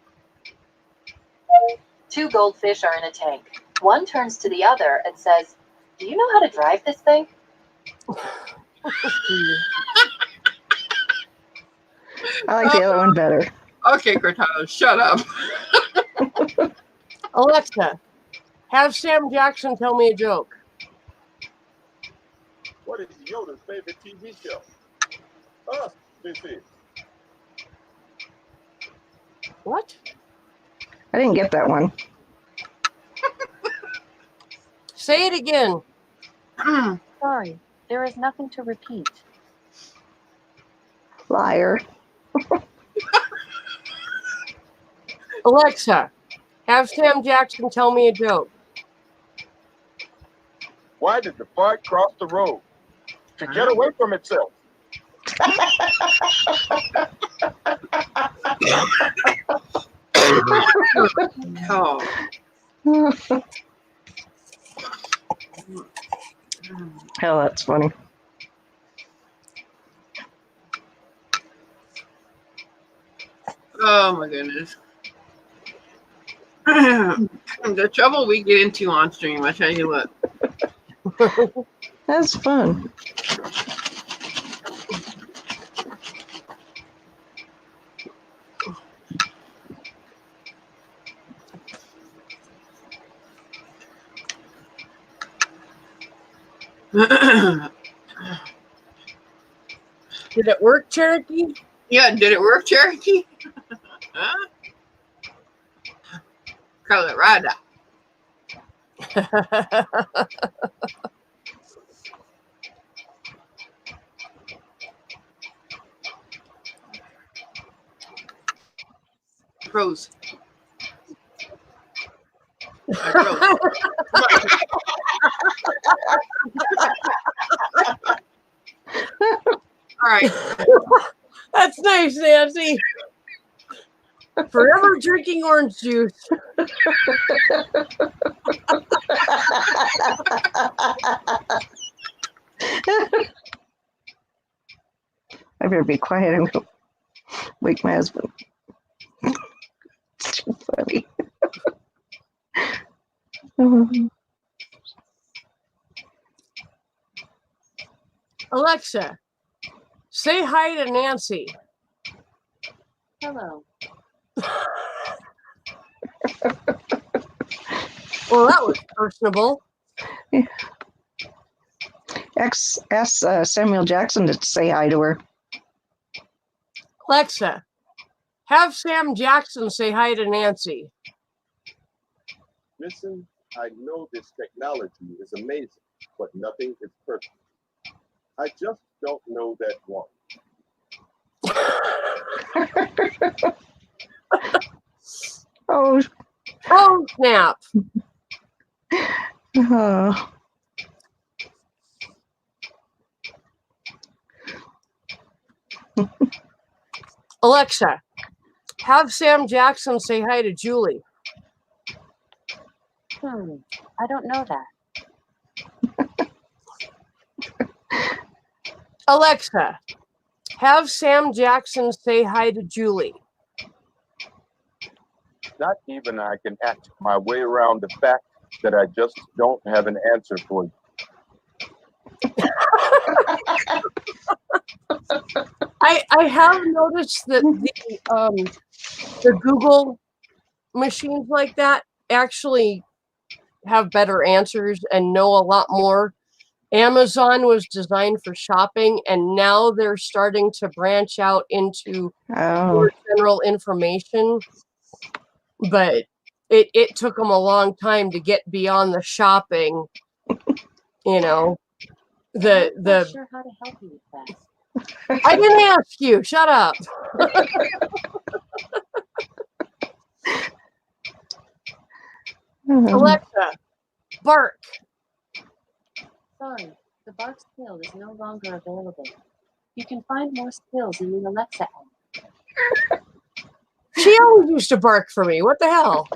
Two goldfish are in a tank. One turns to the other and says, "Do you know how to drive this thing?" I like the other one better. Okay, Cortana, shut up. Alexa, have Sam Jackson tell me a joke. What is Yoda's favorite TV show? Us, this is. What? I didn't get that one. Say it again. Sorry, there is nothing to repeat. Liar. Alexa, have Sam Jackson tell me a joke. Why did the fart cross the road? To get away from itself. Oh. Hell, that's funny. Oh my goodness. The trouble we get into on stream, I tell you what. That's fun. Did it work, Cherokee? Yeah, did it work, Cherokee? Huh? Colorado. Pros. All right. That's nice, Nancy. Forever drinking orange juice. I better be quiet. I'm going to wake my husband. It's too funny. Alexa, say hi to Nancy. Hello. Well, that was personable. Yeah, Ask Samuel Jackson to say hi to her. Alexa, have Sam Jackson say hi to Nancy. Listen, I know this technology is amazing, but nothing is perfect. I just don't know that one. Oh, Oh, snap. oh. Alexa, have Sam Jackson say hi to Julie. I don't know that. Alexa, have Sam Jackson say hi to Julie. Not even I can act my way around the fact that I just don't have an answer for you. I have noticed that the Google machines like that actually have better answers and know a lot more. Amazon was designed for shopping, and now they're starting to branch out into more general information. But it took them a long time to get beyond the shopping. You know, I'm not sure how to help you with that. I didn't ask you. Shut up. Alexa, bark. Sorry, the bark skill is no longer available. You can find more skills in the Alexa app. She always used to bark for me. What the hell?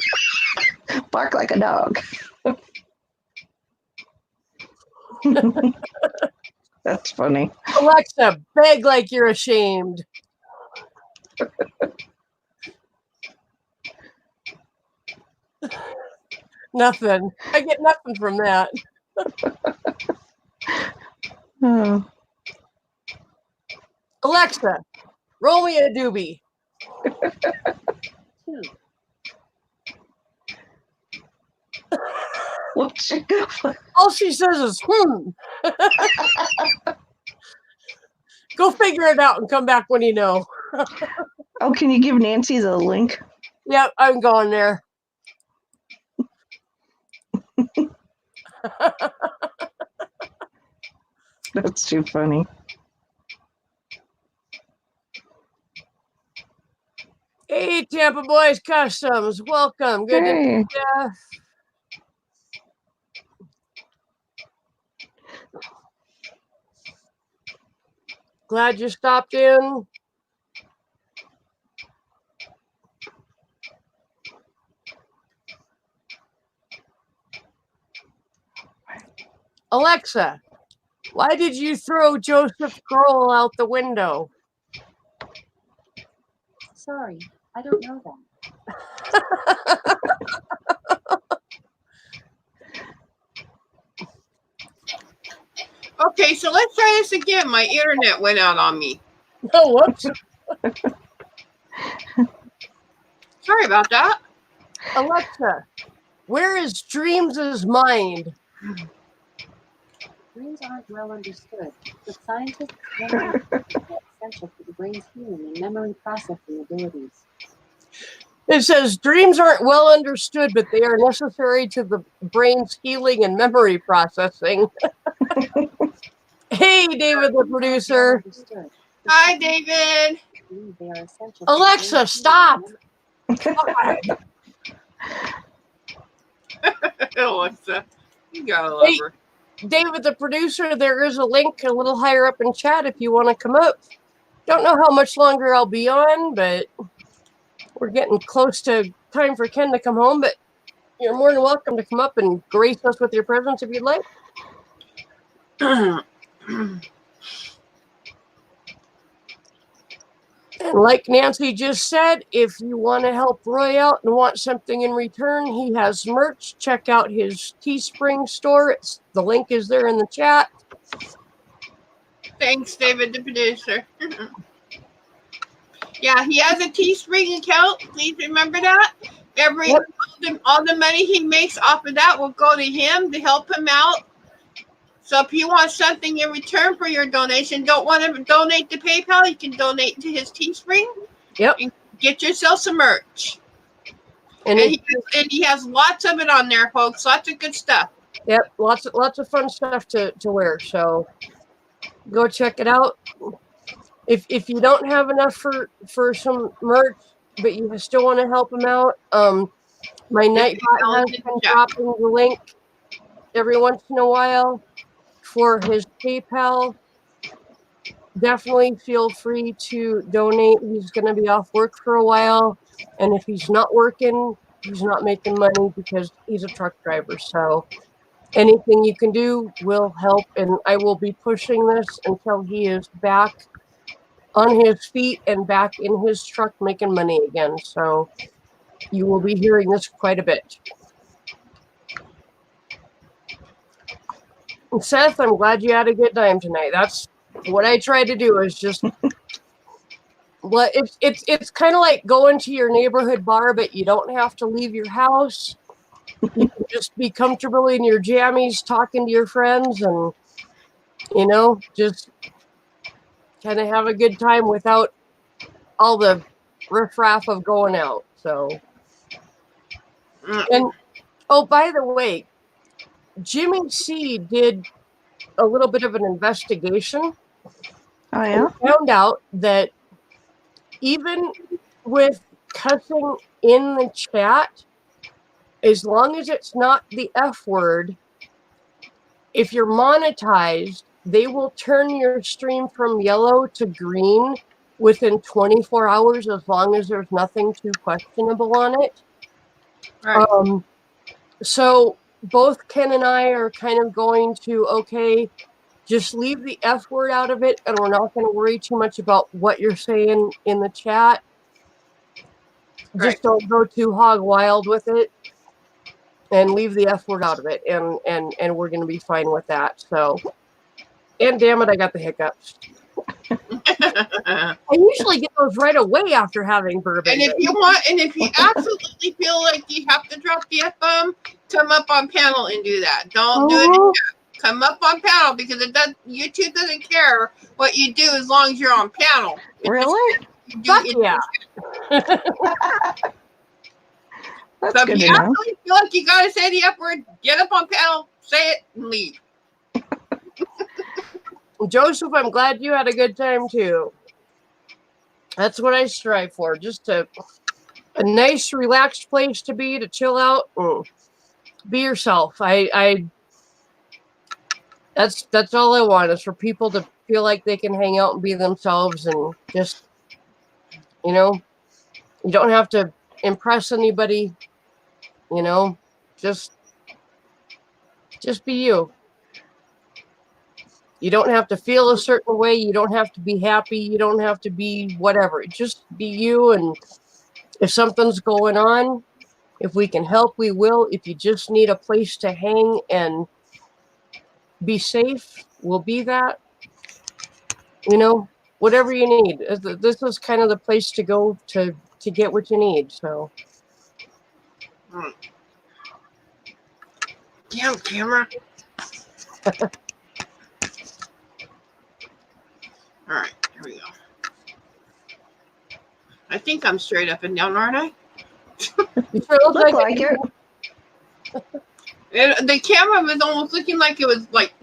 Bark like a dog. That's funny. Alexa, beg like you're ashamed. Nothing. I get nothing from that. Oh. Alexa, roll me a doobie. 2. All she says is, Go figure it out and come back when you know. Oh, can you give Nancy the link? Yep, I'm going there. That's too funny. Hey, Tampa Boys Customs, welcome. Good to meet you. Glad you stopped in. Alexa, why did you throw Joseph Kroll out the window? Sorry, I don't know that. Okay, so let's try this again. My internet went out on me. Oh, whoops. Sorry about that. Alexa, where is Dreams' mind? Dreams aren't well understood, but scientists believe they're essential for the brain's healing and memory processing abilities. It says dreams aren't well understood, but they are necessary to the brain's healing and memory processing. Hey, David, the producer. Hi, David. Alexa, stop. Alexa, you gotta love her. David, the producer, there is a link a little higher up in chat if you want to come up. Don't know how much longer I'll be on, but we're getting close to time for Ken to come home, but you're more than welcome to come up and grace us with your presence if you'd like. And like Nancy just said, if you want to help Roy out and want something in return, he has merch. Check out his Teespring store. The link is there in the chat. Thanks, David, the producer. Yeah, he has a Teespring account. Please remember that. All the money he makes off of that will go to him to help him out So if you want something in return for your donation, don't want to donate to PayPal, you can donate to his Teespring. Yep. And get yourself some merch. And he has lots of it on there, folks. Lots of good stuff. Yep, lots of fun stuff to wear. So go check it out. If you don't have enough for some merch, but you still want to help him out, my Nightbot has been dropping the link every once in a while for his PayPal. Definitely feel free to donate. He's going to be off work for a while, and if he's not working, he's not making money because he's a truck driver. So anything you can do will help, and I will be pushing this until he is back on his feet and back in his truck making money again. So you will be hearing this quite a bit. And Seth, I'm glad you had a good time tonight. That's what I try to do, is just it's kind of like going to your neighborhood bar, but you don't have to leave your house. You can just be comfortable in your jammies talking to your friends and, just kind of have a good time without all the riffraff of going out. So, and, oh, by the way, Jimmy C did a little bit of an investigation. Oh, yeah? And found out that even with cussing in the chat, as long as it's not the F word, if you're monetized, they will turn your stream from yellow to green within 24 hours as long as there's nothing too questionable on it. Right. So both Ken and I are kind of going to, okay, just leave the F word out of it, and we're not going to worry too much about what you're saying in the chat. Right. Just don't go too hog wild with it, and leave the F word out of it, and we're going to be fine with that. So, and damn it, I got the hiccups. I usually get those right away after having bourbon. And if you absolutely feel like you have to drop the F-bomb, come up on panel and do that. Don't do it in chat. Come up on panel, because YouTube doesn't care what you do as long as you're on panel. Really? Fuck yeah. That's So good if to you know. absolutely feel like you gotta say the F word, get up on panel, say it, and leave. Joseph, I'm glad you had a good time too. That's what I strive for. Just a nice, relaxed place to be, to chill out, be yourself. That's all I want, is for people to feel like they can hang out and be themselves, and just, you don't have to impress anybody, just be you. You don't have to feel a certain way. You don't have to be happy. You don't have to be whatever. Just be you. And if something's going on, if we can help, we will. If you just need a place to hang and be safe, we'll be that. Whatever you need. This is kind of the place to go to get what you need. So. Damn camera. All right, here we go. I think I'm straight up and down, aren't I? You sure look like it. And the camera was almost looking like it was like.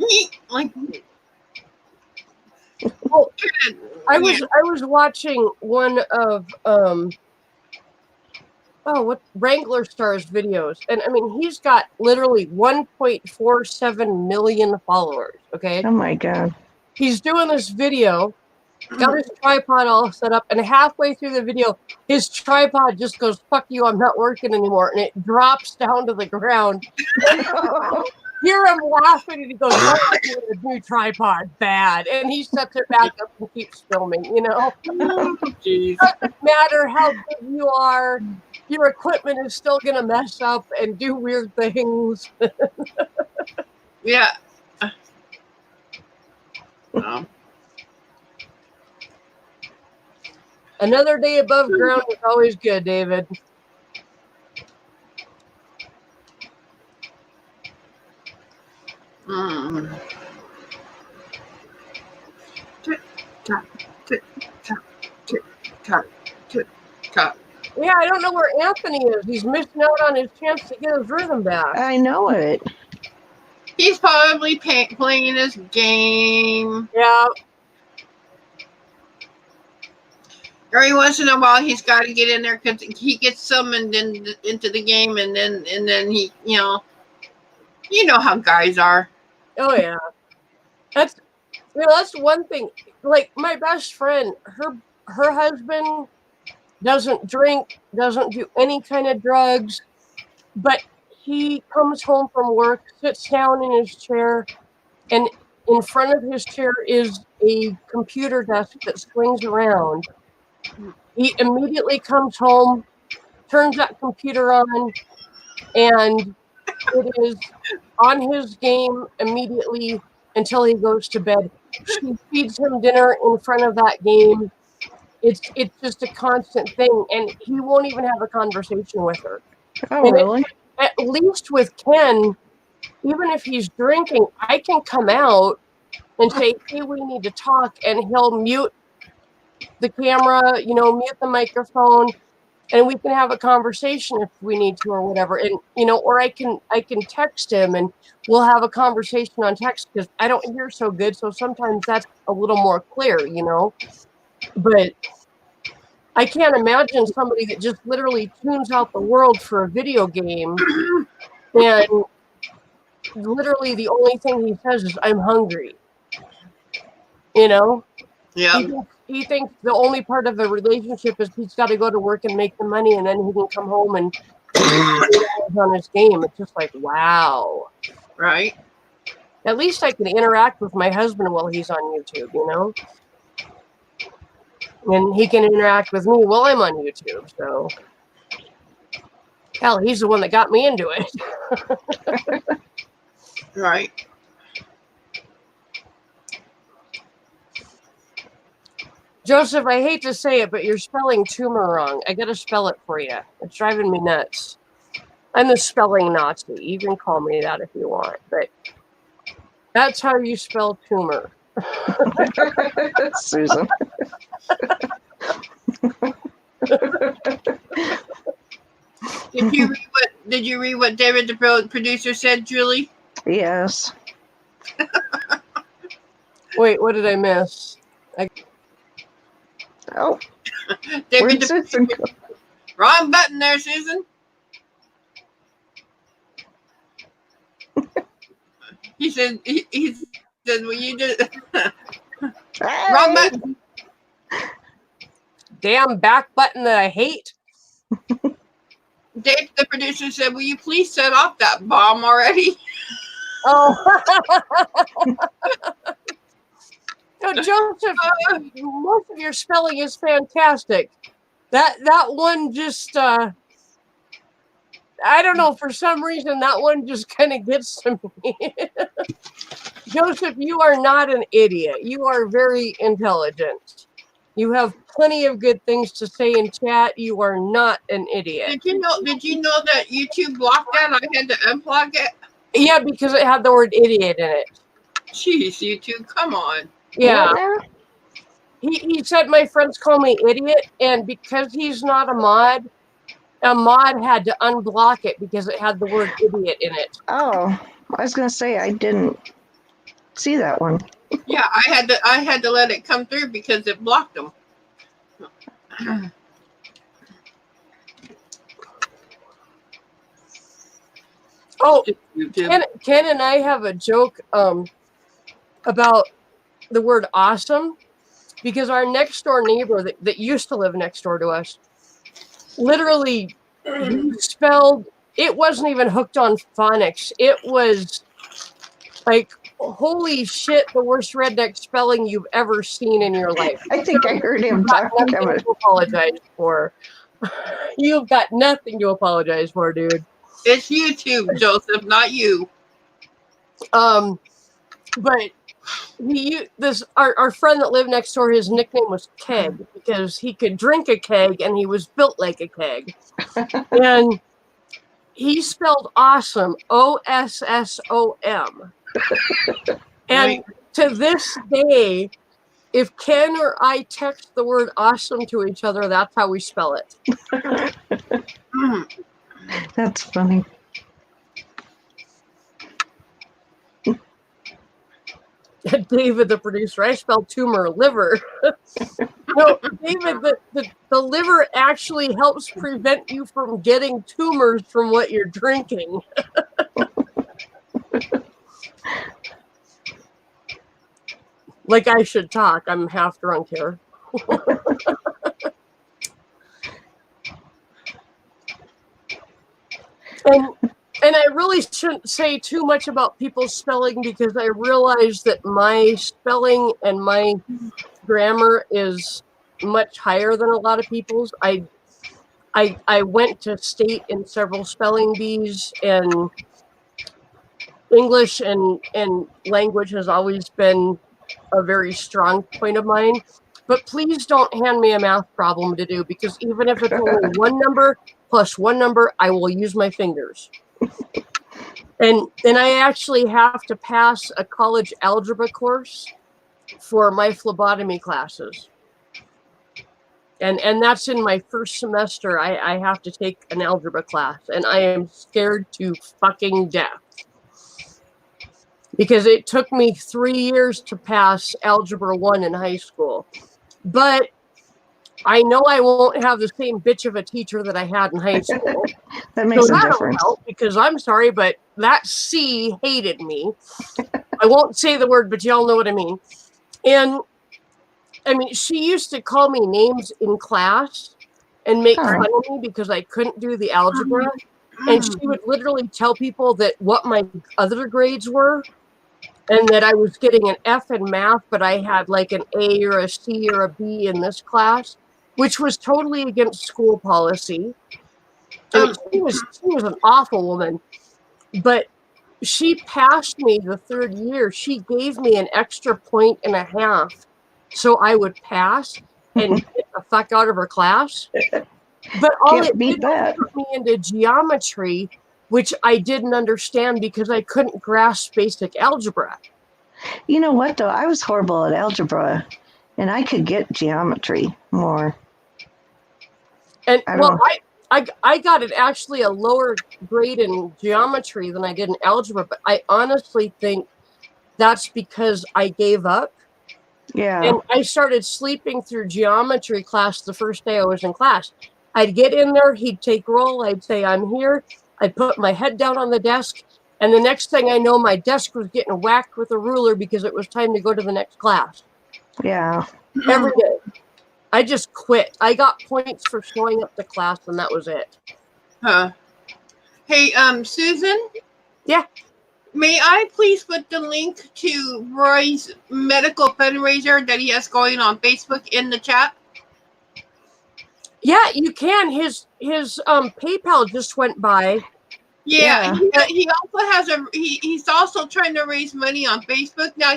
Well, I was watching one of Wrangler Star's videos, and I mean, he's got literally 1.47 million followers. Okay. Oh my God. He's doing this video, got his tripod all set up, and halfway through the video, his tripod just goes, "Fuck you, I'm not working anymore," and it drops down to the ground. Hear him laughing, and he goes, "Oh, the new tripod, bad," and he sets it back up and keeps filming. It doesn't matter how good you are, your equipment is still gonna mess up and do weird things. Yeah. Another day above ground is always good, David. cut, cut, cut. Yeah, I don't know where Anthony is. He's missing out on his chance to get his rhythm back. I know it. He's probably playing his game. Yeah. Every once in a while, he's got to get in there because he gets summoned into the game, and then he, you know how guys are. Oh yeah. That's one thing. Like my best friend, her husband doesn't drink, doesn't do any kind of drugs, but he comes home from work, sits down in his chair, and in front of his chair is a computer desk that swings around. He immediately comes home, turns that computer on, and it is on his game immediately until he goes to bed. She feeds him dinner in front of that game. It's just a constant thing, and he won't even have a conversation with her. Oh, And really? at least with Ken, even if he's drinking, I can come out and say, hey, we need to talk, and he'll mute the camera, mute the microphone, and we can have a conversation if we need to or whatever. And, or I can text him and we'll have a conversation on text because I don't hear so good. So sometimes that's a little more clear, but I can't imagine somebody that just literally tunes out the world for a video game and literally the only thing he says is, I'm hungry. Yeah. He thinks the only part of the relationship is he's got to go to work and make the money, and then he can come home and on his game. It's just like, wow. Right. At least I can interact with my husband while he's on YouTube, and he can interact with me while I'm on YouTube. So, hell, he's the one that got me into it. Right. Joseph, I hate to say it, but you're spelling tumor wrong. I gotta spell it for you. It's driving me nuts. I'm the spelling Nazi. You can call me that if you want, but that's how you spell tumor. Susan. Did you read what David, the producer, said, Julie? Yes. Wait, what did I miss? Oh. David, wrong button there, Susan. He said, well, you did. Wrong button. Damn back button that I hate. Dave, the producer, said, will you please set off that bomb already? Oh. No, Joseph, most of your spelling is fantastic. That one just, I don't know, for some reason, that one just kind of gets to me. Joseph, you are not an idiot. You are very intelligent. You have plenty of good things to say in chat. You are not an idiot. Did you know that YouTube blocked that? I had to unplug it. Yeah, because it had the word idiot in it. Jeez, YouTube, come on. Yeah. He said my friends call me idiot, and because he's not a mod had to unblock it because it had the word idiot in it. Oh, I was gonna say I didn't see that one. Yeah, I had to let it come through because it blocked them. Oh, Ken and I have a joke about the word awesome, because our next door neighbor that used to live next door to us literally spelled, it wasn't even hooked on phonics. It was like, holy shit, the worst redneck spelling you've ever seen in your life. I think I heard him talk about it. To apologize for. You've got nothing to apologize for, dude. It's YouTube, Joseph, not you. But our friend that lived next door, his nickname was Keg because he could drink a keg and he was built like a keg. And he spelled awesome, OSSOM. And to this day, if Ken or I text the word awesome to each other, that's how we spell it. That's funny. David, the producer, I spelled tumor, liver. No, David, the liver actually helps prevent you from getting tumors from what you're drinking. Like I should talk. I'm half drunk here. And I really shouldn't say too much about people's spelling because I realize that my spelling and my grammar is much higher than a lot of people's. I went to state in several spelling bees, and English and language has always been a very strong point of mine. But please don't hand me a math problem to do, because even if it's only one number plus one number, I will use my fingers. And I actually have to pass a college algebra course for my phlebotomy classes. And that's in my first semester. I have to take an algebra class, and I am scared to fucking death. Because it took me 3 years to pass Algebra 1 in high school. But I know I won't have the same bitch of a teacher that I had in high school. That makes a that'll difference. help, because I'm sorry, but that C hated me. I won't say the word, but y'all know what I mean. And I mean, she used to call me names in class and make fun of me because I couldn't do the algebra. And she would literally tell people that what my other grades were, and that I was getting an F in math, but I had like an A or a C or a B in this class, which was totally against school policy. I mean, she was an awful woman, but she passed me the third year. She gave me an extra 1.5 so I would pass and get the fuck out of her class. But all it did was put me into geometry, which I didn't understand because I couldn't grasp basic algebra. You know what, though? I was horrible at algebra, and I could get geometry more. And I got it actually a lower grade in geometry than I did in algebra, but I honestly think that's because I gave up. Yeah. And I started sleeping through geometry class the first day I was in class. I'd get in there, he'd take roll, I'd say, I'm here. I'd put my head down on the desk, and the next thing I know, my desk was getting whacked with a ruler because it was time to go to the next class. Yeah. Every day. I just quit. I got points for showing up to class, and that was it. Huh. Hey, Susan? Yeah? May I please put the link to Roy's medical fundraiser that he has going on Facebook in the chat? Yeah, you can. His PayPal just went by. Yeah. He also has he's also trying to raise money on Facebook. Now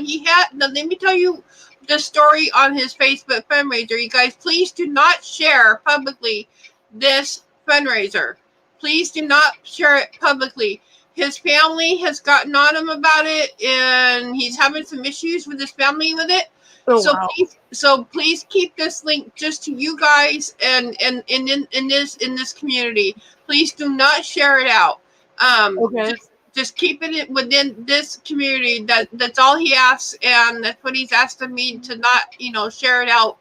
let me tell you the story on his Facebook fundraiser. You guys, please do not share publicly this fundraiser. Please do not share it publicly. His family has gotten on him about it, and he's having some issues with his family with it. Please keep this link just to you guys and in this community. Please do not share it out. Okay. Just keep it within this community. That's all he asks, and that's what he's asking me to not, share it out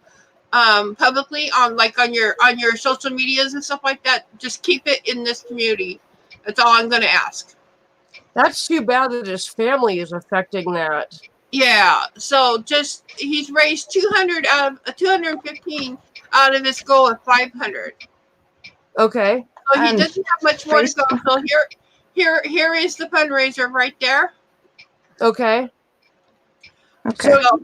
publicly on your social medias and stuff like that. Just keep it in this community. That's all I'm gonna ask. That's too bad that his family is affecting that. Yeah. So he's raised 215 out of his goal of 500. Okay. So he doesn't have much more to go. So here is the fundraiser right there. Okay. Okay. So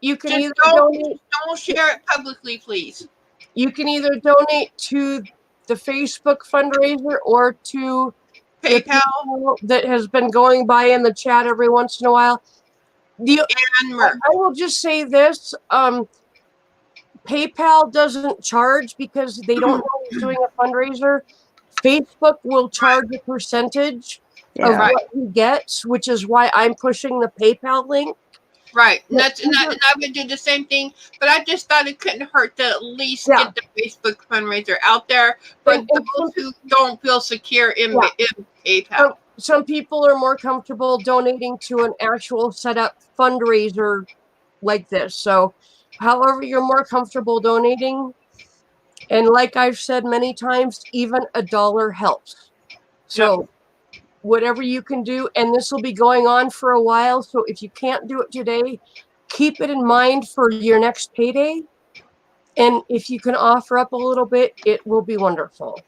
you can either donate. Don't share it publicly, please. You can either donate to the Facebook fundraiser or to PayPal that has been going by in the chat every once in a while. I will just say this. PayPal doesn't charge because they don't know he's doing a fundraiser. Facebook will charge a percentage of what he gets, which is why I'm pushing the PayPal link. Right. And I would do the same thing, but I just thought it couldn't hurt to at least get the Facebook fundraiser out there for those who don't feel secure in PayPal. Some people are more comfortable donating to an actual set up fundraiser like this. So however you're more comfortable donating, and like I've said many times, even $1 helps. So whatever you can do, and this will be going on for a while. So if you can't do it today, keep it in mind for your next payday. And if you can offer up a little bit, it will be wonderful.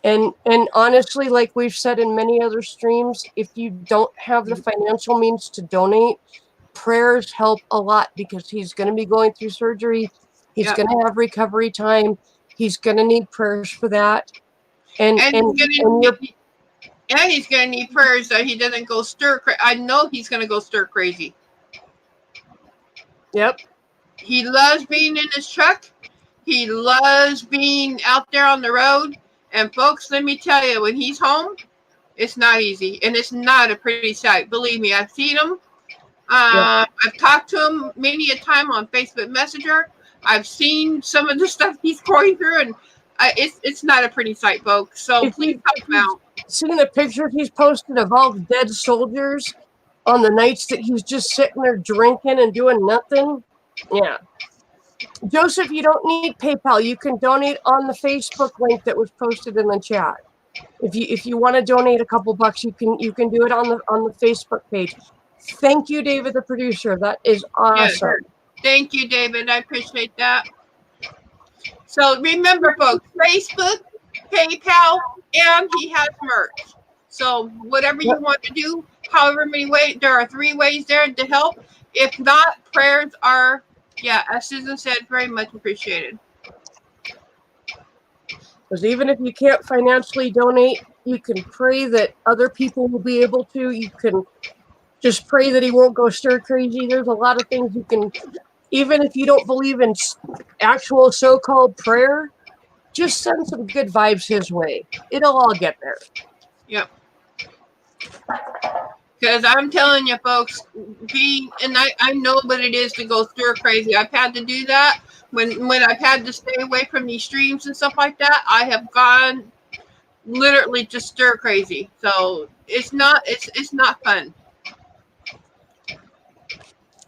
And honestly, like we've said in many other streams, if you don't have the financial means to donate, prayers help a lot, because he's going to be going through surgery. He's going to have recovery time. He's going to need prayers for that. And he's going to need prayers that he doesn't go stir crazy. I know he's going to go stir crazy. Yep. He loves being in his truck. He loves being out there on the road. And folks, let me tell you, when he's home, it's not easy. And it's not a pretty sight. Believe me, I've seen him. I've talked to him many a time on Facebook Messenger. I've seen some of the stuff he's going through, and it's not a pretty sight, folks. So please help him out. Seeing the pictures he's posted of all the dead soldiers on the nights that he's just sitting there drinking and doing nothing. Yeah. Joseph, you don't need PayPal. You can donate on the Facebook link that was posted in the chat. If you want to donate a couple bucks, you can do it on the Facebook page. Thank you, David, the producer. That is awesome. Yes. Thank you, David. I appreciate that. So remember, folks, Facebook, PayPal, and he has merch. So whatever you want to do, however many ways, there are 3 ways there to help. If not, prayers are, as Susan said, very much appreciated. Because even if you can't financially donate, you can pray that other people will be able to. You can just pray that he won't go stir crazy. There's a lot of things you can, even if you don't believe in actual so-called prayer, just send some good vibes his way. It'll all get there. Yep. Because I'm telling you, folks, I know what it is to go stir crazy. I've had to do that when I've had to stay away from these streams and stuff like that. I have gone literally just stir crazy. So it's not fun.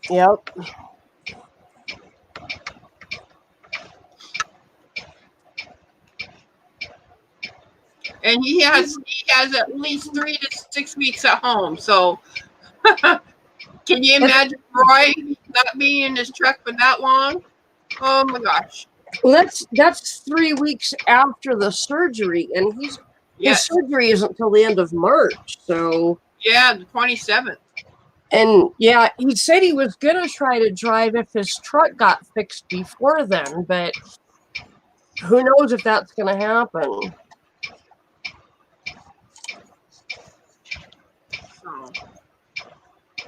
Yep. And he has at least 3 to 6 weeks at home. So can you imagine Roy not being in his truck for that long? Oh my gosh. Well, that's 3 weeks after the surgery, and his surgery isn't until the end of March. So the 27th. And he said he was gonna try to drive if his truck got fixed before then, but who knows if that's gonna happen.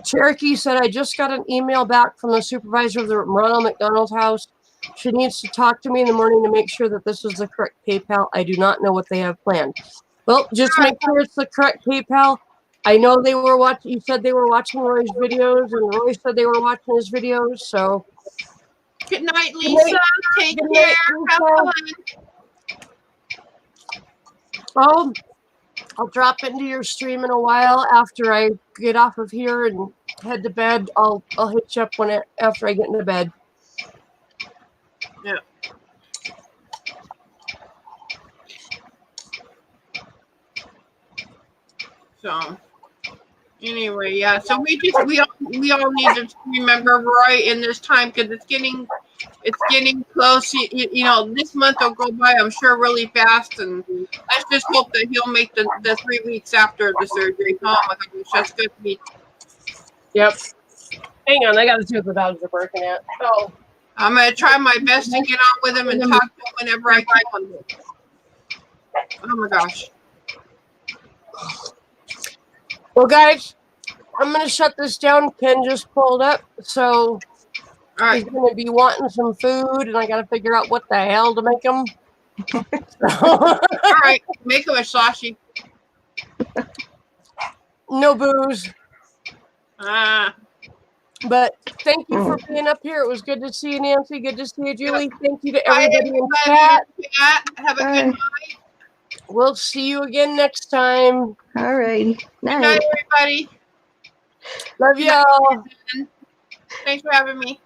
Cherokee said, I just got an email back from the supervisor of the Ronald McDonald's house. She needs to talk to me in the morning to make sure that this is the correct PayPal. I do not know what they have planned. Well, just make sure it's the correct PayPal. I know they were watching. You said they were watching Roy's videos, and Roy said they were watching his videos. So, good night, Lisa. Take care. Have fun. I'll drop into your stream in a while after I get off of here and head to bed. I'll hit you up after I get into bed. Yeah. So anyway, so we all need to remember Roy in this time, because it's getting close. You know, this month will go by, I'm sure, really fast, and let's just hope that he'll make the 3 weeks after the surgery. Oh my goodness, that's good to be. Yep. Hang on, I gotta see what the dogs are barking at. Oh, I'm gonna try my best to get on with him and talk to him whenever I can. Oh my gosh. Well, guys, I'm going to shut this down. Ken just pulled up, so he's going to be wanting some food, and I got to figure out what the hell to make him. All right, make him a slushy. No booze. But thank you for being up here. It was good to see you, Nancy. Good to see you, Julie. Thank you to everybody in chat. Have a good night. We'll see you again next time. All right. Good night, everybody. Love y'all. Thanks for having me.